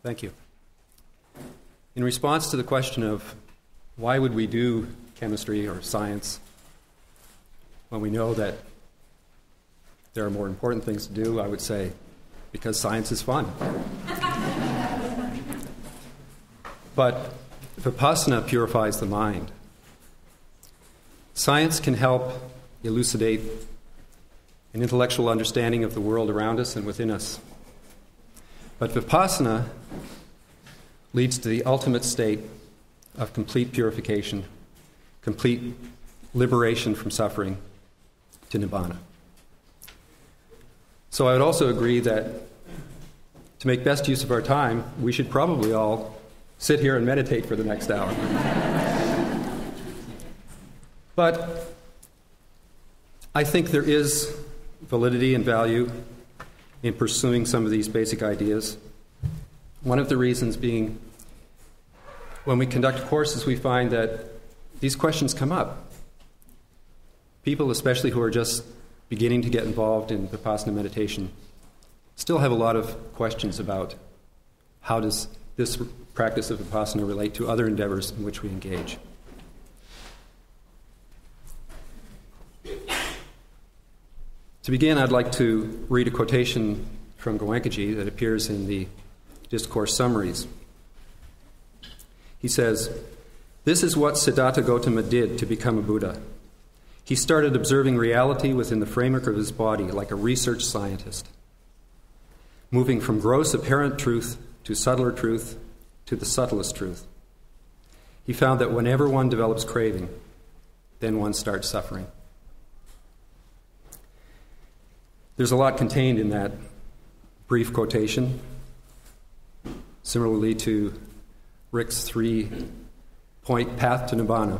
Thank you. In response to the question of why would we do chemistry or science when we know that there are more important things to do, I would say, because science is fun. But Vipassana purifies the mind. Science can help elucidate an intellectual understanding of the world around us and within us. But Vipassana leads to the ultimate state of complete purification, complete liberation from suffering, to Nibbana. So I would also agree that to make best use of our time, we should probably all sit here and meditate for the next hour. But I think there is validity and value in pursuing some of these basic ideas. One of the reasons being, when we conduct courses, we find that these questions come up. People, especially who are just beginning to get involved in Vipassana meditation, still have a lot of questions about how does this practice of Vipassana relate to other endeavors in which we engage. To begin, I'd like to read a quotation from Goenkaji that appears in the discourse summaries. He says, "This is what Siddhartha Gautama did to become a Buddha. He started observing reality within the framework of his body like a research scientist, moving from gross apparent truth to subtler truth to the subtlest truth. He found that whenever one develops craving, then one starts suffering." There's a lot contained in that brief quotation, similarly to Rick's 3-point path to Nibbana.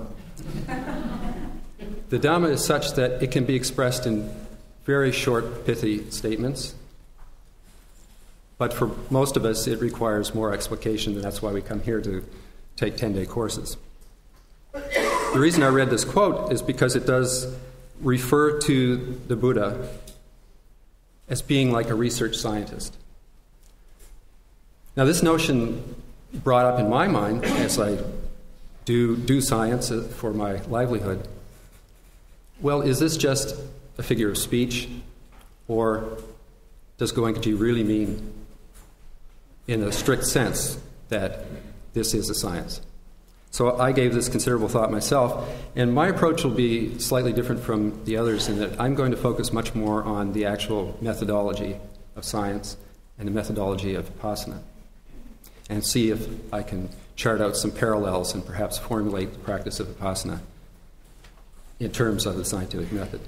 The Dhamma is such that it can be expressed in very short, pithy statements, but for most of us it requires more explication, and that's why we come here to take 10-day courses. The reason I read this quote is because it does refer to the Buddha as being like a research scientist. Now, this notion brought up in my mind as I do science for my livelihood. Well, is this just a figure of speech, or does Goenkaji really mean, in a strict sense, that this is a science? So I gave this considerable thought myself, and my approach will be slightly different from the others in that I'm going to focus much more on the actual methodology of science and the methodology of Vipassana, and see if I can chart out some parallels and perhaps formulate the practice of Vipassana in terms of the scientific method.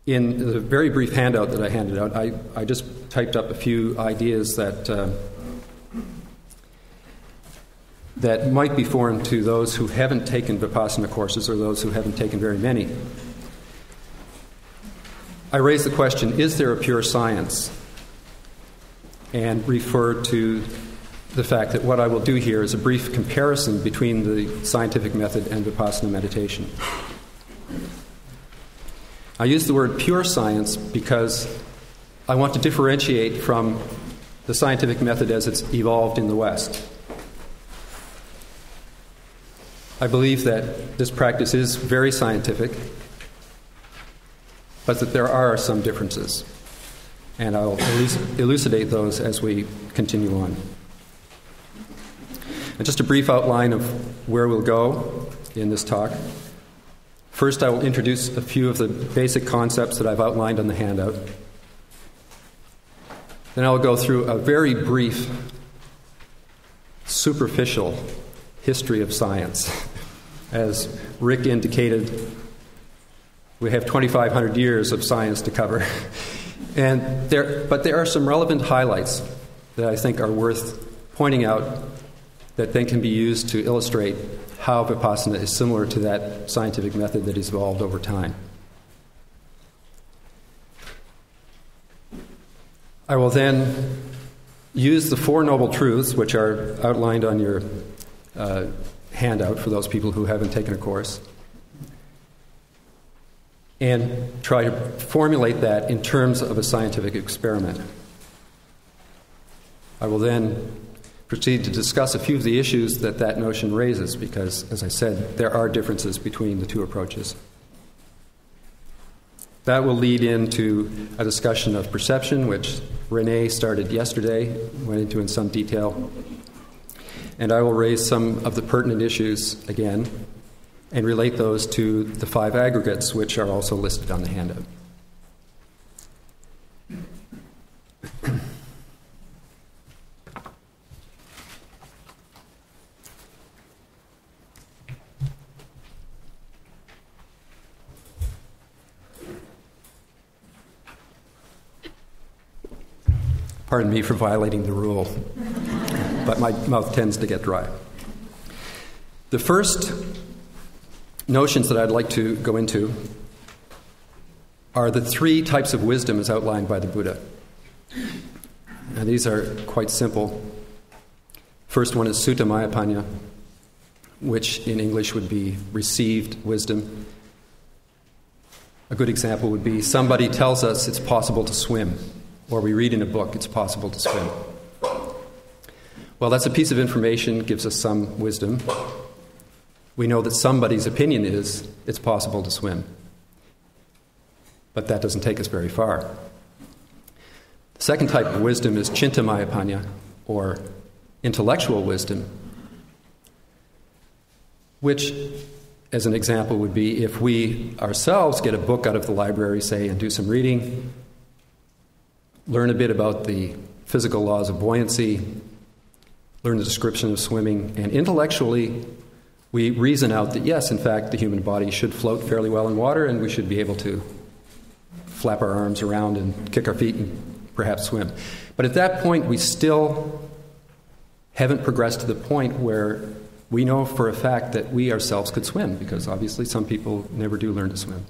In the very brief handout that I handed out, I just typed up a few ideas that might be foreign to those who haven't taken Vipassana courses or those who haven't taken very many. I raised the question, is there a pure science? And referred to the fact that what I will do here is a brief comparison between the scientific method and Vipassana meditation. I use the word pure science because I want to differentiate from the scientific method as it's evolved in the West. I believe that this practice is very scientific, but that there are some differences, and I'll elucidate those as we continue on. And just a brief outline of where we'll go in this talk. First, I will introduce a few of the basic concepts that I've outlined on the handout. Then I'll go through a very brief, superficial history of science. As Rick indicated, we have 2,500 years of science to cover. But there are some relevant highlights that I think are worth pointing out that then can be used to illustrate how Vipassana is similar to that scientific method that has evolved over time. I will then use the Four Noble Truths, which are outlined on your handout for those people who haven't taken a course, and try to formulate that in terms of a scientific experiment. I will then proceed to discuss a few of the issues that notion raises because, as I said, there are differences between the two approaches. That will lead into a discussion of perception, which Renee started yesterday, went into in some detail. And I will raise some of the pertinent issues again and relate those to the 5 aggregates, which are also listed on the handout. Pardon me for violating the rule, but my mouth tends to get dry. The first notions that I'd like to go into are the 3 types of wisdom as outlined by the Buddha. Now, these are quite simple. First one is Sutta Mayapanya, which in English would be received wisdom. A good example would be somebody tells us it's possible to swim, or we read in a book it's possible to swim. Well, that's a piece of information, gives us some wisdom. We know that somebody's opinion is it's possible to swim. But that doesn't take us very far. The second type of wisdom is Chintamayapanya, or intellectual wisdom, which, as an example, would be if we ourselves get a book out of the library, say, and do some reading, learn a bit about the physical laws of buoyancy, learn the description of swimming, and intellectually we reason out that, yes, in fact, the human body should float fairly well in water and we should be able to flap our arms around and kick our feet and perhaps swim. But at that point, we still haven't progressed to the point where we know for a fact that we ourselves could swim, because obviously some people never do learn to swim.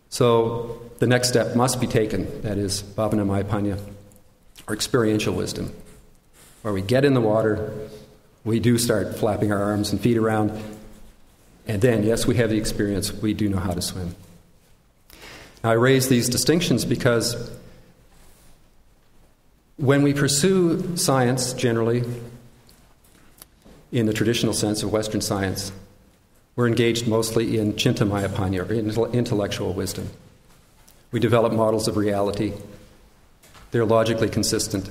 So the next step must be taken, that is Bhavana Mayapanya, or experiential wisdom, where we get in the water, we do start flapping our arms and feet around, and then, yes, we have the experience, we do know how to swim. Now, I raise these distinctions because when we pursue science, generally, in the traditional sense of Western science, we're engaged mostly in Chintamayapanya, or intellectual wisdom. We develop models of reality. They're logically consistent.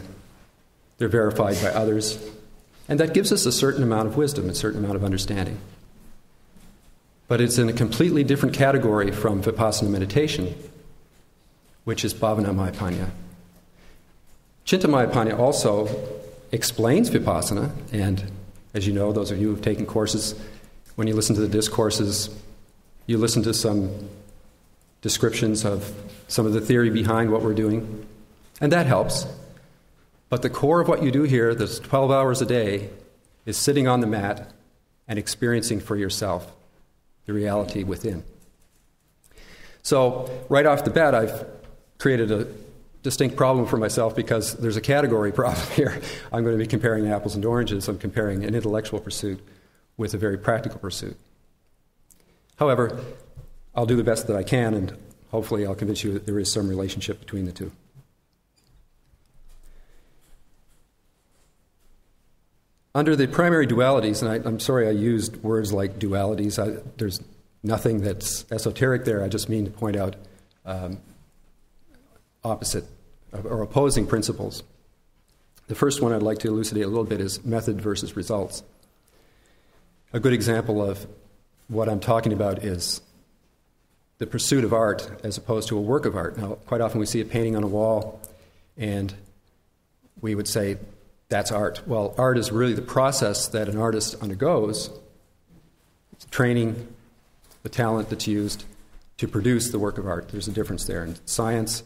They're verified by others. And that gives us a certain amount of wisdom, a certain amount of understanding. But it's in a completely different category from Vipassana meditation, which is Bhavana Mayapanya. Chintamayapanya also explains Vipassana, and as you know, those of you who have taken courses, when you listen to the discourses, you listen to some descriptions of some of the theory behind what we're doing, and that helps. But the core of what you do here, this 12 hours a day, is sitting on the mat and experiencing for yourself the reality within. So, right off the bat, I've created a distinct problem for myself because there's a category problem here. I'm going to be comparing apples and oranges. I'm comparing an intellectual pursuit with a very practical pursuit. However, I'll do the best that I can, and hopefully I'll convince you that there is some relationship between the two. Under the primary dualities, and I'm sorry I used words like dualities, there's nothing that's esoteric there. I just mean to point out opposite or opposing principles. The first one I'd like to elucidate a little bit is method versus results. A good example of what I'm talking about is the pursuit of art as opposed to a work of art. Now, quite often we see a painting on a wall and we would say, that's art. Well, art is really the process that an artist undergoes, training, the talent that's used to produce the work of art. There's a difference there. In science,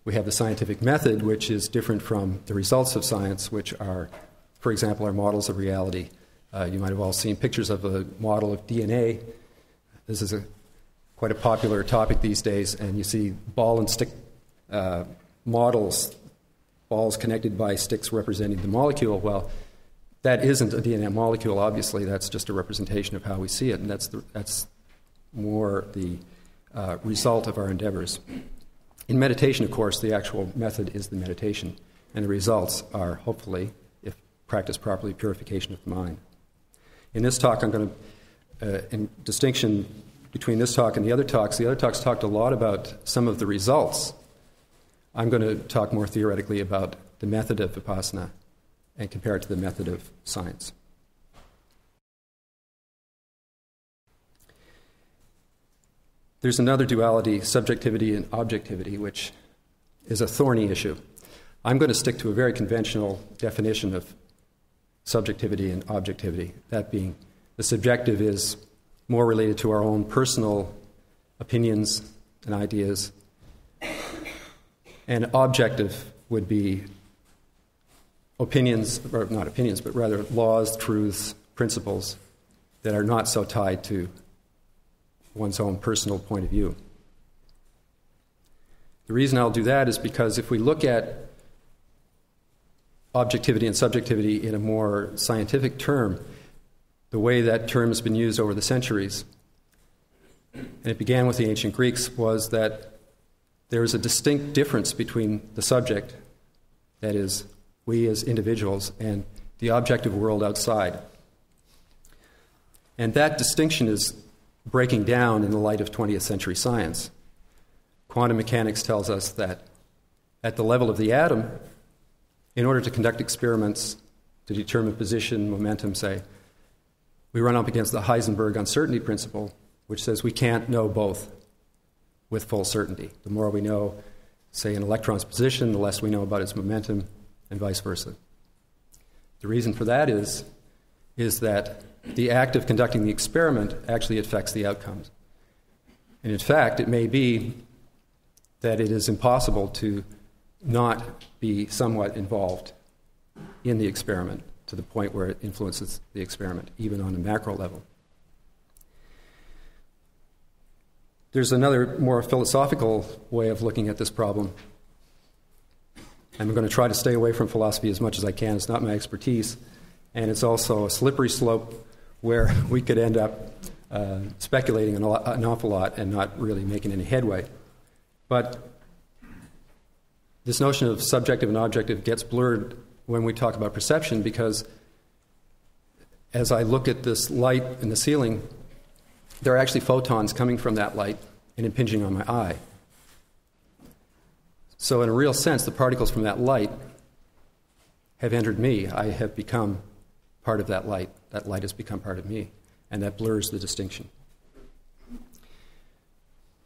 we have the scientific method, which is different from the results of science, which are, for example, our models of reality. You might have all seen pictures of a model of DNA. This is quite a popular topic these days, and you see ball and stick models, balls connected by sticks representing the molecule. Well, that isn't a DNA molecule, obviously. That's just a representation of how we see it, and that's more the result of our endeavors. In meditation, of course, the actual method is the meditation, and the results are, hopefully, if practiced properly, purification of the mind. In this talk, I'm going to, in distinction between this talk and the other talks talked a lot about some of the results. I'm going to talk more theoretically about the method of Vipassana and compare it to the method of science. There's another duality, subjectivity and objectivity, which is a thorny issue. I'm going to stick to a very conventional definition of subjectivity and objectivity, that being the subjective is more related to our own personal opinions and ideas, and objective would be opinions, or not opinions, but rather laws, truths, principles that are not so tied to one's own personal point of view. The reason I'll do that is because if we look at objectivity and subjectivity in a more scientific term, the way that term has been used over the centuries, and it began with the ancient Greeks, was that there is a distinct difference between the subject, that is, we as individuals, and the objective world outside. And that distinction is breaking down in the light of 20th century science. Quantum mechanics tells us that at the level of the atom, in order to conduct experiments to determine position, momentum, say, we run up against the Heisenberg uncertainty principle, which says we can't know both with full certainty. The more we know, say, an electron's position, the less we know about its momentum, and vice versa. The reason for that is that the act of conducting the experiment actually affects the outcomes. And in fact, it may be that it is impossible to not be somewhat involved in the experiment to the point where it influences the experiment, even on a macro level. There's another more philosophical way of looking at this problem. I'm going to try to stay away from philosophy as much as I can. It's not my expertise. And it's also a slippery slope where we could end up speculating an awful lot and not really making any headway. But this notion of subjective and objective gets blurred when we talk about perception, because as I look at this light in the ceiling, there are actually photons coming from that light and impinging on my eye. So in a real sense, the particles from that light have entered me. I have become part of that light. That light has become part of me, and that blurs the distinction.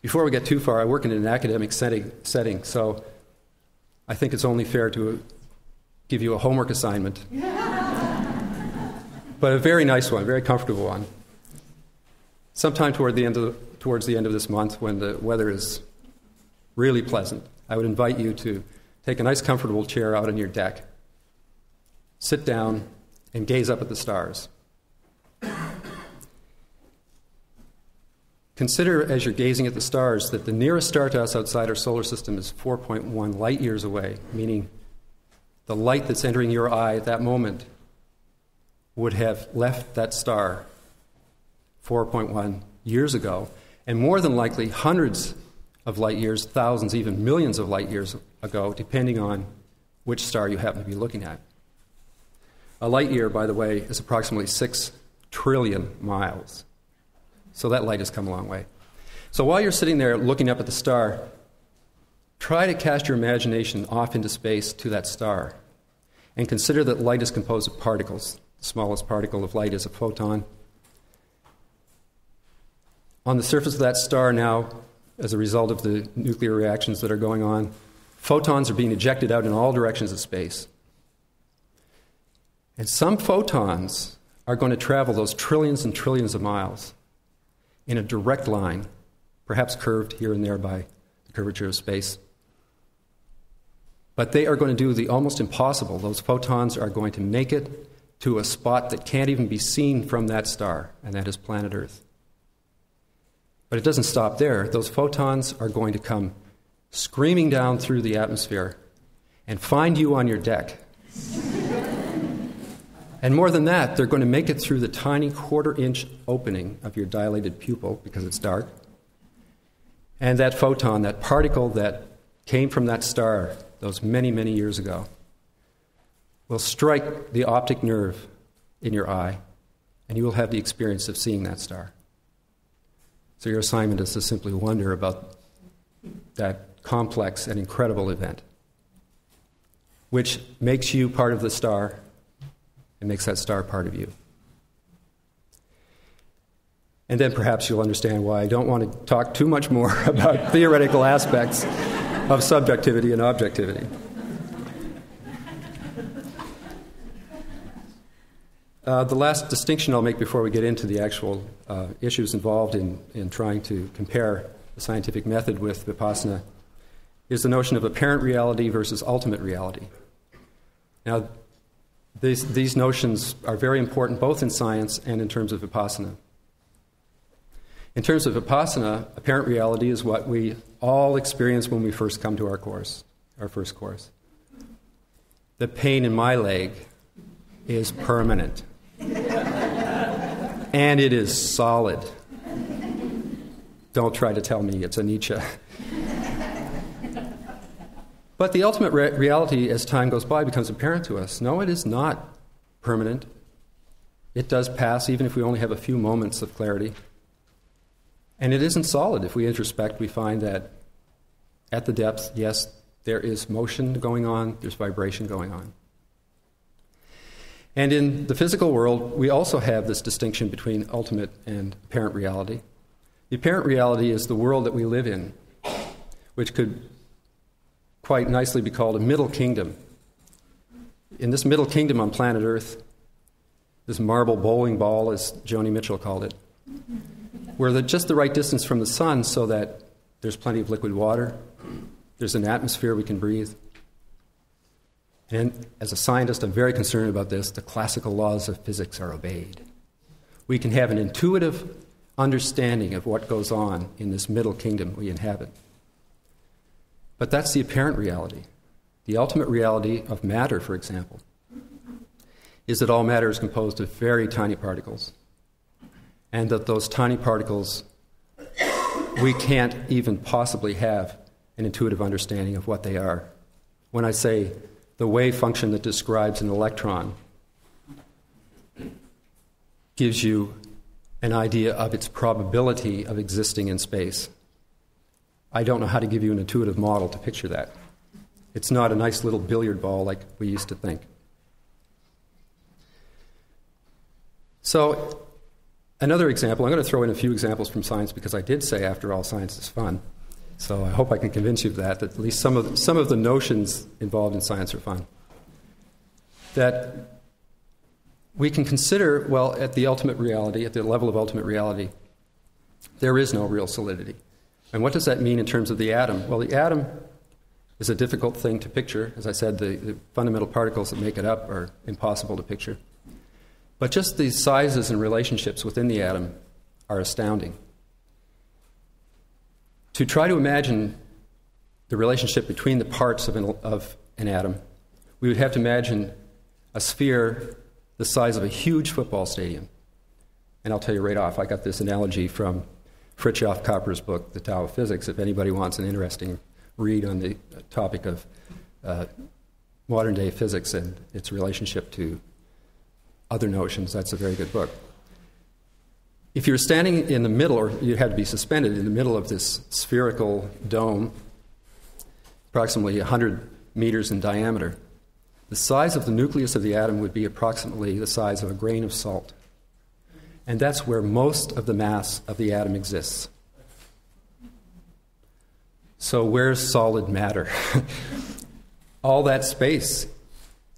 Before we get too far, I work in an academic setting, so I think it's only fair to give you a homework assignment, but a very nice one, a very comfortable one. Sometime towards the end of this month, when the weather is really pleasant, I would invite you to take a nice comfortable chair out on your deck, sit down, and gaze up at the stars. Consider, as you're gazing at the stars, that the nearest star to us outside our solar system is 4.1 light years away, meaning the light that's entering your eye at that moment would have left that star 4.1 years ago, and more than likely hundreds of light years, thousands, even millions of light years ago, depending on which star you happen to be looking at. A light year, by the way, is approximately 6 trillion miles. So that light has come a long way. So while you're sitting there looking up at the star, try to cast your imagination off into space to that star, and consider that light is composed of particles. The smallest particle of light is a photon. On the surface of that star now, as a result of the nuclear reactions that are going on, photons are being ejected out in all directions of space. And some photons are going to travel those trillions and trillions of miles in a direct line, perhaps curved here and there by the curvature of space. But they are going to do the almost impossible. Those photons are going to make it to a spot that can't even be seen from that star, and that is planet Earth. But it doesn't stop there. Those photons are going to come screaming down through the atmosphere and find you on your deck. And more than that, they're going to make it through the tiny quarter-inch opening of your dilated pupil, because it's dark. And that photon, that particle that came from that star those many, many years ago, will strike the optic nerve in your eye, and you will have the experience of seeing that star. So your assignment is to simply wonder about that complex and incredible event, which makes you part of the star and makes that star part of you. And then perhaps you'll understand why I don't want to talk too much more about theoretical aspects of subjectivity and objectivity. The last distinction I'll make before we get into the actual issues involved in trying to compare the scientific method with Vipassana is the notion of apparent reality versus ultimate reality. Now, these notions are very important both in science and in terms of Vipassana. In terms of Vipassana, apparent reality is what we all experience when we first come to our first course. the pain in my leg is permanent. And it is solid. Don't try to tell me it's anicca. But the ultimate reality, as time goes by, becomes apparent to us. No, it is not permanent. It does pass, even if we only have a few moments of clarity. And it isn't solid. If we introspect, we find that at the depth, yes, there is motion going on, there's vibration going on. And in the physical world, we also have this distinction between ultimate and apparent reality. The apparent reality is the world that we live in, which could quite nicely be called a middle kingdom. In this middle kingdom on planet Earth, this marble bowling ball, as Joni Mitchell called it, we're just the right distance from the sun so that there's plenty of liquid water, there's an atmosphere we can breathe. And as a scientist, I'm very concerned about this. The classical laws of physics are obeyed. We can have an intuitive understanding of what goes on in this middle kingdom we inhabit. But that's the apparent reality. The ultimate reality of matter, for example, is that all matter is composed of very tiny particles, and that those tiny particles, we can't even possibly have an intuitive understanding of what they are. When I say the wave function that describes an electron gives you an idea of its probability of existing in space, I don't know how to give you an intuitive model to picture that. It's not a nice little billiard ball like we used to think. So, another example, I'm going to throw in a few examples from science because I did say, after all, science is fun. So I hope I can convince you of that at least some of the notions involved in science are fun. That we can consider, well, at the ultimate reality, at the level of ultimate reality, there is no real solidity. And what does that mean in terms of the atom? Well, the atom is a difficult thing to picture. As I said, the fundamental particles that make it up are impossible to picture. But just the sizes and relationships within the atom are astounding. To try to imagine the relationship between the parts of an atom, we would have to imagine a sphere the size of a huge football stadium. And I'll tell you right off, I got this analogy from Fritjof Capra's book, The Tao of Physics, if anybody wants an interesting read on the topic of modern-day physics and its relationship to other notions. That's a very good book. If you were standing in the middle, or you had to be suspended in the middle of this spherical dome, approximately 100 meters in diameter, the size of the nucleus of the atom would be approximately the size of a grain of salt. And that's where most of the mass of the atom exists. So where's solid matter? All that space,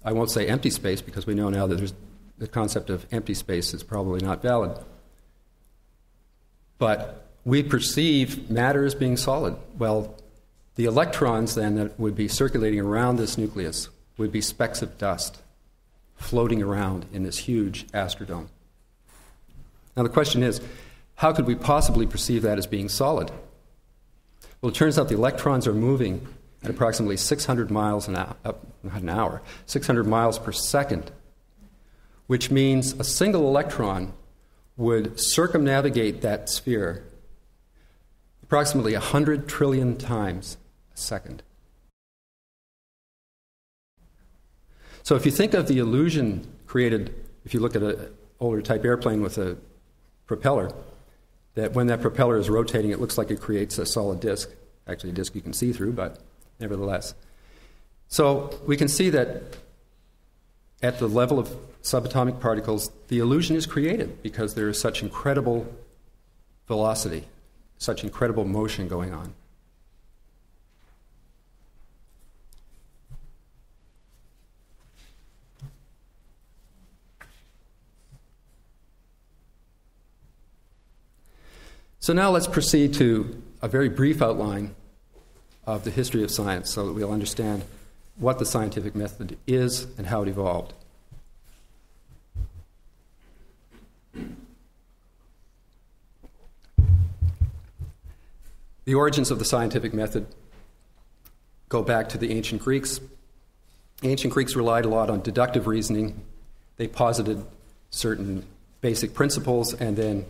I won't say empty space because we know now that the concept of empty space is probably not valid. But we perceive matter as being solid. Well, the electrons then that would be circulating around this nucleus would be specks of dust floating around in this huge astrodome. Now the question is, how could we possibly perceive that as being solid? Well, it turns out the electrons are moving at approximately 600 miles not an hour, 600 miles per second, which means a single electron would circumnavigate that sphere approximately 100 trillion times a second. So if you think of the illusion created, if you look at an older type airplane with a propeller, that when that propeller is rotating, it looks like it creates a solid disk. Actually, a disk you can see through, but nevertheless. So we can see that at the level of subatomic particles, the illusion is created because there is such incredible velocity, such incredible motion going on. So now let's proceed to a very brief outline of the history of science so that we'll understand what the scientific method is and how it evolved. The origins of the scientific method go back to the ancient Greeks Ancient Greeks relied a lot on deductive reasoning. They posited certain basic principles and then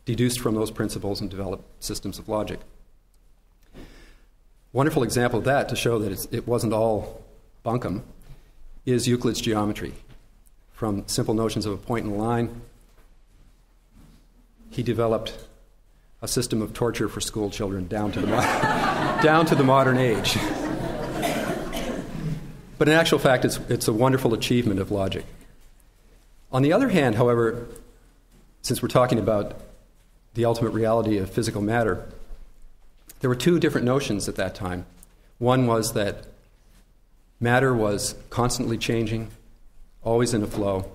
deduced from those principles and developed systems of logic. Wonderful example of that, to show that it wasn't all bunkum, is Euclid's geometry. From simple notions of a point and a line, he developed a system of torture for school children down to the modern age. But in actual fact, it's a wonderful achievement of logic. On the other hand, however, since we're talking about the ultimate reality of physical matter, there were two different notions at that time. One was that matter was constantly changing, always in a flow,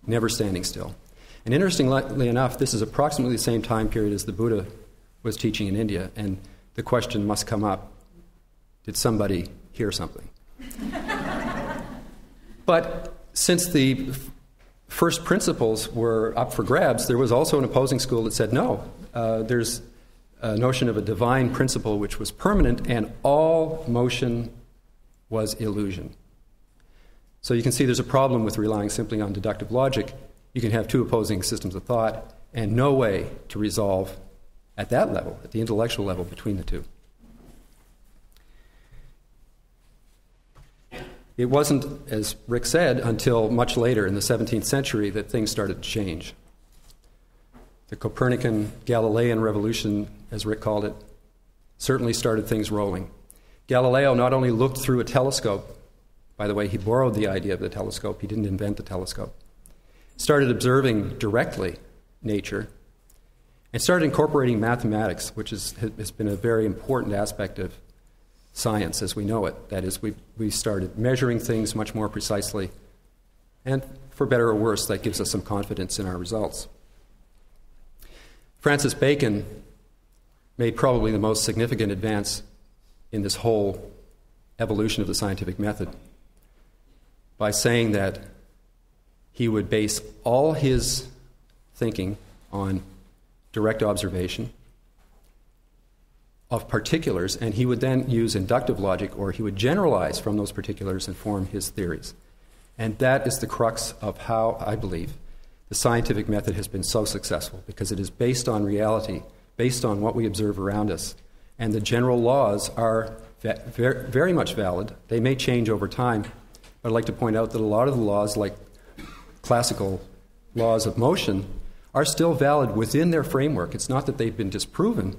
never standing still. And interestingly enough, this is approximately the same time period as the Buddha was teaching in India, and the question must come up, did somebody hear something? But since the first principles were up for grabs, there was also an opposing school that said, no, there's a notion of a divine principle which was permanent, and all motion was illusion. So you can see there's a problem with relying simply on deductive logic. You can have two opposing systems of thought and no way to resolve at that level, at the intellectual level, between the two. It wasn't, as Rick said, until much later in the 17th century that things started to change. The Copernican Galilean revolution, as Rick called it, certainly started things rolling. Galileo not only looked through a telescope, by the way, he borrowed the idea of the telescope, he didn't invent the telescope, started observing directly nature, and started incorporating mathematics, which has been a very important aspect of science as we know it. That is, we started measuring things much more precisely, and for better or worse, that gives us some confidence in our results. Francis Bacon made probably the most significant advance in this whole evolution of the scientific method by saying that he would base all his thinking on direct observation of particulars, and he would then use inductive logic, or he would generalize from those particulars and form his theories. And that is the crux of how, I believe, the scientific method has been so successful, because it is based on reality, based on what we observe around us. And the general laws are very much valid. They may change over time, but I'd like to point out that a lot of the laws, like classical laws of motion, are still valid within their framework. It's not that they've been disproven.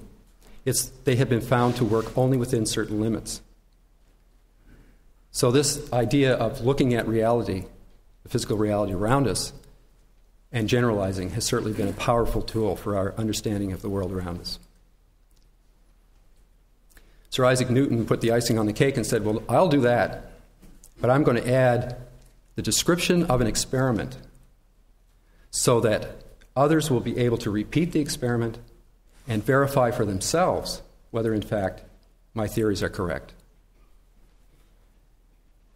They have been found to work only within certain limits. So this idea of looking at reality, the physical reality around us, and generalizing has certainly been a powerful tool for our understanding of the world around us. Sir Isaac Newton put the icing on the cake and said, well, I'll do that, but I'm going to add the description of an experiment so that others will be able to repeat the experiment and verify for themselves whether, in fact, my theories are correct.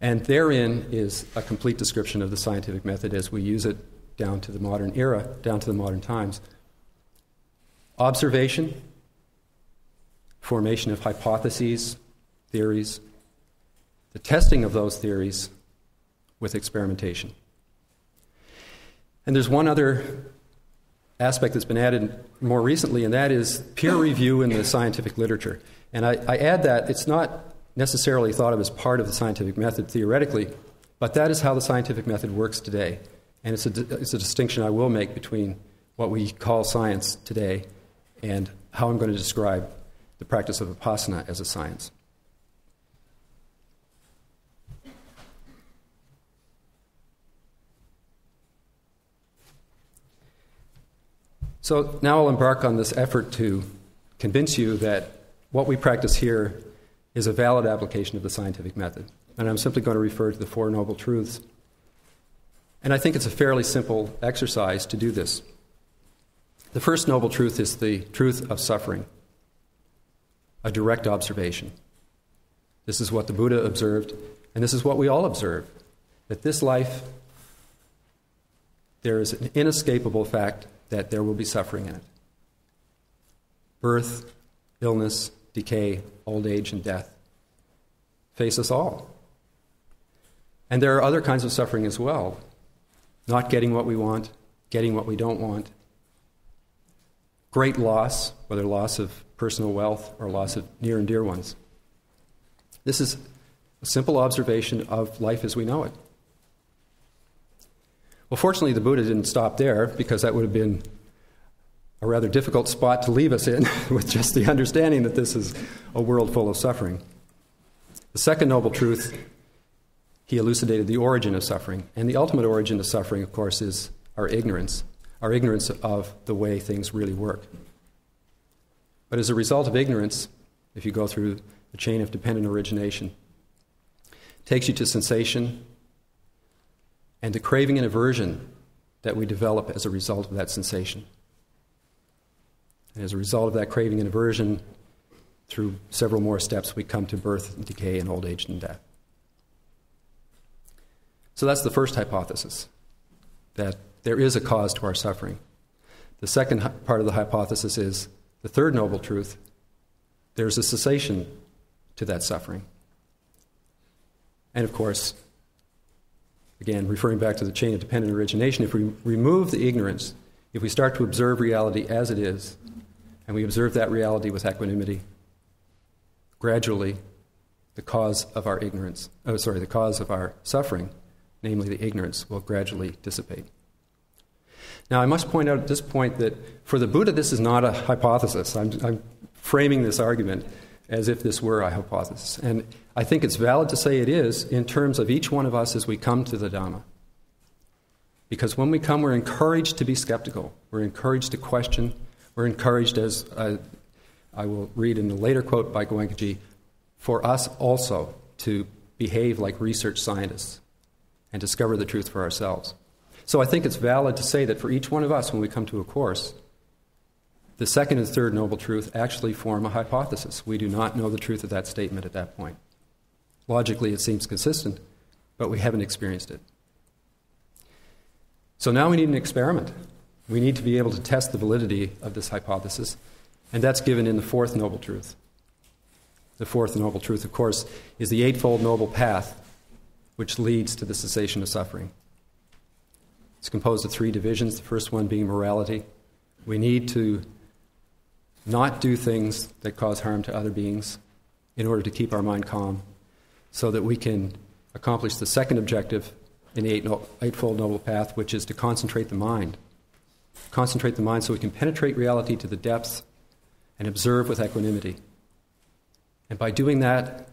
And therein is a complete description of the scientific method as we use it down to the modern era, down to the modern times. Observation, formation of hypotheses, theories, the testing of those theories with experimentation. And there's one other aspect that's been added more recently, and that is peer review in the scientific literature. And I add that it's not necessarily thought of as part of the scientific method theoretically, but that is how the scientific method works today. And it's a distinction I will make between what we call science today and how I'm going to describe the practice of Vipassana as a science. So now I'll embark on this effort to convince you that what we practice here is a valid application of the scientific method. And I'm simply going to refer to the Four Noble Truths. And I think it's a fairly simple exercise to do this. The first noble truth is the truth of suffering, a direct observation. This is what the Buddha observed, and this is what we all observe, that this life, there is an inescapable fact that there will be suffering in it. Birth, illness, decay, old age, and death face us all. And there are other kinds of suffering as well. Not getting what we want, getting what we don't want. Great loss, whether loss of personal wealth or loss of near and dear ones. This is a simple observation of life as we know it. Well, fortunately, the Buddha didn't stop there, because that would have been a rather difficult spot to leave us in with just the understanding that this is a world full of suffering. The second noble truth, he elucidated the origin of suffering. And the ultimate origin of suffering, of course, is our ignorance of the way things really work. But as a result of ignorance, if you go through the chain of dependent origination, it takes you to sensation and to craving and aversion that we develop as a result of that sensation. And as a result of that craving and aversion, through several more steps, we come to birth and decay and old age and death. So that's the first hypothesis, that there is a cause to our suffering. The second part of the hypothesis is the third noble truth. There's a cessation to that suffering. And of course, again, referring back to the chain of dependent origination, if we remove the ignorance, if we start to observe reality as it is, and we observe that reality with equanimity, gradually the cause of our the cause of our suffering, namely the ignorance, will gradually dissipate. Now, I must point out at this point that for the Buddha, this is not a hypothesis. I'm framing this argument as if this were a hypothesis. And I think it's valid to say it is in terms of each one of us as we come to the Dhamma. Because when we come, we're encouraged to be skeptical. We're encouraged to question. We're encouraged, as I will read in the later quote by Goenkaji, for us also to behave like research scientists and discover the truth for ourselves. So I think it's valid to say that for each one of us, when we come to a course, the second and third noble truth actually form a hypothesis. We do not know the truth of that statement at that point. Logically, it seems consistent, but we haven't experienced it. So now we need an experiment. We need to be able to test the validity of this hypothesis, and that's given in the fourth noble truth. The fourth noble truth, of course, is the Eightfold Noble Path, which leads to the cessation of suffering. It's composed of three divisions, the first one being morality. We need to not do things that cause harm to other beings in order to keep our mind calm, so that we can accomplish the second objective in the Eightfold Noble Path, which is to concentrate the mind. Concentrate the mind so we can penetrate reality to the depths and observe with equanimity. And by doing that,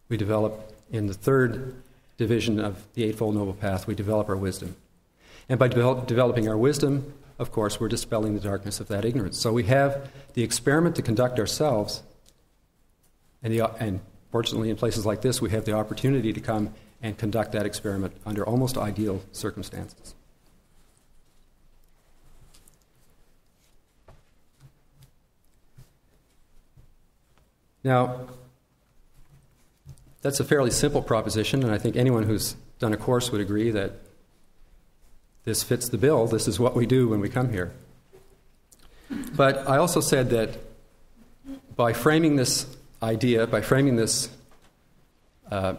we develop, in the third division of the Eightfold Noble Path, we develop our wisdom. And by developing our wisdom, of course, we're dispelling the darkness of that ignorance. So we have the experiment to conduct ourselves, and fortunately in places like this, we have the opportunity to come and conduct that experiment under almost ideal circumstances. Now, that's a fairly simple proposition, and I think anyone who's done a course would agree that this fits the bill. This is what we do when we come here. But I also said that by framing this idea, by framing this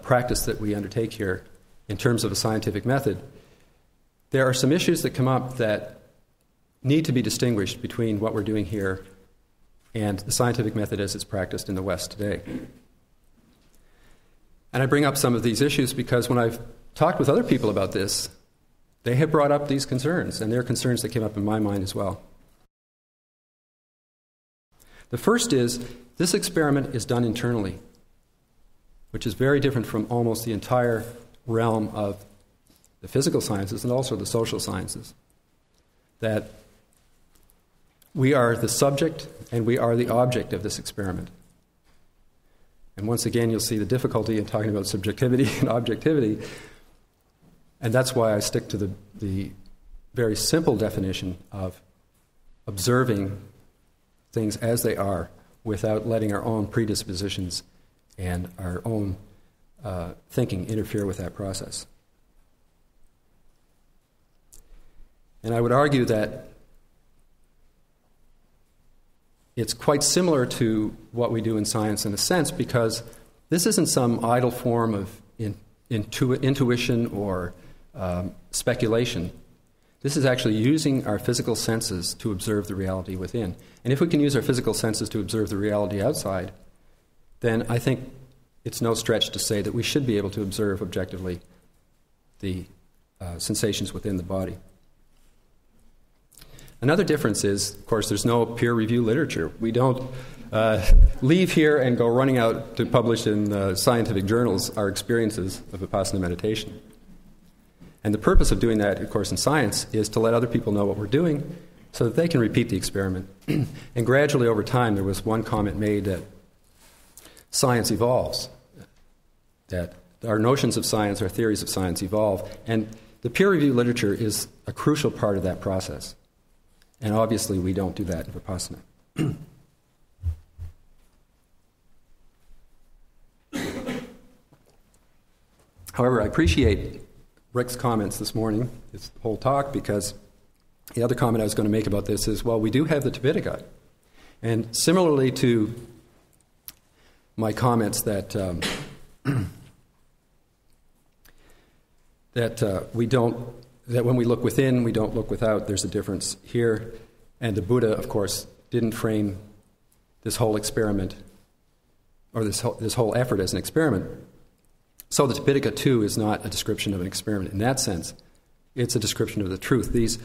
practice that we undertake here in terms of a scientific method, there are some issues that come up that need to be distinguished between what we're doing here and the scientific method as it's practiced in the West today. And I bring up some of these issues because when I've talked with other people about this, they have brought up these concerns, and they're concerns that came up in my mind as well. The first is, this experiment is done internally, which is very different from almost the entire realm of the physical sciences and also the social sciences. That we are the subject and we are the object of this experiment. And once again, you'll see the difficulty in talking about subjectivity and objectivity. And that's why I stick to the very simple definition of observing things as they are without letting our own predispositions and our own thinking interfere with that process. And I would argue that it's quite similar to what we do in science in a sense, because this isn't some idle form of intuition or speculation. This is actually using our physical senses to observe the reality within. And if we can use our physical senses to observe the reality outside, then I think it's no stretch to say that we should be able to observe objectively the sensations within the body. Another difference is, of course, there's no peer-review literature. We don't leave here and go running out to publish in scientific journals our experiences of Vipassana meditation. And the purpose of doing that, of course, in science is to let other people know what we're doing so that they can repeat the experiment. And gradually over time, there was one comment made that science evolves, that our notions of science, our theories of science evolve, and the peer-review literature is a crucial part of that process. And obviously, we don't do that in Vipassana. However, I appreciate Rick's comments this morning, his whole talk, because the other comment I was going to make about this is, well, we do have the Tipitaka. And similarly to my comments that that when we look within, we don't look without. There's a difference here. And the Buddha, of course, didn't frame this whole experiment or this whole effort as an experiment. So the Tipitaka, too, is not a description of an experiment in that sense. It's a description of the truth. These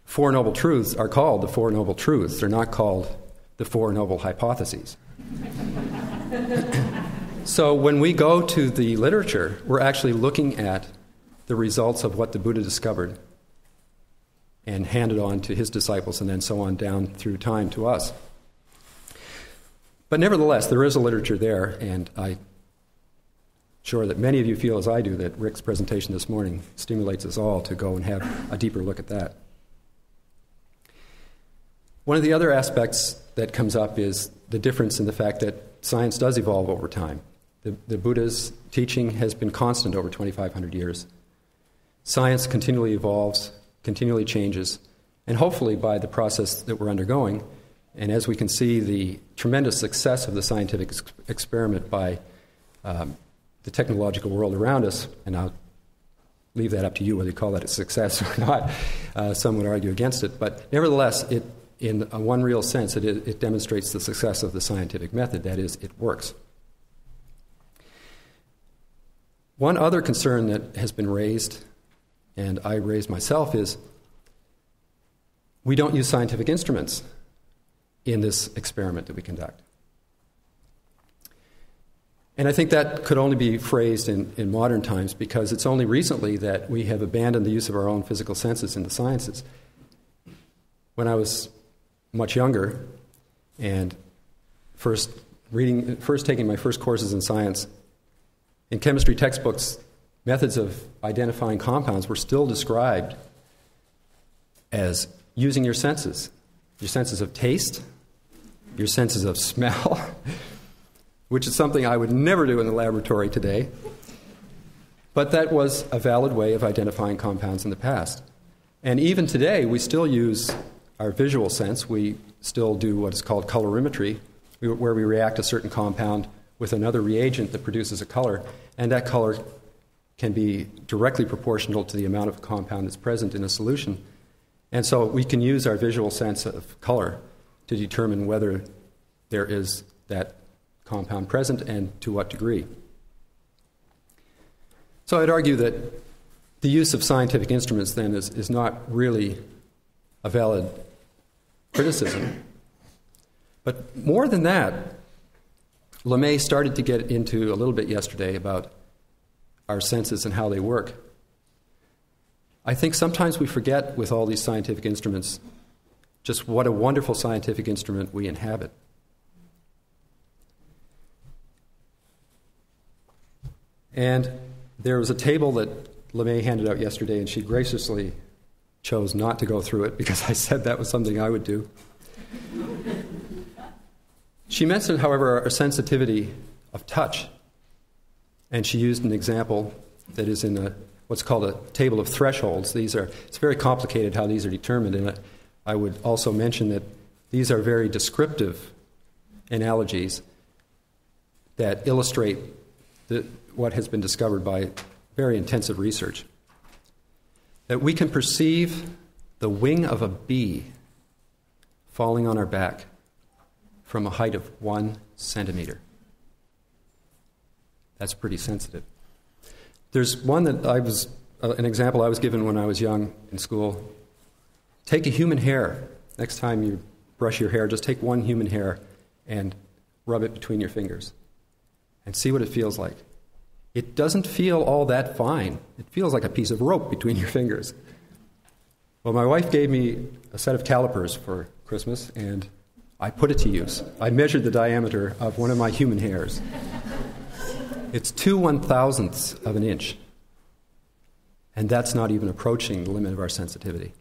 Four Noble Truths are called the Four Noble Truths. They're not called the Four Noble Hypotheses. So when we go to the literature, we're actually looking at the results of what the Buddha discovered and handed on to his disciples and then so on down through time to us. But nevertheless, there is a literature there, and I'm sure that many of you feel as I do that Rick's presentation this morning stimulates us all to go and have a deeper look at that. One of the other aspects that comes up is the difference in the fact that science does evolve over time. The Buddha's teaching has been constant over 2,500 years. Science continually evolves, continually changes, and hopefully by the process that we're undergoing, and as we can see the tremendous success of the scientific experiment by the technological world around us, and I'll leave that up to you whether you call that a success or not. Some would argue against it, but nevertheless, in one real sense, it demonstrates the success of the scientific method. That is, it works. One other concern that has been raised, and I raised myself, is we don't use scientific instruments in this experiment that we conduct. And I think that could only be phrased in modern times because it's only recently that we have abandoned the use of our own physical senses in the sciences. When I was much younger and first taking my first courses in science, in chemistry textbooks, methods of identifying compounds were still described as using your senses of taste, your senses of smell, which is something I would never do in the laboratory today. But that was a valid way of identifying compounds in the past. And even today, we still use our visual sense. We still do what is called colorimetry, where we react a certain compound with another reagent that produces a color, and that color can be directly proportional to the amount of compound that's present in a solution. And so we can use our visual sense of color to determine whether there is that compound present and to what degree. So I'd argue that the use of scientific instruments then is not really a valid criticism. But more than that, LeMay started to get into a little bit yesterday about our senses and how they work. I think sometimes we forget with all these scientific instruments just what a wonderful scientific instrument we inhabit. And there was a table that LeMay handed out yesterday, and she graciously chose not to go through it because I said that was something I would do. She mentioned, however, our sensitivity of touch, and she used an example that is in what's called a table of thresholds. It's very complicated how these are determined, and I would also mention that these are very descriptive analogies that illustrate what has been discovered by very intensive research, that we can perceive the wing of a bee falling on our back from a height of 1 centimeter. That's pretty sensitive. There's one that an example I was given when I was young in school. Take a human hair. Next time you brush your hair, just take one human hair and rub it between your fingers and see what it feels like. It doesn't feel all that fine. It feels like a piece of rope between your fingers. Well, my wife gave me a set of calipers for Christmas, and I put it to use. I measured the diameter of one of my human hairs. It's 2 1,000ths of an inch. And that's not even approaching the limit of our sensitivity.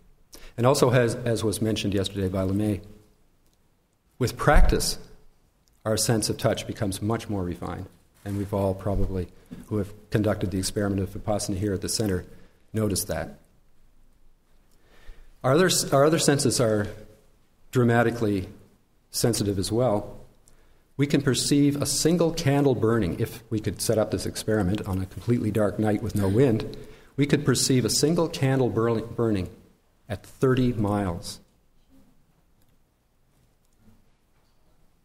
And also, as was mentioned yesterday by LeMay, with practice, our sense of touch becomes much more refined. And we've all probably, who have conducted the experiment of Vipassana here at the center, noticed that. Our other senses are dramatically sensitive as well. We can perceive a single candle burning. If we could set up this experiment on a completely dark night with no wind, we could perceive a single candle burning at 30 miles.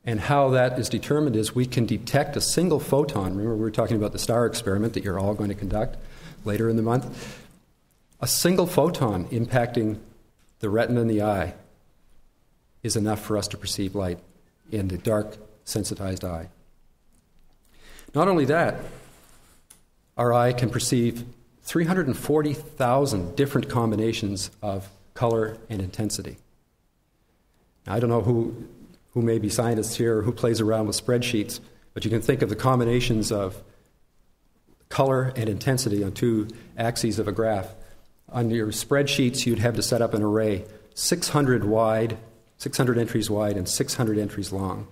And how that is determined is we can detect a single photon. Remember, we were talking about the star experiment that you're all going to conduct later in the month. A single photon impacting the retina in the eye is enough for us to perceive light in the dark, sensitized eye. Not only that, our eye can perceive 340,000 different combinations of color and intensity. Now, I don't know who may be scientists here or who plays around with spreadsheets, but you can think of the combinations of color and intensity on 2 axes of a graph. On your spreadsheets, you'd have to set up an array 600 wide, 600 entries wide, and 600 entries long.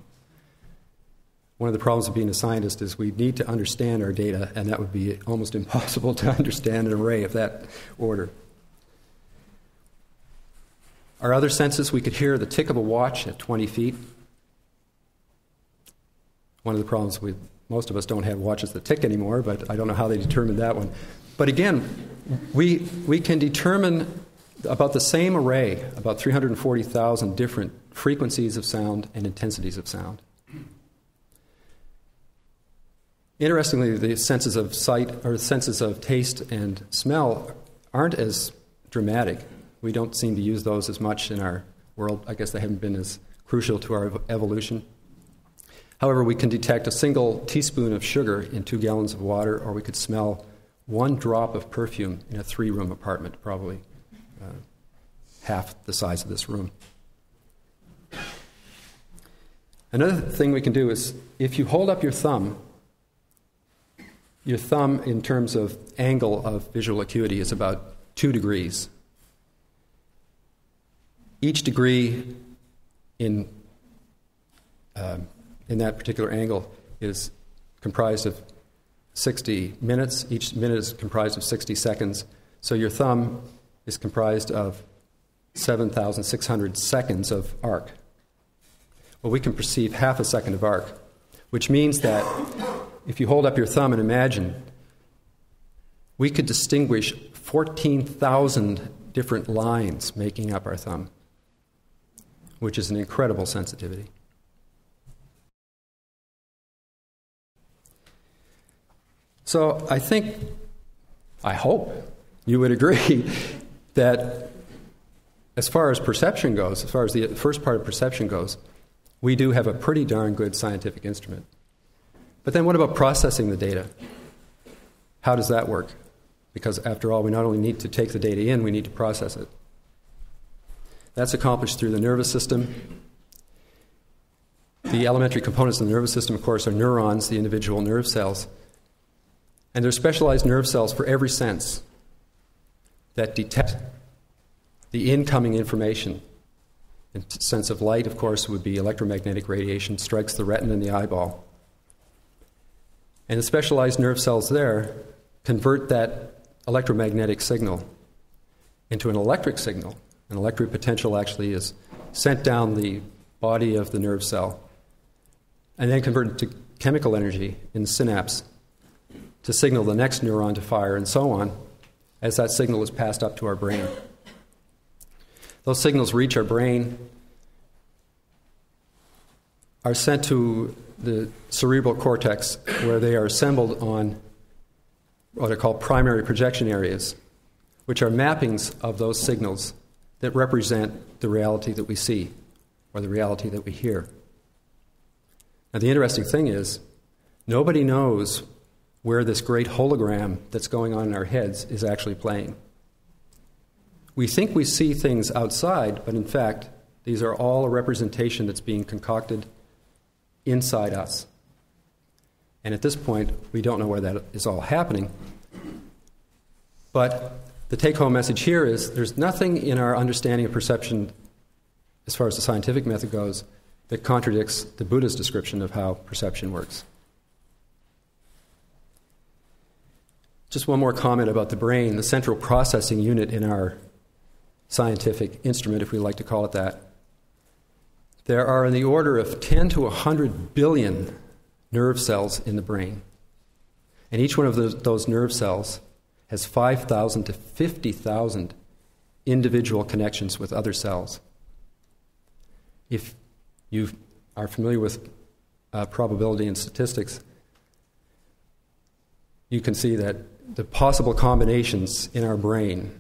One of the problems of being a scientist is we need to understand our data, and that would be almost impossible to understand an array of that order. Our other senses, we could hear the tick of a watch at 20 feet. One of the problems with most of us don't have watches that tick anymore, but I don't know how they determined that one. But again, we can determine about the same array, about 340,000 different frequencies of sound and intensities of sound. Interestingly, the senses of sight or the senses of taste and smell aren't as dramatic. We don't seem to use those as much in our world. I guess they haven't been as crucial to our evolution. However, we can detect a single teaspoon of sugar in 2 gallons of water, or we could smell 1 drop of perfume in a 3-room apartment, probably half the size of this room. Another thing we can do is, if you hold up your thumb in terms of angle of visual acuity is about 2 degrees. Each degree in that particular angle is comprised of 60 minutes. Each minute is comprised of 60 seconds. So your thumb is comprised of 7,600 seconds of arc. Well, we can perceive half a second of arc, which means that if you hold up your thumb and imagine, we could distinguish 14,000 different lines making up our thumb, which is an incredible sensitivity. So I hope you would agree that as far as perception goes, as far as the first part of perception goes, we do have a pretty darn good scientific instrument. But then what about processing the data? How does that work? Because after all, we not only need to take the data in, we need to process it. That's accomplished through the nervous system. The elementary components of the nervous system, of course, are neurons, the individual nerve cells. And there are specialized nerve cells for every sense that detect the incoming information. The sense of light, of course, would be electromagnetic radiation, strikes the retina and the eyeball. And the specialized nerve cells there convert that electromagnetic signal into an electric signal. An electric potential actually is sent down the body of the nerve cell and then converted to chemical energy in the synapse to signal the next neuron to fire, and so on, as that signal is passed up to our brain. Those signals reach our brain, are sent to the cerebral cortex, where they are assembled on what are called primary projection areas, which are mappings of those signals that represent the reality that we see or the reality that we hear. Now, the interesting thing is, nobody knows where this great hologram that's going on in our heads is actually playing. We think we see things outside, but in fact, these are all a representation that's being concocted inside us. And at this point, we don't know where that is all happening. But the take-home message here is there's nothing in our understanding of perception, as far as the scientific method goes, that contradicts the Buddha's description of how perception works. Just one more comment about the brain, the central processing unit in our scientific instrument, if we like to call it that. There are in the order of 10 to 100 billion nerve cells in the brain. And each one of those nerve cells has 5,000 to 50,000 individual connections with other cells. If you are familiar with probability and statistics, you can see that the possible combinations in our brain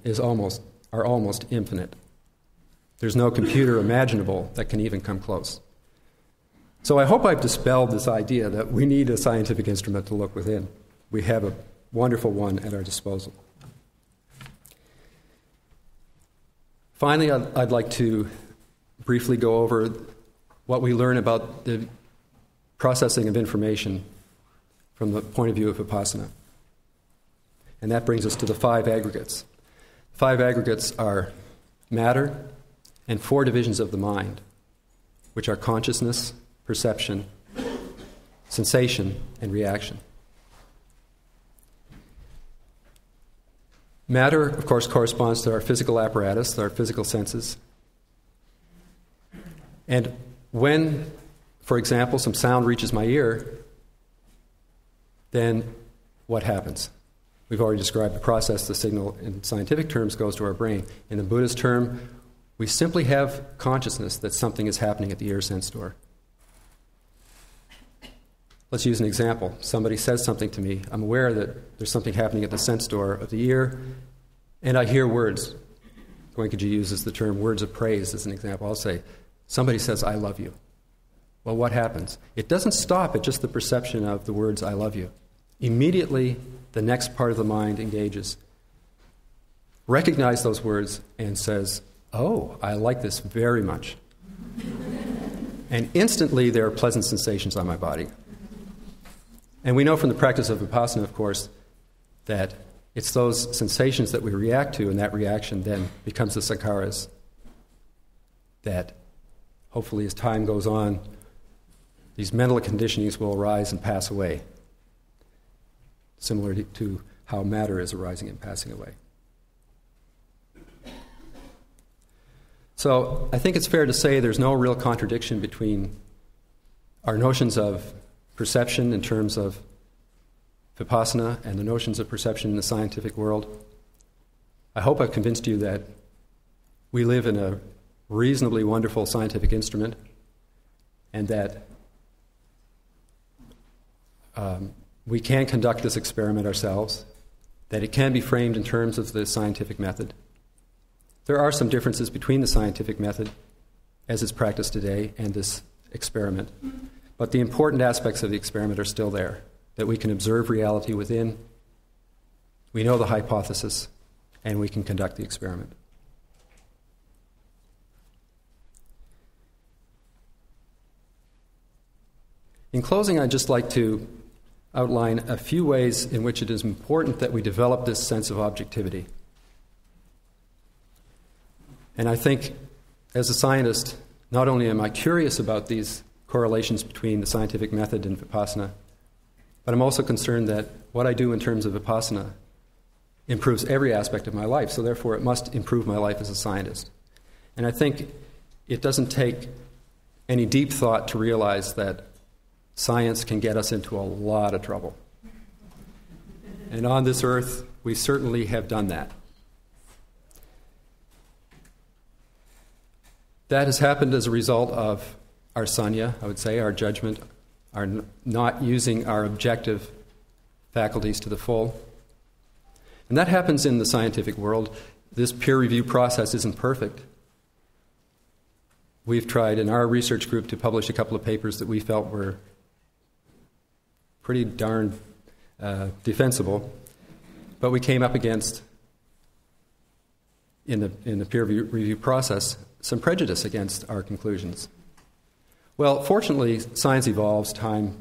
are almost infinite. There's no computer imaginable that can even come close. So I hope I've dispelled this idea that we need a scientific instrument to look within. We have a wonderful one at our disposal. Finally, I'd like to briefly go over what we learn about the processing of information from the point of view of Vipassana. And that brings us to the 5 aggregates. 5 aggregates are matter and 4 divisions of the mind, which are consciousness, perception, sensation, and reaction. Matter, of course, corresponds to our physical apparatus, our physical senses. And when, for example, some sound reaches my ear, then what happens? We've already described the process. The signal, in scientific terms, goes to our brain. In the Buddhist term, we simply have consciousness that something is happening at the ear sense door. Let's use an example. Somebody says something to me. I'm aware that there's something happening at the sense door of the ear, and I hear words. Goenkaji uses the term words of praise as an example. I'll say, somebody says, I love you. Well, what happens? It doesn't stop at just the perception of the words, I love you. Immediately, the next part of the mind engages, recognizes those words, and says, oh, I like this very much. And instantly, there are pleasant sensations on my body. And we know from the practice of Vipassana, of course, that it's those sensations that we react to, and that reaction then becomes the sankharas that, hopefully, as time goes on, these mental conditionings will arise and pass away, similar to how matter is arising and passing away. So I think it's fair to say there's no real contradiction between our notions of perception in terms of Vipassana and the notions of perception in the scientific world. I hope I've convinced you that we live in a reasonably wonderful scientific instrument, and that we can conduct this experiment ourselves, that it can be framed in terms of the scientific method. There are some differences between the scientific method, as it's practiced today, and this experiment. But the important aspects of the experiment are still there, that we can observe reality within, we know the hypothesis, and we can conduct the experiment. In closing, I'd just like to outline a few ways in which it is important that we develop this sense of objectivity. And I think, as a scientist, not only am I curious about these correlations between the scientific method and Vipassana, but I'm also concerned that what I do in terms of Vipassana improves every aspect of my life, so therefore it must improve my life as a scientist. And I think it doesn't take any deep thought to realize that science can get us into a lot of trouble. And on this earth, we certainly have done that. That has happened as a result of our sanya, I would say, our judgment, our not using our objective faculties to the full. And that happens in the scientific world. This peer review process isn't perfect. We've tried in our research group to publish a couple of papers that we felt were pretty darn defensible, but we came up against, in the peer review process, some prejudice against our conclusions. Well, fortunately, science evolves. Time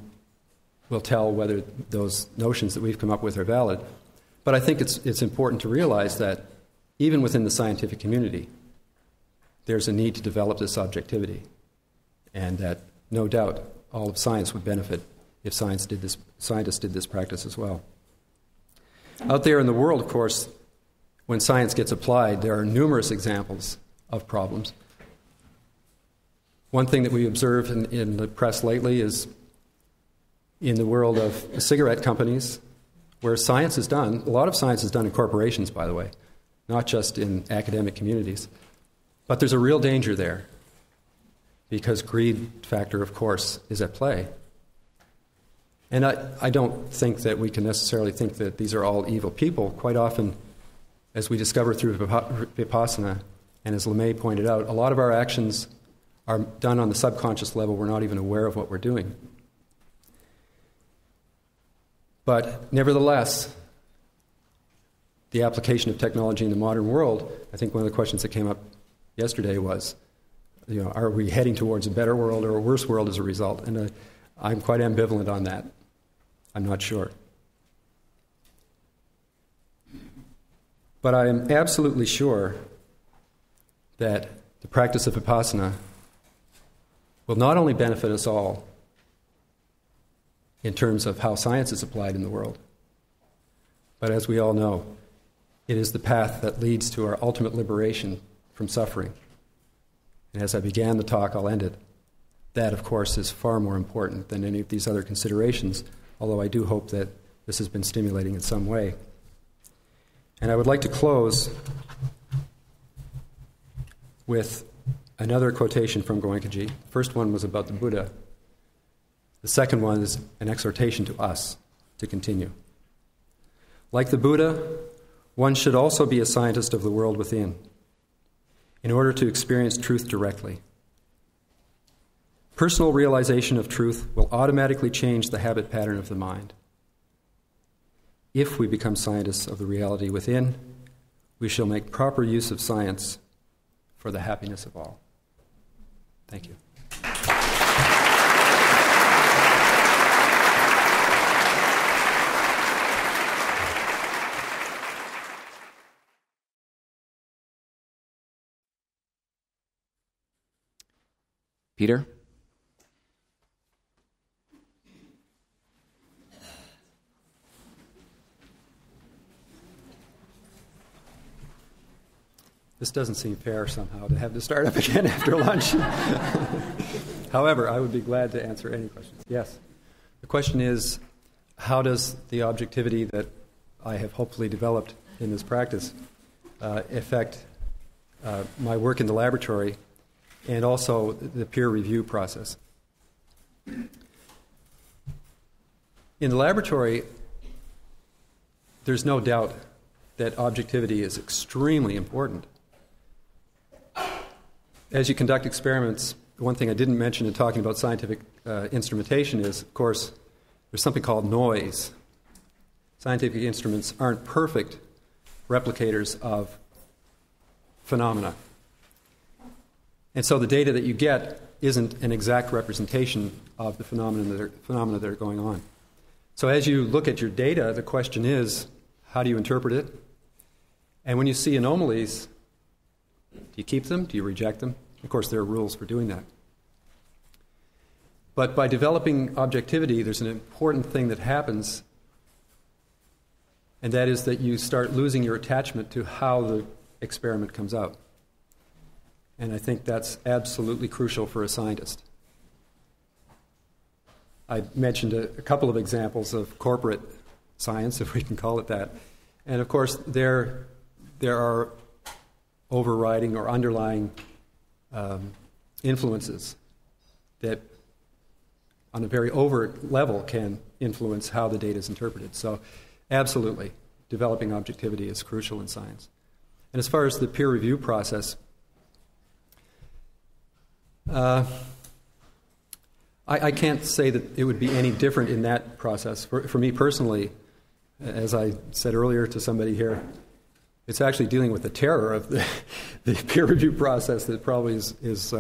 will tell whether those notions that we've come up with are valid. But I think it's important to realize that even within the scientific community, there's a need to develop this objectivity, and that no doubt all of science would benefit if scientists did this practice as well. Out there in the world, of course, when science gets applied, there are numerous examples of problems. One thing that we observe in the press lately is in the world of cigarette companies, where science is done, a lot of science is done in corporations, by the way, not just in academic communities. But there's a real danger there, because greed factor, of course, is at play. And I don't think that we can necessarily think that these are all evil people. Quite often, as we discover through Vipassana, and as LeMay pointed out, a lot of our actions are done on the subconscious level. We're not even aware of what we're doing. But nevertheless, the application of technology in the modern world, I think one of the questions that came up yesterday was, are we heading towards a better world or a worse world as a result? And I'm quite ambivalent on that. I'm not sure. But I am absolutely sure that the practice of Vipassana will not only benefit us all in terms of how science is applied in the world, but as we all know, it is the path that leads to our ultimate liberation from suffering. And as I began the talk, I'll end it. That, of course, is far more important than any of these other considerations, although I do hope that this has been stimulating in some way. And I would like to close with another quotation from Goenkaji. The first one was about the Buddha. The second one is an exhortation to us to continue. Like the Buddha, one should also be a scientist of the world within, in order to experience truth directly. Personal realization of truth will automatically change the habit pattern of the mind. If we become scientists of the reality within, we shall make proper use of science for the happiness of all. Thank you. Peter? This doesn't seem fair somehow to have to start up again after lunch. However, I would be glad to answer any questions. Yes. The question is, how does the objectivity that I have hopefully developed in this practice affect my work in the laboratory and also the peer review process? In the laboratory, there's no doubt that objectivity is extremely important. As you conduct experiments, one thing I didn't mention in talking about scientific instrumentation is, of course, there's something called noise. Scientific instruments aren't perfect replicators of phenomena. And so the data that you get isn't an exact representation of the phenomena that are going on. So as you look at your data, the question is, how do you interpret it? And when you see anomalies, do you keep them? Do you reject them? Of course, there are rules for doing that. But by developing objectivity, there's an important thing that happens, and that is that you start losing your attachment to how the experiment comes out. And I think that's absolutely crucial for a scientist. I mentioned a couple of examples of corporate science, if we can call it that. And of course, there are overriding or underlying influences that, on a very overt level, can influence how the data is interpreted. So, absolutely, developing objectivity is crucial in science. And as far as the peer review process, I can't say that it would be any different in that process. For me personally, as I said earlier to somebody here, it's actually dealing with the terror of the peer review process that probably is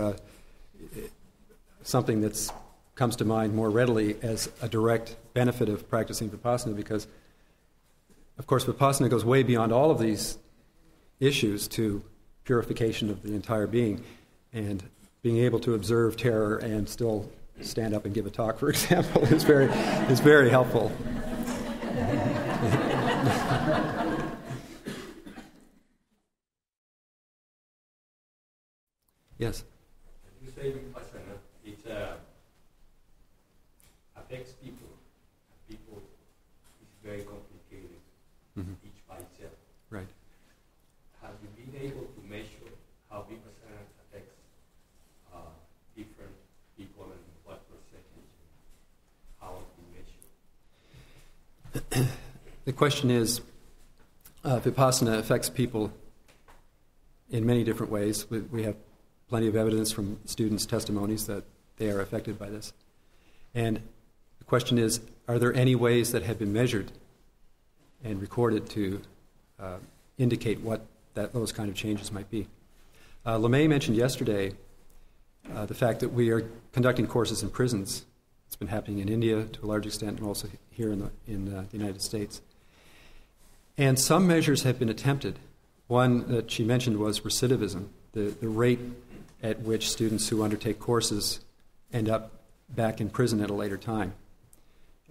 something that comes to mind more readily as a direct benefit of practicing Vipassana, because, of course, Vipassana goes way beyond all of these issues to purification of the entire being, and being able to observe terror and still stand up and give a talk, for example, is very helpful. Yes. You say Vipassana, it affects people. People is very complicated, each by itself. Right. Have you been able to measure how Vipassana affects different people and what percentage? How do you measure? The question is, Vipassana affects people in many different ways. We have plenty of evidence from students' testimonies that they are affected by this. And the question is, are there any ways that have been measured and recorded to indicate what those kind of changes might be? LeMay mentioned yesterday the fact that we are conducting courses in prisons. It's been happening in India to a large extent, and also here in the United States. And some measures have been attempted. One that she mentioned was recidivism, the rate at which students who undertake courses end up back in prison at a later time.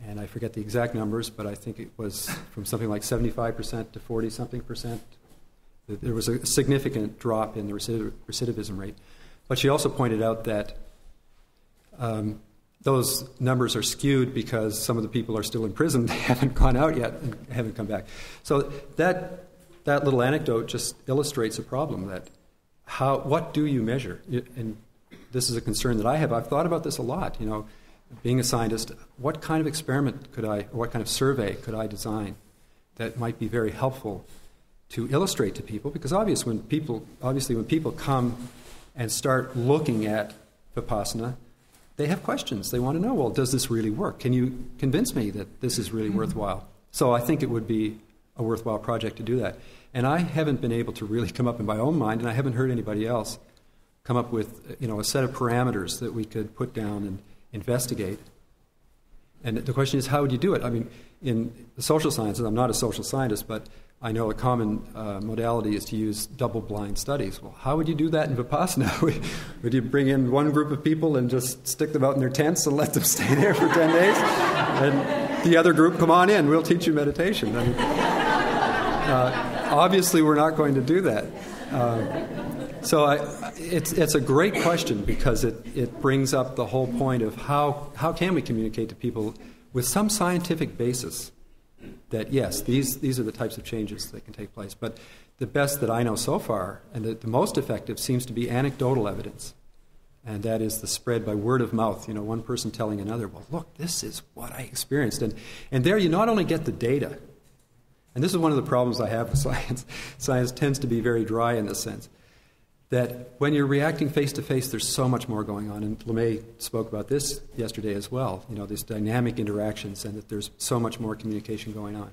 And I forget the exact numbers, but I think it was from something like 75% to 40-something%. There was a significant drop in the recidivism rate. But she also pointed out that those numbers are skewed because some of the people are still in prison. They haven't gone out yet and haven't come back. So that little anecdote just illustrates a problem, that what do you measure? And this is a concern that I have. I've thought about this a lot. Being a scientist, what kind of experiment or what kind of survey could I design that might be very helpful to illustrate to people? Because obviously when people come and start looking at Vipassana, they have questions. They want to know, well, does this really work? Can you convince me that this is really worthwhile? So I think it would be a worthwhile project to do that. And I haven't been able to really come up in my own mind, and I haven't heard anybody else come up with a set of parameters that we could put down and investigate. And the question is, how would you do it? I mean, in the social sciences, I'm not a social scientist, but I know a common modality is to use double-blind studies. Well, how would you do that in Vipassana? Would you bring in one group of people and just stick them out in their tents and let them stay there for 10 days? And the other group, come on in, we'll teach you meditation. I mean, obviously, we're not going to do that. So it's a great question, because it brings up the whole point of how can we communicate to people with some scientific basis that, yes, these are the types of changes that can take place. But the best that I know so far, and the most effective, seems to be anecdotal evidence. And that is the spread by word of mouth. One person telling another, well, look, this is what I experienced. And there you not only get the data, and this is one of the problems I have with science. Science tends to be very dry in this sense, that when you're reacting face-to-face, there's so much more going on. And LeMay spoke about this yesterday as well, these dynamic interactions, and that there's so much more communication going on.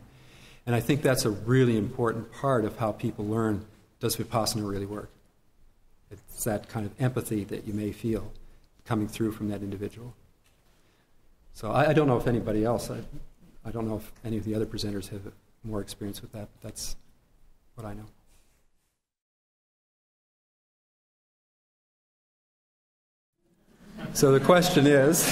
And I think that's a really important part of how people learn, does Vipassana really work? It's that kind of empathy that you may feel coming through from that individual. So I don't know if anybody else, I don't know if any of the other presenters have more experience with that, but that's what I know. So the question is,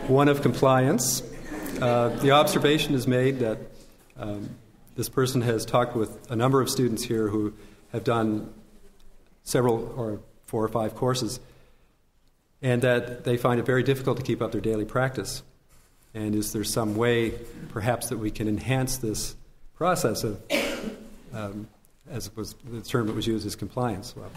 one of compliance. The observation is made that this person has talked with a number of students here who have done several or 4 or 5 courses, and that they find it very difficult to keep up their daily practice. And is there some way, perhaps, that we can enhance this process of, as was the term that was used, as compliance? Well,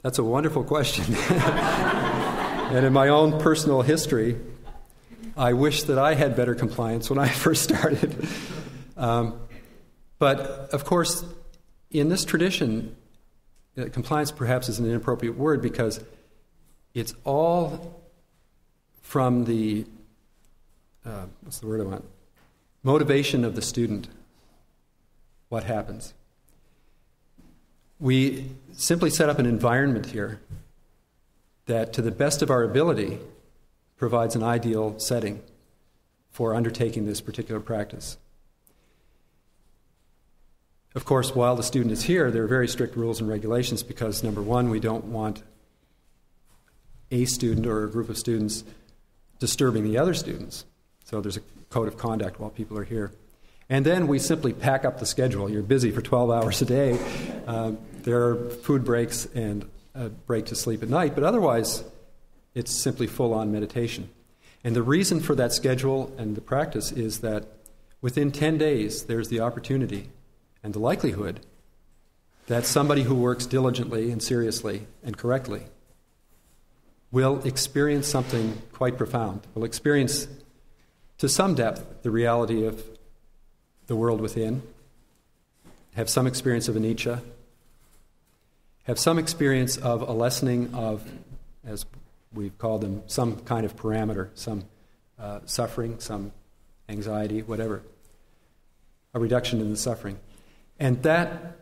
that's a wonderful question. And in my own personal history, I wish that I had better compliance when I first started. But, of course, in this tradition, compliance perhaps is an inappropriate word because it's all from the, what's the word I want? Motivation of the student. What happens? We simply set up an environment here that, to the best of our ability, provides an ideal setting for undertaking this particular practice. Of course, while the student is here, there are very strict rules and regulations because, number one, we don't want a student or a group of students disturbing the other students. So there's a code of conduct while people are here. And then we simply pack up the schedule. You're busy for 12 hours a day. There are food breaks and a break to sleep at night, but otherwise it's simply full-on meditation. And the reason for that schedule and the practice is that within 10 days there's the opportunity and the likelihood that somebody who works diligently and seriously and correctly will experience something quite profound, will experience to some depth the reality of the world within, have some experience of anicca, have some experience of a lessening of, as we've called them, some kind of parameter, some suffering, some anxiety, whatever, a reduction in the suffering. And that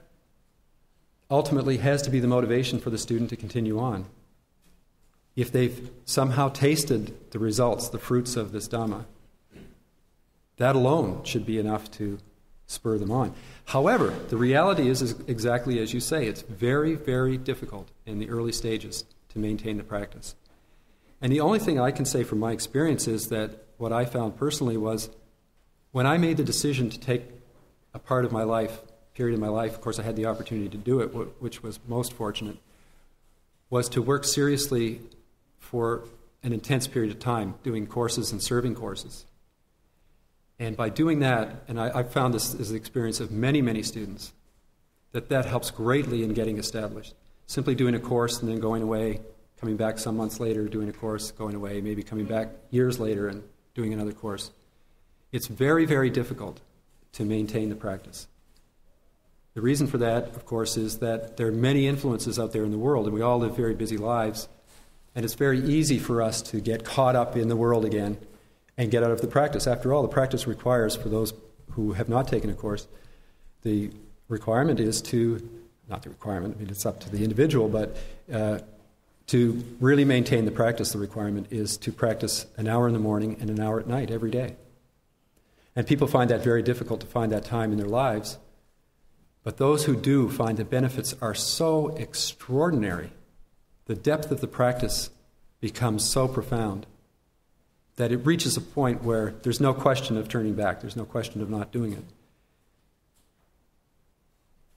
ultimately has to be the motivation for the student to continue on. If they've somehow tasted the results, the fruits of this Dhamma, that alone should be enough to spur them on. However, the reality is exactly as you say. It's very, very difficult in the early stages to maintain the practice. And the only thing I can say from my experience is that what I found personally was when I made the decision to take a part of my life, period of my life, of course I had the opportunity to do it, which was most fortunate, was to work seriously for an intense period of time, doing courses and serving courses. And by doing that, and I found this is the experience of many, many students, that helps greatly in getting established. Simply doing a course and then going away, coming back some months later, doing a course, going away, maybe coming back years later and doing another course. It's very, very difficult to maintain the practice. The reason for that, of course, is that there are many influences out there in the world, and we all live very busy lives, and it's very easy for us to get caught up in the world again and get out of the practice. After all, the practice requires, for those who have not taken a course, the requirement is to, not the requirement, I mean it's up to the individual, but to really maintain the practice, the requirement is to practice an hour in the morning and an hour at night every day. And people find that very difficult to find that time in their lives. But those who do find the benefits are so extraordinary. The depth of the practice becomes so profound that it reaches a point where there's no question of turning back. There's no question of not doing it.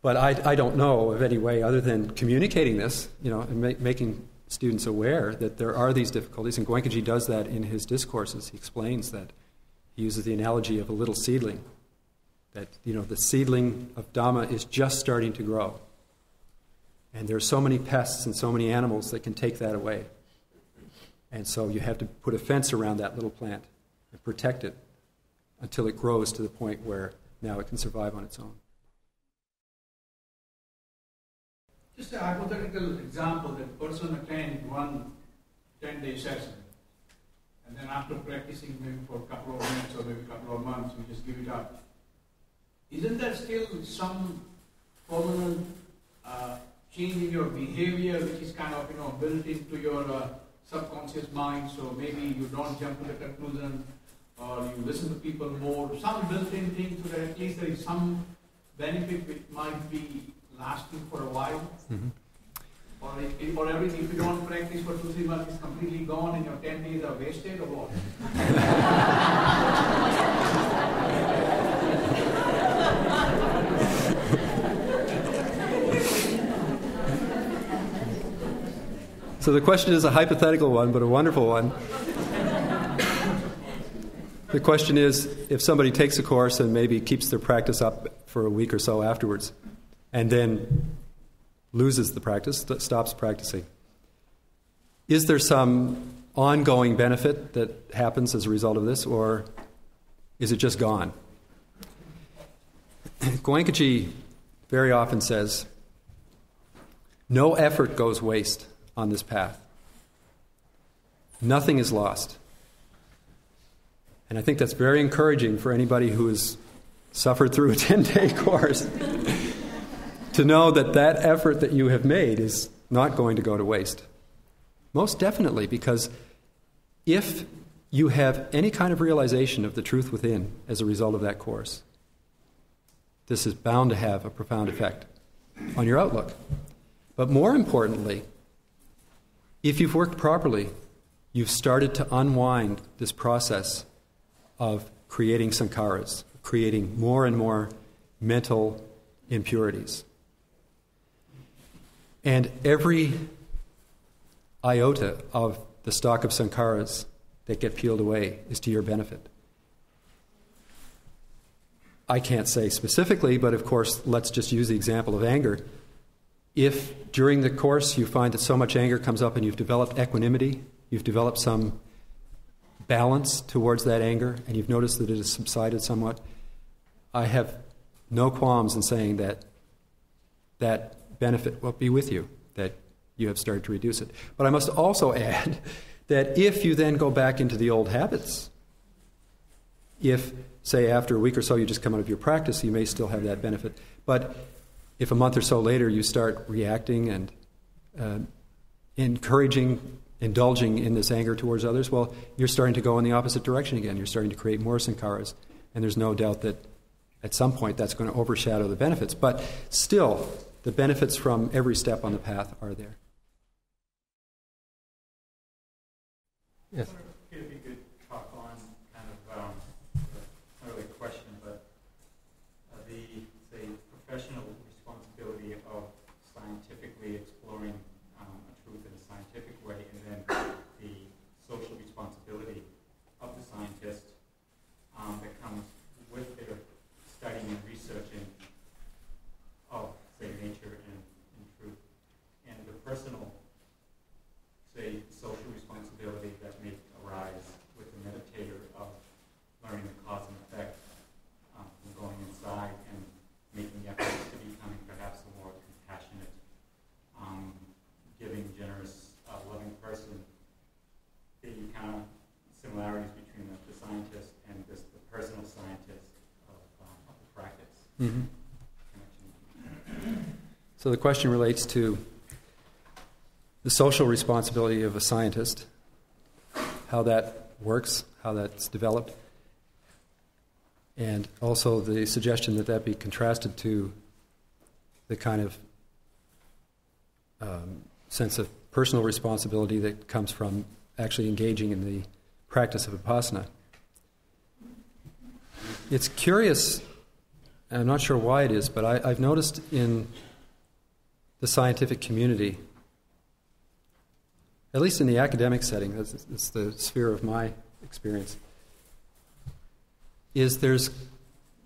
But I don't know of any way other than communicating this, and making students aware that there are these difficulties. And Goenkaji does that in his discourses. He explains that. He uses the analogy of a little seedling. That, the seedling of Dhamma is just starting to grow. And there are so many pests and so many animals that can take that away. And so you have to put a fence around that little plant and protect it until it grows to the point where now it can survive on its own. Just a hypothetical example, that person attends one 10-day session, and then after practicing maybe for a couple of weeks or maybe a couple of months, we just give it up. Isn't there still some permanent change in your behavior, which is kind of built into your subconscious mind? So maybe you don't jump to the conclusion, or you listen to people more. Some built-in things, so that at least there is some benefit which might be lasting for a while. Mm-hmm. Or everything, if you don't practice for 2-3 months, it's completely gone and your 10 days are wasted, or what? So the question is a hypothetical one, but a wonderful one. The question is, if somebody takes a course and maybe keeps their practice up for a week or so afterwards, and then loses the practice, stops practicing, is there some ongoing benefit that happens as a result of this, or is it just gone? Goenkaji very often says, no effort goes waste on this path. Nothing is lost. And I think that's very encouraging for anybody who has suffered through a 10-day course to know that that effort that you have made is not going to go to waste. Most definitely, because if you have any kind of realization of the truth within as a result of that course, this is bound to have a profound effect on your outlook. But more importantly, if you've worked properly, you've started to unwind this process of creating sankharas, creating more and more mental impurities. And every iota of the stock of sankharas that get peeled away is to your benefit. I can't say specifically, but of course, let's just use the example of anger. If during the course you find that so much anger comes up and you've developed equanimity, you've developed some balance towards that anger, and you've noticed that it has subsided somewhat, I have no qualms in saying that that benefit will be with you, that you have started to reduce it. But I must also add that if you then go back into the old habits, if, say, after a week or so you just come out of your practice, you may still have that benefit. But if a month or so later you start reacting and indulging in this anger towards others, well, you're starting to go in the opposite direction again. You're starting to create more sankharas, and there's no doubt that at some point that's going to overshadow the benefits. But still, the benefits from every step on the path are there. Yes? If you could talk on kind of, not really a question, but the, say, professional responsibility of scientifically exploring truth in a scientific way, and then the social responsibility of the scientist that comes with their studying and researching of, say, nature and truth, and the personal, say, social responsibility that may arise with the meditator of learning the cause and effect from going inside and making efforts to becoming perhaps a more compassionate, giving, generous, loving person. The kind of similarities between the scientist and the personal scientist of the practice. Mm-hmm. So the question relates to the social responsibility of a scientist, how that works, how that's developed, and also the suggestion that that be contrasted to the kind of sense of personal responsibility that comes from actually engaging in the practice of Vipassana. It's curious, and I'm not sure why it is, but I've noticed in the scientific community, at least in the academic setting, it's the sphere of my experience, is there's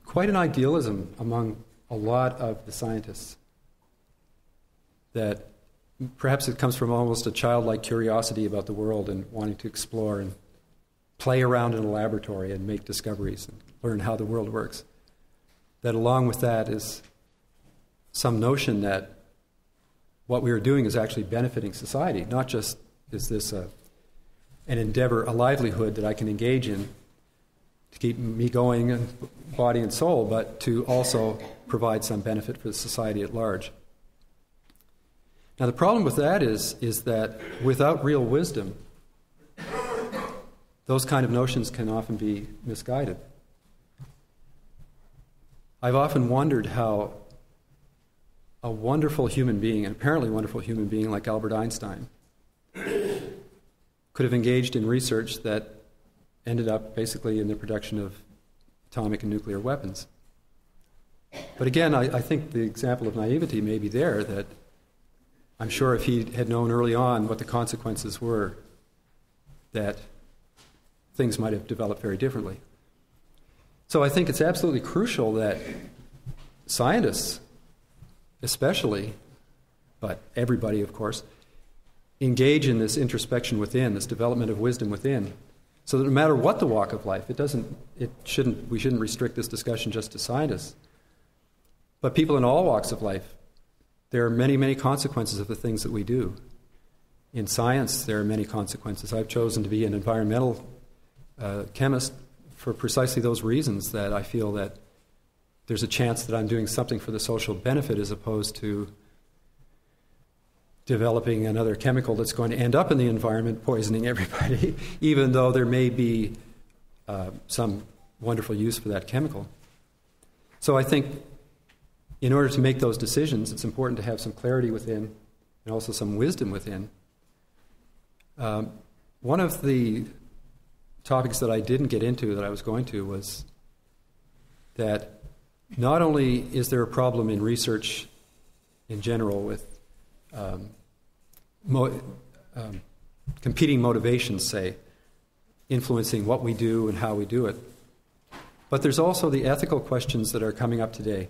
quite an idealism among a lot of the scientists that perhaps it comes from almost a childlike curiosity about the world and wanting to explore and play around in a laboratory and make discoveries and learn how the world works. That along with that is some notion that what we are doing is actually benefiting society, not just is this an endeavor, a livelihood that I can engage in to keep me going, body and soul, but to also provide some benefit for the society at large. Now the problem with that is that without real wisdom, those kind of notions can often be misguided. I've often wondered how a wonderful human being, an apparently wonderful human being like Albert Einstein, could have engaged in research that ended up basically in the production of atomic and nuclear weapons. But again, I think the example of naivety may be there, that I'm sure if he had known early on what the consequences were, that things might have developed very differently. So I think it's absolutely crucial that scientists, especially, but everybody, of course, engage in this introspection within, this development of wisdom within, so that no matter what the walk of life, we shouldn't restrict this discussion just to scientists, but people in all walks of life. There are many, many consequences of the things that we do. In science, there are many consequences. I've chosen to be an environmental chemist for precisely those reasons, that I feel that there's a chance that I'm doing something for the social benefit as opposed to developing another chemical that's going to end up in the environment poisoning everybody, even though there may be some wonderful use for that chemical. So I think in order to make those decisions, it's important to have some clarity within and also some wisdom within. One of the topics that I didn't get into that I was going to was that not only is there a problem in research in general with competing motivations, say, influencing what we do and how we do it, but there's also the ethical questions that are coming up today,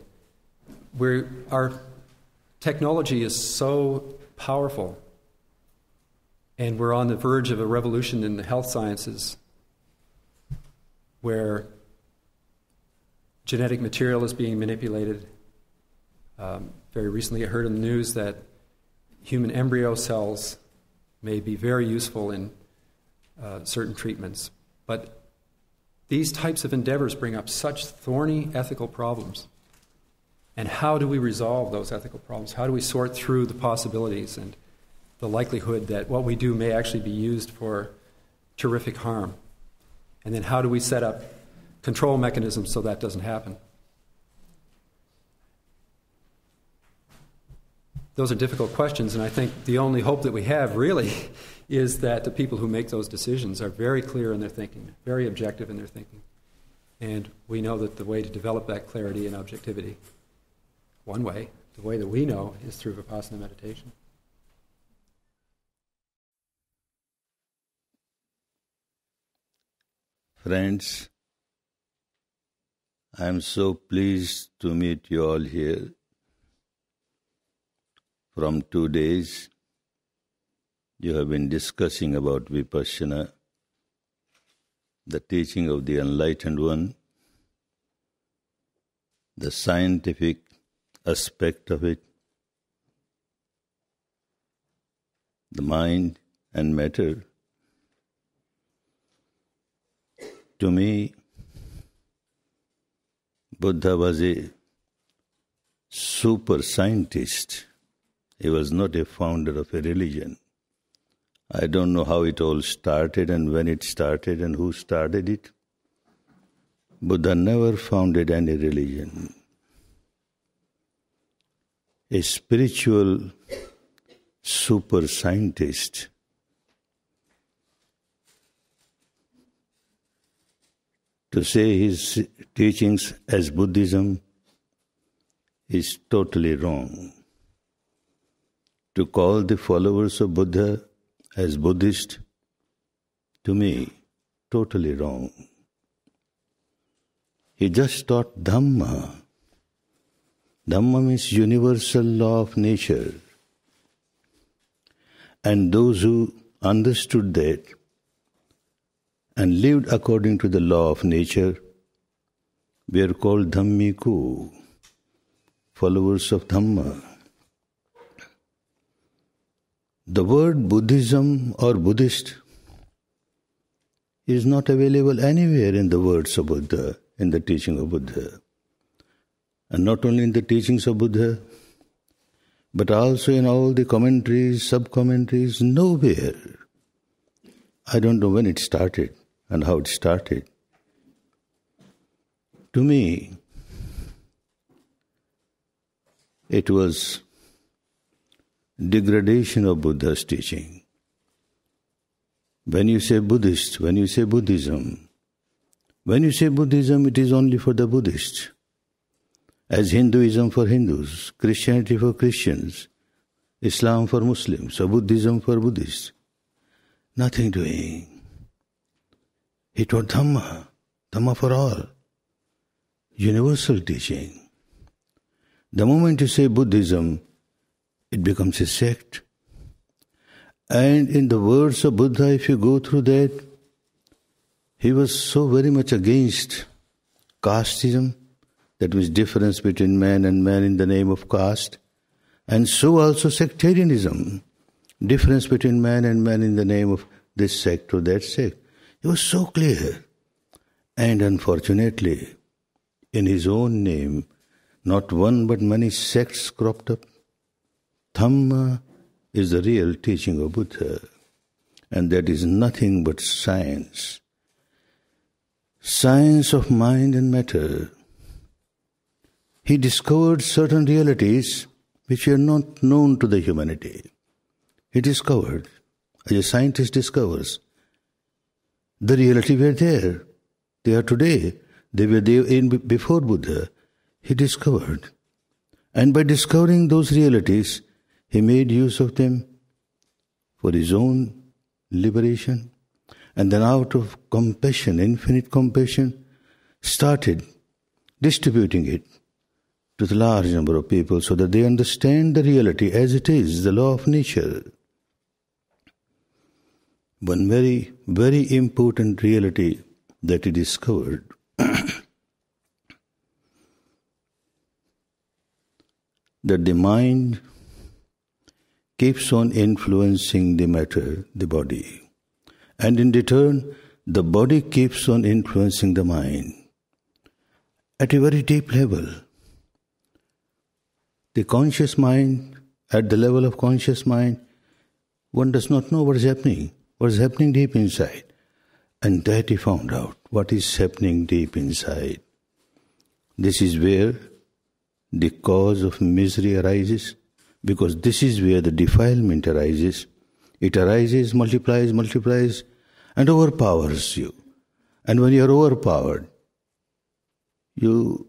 where our technology is so powerful and we're on the verge of a revolution in the health sciences where genetic material is being manipulated. Very recently I heard in the news that human embryo cells may be very useful in certain treatments. But these types of endeavors bring up such thorny ethical problems. And how do we resolve those ethical problems? How do we sort through the possibilities and the likelihood that what we do may actually be used for terrific harm? And then how do we set up control mechanisms so that doesn't happen? Those are difficult questions, and I think the only hope that we have really is that the people who make those decisions are very clear in their thinking, very objective in their thinking. And we know that the way to develop that clarity and objectivity, one way, the way that we know, is through Vipassana meditation. Friends, I am so pleased to meet you all here. From 2 days, you have been discussing about Vipassana, the teaching of the Enlightened One, the scientific aspect of it, the mind and matter. To me, Buddha was a super scientist. He was not a founder of a religion. I don't know how it all started and when it started and who started it. Buddha never founded any religion. A spiritual super scientist. To say his teachings as Buddhism is totally wrong. To call the followers of Buddha as Buddhist, to me, totally wrong. He just taught Dhamma. Dhamma means universal law of nature. And those who understood that and lived according to the law of nature were called Dhammiku, followers of Dhamma. The word Buddhism or Buddhist is not available anywhere in the words of Buddha, in the teaching of Buddha. And not only in the teachings of Buddha, but also in all the commentaries, sub-commentaries, nowhere. I don't know when it started and how it started. To me, it was degradation of Buddha's teaching. When you say Buddhist, when you say Buddhism, it is only for the Buddhists. As Hinduism for Hindus, Christianity for Christians, Islam for Muslims, or Buddhism for Buddhists. Nothing doing. He taught Dhamma, Dhamma for all. Universal teaching. The moment you say Buddhism, it becomes a sect. And in the words of Buddha, if you go through that, he was so very much against casteism, that was difference between man and man in the name of caste, and so also sectarianism, difference between man and man in the name of this sect or that sect. It was so clear. And unfortunately, in his own name, not one but many sects cropped up. Dhamma is the real teaching of Buddha, and that is nothing but science. Science of mind and matter. He discovered certain realities which were not known to the humanity. He discovered, as a scientist discovers, the reality were there. They are today. They were there before Buddha. He discovered. And by discovering those realities, he made use of them for his own liberation. And then out of compassion, infinite compassion, started distributing it to the large number of people so that they understand the reality as it is, the law of nature. One very, very important reality that he discovered that the mind keeps on influencing the matter, the body. And in return, the body keeps on influencing the mind. At a very deep level, the conscious mind, at the level of conscious mind, one does not know what is happening deep inside. And that he found out, what is happening deep inside. This is where the cause of misery arises, because this is where the defilement arises. It arises, multiplies, and overpowers you. And when you are overpowered, you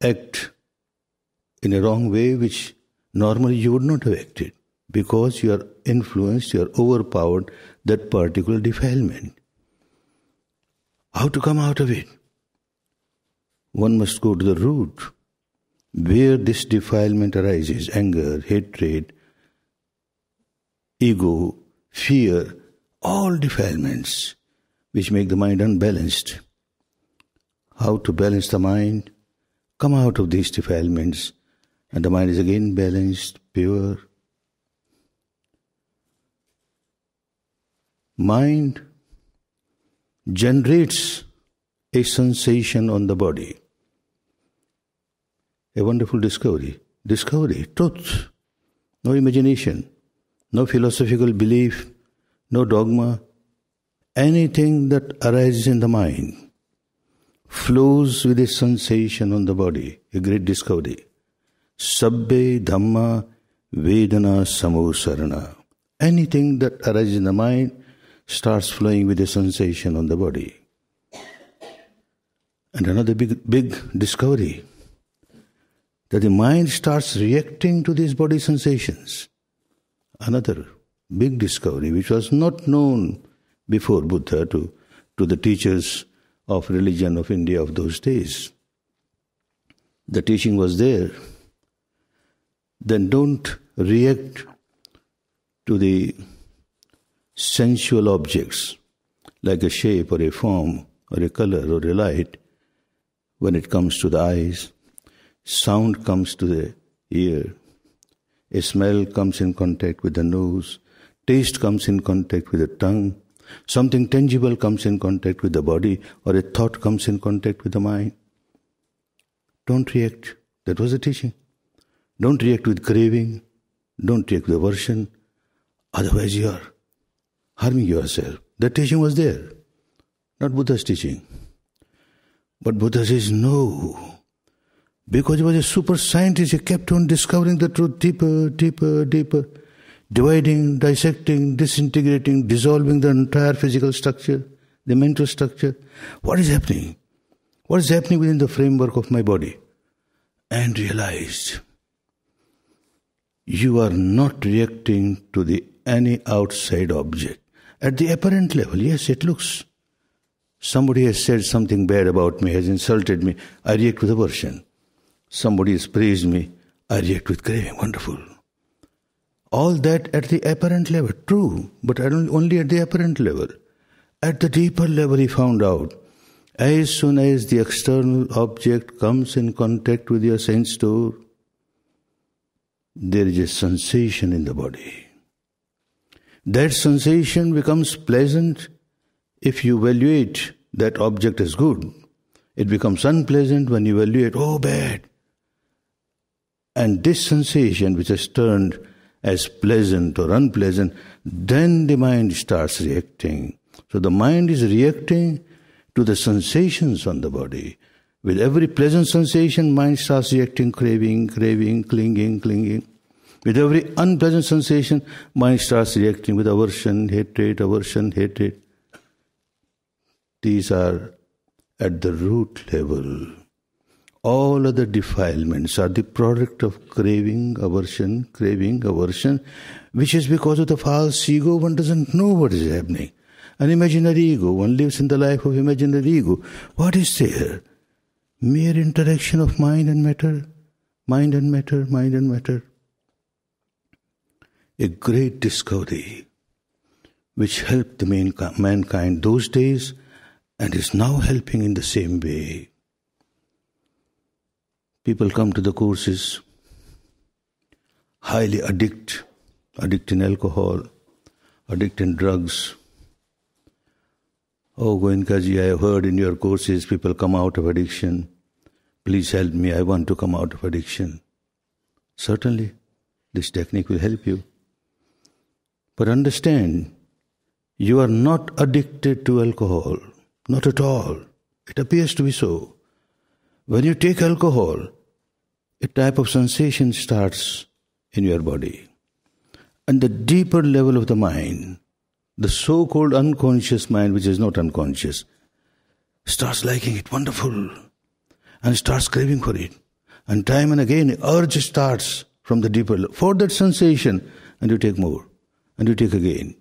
act in a wrong way which normally you would not have acted, because you are influenced, you are overpowered that particular defilement. How to come out of it? One must go to the root, where this defilement arises: anger, hatred, ego, fear, all defilements which make the mind unbalanced. How to balance the mind? Come out of these defilements, and the mind is again balanced, pure. Mind generates a sensation on the body. A wonderful discovery. Discovery, truth. No imagination, no philosophical belief, no dogma. Anything that arises in the mind flows with a sensation on the body. A great discovery. Sabbe Dhamma Vedana Samosarana. Anything that arises in the mind starts flowing with a sensation on the body. And another big discovery, that the mind starts reacting to these body sensations. Another big discovery which was not known before Buddha to the teachers of religion of India of those days. The teaching was there. Then don't react to the sensual objects like a shape or a form or a color or a light when it comes to the eyes. Sound comes to the ear. A smell comes in contact with the nose. Taste comes in contact with the tongue. Something tangible comes in contact with the body, or a thought comes in contact with the mind. Don't react. That was the teaching. Don't react with craving. Don't react with aversion. Otherwise you are harming yourself. That teaching was there. Not Buddha's teaching. But Buddha says no. Because he was a super scientist, he kept on discovering the truth deeper, dividing, dissecting, disintegrating, dissolving the entire physical structure, the mental structure. What is happening? What is happening within the framework of my body? And realized you are not reacting to any outside object. At the apparent level, yes, it looks. Somebody has said something bad about me, has insulted me, I react with aversion. Somebody has praised me, I react with craving. Wonderful. All that at the apparent level, true, but only at the apparent level. At the deeper level, he found out, as soon as the external object comes in contact with your sense door, there is a sensation in the body. That sensation becomes pleasant if you evaluate that object as good. It becomes unpleasant when you evaluate, oh, bad. And this sensation which is turned as pleasant or unpleasant, then the mind starts reacting. So the mind is reacting to the sensations on the body. With every pleasant sensation, mind starts reacting, craving, clinging. With every unpleasant sensation, mind starts reacting with aversion, hatred. These are at the root level. All other defilements are the product of craving, aversion, which is because of the false ego. One doesn't know what is happening. An imaginary ego, one lives in the life of imaginary ego. What is there? Mere interaction of mind and matter. A great discovery which helped the mankind those days and is now helping in the same way. People come to the courses highly addict in alcohol, addict in drugs. Oh, Goenkaji, I have heard in your courses people come out of addiction. Please help me, I want to come out of addiction. Certainly, this technique will help you. But understand, you are not addicted to alcohol. Not at all. It appears to be so. When you take alcohol, a type of sensation starts in your body. And the deeper level of the mind, the so-called unconscious mind, which is not unconscious, starts liking it, wonderful, and starts craving for it. And time and again, urge starts from the deeper level for that sensation, and you take more, and you take again.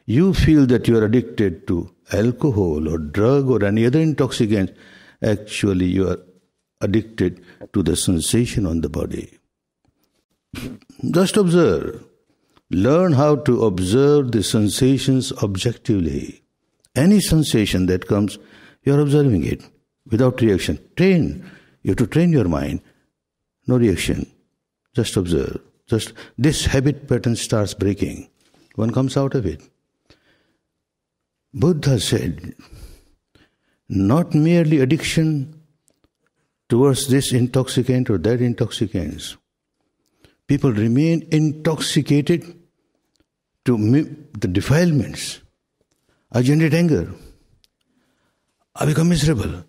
You feel that you are addicted to alcohol or drug or any other intoxicant. Actually, you are addicted to the sensation on the body. Just observe. Learn how to observe the sensations objectively. Any sensation that comes, you are observing it without reaction. Train. You have to train your mind. No reaction. Just observe. Just this habit pattern starts breaking. One comes out of it. Buddha said, not merely addiction towards this intoxicant or that intoxicants. People remain intoxicated to the defilements. I generate anger. I become miserable.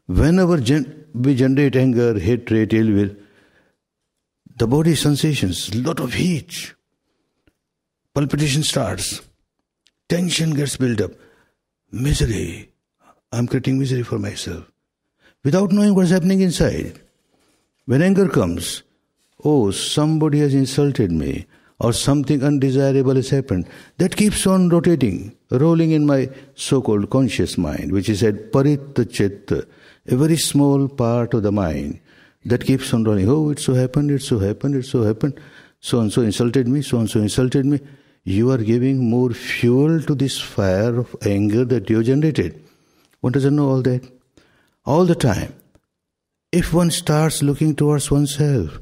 Whenever we generate anger, hatred, ill will, the body sensations, lot of heat, palpitation starts, tension gets built up, misery. I'm creating misery for myself without knowing what's happening inside. When anger comes, oh, somebody has insulted me, or something undesirable has happened. That keeps on rotating, rolling in my so-called conscious mind, which is at paritta chitta, a very small part of the mind that keeps on rolling. Oh, it so happened. So-and-so insulted me. You are giving more fuel to this fire of anger that you generated. One doesn't know all that. All the time. If one starts looking towards oneself,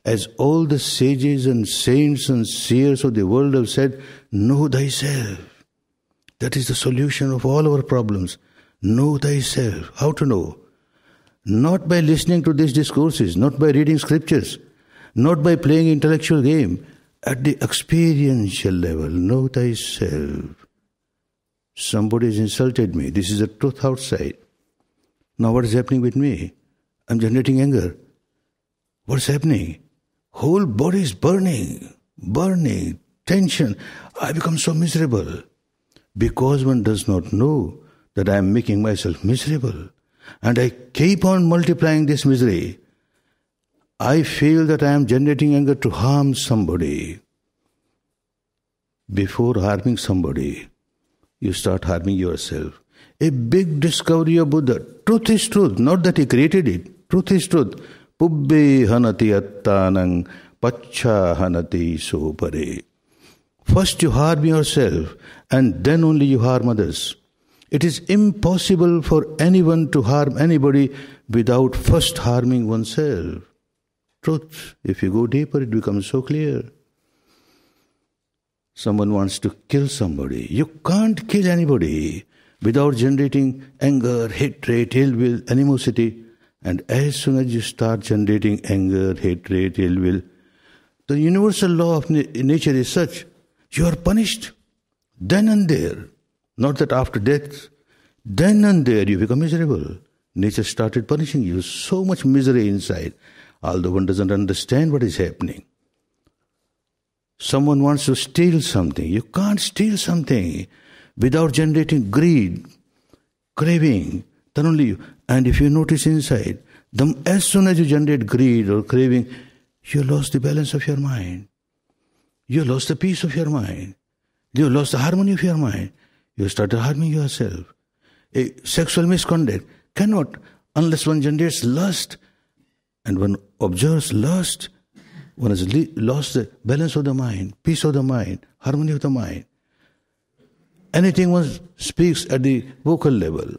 as all the sages and saints and seers of the world have said, know thyself. That is the solution of all our problems. Know thyself. How to know? Not by listening to these discourses, not by reading scriptures, not by playing intellectual game. At the experiential level, know thyself. Somebody has insulted me. This is the truth outside. Now what is happening with me? I'm generating anger. What's happening? Whole body is burning, tension. I become so miserable. Because one does not know that I am making myself miserable. And I keep on multiplying this misery. I feel that I am generating anger to harm somebody. Before harming somebody, you start harming yourself. A big discovery of Buddha. Truth is truth, not that he created it. Truth is truth. Pubbe hanati attanang pacha hanati sopare. First you harm yourself and then only you harm others. It is impossible for anyone to harm anybody without first harming oneself. Truth. If you go deeper, it becomes so clear. Someone wants to kill somebody. You can't kill anybody without generating anger, hatred, ill will, animosity. And as soon as you start generating anger, hatred, ill will, the universal law of nature is such, you are punished then and there. Not that after death, then and there you become miserable. Nature started punishing you, so much misery inside, although one doesn't understand what is happening. Someone wants to steal something. You can't steal something without generating greed, craving, then only you. And if you notice inside, as soon as you generate greed or craving, you lost the balance of your mind. You lost the peace of your mind. You lost the harmony of your mind. You started harming yourself. A sexual misconduct cannot, unless one generates lust, and one observes lust, one has lost the balance of the mind, peace of the mind, harmony of the mind. Anything one speaks at the vocal level,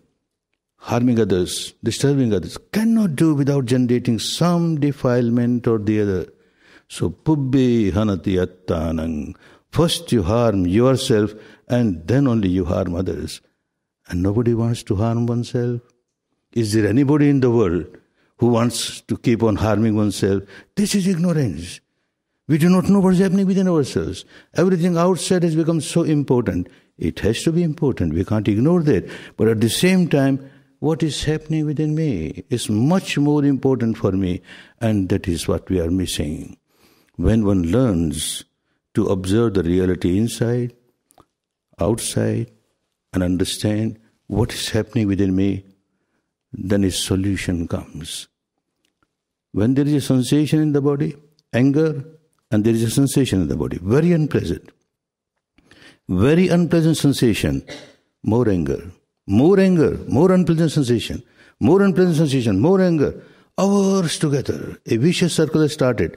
harming others, disturbing others, cannot do without generating some defilement or the other. So, pubbe hanati attanang. First you harm yourself and then only you harm others. And nobody wants to harm oneself. Is there anybody in the world who wants to keep on harming oneself? This is ignorance. We do not know what is happening within ourselves. Everything outside has become so important. It has to be important. We can't ignore that. But at the same time, what is happening within me is much more important for me. And that is what we are missing. When one learns to observe the reality inside, outside, and understand what is happening within me, then a solution comes. When there is a sensation in the body, anger, and there is a sensation in the body, very unpleasant sensation, more anger, more unpleasant sensation, more anger, hours together. A vicious circle has started.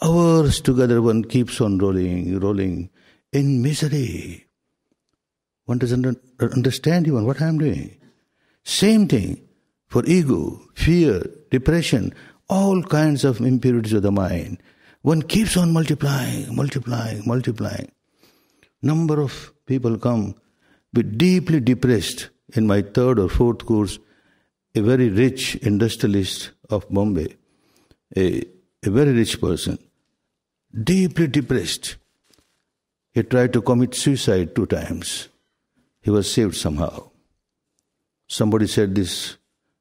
Hours together one keeps on rolling in misery. One doesn't understand even what I am doing. Same thing for ego, fear, depression, all kinds of impurities of the mind. One keeps on multiplying. Number of people come with deeply depressed. In my third or fourth course, a very rich industrialist of Bombay, a very rich person, deeply depressed. He tried to commit suicide 2 times. He was saved somehow. Somebody said this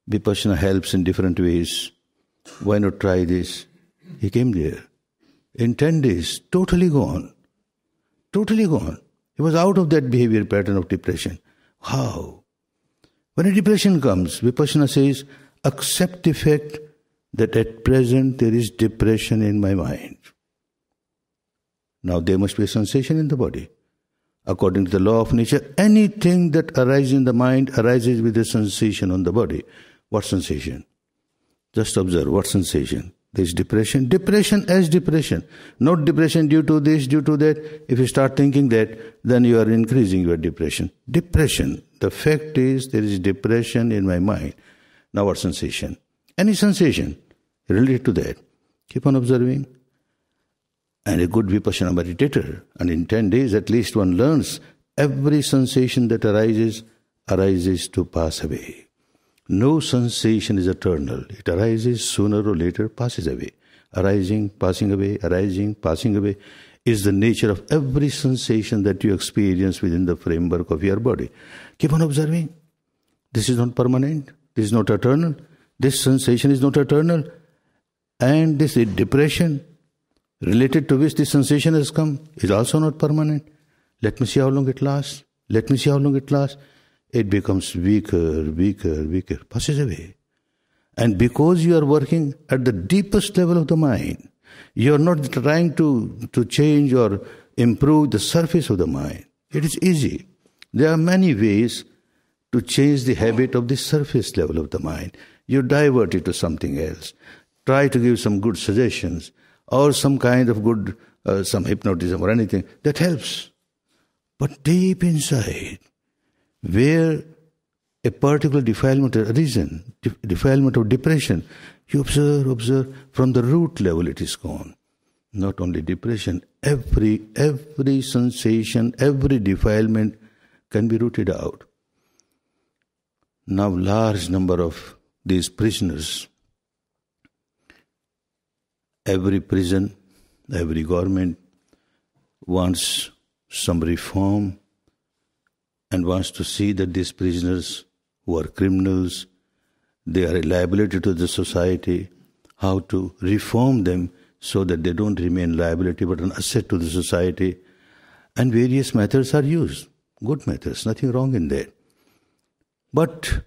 Vipassana helps in different ways. Why not try this? He came there. In 10 days, totally gone. He was out of that behavior pattern of depression. How? When a depression comes, Vipassana says, accept the fact that at present there is depression in my mind. Now there must be a sensation in the body. According to the law of nature, anything that arises in the mind arises with a sensation on the body. What sensation? Just observe what sensation. There is depression. Depression as depression. Not depression due to this, due to that. If you start thinking that, then you are increasing your depression. Depression. The fact is there is depression in my mind. Now what sensation? Any sensation related to that. Keep on observing. And a good Vipassana meditator, and in 10 days at least one learns every sensation that arises to pass away. No sensation is eternal. It arises sooner or later, passes away. Arising, passing away, arising, passing away is the nature of every sensation that you experience within the framework of your body. Keep on observing. This is not permanent. This is not eternal. This sensation is not eternal. And this depression related to which this sensation has come is also not permanent. Let me see how long it lasts. It becomes weaker, passes away. And because you are working at the deepest level of the mind, you are not trying to change or improve the surface of the mind. It is easy. There are many ways to change the habit of the surface level of the mind. You divert it to something else. Try to give some good suggestions or some kind of good, some hypnotism or anything. That helps. But deep inside, where a particular defilement of reason, defilement of depression, you observe, from the root level it is gone. Not only depression, every sensation, every defilement can be rooted out. Now large number of these prisoners, every prison, every government wants some reform and wants to see that these prisoners who are criminals, they are a liability to the society, how to reform them so that they don't remain liability but an asset to the society. And various methods are used, good methods, nothing wrong in that. But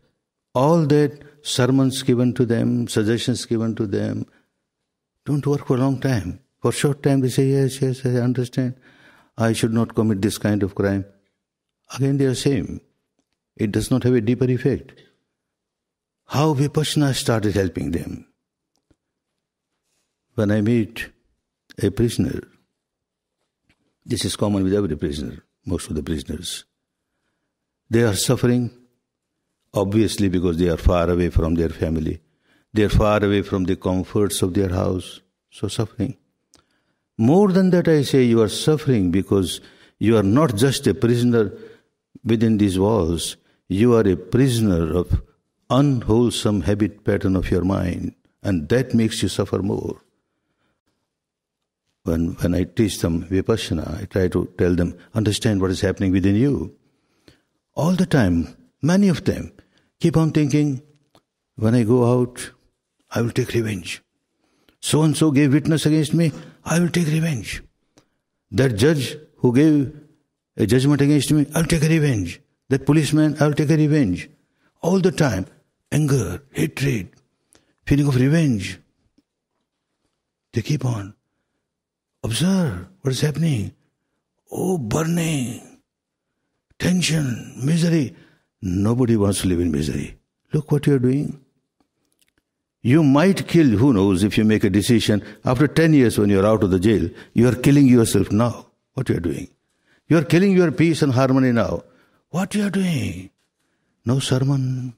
all that sermons given to them, suggestions given to them, don't work for a long time. For a short time they say, yes, I understand. I should not commit this kind of crime. Again they are same. It does not have a deeper effect. How Vipassana started helping them. When I meet a prisoner, this is common with every prisoner, most of the prisoners. They are suffering, obviously because they are far away from their family. They are far away from the comforts of their house, so suffering. More than that, I say you are suffering because you are not just a prisoner within these walls. You are a prisoner of unwholesome habit pattern of your mind, and that makes you suffer more. When I teach them Vipassana, I try to tell them, understand what is happening within you. All the time, many of them keep on thinking, when I go out, I will take revenge. So-and-so gave witness against me, I will take revenge. That judge who gave a judgment against me, I will take a revenge. That policeman, I will take a revenge. All the time, anger, hatred, feeling of revenge. They keep on. Observe what is happening. Oh, burning, tension, misery. Nobody wants to live in misery. Look what you are doing. You might kill, who knows, if you make a decision. After 10 years when you are out of the jail, you are killing yourself now. What you are doing? You are killing your peace and harmony now. What you are doing? No sermon.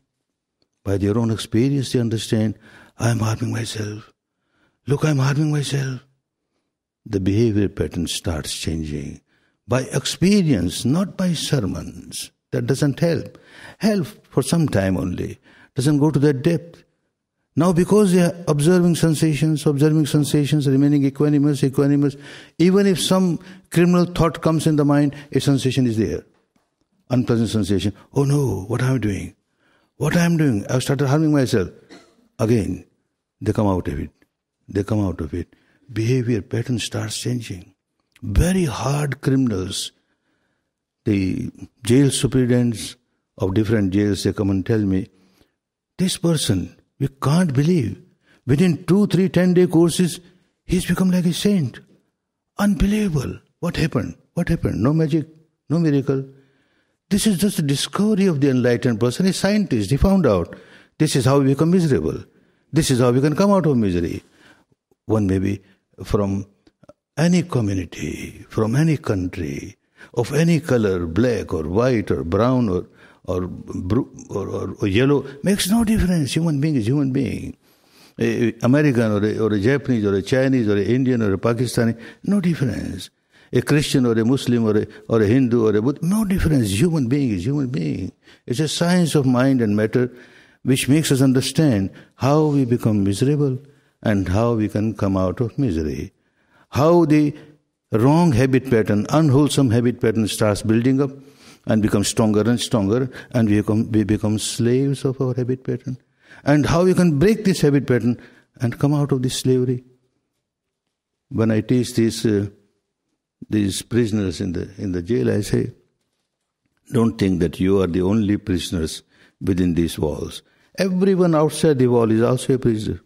By their own experience they understand, I am harming myself. Look, I am harming myself. The behavior pattern starts changing. By experience, not by sermons. That doesn't help. Help for some time only. Doesn't go to that depth. Now because they are observing sensations, remaining equanimous, even if some criminal thought comes in the mind, a sensation is there. Unpleasant sensation. Oh no, what am I doing? What I am doing? I have started harming myself. Again, they come out of it. Behavior pattern starts changing. Very hard criminals. The jail superintendents of different jails, they come and tell me, this person, we can't believe, within 2, 3, 10-day courses, he's become like a saint. Unbelievable. What happened? No magic, no miracle. This is just a discovery of the enlightened person, a scientist. He found out this is how we become miserable. This is how we can come out of misery. One may be from any community, from any country, of any color, black or white or brown or yellow, makes no difference. Human being is human being. American or a Japanese or a Chinese or an Indian or a Pakistani, no difference. A Christian or a Muslim or a Hindu or a Buddhist, no difference. Human being is human being. It's a science of mind and matter which makes us understand how we become miserable and how we can come out of misery. How the wrong habit pattern, unwholesome habit pattern starts building up and becomes stronger and stronger, and we become slaves of our habit pattern. And how we can break this habit pattern and come out of this slavery. When I teach these prisoners in the jail, I say, don't think that you are the only prisoners within these walls. Everyone outside the wall is also a prisoner.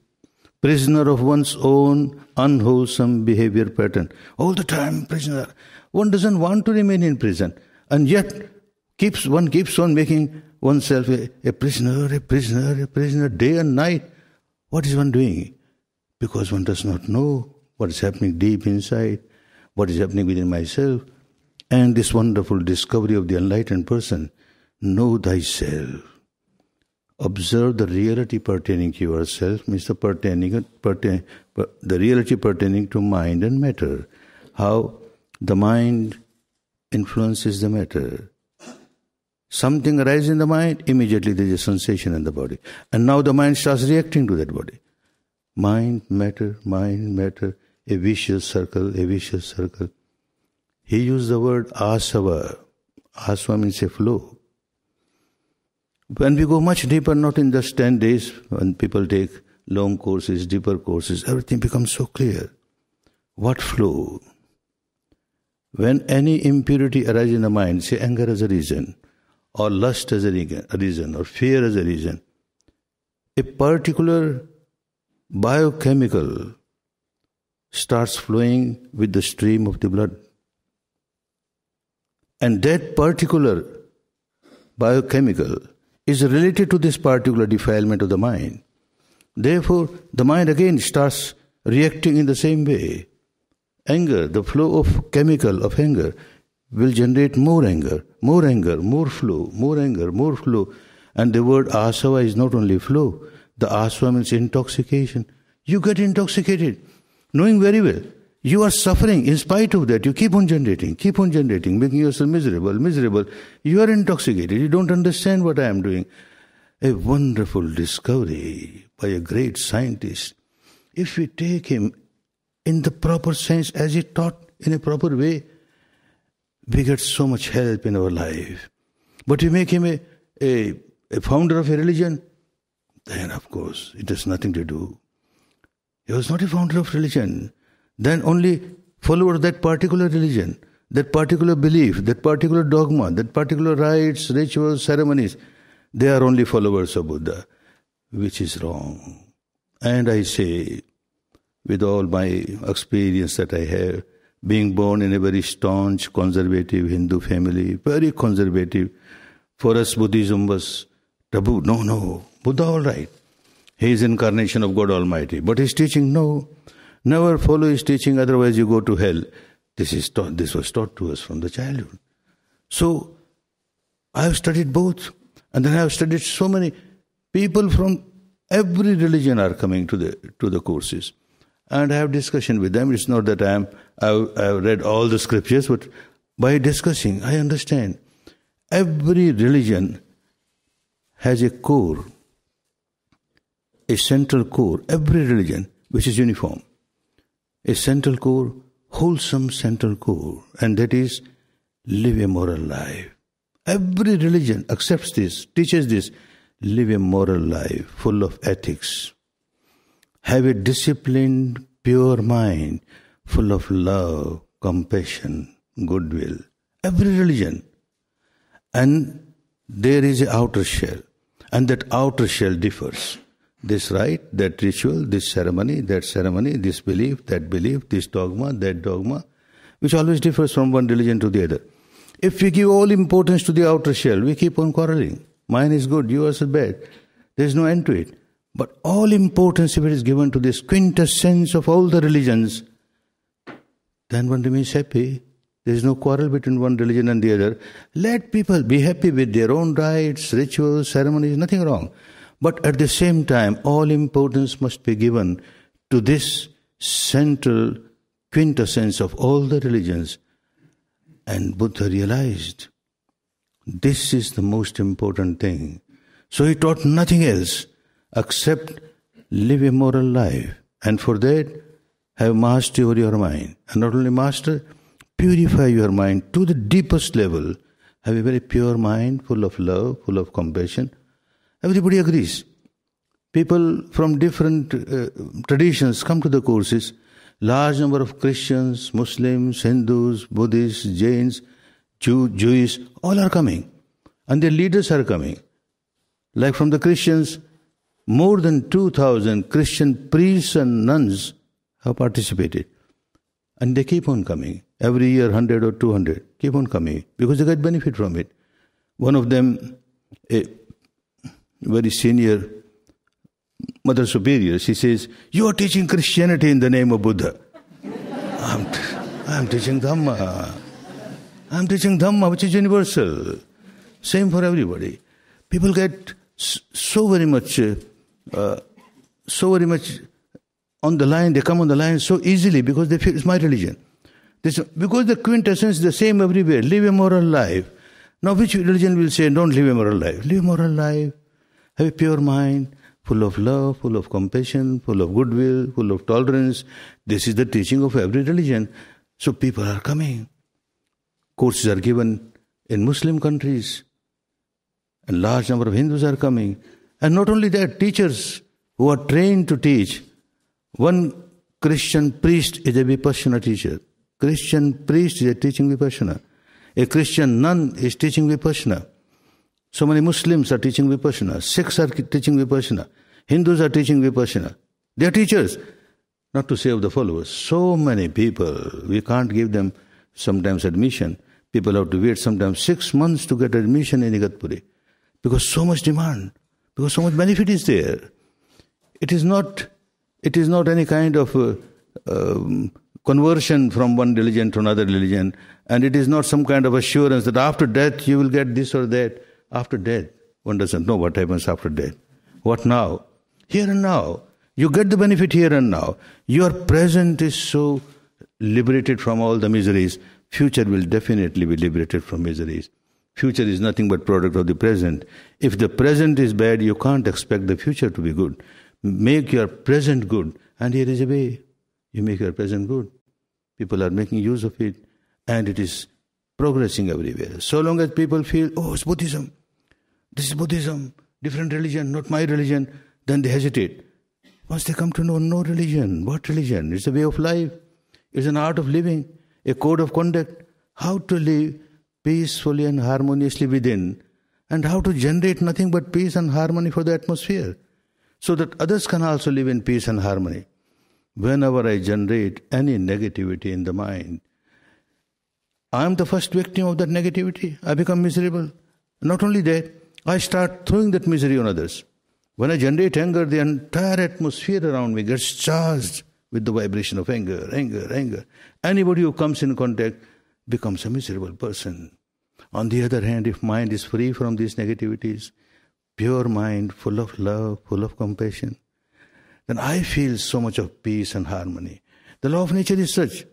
Prisoner of one's own unwholesome behavior pattern. All the time prisoner. One doesn't want to remain in prison. And yet one keeps on making oneself a prisoner, day and night. What is one doing? Because one does not know what is happening deep inside, what is happening within myself. And this wonderful discovery of the enlightened person, know thyself. Observe the reality pertaining to yourself, means the reality pertaining to mind and matter. How the mind influences the matter. Something arises in the mind, immediately there is a sensation in the body. And now the mind starts reacting to that body. Mind, matter, a vicious circle. He used the word asava. Asava means a flow. When we go much deeper, not in just 10 days, when people take long courses, deeper courses, everything becomes so clear. What flow? When any impurity arises in the mind, say anger as a reason, or lust as a reason, or fear as a reason, a particular biochemical starts flowing with the stream of the blood. And that particular biochemical is related to this particular defilement of the mind. Therefore, the mind again starts reacting in the same way. Anger, the flow of chemical of anger, will generate more anger, more flow, more anger, more flow. And the word asava is not only flow. The asava means intoxication. You get intoxicated, knowing very well you are suffering. In spite of that, you keep on generating, making yourself miserable. You are intoxicated. You don't understand what I am doing. A wonderful discovery by a great scientist. If we take him in the proper sense, as he taught in a proper way, we get so much help in our life. But we make him a founder of a religion, then of course it has nothing to do. He was not a founder of religion. Then only follower of that particular religion, that particular belief, that particular dogma, that particular rites, rituals, ceremonies, they are only followers of Buddha, which is wrong. And I say, with all my experience that I have, being born in a very staunch, conservative Hindu family, very conservative. For us, Buddhism was taboo. No, Buddha all right. He is incarnation of God Almighty. But his teaching, no. Never follow his teaching, otherwise you go to hell. This was taught to us from the childhood. So, I have studied both. And then I have studied so many people from every religion are coming to the courses. And I have discussion with them. It's not that I have read all the scriptures, but by discussing, I understand. Every religion has a core, a central core, every religion, which is uniform. A central core, wholesome central core, and that is live a moral life. Every religion accepts this, teaches this, live a moral life full of ethics. Have a disciplined, pure mind, full of love, compassion, goodwill. Every religion. And there is an outer shell. And that outer shell differs. This rite, that ritual, this ceremony, that ceremony, this belief, this dogma, that dogma, which always differs from one religion to the other. If we give all importance to the outer shell, we keep on quarreling. Mine is good, yours is bad. There is no end to it. But all importance, if it is given to this quintessence of all the religions, then one remains happy. There is no quarrel between one religion and the other. Let people be happy with their own rites, rituals, ceremonies, nothing wrong. But at the same time, all importance must be given to this central quintessence of all the religions. And Buddha realized this is the most important thing. So he taught nothing else except live a moral life. And for that, have mastery over your mind. And not only master, purify your mind to the deepest level. Have a very pure mind, full of love, full of compassion. Everybody agrees. People from different traditions come to the courses. Large number of Christians, Muslims, Hindus, Buddhists, Jains, Jewish, all are coming. And their leaders are coming. Like from the Christians, more than 2,000 Christian priests and nuns have participated. And they keep on coming. Every year, 100 or 200 keep on coming because they get benefit from it. One of them, a very senior Mother Superior, she says, "You are teaching Christianity in the name of Buddha." I'm teaching Dhamma. I'm teaching Dhamma, which is universal. Same for everybody. People get so very much on the line, they come on the line so easily because they feel it's my religion. Because the quintessence is the same everywhere. Live a moral life. Now which religion will say, don't live a moral life? Live a moral life. Have a pure mind, full of love, full of compassion, full of goodwill, full of tolerance. This is the teaching of every religion. So people are coming. Courses are given in Muslim countries. A large number of Hindus are coming. And not only that, teachers who are trained to teach. One Christian priest is a Vipassana teacher. Christian priest is teaching Vipassana. A Christian nun is teaching Vipassana. So many Muslims are teaching Vipassana. Sikhs are teaching Vipassana. Hindus are teaching Vipassana. They are teachers. Not to save the followers. So many people, we can't give them sometimes admission. People have to wait sometimes 6 months to get admission in Igatpuri. Because so much demand. Because so much benefit is there. It is not any kind of conversion from one religion to another religion. And it is not some kind of assurance that after death you will get this or that. After death, one doesn't know what happens after death. What now? Here and now. You get the benefit here and now. Your present is so liberated from all the miseries. Future will definitely be liberated from miseries. Future is nothing but product of the present. If the present is bad, you can't expect the future to be good. Make your present good. And here is a way. You make your present good. People are making use of it. And it is progressing everywhere. So long as people feel, oh, it's Buddhism. This is Buddhism. Different religion, not my religion. Then they hesitate. Once they come to know no religion. What religion? It's a way of life. It's an art of living. A code of conduct. How to live peacefully and harmoniously within. And how to generate nothing but peace and harmony for the atmosphere. So that others can also live in peace and harmony. Whenever I generate any negativity in the mind, I am the first victim of that negativity. I become miserable. Not only that, I start throwing that misery on others. When I generate anger, the entire atmosphere around me gets charged with the vibration of anger. Anybody who comes in contact becomes a miserable person. On the other hand, if mind is free from these negativities, pure mind, full of love, full of compassion, then I feel so much of peace and harmony. The law of nature is such.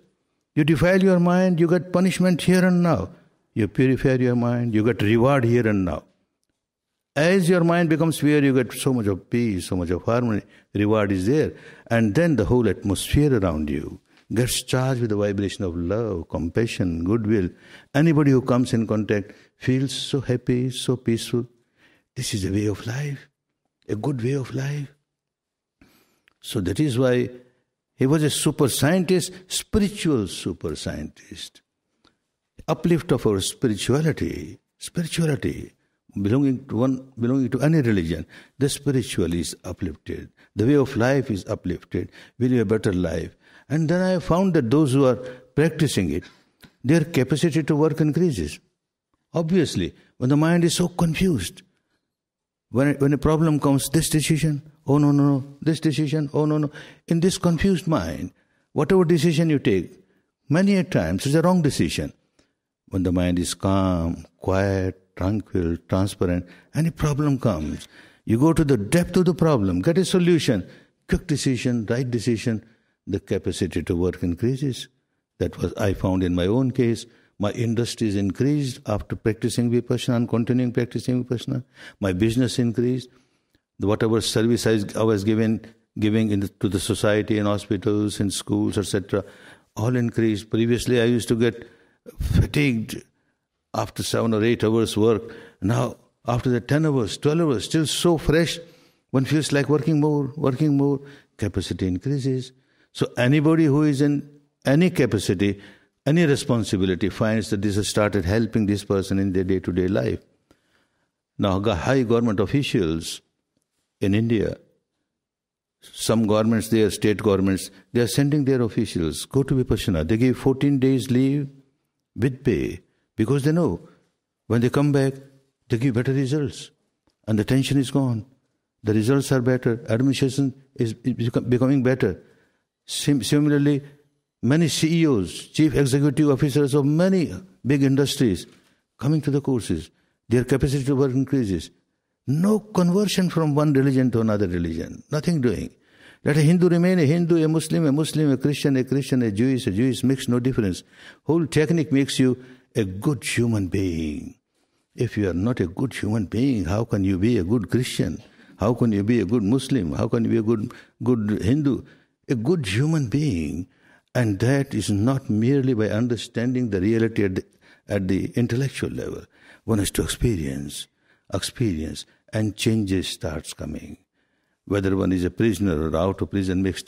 You defile your mind, you get punishment here and now. You purify your mind, you get reward here and now. As your mind becomes pure, you get so much of peace, so much of harmony. Reward is there. And then the whole atmosphere around you gets charged with the vibration of love, compassion, goodwill. Anybody who comes in contact feels so happy, so peaceful. This is a way of life, a good way of life. So that is why he was a super scientist, spiritual super scientist. Uplift of our spirituality, belonging to any religion, the spiritual is uplifted. The way of life is uplifted. We live a better life. And then I found that those who are practicing it, their capacity to work increases. Obviously, when the mind is so confused, when a problem comes, this decision, oh no, this decision, oh no. In this confused mind, whatever decision you take, many a times it's a wrong decision. When the mind is calm, quiet, tranquil, transparent, any problem comes, you go to the depth of the problem, get a solution, quick decision, right decision, the capacity to work increases. That was I found in my own case. My industries increased after practicing Vipassana and continuing practicing Vipassana. My business increased. Whatever service I was giving to the society in hospitals, in schools, etc., all increased. Previously I used to get fatigued after 7 or 8 hours work. Now after the 10 hours, 12 hours, still so fresh, one feels like working more, capacity increases. So anybody who is in any capacity, any responsibility finds that this has started helping this person in their day-to-day life. Now high government officials In India, some governments there, state governments, they are sending their officials, go to Vipassana. They give 14 days leave with pay because they know when they come back, they give better results. And the tension is gone. The results are better. Administration is becoming better. Similarly, many CEOs, chief executive officers of many big industries coming to the courses, their capacity to work increases. No conversion from one religion to another religion. Nothing doing. Let a Hindu remain a Hindu, a Muslim, a Christian, a Jewish, makes no difference. Whole technique makes you a good human being. If you are not a good human being, how can you be a good Christian? How can you be a good Muslim? How can you be a good Hindu? A good human being. And that is not merely by understanding the reality at the intellectual level. One has to experience, and changes starts coming. Whether one is a prisoner or out of prison makes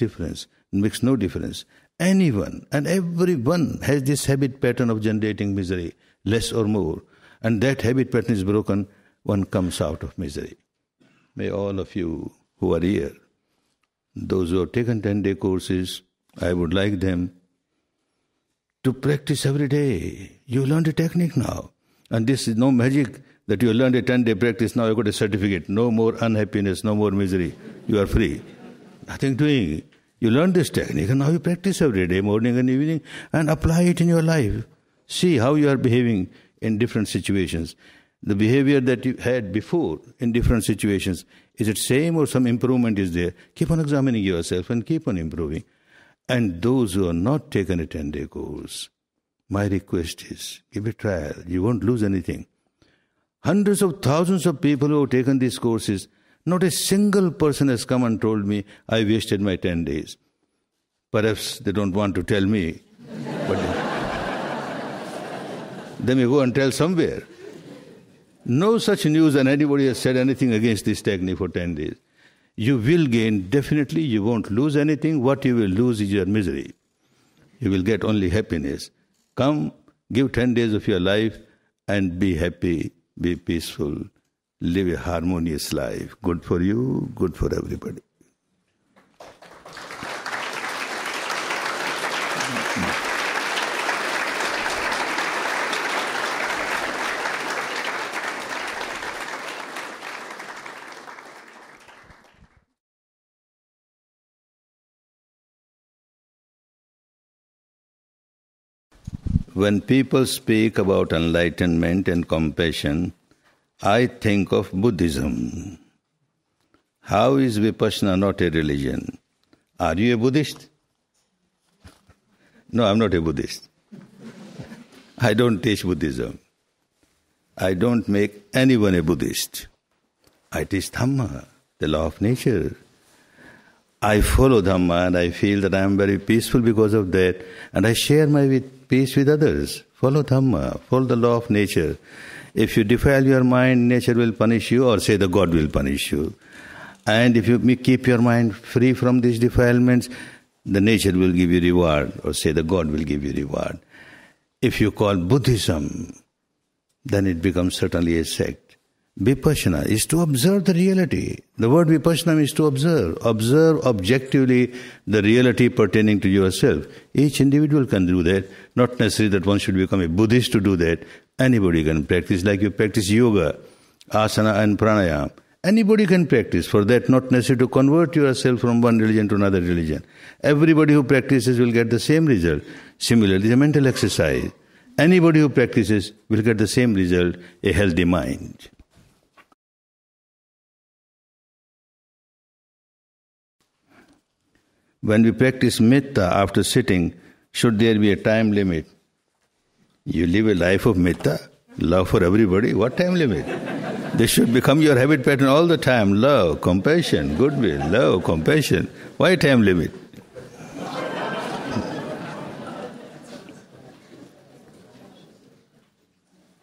no difference. Anyone and everyone has this habit pattern of generating misery, less or more. And that habit pattern is broken, one comes out of misery. May all of you who are here, those who have taken 10-day courses, I would like them to practice every day. You learned a technique now. And this is no magic that you learned a 10-day practice, now you got a certificate. No more unhappiness, no more misery. You are free. Nothing doing. You learned this technique and now you practice every day, morning and evening, and apply it in your life. See how you are behaving in different situations. The behavior that you had before in different situations, is it same or some improvement is there? Keep on examining yourself and keep on improving. And those who are not taken a 10-day course, my request is, give a trial. You won't lose anything. Hundreds of thousands of people who have taken these courses, not a single person has come and told me, I wasted my 10 days. Perhaps they don't want to tell me, but they may go and tell somewhere. No such news and anybody has said anything against this technique for 10 days. You will gain, definitely, you won't lose anything. What you will lose is your misery. You will get only happiness. Come, give 10 days of your life and be happy, be peaceful, live a harmonious life. Good for you, good for everybody. When people speak about enlightenment and compassion, I think of Buddhism. How is Vipassana not a religion? Are you a Buddhist? No, I'm not a Buddhist. I don't teach Buddhism. I don't make anyone a Buddhist. I teach Dhamma, the law of nature. I follow Dhamma and I feel that I am very peaceful because of that, and I share my peace with others. Follow Dhamma, follow the law of nature. If you defile your mind, nature will punish you, or say the God will punish you. And if you keep your mind free from these defilements, the nature will give you reward, or say the God will give you reward. If you call Buddhism, then it becomes certainly a sect. Vipassana is to observe the reality. The word Vipassana is to observe. Observe objectively the reality pertaining to yourself. Each individual can do that. Not necessary that one should become a Buddhist to do that. Anybody can practice, like you practice yoga, asana and pranayama. Anybody can practice. For that, not necessary to convert yourself from one religion to another religion. Everybody who practices will get the same result. Similarly, the mental exercise. Anybody who practices will get the same result, a healthy mind. When we practice metta after sitting, should there be a time limit? You live a life of metta, love for everybody. What time limit? This should become your habit pattern all the time. Love, compassion, goodwill, love, compassion. Why time limit?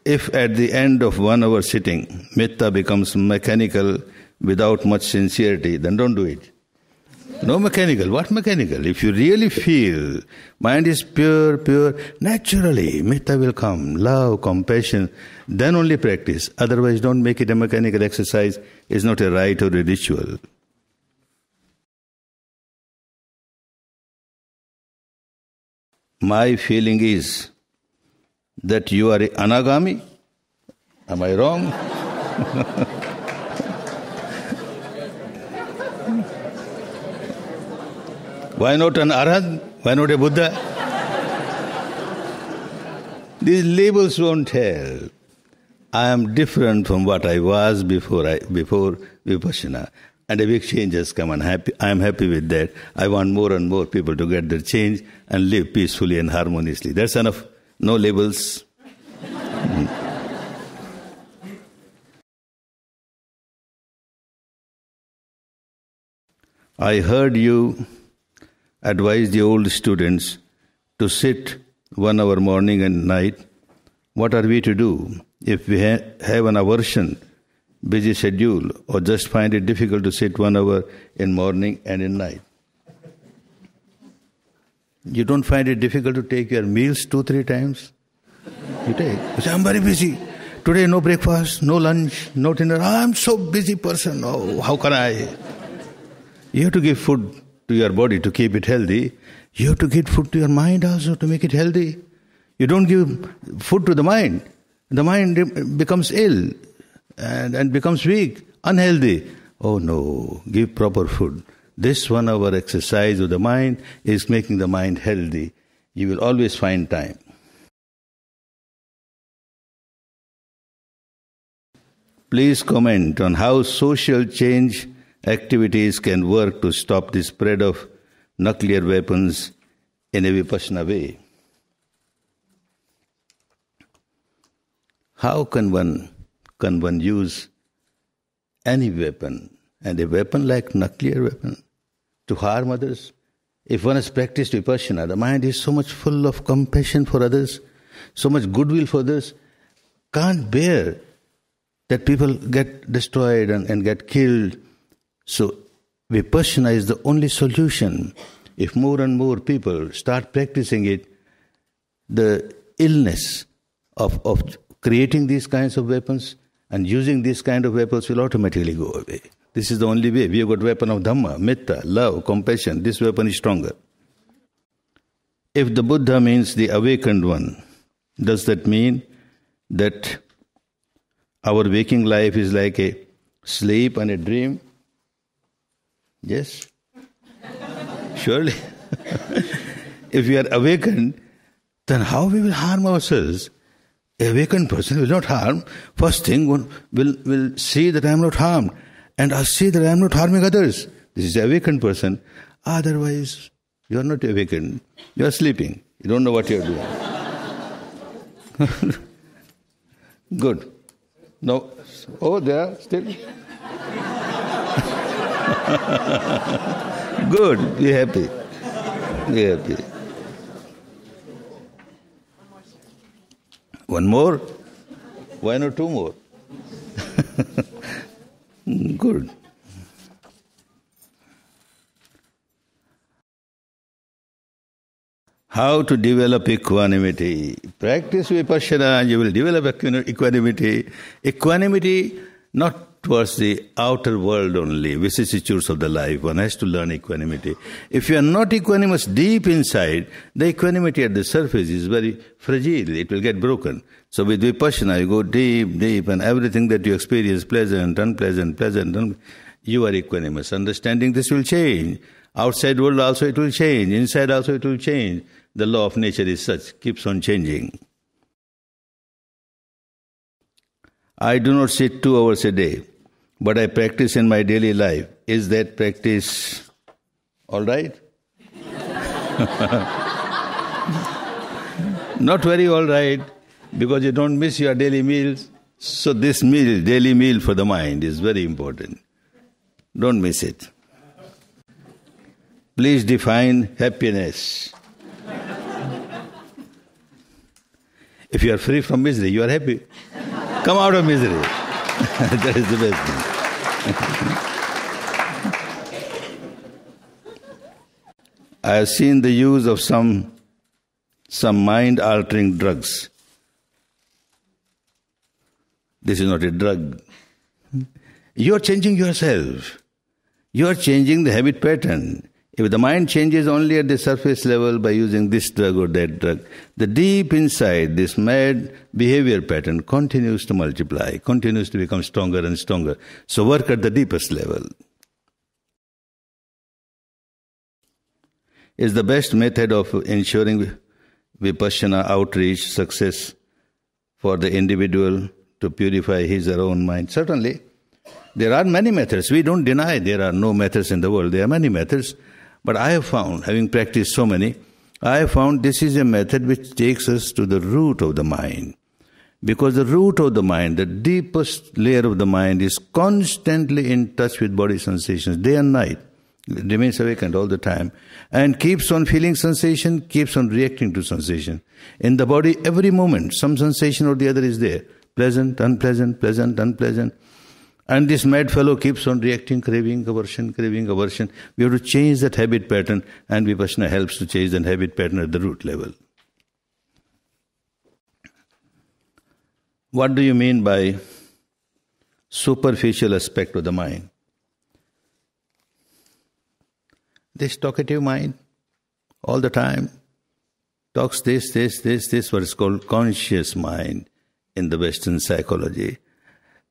If at the end of 1 hour sitting, metta becomes mechanical without much sincerity, then don't do it. No mechanical. What mechanical? If you really feel, mind is pure, naturally, metta will come, love, compassion, then only practice. Otherwise, don't make it a mechanical exercise. It's not a rite or a ritual. My feeling is that you are anagami. Am I wrong? Why not an arhat? Why not a Buddha? These labels won't help. I am different from what I was before Vipassana. And a big change has come, and I am happy with that. I want more and more people to get their change and live peacefully and harmoniously. That's enough. No labels. I heard you advise the old students to sit 1 hour morning and night. What are we to do if we have an aversion, busy schedule, or just find it difficult to sit 1 hour in morning and in night? You don't find it difficult to take your meals 2-3 times? You take. You say, I'm very busy. Today no breakfast, no lunch, no dinner. I'm so busy person. Oh, how can I? You have to give food to your body to keep it healthy. You have to give food to your mind also to make it healthy. You don't give food to the mind becomes ill and becomes weak, unhealthy. Oh no, give proper food. This 1 hour exercise of the mind is making the mind healthy. You will always find time. Please comment on how social change activities can work to stop the spread of nuclear weapons in a Vipassana way. How can one use any weapon, and a weapon like nuclear weapon, to harm others? If one has practiced Vipassana, the mind is so much full of compassion for others, so much goodwill for others, can't bear that people get destroyed and get killed. So Vipassana is the only solution. If more and more people start practicing it, the illness of creating these kinds of weapons and using these kind of weapons will automatically go away. This is the only way. We have got weapon of Dhamma, metta, love, compassion. This weapon is stronger. If the Buddha means the awakened one, does that mean that our waking life is like a sleep and a dream? Yes? Surely. If we are awakened, then how we will harm ourselves? A awakened person will not harm. First thing, one will see that I am not harmed. And I see that I am not harming others. This is an awakened person. Otherwise, you are not awakened. You are sleeping. You don't know what you are doing. Good. No. Oh, there, still. Good. Be happy. Be happy. One more? Why not 2 more? Good. How to develop equanimity? Practice Vipassana and you will develop equanimity. Equanimity not towards the outer world only, vicissitudes of the life. One has to learn equanimity. If you are not equanimous deep inside, the equanimity at the surface is very fragile. It will get broken. So with Vipassana, you go deep, and everything that you experience, pleasant, unpleasant, you are equanimous. Understanding this will change. Outside world also it will change. Inside also it will change. The law of nature is such, keeps on changing. I do not sit 2 hours a day, but I practice in my daily life. Is that practice all right? Not very all right, because you don't miss your daily meals. So this meal, daily meal for the mind is very important. Don't miss it. Please define happiness. If you are free from misery, you are happy. Come out of misery. That is the best thing. I have seen the use of some mind-altering drugs. This is not a drug. You are changing yourself. You are changing the habit pattern. If the mind changes only at the surface level by using this drug or that drug, the deep inside, this mad behavior pattern continues to multiply, continues to become stronger and stronger. So work at the deepest level. Is the best method of ensuring Vipassana outreach success for the individual to purify his or her own mind? Certainly, there are many methods. We don't deny there are no methods in the world. There are many methods. But I have found, having practiced so many, I have found this is a method which takes us to the root of the mind. Because the root of the mind, the deepest layer of the mind, is constantly in touch with body sensations, day and night. It remains awakened all the time and keeps on feeling sensation, keeps on reacting to sensation. In the body, every moment, some sensation or the other is there. Pleasant, unpleasant, pleasant, unpleasant. And this mad fellow keeps on reacting, craving, aversion, craving, aversion. We have to change that habit pattern, and Vipassana helps to change that habit pattern at the root level. What do you mean by superficial aspect of the mind? This talkative mind, all the time, talks this, what is called conscious mind in the Western psychology.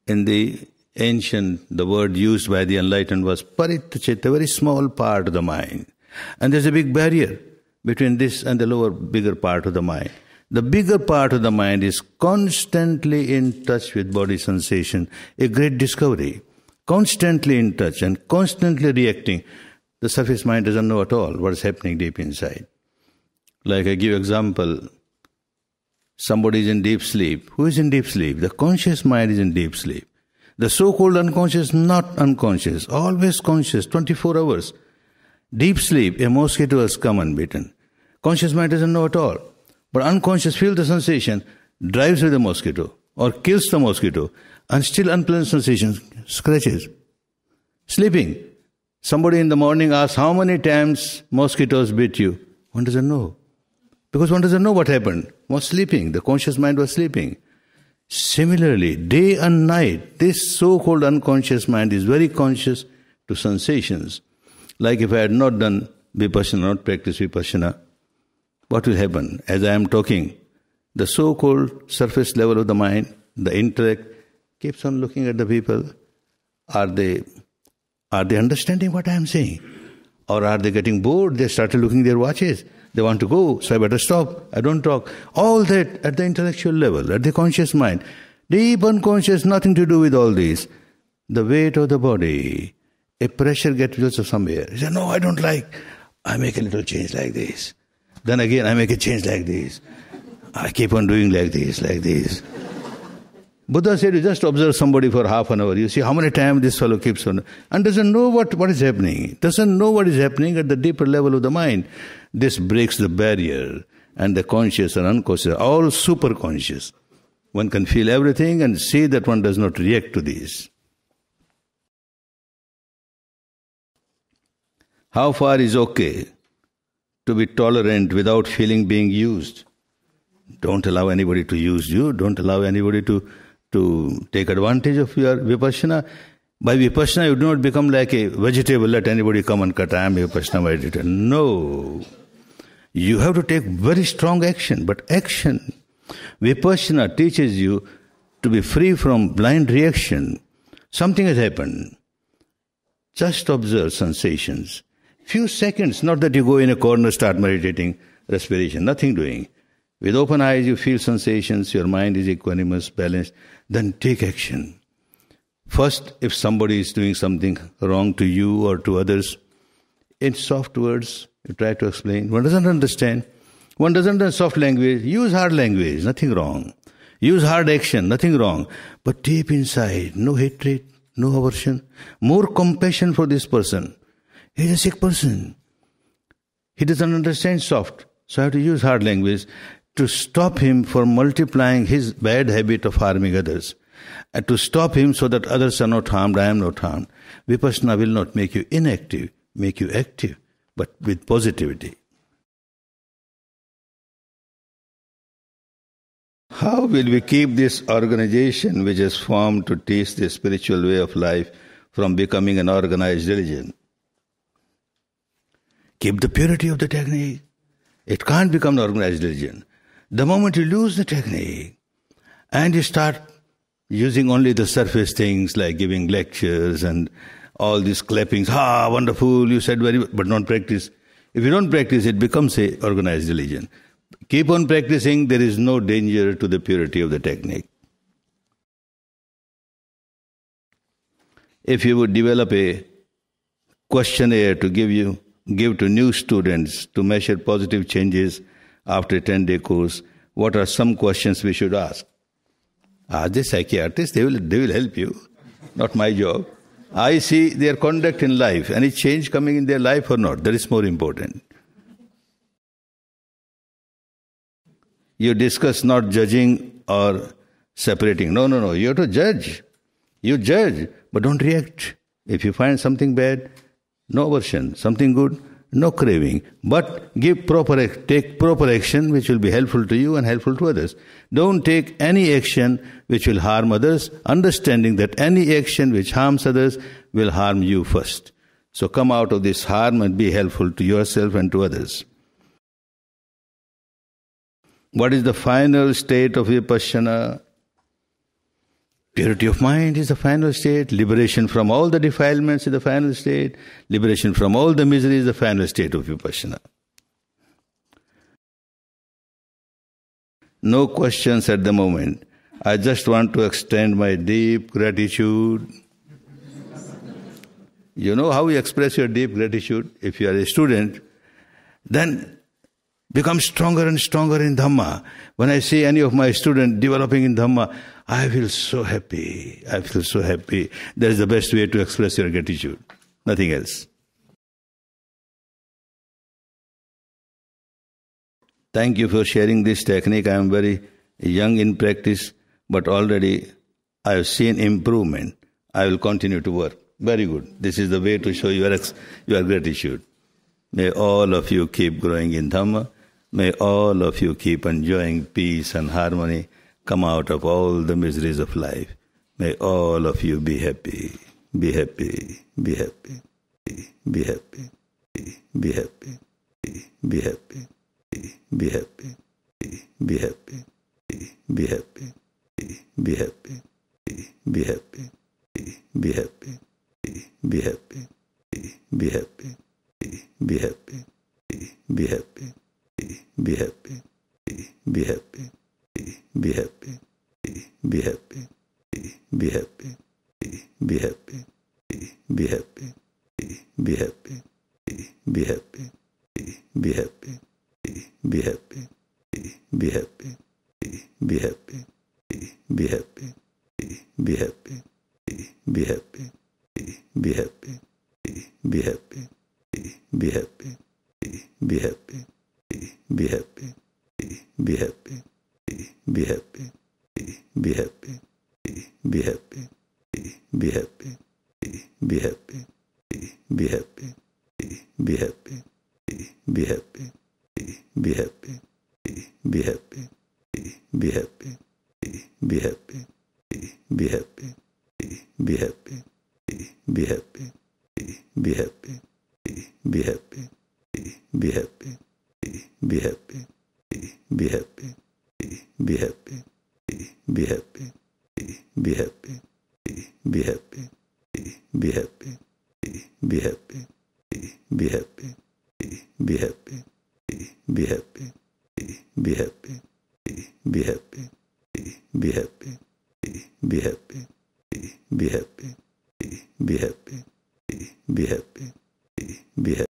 In the ancient, the word used by the enlightened was paritachita, a very small part of the mind. And there's a big barrier between this and the lower, bigger part of the mind. The bigger part of the mind is constantly in touch with body sensation, a great discovery. Constantly in touch and constantly reacting. The surface mind doesn't know at all what is happening deep inside. Like I give example, somebody is in deep sleep. Who is in deep sleep? The conscious mind is in deep sleep. The so-called unconscious, not unconscious, always conscious, 24 hours. Deep sleep, a mosquito has come unbitten. Conscious mind doesn't know at all. But unconscious feels the sensation, drives with the mosquito or kills the mosquito, and still unpleasant sensation, scratches. Sleeping. Somebody in the morning asks, how many times mosquitoes bit you? One doesn't know. Because one doesn't know what happened. Was sleeping. The conscious mind was sleeping. Similarly, day and night, this so-called unconscious mind is very conscious to sensations. Like if I had not done Vipassana, not practiced Vipassana, what will happen? As I am talking, the so-called surface level of the mind, the intellect, keeps on looking at the people. Are they understanding what I am saying? Or are they getting bored? They started looking at their watches. They want to go, so I better stop. I don't talk. All that at the intellectual level, at the conscious mind. Deep unconscious, nothing to do with all these. The weight of the body, a pressure gets built somewhere. You say, no, I don't like. I make a little change like this. Then again, I make a change like this. I keep on doing like this, like this. Buddha said, you just observe somebody for half an hour. You see how many times this fellow keeps on, and doesn't know what is happening. Doesn't know what is happening at the deeper level of the mind. This breaks the barrier, and the conscious and unconscious are all super conscious. One can feel everything and see that one does not react to these. How far is okay to be tolerant without feeling being used? Don't allow anybody to use you. Don't allow anybody to take advantage of your Vipassana. By Vipassana, you do not become like a vegetable, let anybody come and cut, I am a Vipassana meditator. No. You have to take very strong action, but action. Vipassana teaches you to be free from blind reaction. Something has happened. Just observe sensations. Few seconds, not that you go in a corner, start meditating, respiration, nothing doing. With open eyes, you feel sensations, your mind is equanimous, balanced, then take action. First, if somebody is doing something wrong to you or to others, in soft words, you try to explain. One doesn't understand. One doesn't understand soft language. Use hard language, nothing wrong. Use hard action, nothing wrong. But deep inside, no hatred, no aversion, more compassion for this person. He's a sick person. He doesn't understand soft. So I have to use hard language to stop him from multiplying his bad habit of harming others. And to stop him so that others are not harmed, I am not harmed. Vipassana will not make you inactive, make you active. but with positivity. How will we keep this organization which is formed to teach the spiritual way of life from becoming an organized religion? Keep the purity of the technique. It can't become an organized religion. The moment you lose the technique and you start using only the surface things like giving lectures and all these clappings, wonderful, you said very well, but don't practice. If you don't practice, it becomes an organized religion. Keep on practicing, there is no danger to the purity of the technique. If you would develop a questionnaire to give to new students to measure positive changes after a 10-day course, what are some questions we should ask? Ask the psychiatrist, they will help you. Not my job. I see their conduct in life, any change coming in their life or not, that is more important. You discuss not judging or separating. No, you have to judge. You judge, but don't react. If you find something bad, no aversion. Something good, no craving. But take proper action which will be helpful to you and helpful to others. Don't take any action which will harm others, understanding that any action which harms others will harm you first. So come out of this harm and be helpful to yourself and to others. What is the final state of Vipassana? Purity of mind is the final state. Liberation from all the defilements is the final state. Liberation from all the misery is the final state of Vipassana. No questions at the moment. I just want to extend my deep gratitude. You know how you express your deep gratitude? If you are a student, then become stronger and stronger in Dhamma. When I see any of my students developing in Dhamma, I feel so happy. That is the best way to express your gratitude. Nothing else. Thank you for sharing this technique. I am very young in practice, but already I have seen improvement. I will continue to work. Very good. This is the way to show your gratitude. May all of you keep growing in Dhamma. May all of you keep enjoying peace and harmony, come out of all the miseries of life. May all of you be happy, be happy, be happy, be happy, be happy, be happy, be happy, be happy, be happy, be happy, be happy, be happy, be happy, be happy, be happy, be happy. Be happy, be happy, be happy, be happy, be happy, be happy, be happy, be happy, be happy, be happy, be happy, be happy, be happy, be happy, be happy, be happy, be happy, be happy, be happy, be happy. Be happy, be happy, be happy, be happy, be happy, be happy, be happy, be happy, be happy, be happy, be happy, be happy, be happy, be happy, be happy, be happy, be happy, be happy, be happy, be happy. Be happy, be happy, be happy, be happy, be happy, be happy, be happy, be happy, be happy, be happy, be happy, be happy, be happy, be happy, be happy, be happy, be happy,